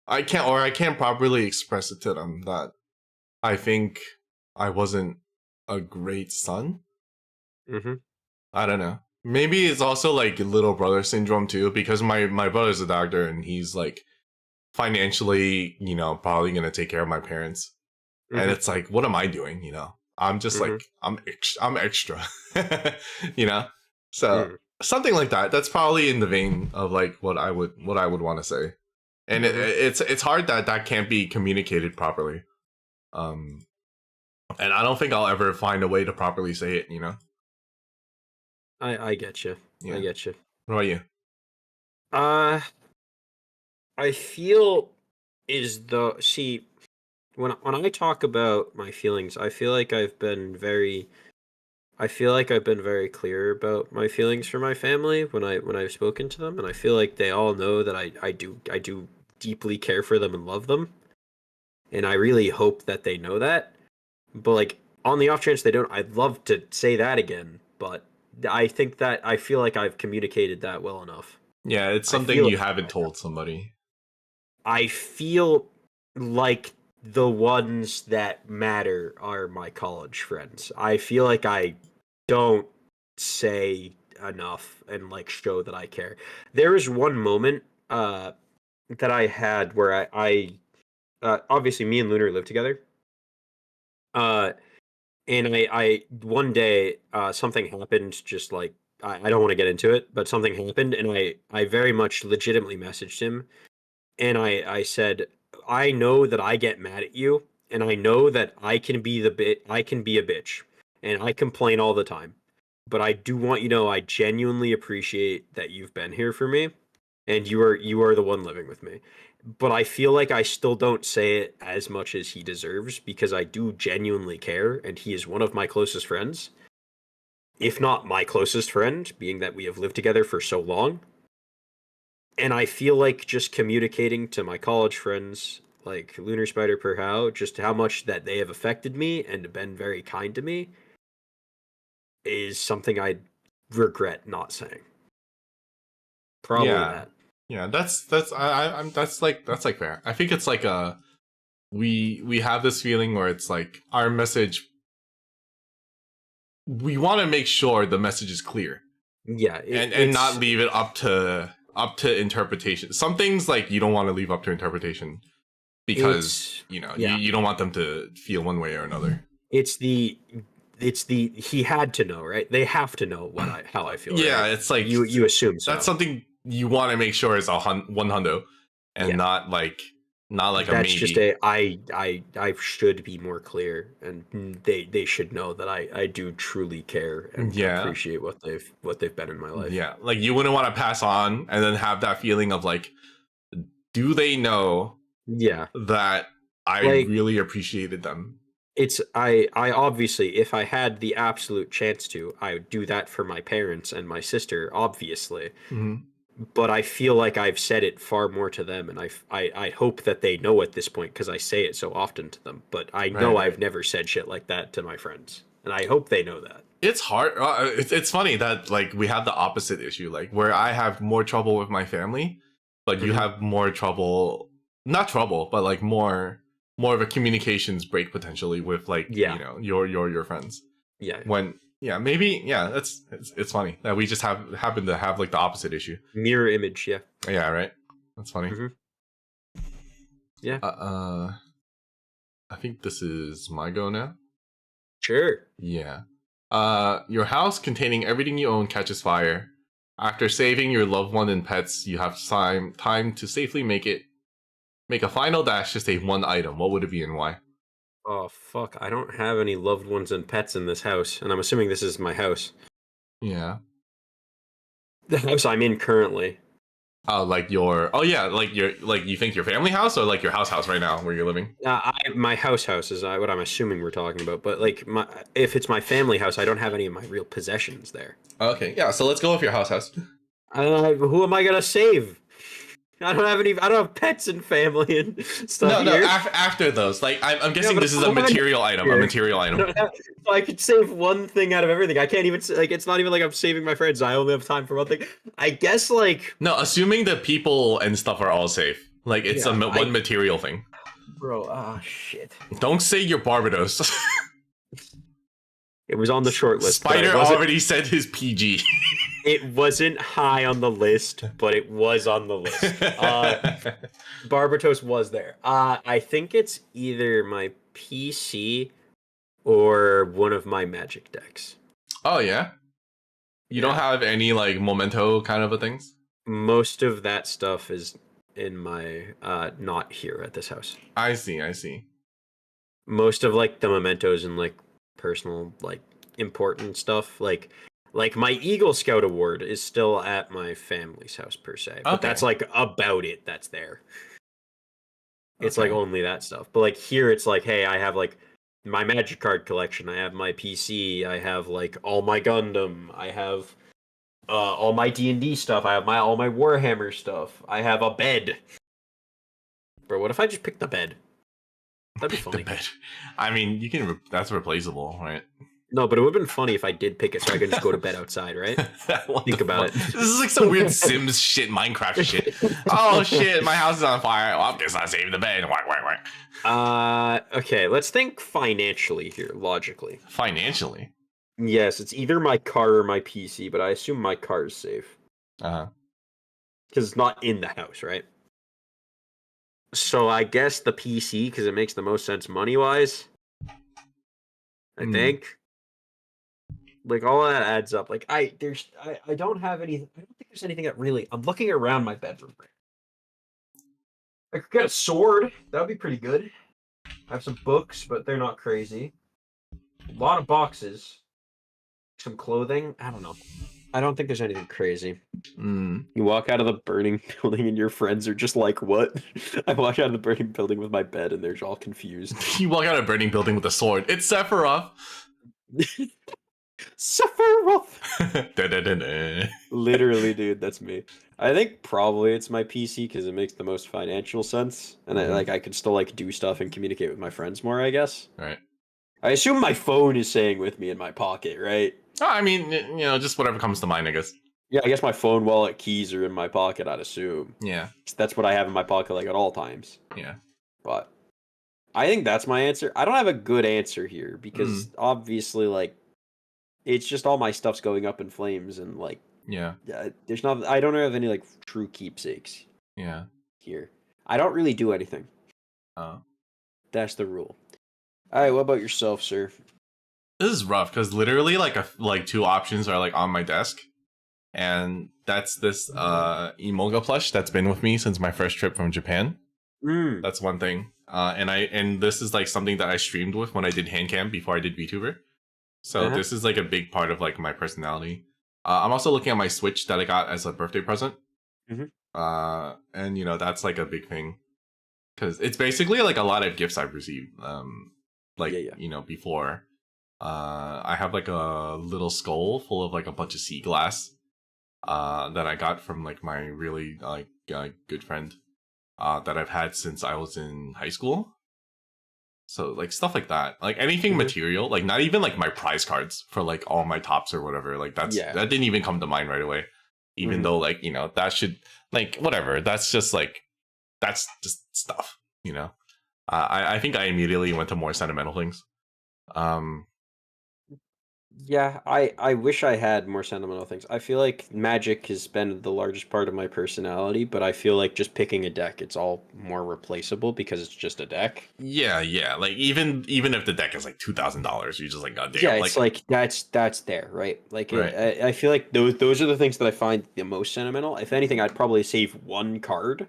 I can't properly express it to them that I think I wasn't a great son. Mm-hmm. I don't know. Maybe it's also like little brother syndrome too, because my brother's a doctor and he's like financially, probably gonna take care of my parents. And Mm-hmm. it's like, what am I doing? I'm just Mm-hmm. like I'm extra, you know. So Mm-hmm. something like that. That's probably in the vein of like what I would want to say. And Mm-hmm. it's hard that can't be communicated properly. And I don't think I'll ever find a way to properly say it. I get you. I Yeah. get you. What about you? Uh, I feel is the see when I talk about my feelings, I feel like I've been very clear about my feelings for my family when I've spoken to them, and I feel like they all know that I do deeply care for them and love them, and I really hope that they know that. But like on the off chance they don't, I'd love to say that again, but I feel like I've communicated that well enough. Yeah, it's I something feel you like haven't told somebody. I feel like the ones that matter are my college friends. I feel like I don't say enough and like show that I care. There is one moment that I had where I obviously me and Lunar live together. Uh and I one day something happened just like I don't want to get into it, but something happened and I very much legitimately messaged him and I said I know that I get mad at you, and I know that I can be a bitch, and I complain all the time. But I do want you to know I genuinely appreciate that you've been here for me, and you are the one living with me. But I feel like I still don't say it as much as he deserves because I do genuinely care, and he is one of my closest friends, if not my closest friend, being that we have lived together for so long. And I feel like just communicating to my college friends, like Lunar Spider per how, just how much that they have affected me and been very kind to me, is something I regret not saying. Probably Yeah. that. Yeah, I'm that's like fair. I think it's like we have this feeling where it's like our message, we want to make sure the message is clear. Yeah, and not leave it up to interpretation. Some things like you don't want to leave up to interpretation because you don't want them to feel one way or another. It's the he had to know, right? They have to know how I feel. Yeah, right? it's like you assume so. That's something you want to make sure is 100 and not like a that's maybe. just I should be more clear, and they should know that I do truly care and appreciate what they've been in my life. Yeah, like you wouldn't want to pass on and then have that feeling of like, do they know? Yeah, that I really appreciated them. It's I obviously, if I had the absolute chance to, I would do that for my parents and my sister, obviously. Mm-hmm. But I feel like I've said it far more to them, and I hope that they know at this point because I say it so often to them. But I know I've never said shit like that to my friends, and I hope they know that. It's hard. It's funny that like we have the opposite issue, like where I have more trouble with my family, but you have more trouble. Not trouble, but like more of a communications break potentially with like your friends. Yeah. It's funny that we just happen to have like the opposite issue. Mirror image, yeah. Yeah, right. That's funny. Yeah. I think this is my go now. Sure. Yeah. Your house containing everything you own catches fire. After saving your loved one and pets, you have time to safely make a final dash to save one item. What would it be and why? Oh, fuck. I don't have any loved ones and pets in this house, and I'm assuming this is my house. Yeah. The house I'm in currently. Oh, like you think your family house or like your house right now where you're living? My house is what I'm assuming we're talking about, but like if it's my family house, I don't have any of my real possessions there. Okay, yeah, so let's go with your house. Who am I gonna save? I don't have pets and family and stuff. No, after those. Like I'm guessing this is a material item. So I could save one thing out of everything. I can't even like it's not even like I'm saving my friends. I only have time for one thing. I guess like no, assuming the people and stuff are all safe. Like it's one material thing. Bro, shit. Don't say you're Barbados. It was on the short list. Spider already said his PG. It wasn't high on the list, but it was on the list. Barbatos was there. I think it's either my PC or one of my Magic decks. Oh, yeah? You don't have any, like, memento kind of a things? Most of that stuff is in my, not here at this house. I see. Most of, like, the mementos and, like, personal, like, important stuff, like my Eagle Scout award is still at my family's house per se, but that's like about it. That's there. It's like only that stuff. But like here, it's like, hey, I have like my Magic card collection. I have my PC. I have like all my Gundam. I have all my D&D stuff. I have all my Warhammer stuff. I have a bed. Bro, what if I just picked the bed? That'd be funny. The bed. I mean, you can. That's replaceable, right? No, but it would have been funny if I did pick it so I could just go to bed outside, right? Think about it. This is like some weird Sims shit, Minecraft shit. Oh shit, my house is on fire. Well, I guess I saved the bed. Okay, let's think financially here, logically. Financially? Yes, it's either my car or my PC, but I assume my car is safe. Uh-huh. Because it's not in the house, right? So I guess the PC, because it makes the most sense money-wise. I think. Like all of that adds up. Like I don't have any. I don't think there's anything that really. I'm looking around my bedroom. I could get a sword. That would be pretty good. I have some books, but they're not crazy. A lot of boxes. Some clothing. I don't know. I don't think there's anything crazy. Mm. You walk out of the burning building and your friends are just like, what? I walk out of the burning building with my bed and they're all confused. You walk out of a burning building with a sword. It's Sephiroth. Sephiroth! Da-da-da-da. Literally, dude, that's me. I think probably it's my PC because it makes the most financial sense, and I could still like do stuff and communicate with my friends more. I guess. Right. I assume my phone is staying with me in my pocket, right? Oh, I mean, just whatever comes to mind, I guess. Yeah, I guess my phone, wallet, keys are in my pocket. I'd assume. Yeah. That's what I have in my pocket, like at all times. Yeah. But I think that's my answer. I don't have a good answer here because obviously, like, it's just all my stuff's going up in flames, and like, Yeah. there's not. I don't have any like true keepsakes. Yeah. Here, I don't really do anything. Oh. That's the rule. All right, what about yourself, sir? This is rough because literally, like two options are like on my desk, and that's this Emoga plush that's been with me since my first trip from Japan. That's one thing. And this is like something that I streamed with when I did Handcam before I did VTuber. So this is like a big part of like my personality. I'm also looking at my Switch that I got as a birthday present. And that's like a big thing because it's basically like a lot of gifts I've received. Before. I have like a little skull full of like a bunch of sea glass that I got from like my really good friend that I've had since I was in high school. So like stuff like that, like anything material, like not even like my prize cards for like all my tops or whatever, like that didn't even come to mind right away, even though like that should, like, whatever, that's just stuff. I think I immediately went to more sentimental things. Yeah, I wish I had more sentimental things. I feel like Magic has been the largest part of my personality, but I feel like just picking a deck, it's all more replaceable because it's just a deck. Yeah, like even if the deck is like $2,000, you're just like, god damn. Yeah, it's like that's there, right? Like I feel like those are the things that I find the most sentimental. If anything, I'd probably save one card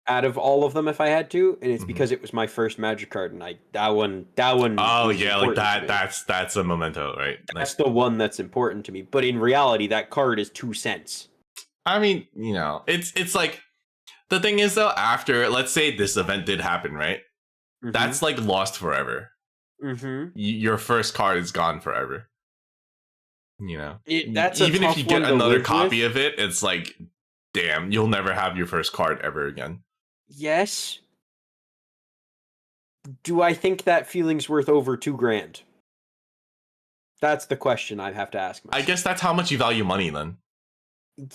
out of all of them if I had to, and it's because it was my first Magic card, and that one. Oh yeah, like that. That's a memento, right? That's the one that's important to me. But in reality, that card is 2 cents. I mean, it's like the thing is though. After, let's say this event did happen, right? That's like lost forever. Your first card is gone forever. That's even if you get another copy of it, it's like, damn, you'll never have your first card ever again. Yes. Do I think that feeling's worth over $2,000? That's the question I have to ask myself. I guess that's how much you value money then.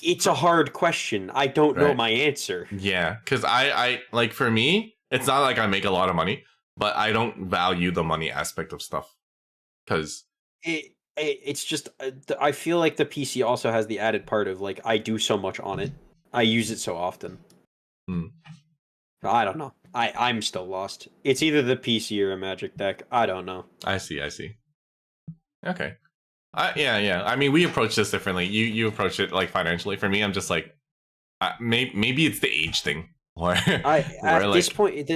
It's a hard question. I don't know my answer. Yeah, because I like, for me, it's not like I make a lot of money, but I don't value the money aspect of stuff. Because it's just, I feel like the PC also has the added part of like, I do so much on it. I use it so often. I don't know. I'm still lost. It's either the PC or a Magic deck. I don't know. I see. Okay. Yeah. I mean, we approach this differently. You approach it like financially. For me, I'm just like, maybe it's the age thing. At this point,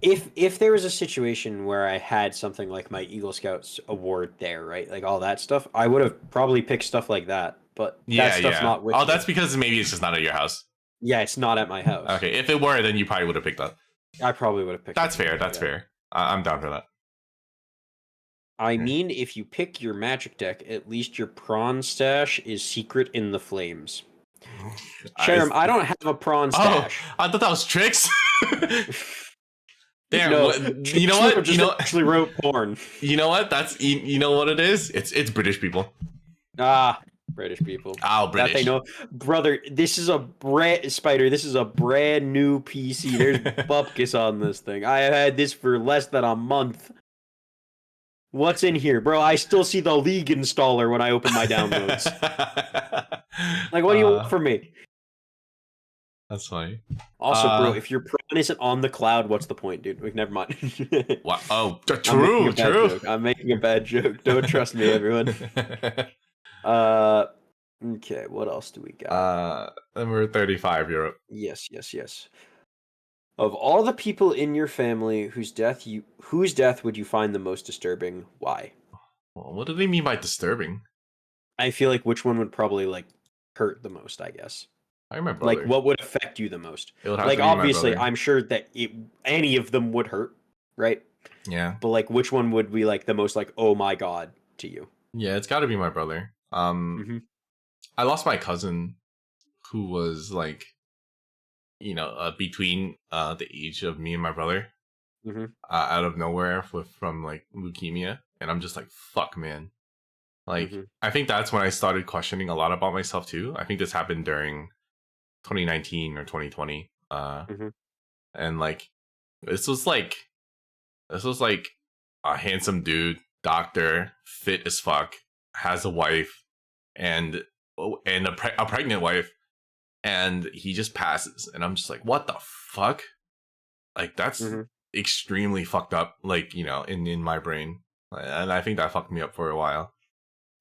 if there was a situation where I had something like my Eagle Scouts award there, right, like all that stuff, I would have probably picked stuff like that. But that stuff's not with me. That's because maybe it's just not at your house. Yeah, it's not at my house. Okay, if it were, then you probably would have picked that. I probably would have picked. That's fair. That's fair. I'm down for that. I mean, if you pick your Magic deck, at least your prawn stash is secret in the flames. Sharam, I don't have a prawn stash. Oh, I thought that was Tricks. Damn. No, you know what? Actually wrote porn. You know what? That's you know what it is. It's British people. British people. Oh, British. That they know, brother. This is a Spider. This is a brand new PC. There's bupkis on this thing. I had this for less than a month. What's in here, bro? I still see the League installer when I open my downloads. Like, what do you want from me? That's funny. Also, bro, if your prawn isn't on the cloud, what's the point, dude? Like, never mind. Wow. Oh, true. I'm making a bad joke. Don't trust me, everyone. Okay, what else do we got? Number 35, Europe. Yes. Of all the people in your family whose death would you find the most disturbing? Why? Well, what do they mean by disturbing? I feel like which one would probably like hurt the most, I guess. I my Like brother. what would affect you the most? It would have Like to be my obviously, brother. I'm sure that any of them would hurt, right? Yeah. But like which one would be like the most like oh my god to you? Yeah, it's got to be my brother. Mhm. I lost my cousin who was like, between the age of me and my brother, Mhm. out of nowhere from like leukemia, and I'm just like, fuck, man. Like, Mhm. I think that's when I started questioning a lot about myself too. I think this happened during 2019 or 2020. Mhm. And like, this was like this was like a handsome dude, doctor, fit as fuck, has a wife, and a pregnant wife, and he just passes, and I'm just like, what the fuck? Like that's Mhm. extremely fucked up. Like in my brain, and I think that fucked me up for a while.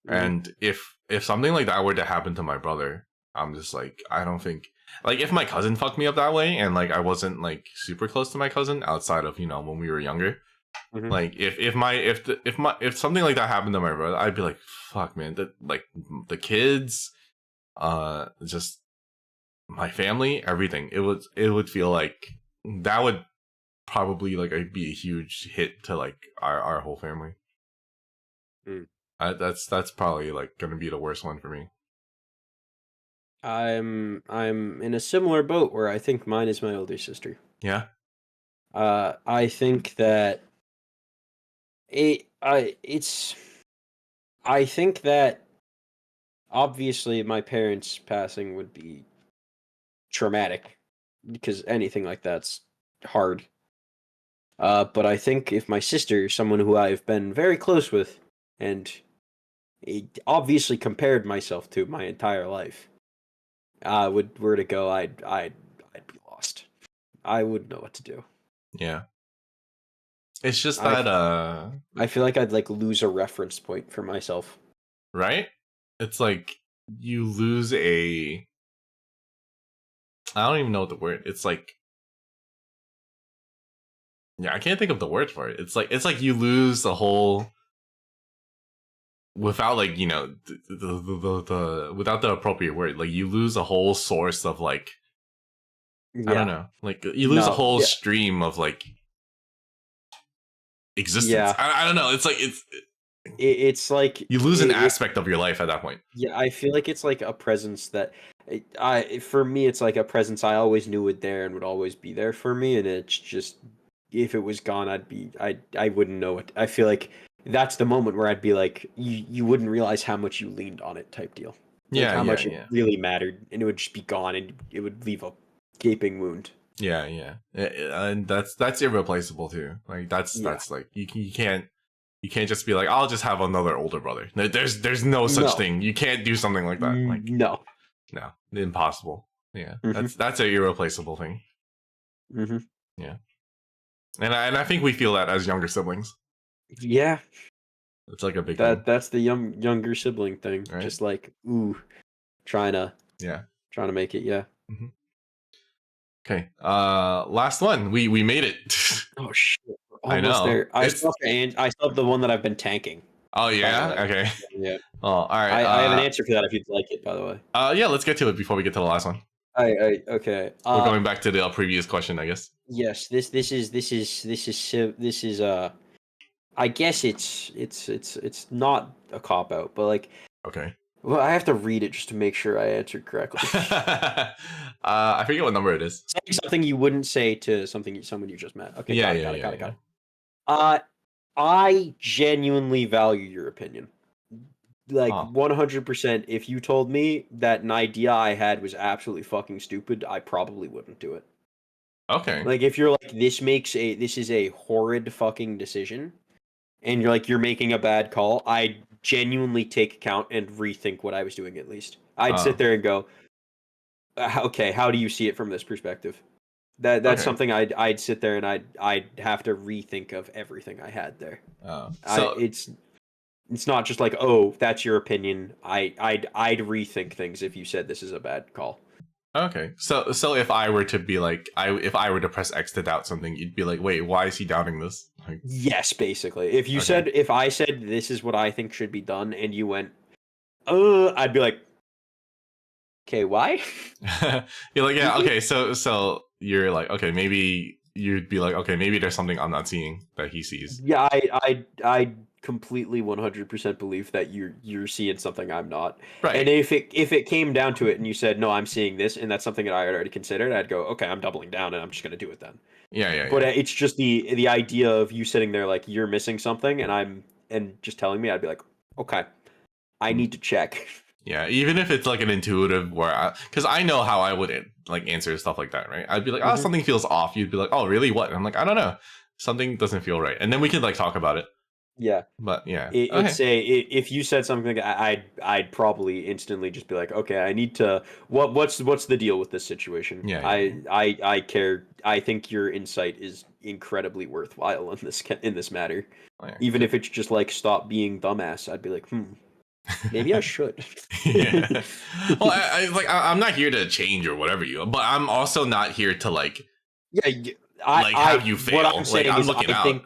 Mhm. And if something like that were to happen to my brother, I'm just like, I don't think, like, if my cousin fucked me up that way, and like I wasn't like super close to my cousin outside of when we were younger. Mhm. Like if something like that happened to my brother, I'd be like, fuck, man. The kids, just my family, everything. It would feel like that would probably like be a huge hit to like our whole family. Mm. That's probably like gonna be the worst one for me. I'm in a similar boat where I think mine is my older sister. Yeah. I think that it I it's I think that obviously my parents passing would be traumatic because anything like that's hard. But I think if my sister, someone who I've been very close with, and obviously compared myself to my entire life, would were to go, I'd be lost. I wouldn't know what to do. Yeah. It's just I that f- I feel like I'd like lose a reference point for myself. right? It's like you lose a I don't even know what the word. It's like yeah, I can't think of the word for it. It's like you lose the whole without like the without the appropriate word. Like you lose a whole source of like I don't Yeah. know. Like you lose a No. whole Yeah. stream of like existence. Yeah. I don't know. It's like It's like you lose an aspect of your life at that point. yeah, I feel like it's like a presence that for me it's like a presence I always knew would there and would always be there for me, and it's just if it was gone I wouldn't know it. I feel like that's the moment where I'd be like you wouldn't realize how much you leaned on it type deal. Like Yeah, how yeah, much it yeah. really mattered and it would just be gone and it would leave a gaping wound. Yeah, yeah, and that's irreplaceable too. Like that's Yeah. that's like you can't just be like I'll just have another older brother. There's no such No. thing. You can't do something like that. Like No. no, impossible. Yeah, Mhm. that's a irreplaceable thing. Mhm. Yeah, and I think we feel that as younger siblings. Yeah. It's like a big thing, That's the younger sibling thing. right? Just like ooh, trying to Yeah. trying to make it, yeah. hmm Okay. Last one. We made it. Oh shit, we're I almost know. there. I still have the one that I've been tanking, Oh by the yeah. way. Okay. Yeah. Oh, all right. I have an answer for that if you'd like it, by the way. Yeah. Let's get to it before we get to the last one. I okay. We're going back to the previous question, I guess. Yes, this is I guess it's not a cop out, but like Okay. well, I have to read it just to make sure I answered correctly. I forget what number it is. Saying something you wouldn't say to someone you just met. Okay, Yeah, got it, yeah, got it, yeah, got it, got yeah. it. Uh I genuinely value your opinion. Like Oh, 100%, if you told me that an idea I had was absolutely fucking stupid, I probably wouldn't do it. okay. Like if you're like this is a horrid fucking decision and you're like you're making a bad call, I genuinely take account and rethink what I was doing at least. I'd sit Oh, there and go, okay, how do you see it from this perspective? That's okay. something I'd sit there and I'd have to rethink of everything I had there. I So it's not just like, oh, that's your opinion. I'd rethink things if you said this is a bad call. Okay. So if I were to be like, if I were to press X to doubt something, you'd be like, wait, why is he doubting this? Like, Yes, basically. If you okay. if I said this is what I think should be done, and you went, I'd be like, okay, why? You're like, yeah, okay. So you're like, okay, maybe you'd be like, okay, maybe there's something I'm not seeing that he sees. Yeah, I completely 100% believe that you're seeing something I'm not. And Right. if it came down to it and you said, "No, I'm seeing this," and that's something that I had already considered, I'd go, "Okay, I'm doubling down and I'm just going to do it then." Yeah, yeah, But yeah. it's just the idea of you sitting there like you're missing something and just telling me, I'd be like, "Okay, I Mm. need to check." Yeah, even if it's like an intuitive where, because I know how I would like answer stuff like that, right? I'd be like, oh, Mhm. something feels off. You'd be like, oh, really? What? And I'm like, I don't know. Something doesn't feel right. And then we could like talk about it. Yeah. But yeah. It's Okay. if you said something, I'd probably instantly just be like, okay, I need to. What's the deal with this situation? Yeah, yeah, yeah. I care. I think your insight is incredibly worthwhile in this matter. Oh, yeah. Even if it's just like stop being dumbass, I'd be like, maybe I should. Yeah. Well, I'm not here to change or whatever you, but I'm also not here to like Yeah, have you what fail. I'm Like saying I'm is, looking I out. think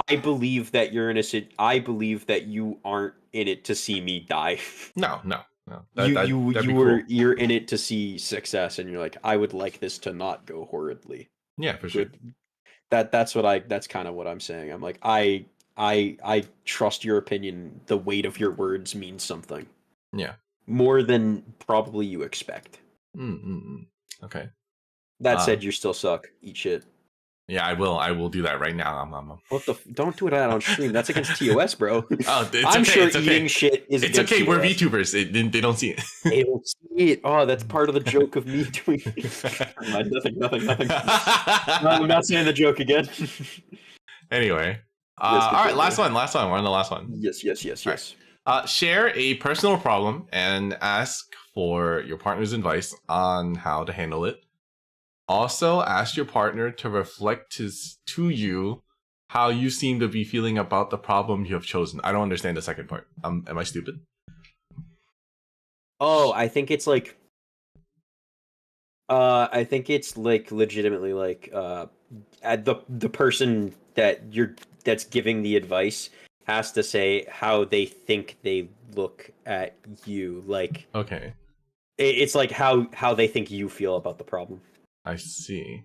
I believe that you're in a I believe that you aren't in it to see me die. No, no, no. You That'd be cool. you're in it to see success, and you're like, I would like this to not go horridly. Yeah, for sure. With that's kind of what I'm saying. I'm like, I trust your opinion. The weight of your words means something Yeah. more than probably you expect. Mm. Okay. That Uh, said, you still suck. Eat shit. yeah, I will. I will do that right now. What the? Don't do that on stream. That's against TOS, bro. Oh, it's I'm okay. sure It's okay. eating shit is It's against okay. We're TOS. VTubers. They don't see it. They don't see it. Oh, that's part of the joke of me doing. Never mind, nothing. No, I'm not saying the joke again. Anyway, Yes, all right. continue. Last one. We're on the last one. All right. Yes. Share a personal problem and ask for your partner's advice on how to handle it. Also, ask your partner to reflect to you how you seem to be feeling about the problem you have chosen. I don't understand the second part. Am I stupid? Oh, I think it's like. I think it's like legitimately like the person that's giving the advice has to say how they think they look at you. Like Okay, it's like how they think you feel about the problem. I see.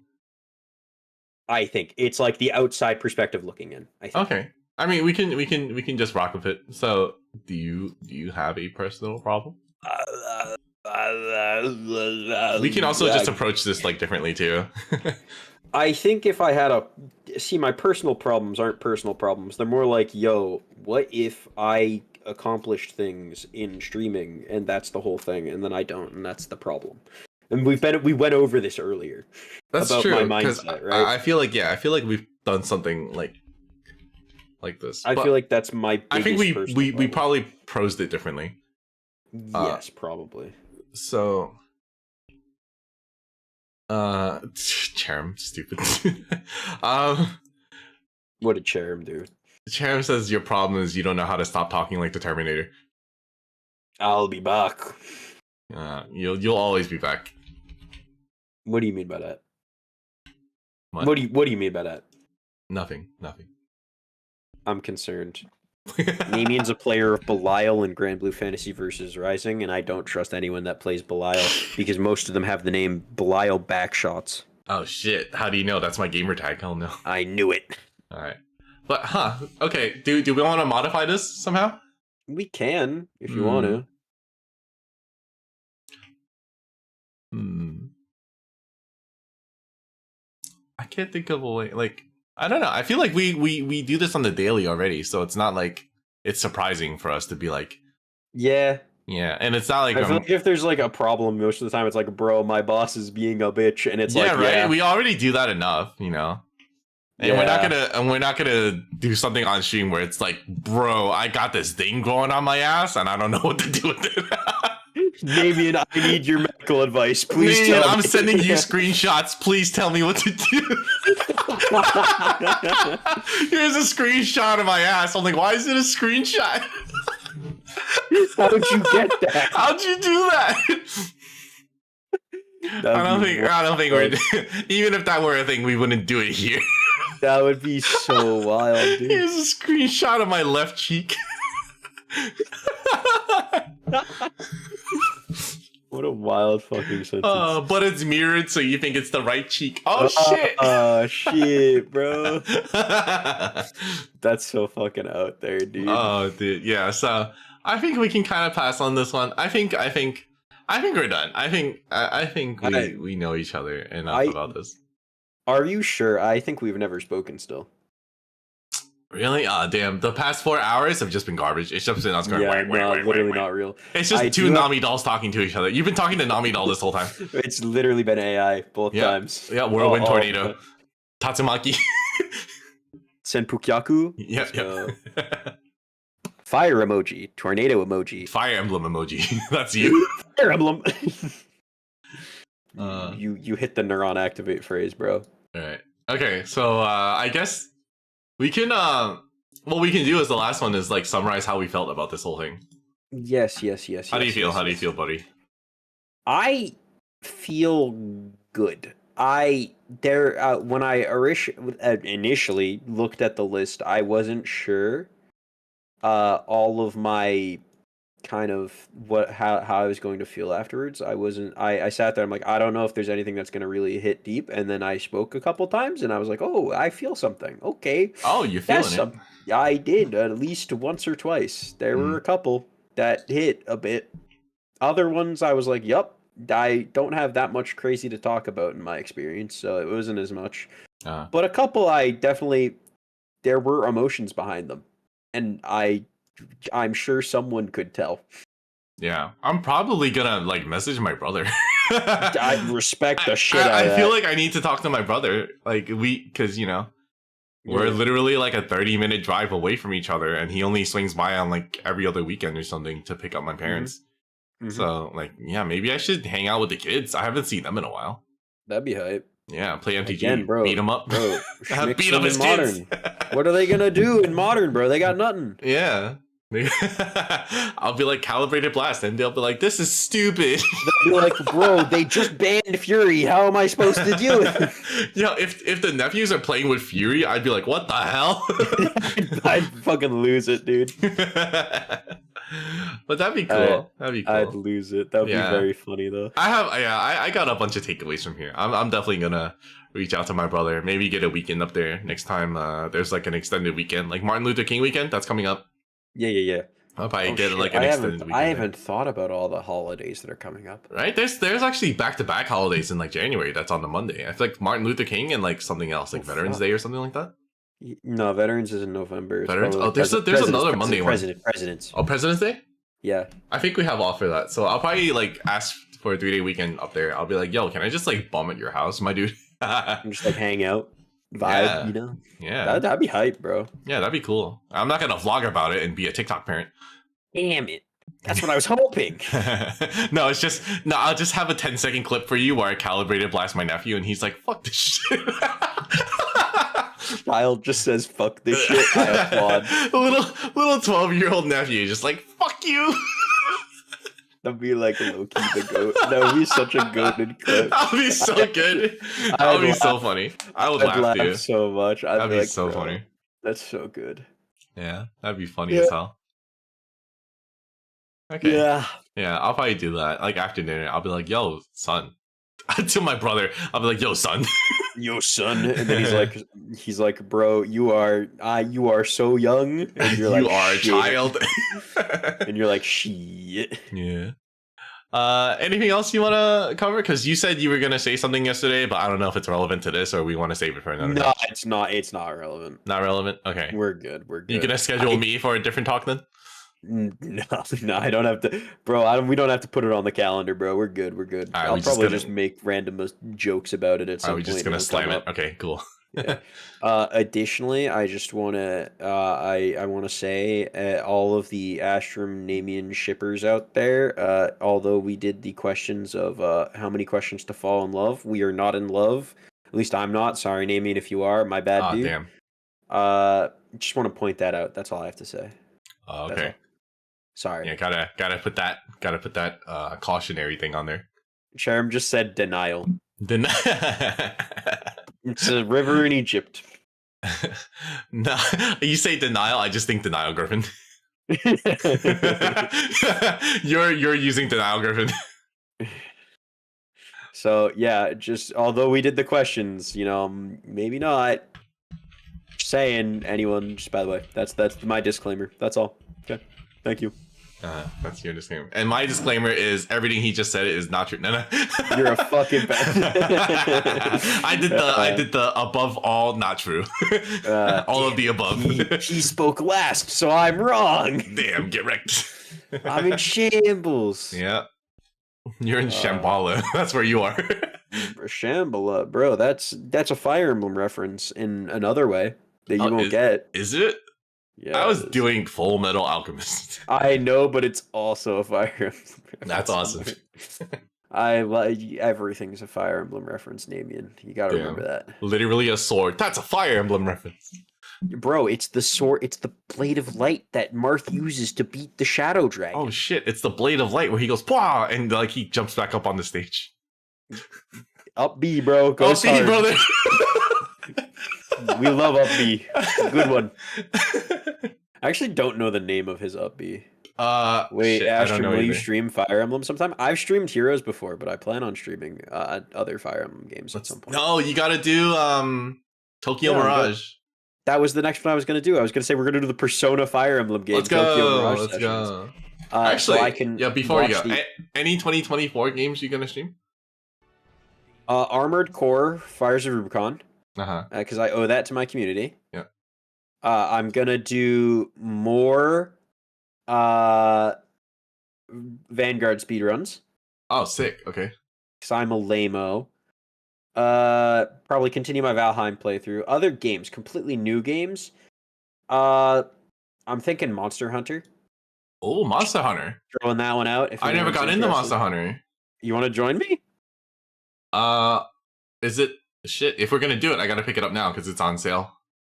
I think it's like the outside perspective looking in. I think. Okay, I mean we can just rock with it. So, do you have a personal problem? We can also just approach this like differently too. I think if I had my personal problems aren't personal problems. They're more like, yo, what if I accomplished things in streaming and that's the whole thing, and then I don't, and that's the problem. And we went over this earlier That's about my true because mindset, right? I feel like I feel like we've done something like this. I feel like that's my biggest I think we problem. probably prosed it differently. Yes, probably. So, Charum, stupid. What did Cherem do? Charum says your problem is you don't know how to stop talking like the Terminator. I'll be back. You'll always be back. What do you mean by that? What do you mean by that? Nothing. I'm concerned. Namian's a player of Belial in Grand Blue Fantasy versus Rising, and I don't trust anyone that plays Belial because most of them have the name Belial Backshots. Oh shit! How do you know? That's my gamer tag. Hell no. I knew it. All right, but okay. Do we want to modify this somehow? We can if you want to. I can't think of a way. Like I don't know. I feel like we do this on the daily already, so it's not like it's surprising for us to be like, yeah, and it's not like I feel like if there's like a problem, most of the time it's like, bro, my boss is being a bitch, and it's like, right. yeah, We already do that enough, you know. And we're not gonna do something on stream where it's like, bro, I got this thing growing on my ass, and I don't know what to do with it. Namian, I need your medical advice. Please Namian, tell I'm me. sending you screenshots. Please tell me what to do. Here's a screenshot of my ass. I'm like, why is it a screenshot? How'd you get that? How'd you do that? That'd be I don't think wild. we're even if that were a thing, we wouldn't do it here. That would be so wild, dude. Here's a screenshot of my left cheek. What a wild fucking sentence. But it's mirrored, so you think it's the right cheek. Oh shit! Oh shit, bro. That's so fucking out there, dude. Oh, dude, yeah. So I think we can kind of pass on this one. I think we're done. I think we know each other enough about this. Are you sure? I think we've never spoken still. Really? Damn. The past 4 hours have just been garbage. It's just been us going, literally not real. It's just two Nami dolls talking to each other. You've been talking to Nami doll this whole time. It's literally been AI both times. Yeah, whirlwind tornado. Tatsumaki. Senpukyaku. Yeah. Fire emoji. Tornado emoji. Fire emblem emoji. That's you. Fire emblem. You hit the neuron activate phrase, bro. All right. Okay, so I guess we can what we can do is the last one is like summarize how we felt about this whole thing. Yes. How do you feel? How do you feel, buddy? I feel good. When I initially looked at the list, I wasn't sure all of my kind of how I was going to feel afterwards. I sat there, I'm like, I don't know if there's anything that's going to really hit deep, and then I spoke a couple times and I was like, oh, I feel something. Okay. Oh, you feeling it? Yeah, I did, at least once or twice. There were a couple that hit a bit. Other ones I was like, yup, I don't have that much crazy to talk about in my experience, so it wasn't as much. But a couple there were emotions behind them, and I'm sure someone could tell. Yeah, I'm probably gonna like message my brother. I respect the shit out of that. I feel like I need to talk to my brother, like because we're literally like a 30-minute drive away from each other, and he only swings by on like every other weekend or something to pick up my parents. So like, yeah, maybe I should hang out with the kids. I haven't seen them in a while. That'd be hype. Yeah, play MTG, again, bro, beat them up, bro. beat up his kids. What are they gonna do in modern, bro? They got nothing. Yeah. I'll be like calibrated blast, and they'll be like, "This is stupid." They'll be like, "Bro, they just banned Fury. How am I supposed to deal with it?" Yeah, if the nephews are playing with Fury, I'd be like, "What the hell?" I'd fucking lose it, dude. But that'd be cool. That'd be cool. I'd lose it. That'd be very funny though. I got a bunch of takeaways from here. I'm definitely gonna reach out to my brother. Maybe get a weekend up there next time. There's like an extended weekend, like Martin Luther King weekend. That's coming up. Yeah. I'll probably get like an extended weekend. I haven't thought about all the holidays that are coming up. Right? There's actually back-to-back holidays in like January. That's on the Monday. I feel like Martin Luther King and like something else, like Veterans Day or something like that. No, Veterans is in November. Veterans? Oh, there's another Monday one. Presidents. Oh, President's Day? Yeah. I think we have off for that. So I'll probably like ask for a 3-day weekend up there. I'll be like, yo, can I just like bum at your house, my dude? And just like hang out, vibe, you know? Yeah. That'd be hype, bro. Yeah, that'd be cool. I'm not gonna vlog about it and be a TikTok parent. Damn it. That's what I was hoping. I'll just have a 10-second clip for you where I calibrated blast my nephew and he's like, fuck this shit. Child just says fuck this shit. I applaud. little 12-year-old nephew just like, fuck you. That'd be like low-key the goat. That would be such a goated clip. That would be so good. That would be so funny. I would laugh too. So much. That'd be like, so funny. That's so good. Yeah, that'd be funny as hell. Okay. Yeah, I'll probably do that. Like after dinner, I'll be like, yo, son. To my brother, I'll be like, yo, son. Yo, son. And then he's like, bro, you are so young. And you're like, you are a child. And you're like, shit. Yeah. Anything else you want to cover? Because you said you were going to say something yesterday, but I don't know if it's relevant to this or we want to save it for another No, day. It's not relevant. Not relevant? Okay. We're good. You going to schedule me for a different talk then? No, I don't have to, bro. We don't have to put it on the calendar, bro. We're good. Right, I'll probably just make random jokes about it at some point. We're just gonna slam it. Okay, cool. Yeah. Additionally, I just want to, I want to say, all of the Astram Namian shippers out there. Although we did the questions of how many questions to fall in love, we are not in love. At least I'm not. Sorry, Namian, if you are. My bad, dude. Damn. Just want to point that out. That's all I have to say. Okay. Sorry. Yeah, gotta put that cautionary thing on there. Charm just said denial. Den- It's a river in Egypt. No, you say denial. I just think denial, Griffin. You're using denial, Griffin. So yeah, just although we did the questions, maybe not. Just saying, anyone. Just by the way, that's my disclaimer. That's all. Okay, thank you. That's your disclaimer, and my disclaimer is everything he just said is not true. No. You're a fucking bad. I did the above all not true. All of the above. He spoke last, so I'm wrong. Damn, get wrecked. I'm in shambles. Yeah, you're in Shambhala. That's where you are. Shambhala, bro. That's a Fire Emblem reference in another way that you won't get. Is it? Yeah, I was doing Full Metal Alchemist. I know, but it's also a Fire Emblem reference. That's awesome. I like everything's a Fire Emblem reference, Namian. You gotta remember that. Literally a sword. That's a Fire Emblem reference. Bro, it's the sword. It's the blade of light that Marth uses to beat the Shadow Dragon. Oh shit! It's the blade of light where he goes "Pwah!" and like he jumps back up on the stage. Up B, bro. Go Up B, brother. We love Up B. Good one. I actually don't know the name of his Up B. Wait, shit, Astram, will you either. stream Fire Emblem sometime? I've streamed Heroes before, but I plan on streaming other Fire Emblem games at some point. No, you gotta do Tokyo Mirage. That was the next one I was gonna do. I was gonna say we're gonna do the Persona Fire Emblem game. Let's Tokyo go. Mirage Let's sessions. go. Actually, so I can. Yeah, before you go, any 2024 games you gonna stream? Armored Core, Fires of Rubicon. Because I owe that to my community. Yeah. I'm gonna do more Vanguard speedruns. Oh, sick. Okay. Because I'm a lame-o. Probably continue my Valheim playthrough. Other games, completely new games. I'm thinking Monster Hunter. Oh, Monster Hunter. Throwing that one out. If I never got into Monster Hunter. You want to join me? Is it shit? If we're gonna do it, I gotta pick it up now because it's on sale.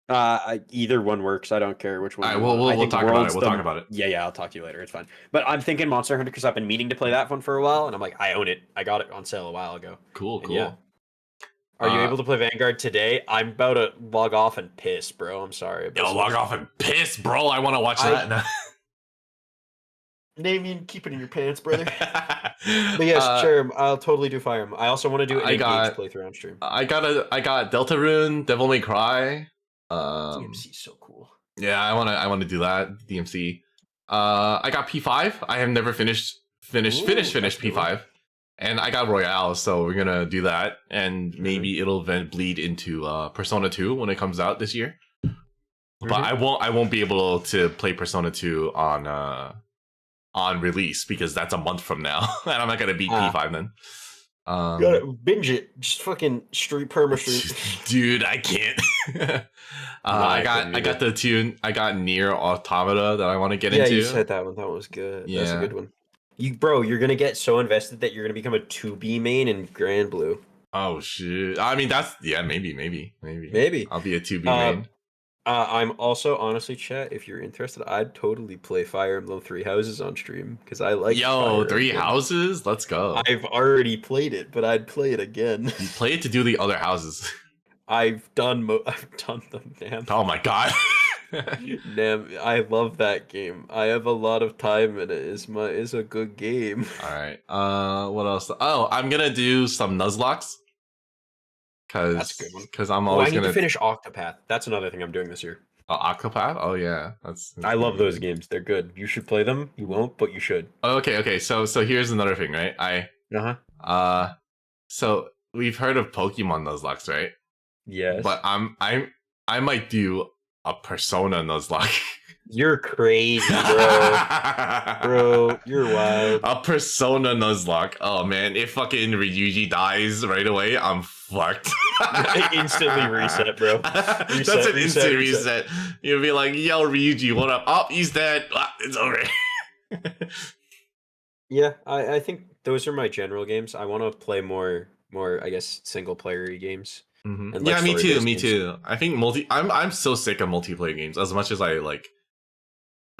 Either one works. I don't care which one. All right, we'll talk about it. We'll talk about it. Yeah, I'll talk to you later. It's fine. But I'm thinking Monster Hunter because I've been meaning to play that one for a while, and I'm like, I own it. I got it on sale a while ago. Cool. Yeah. Are you able to play Vanguard today? I'm about to log off and piss, bro. I'm sorry. Log off and piss, bro. I want to watch that now. Namian, keep it in your pants, brother. But yes, sure. I'll totally do Fire Emblem. I also want to do an engaged playthrough on stream. I got Deltarune, Devil May Cry. DMC's so cool. Yeah, I want to do that. DMC. I got P5. I have never finished P5. And I got Royale, so we're gonna do that, and maybe it'll then bleed into Persona 2 when it comes out this year. But I won't be able to play Persona 2 on release because that's a month from now, and I'm not gonna beat P5 then. Gotta binge it, just fucking perma street. Dude, I can't. I got the tune. I got Nier Automata that I want to get into. Yeah, you said that one. That was good. Yeah. That's a good one. You're gonna get so invested that you're gonna become a 2B main in Grand Blue. Oh shit! I mean, maybe. I'll be a 2B main. I'm also honestly, chat. If you're interested, I'd totally play Fire Emblem Three Houses on stream because I like. Yo, Three Houses. Let's go. I've already played it, but I'd play it again. You play it to do the other houses. I've done them. Damn. Oh my god. Damn, I love that game. I have a lot of time in it. It's a good game. All right. What else? Oh, I'm gonna do some Nuzlocke. That's a good one. Because I'm always gonna finish Octopath. That's another thing I'm doing this year. Octopath? Oh yeah, that's I love those games. They're good. You should play them. You won't, but you should. Okay. So here's another thing, right? So we've heard of Pokemon Nuzlocke, right? Yes. But I might do a Persona Nuzlocke. You're crazy, bro. Bro, you're wild. A Persona Nuzlocke. Oh man, if fucking Ryuji dies right away, I'm fucked. Instantly reset, bro. That's an instant reset. You'll be like, yo, Ryuji, what up? Oh, he's dead. It's over. Yeah, I think those are my general games. I want to play more, I guess, single player games. Mm-hmm. Yeah, me too. I think I'm so sick of multiplayer games. As much as I like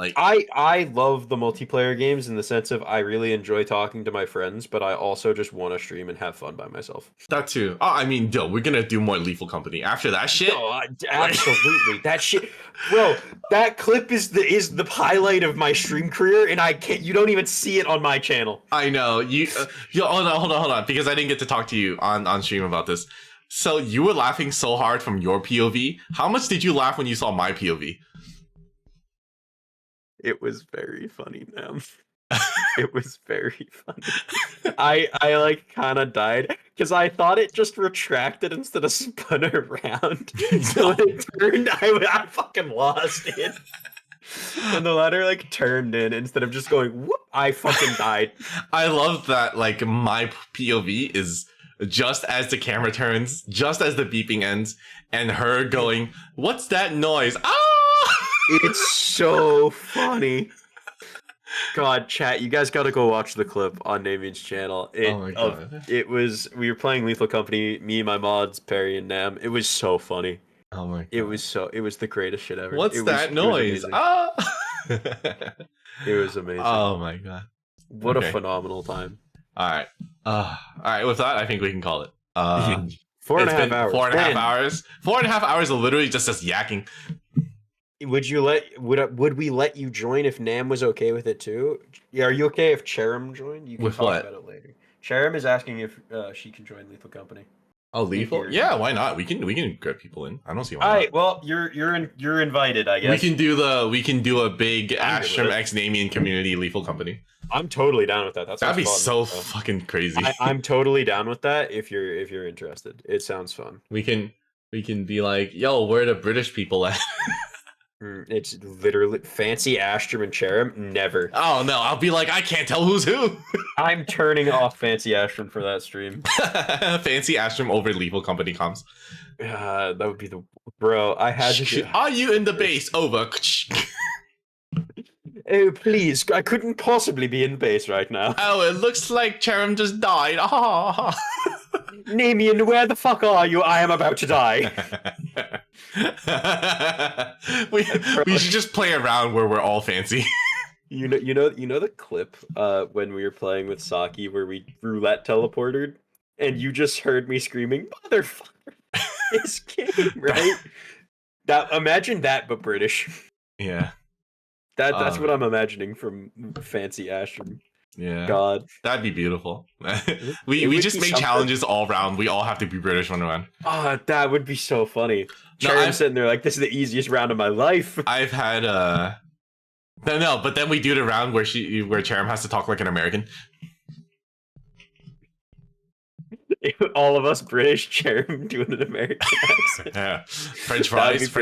Like I love the multiplayer games in the sense of I really enjoy talking to my friends, but I also just want to stream and have fun by myself. that too. Oh, I mean, yo, we're gonna do more Lethal Company after that shit. No, Like, absolutely. That shit, bro. That clip is the highlight of my stream career, and I can't. You don't even see it on my channel. I know you. Yo, hold on, because I didn't get to talk to you on stream about this. So you were laughing so hard from your POV. How much did you laugh when you saw my POV? It was very funny, man. It was very funny. I like kind of died because I thought it just retracted instead of spun around. So when it turned, I fucking lost it. And the ladder like turned in instead of just going whoop. I fucking died. I love that. Like my POV is just as the camera turns, just as the beeping ends, and her going, "What's that noise?" Ah! It's so funny. God, chat, you guys got to go watch the clip on Namien's channel. Oh my God. It was, we were playing Lethal Company, me, my mods, Perry, and Nam. It was so funny. Oh my God. It was the greatest shit ever. What's that noise? It was amazing. Oh my God. What a phenomenal time. All right. With that, I think we can call it. 4.5 hours. 4.5 hours. 4.5 hours of literally just us yakking. Would we let you join if Nam was okay with it too? Yeah, are you okay if Cherim joined? You can With talk what? about it later. Cherim is asking if she can join Lethal Company. Oh, Lethal? Yeah, why not? We can get people in. I don't see why All not. right, well, you're invited, I guess. We can do a big Astram X Namian community Lethal Company. I'm totally down with that. That'd be so fucking crazy. I'm totally down with that if you're interested. It sounds fun. We can be like, yo, where are the British people at? It's literally fancy Astram and Cherim. Never. Oh no, I'll be like, I can't tell who's who. I'm turning off fancy Astram for that stream. Fancy Astram over Lethal Company comms. That would be the bro. I had to. Are you in the base? Over. Oh please! I couldn't possibly be in base right now. Oh, it looks like Cherim just died. Namien, where the fuck are you? I am about to die. we should just play around where we're all fancy. You know the clip when we were playing with Saki where we roulette teleported and you just heard me screaming, "Motherfucker, this game!" Right? Imagine that, but British. Yeah. That's what I'm imagining from fancy Astram. Yeah. God. That'd be beautiful. we just make challenges all round. We all have to be British one round. Oh, that would be so funny. I'm sitting there like, this is the easiest round of my life. I've had no, but then we do the round where Cherim has to talk like an American. All of us British, Cherim doing an American accent. Yeah. French fries.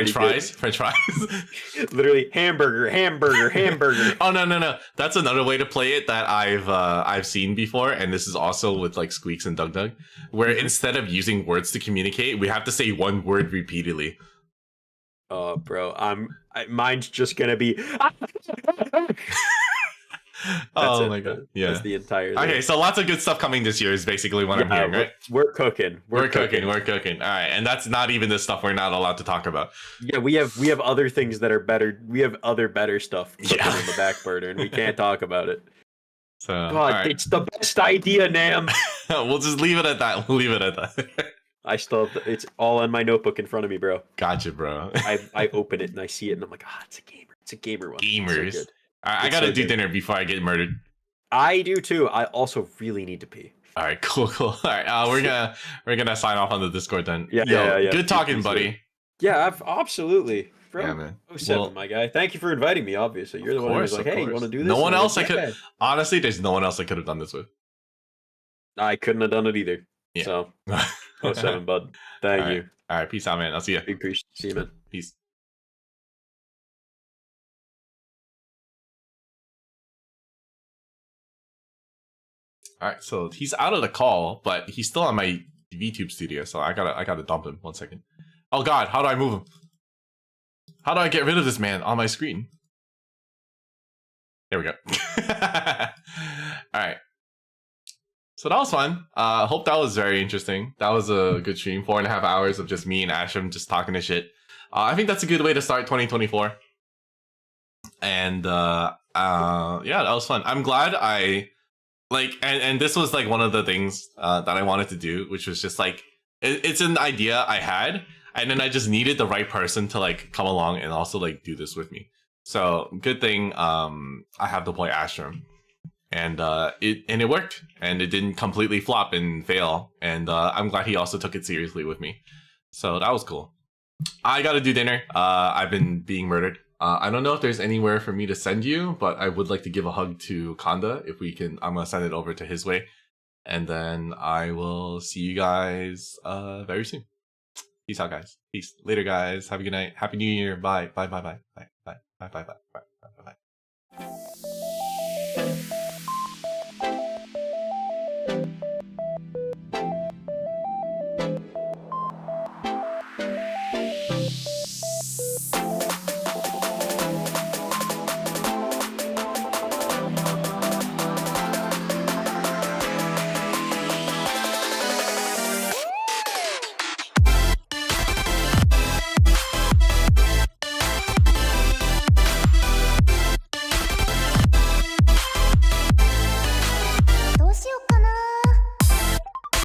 Literally hamburger. Oh no. That's another way to play it that I've seen before, and this is also with like Squeaks and Dug, where instead of using words to communicate, we have to say one word repeatedly. Oh, bro, mine's just gonna be. Oh my God! Yeah, that's the entire thing. Okay, so lots of good stuff coming this year is basically what I'm hearing, right? We're cooking. We're cooking. All right, and that's not even the stuff we're not allowed to talk about. Yeah, we have other things that are better. We have other better stuff in the back burner, and we can't talk about it. So, God, it's the best idea, Nam. We'll just leave it at that. I still have it's all on my notebook in front of me, bro. Gotcha, bro. I open it and I see it, and I'm like, it's a gamer. It's a gamer one. Gamers. So I gotta do dinner before I get murdered. I do too. I also really need to pee. All right, cool. All right, we're gonna sign off on the Discord then. Yeah. Good talking, buddy. Yeah, absolutely, bro. Yeah, man. 07, my guy. Thank you for inviting me. Obviously, you're the one who was like, "Hey, you want to do this?" No one else I could. Honestly, there's no one else I could have done this with. I couldn't have done it either. Yeah. So, 07, bud. Thank you. All right, peace out, man. I'll see you. Big peace. See you, man. Peace. All right, so he's out of the call, but he's still on my VTube studio, so I gotta dump him. 1 second. Oh God, how do I move him? How do I get rid of this man on my screen? There we go. All right. So that was fun. Hope that was very interesting. That was a good stream. 4.5 hours of just me and Astram just talking to shit. I think that's a good way to start 2024. And yeah, that was fun. I'm glad I like, and this was like one of the things that I wanted to do, which was just like it's an idea I had, and then I just needed the right person to like come along and also like do this with me. So good thing I have the boy Astram, and it worked, and it didn't completely flop and fail, and I'm glad he also took it seriously with me. So that was cool. I gotta do dinner. I've been being murdered. I don't know if there's anywhere for me to send you, but I would like to give a hug to Kanda if we can. I'm gonna send it over to his way, and then I will see you guys very soon. Peace out, guys. Peace. Later, guys. Have a good night. Happy New Year. Bye. Bye. Bye. Bye. Bye. Bye. Bye. Bye. Bye. Bye. Bye. Bye.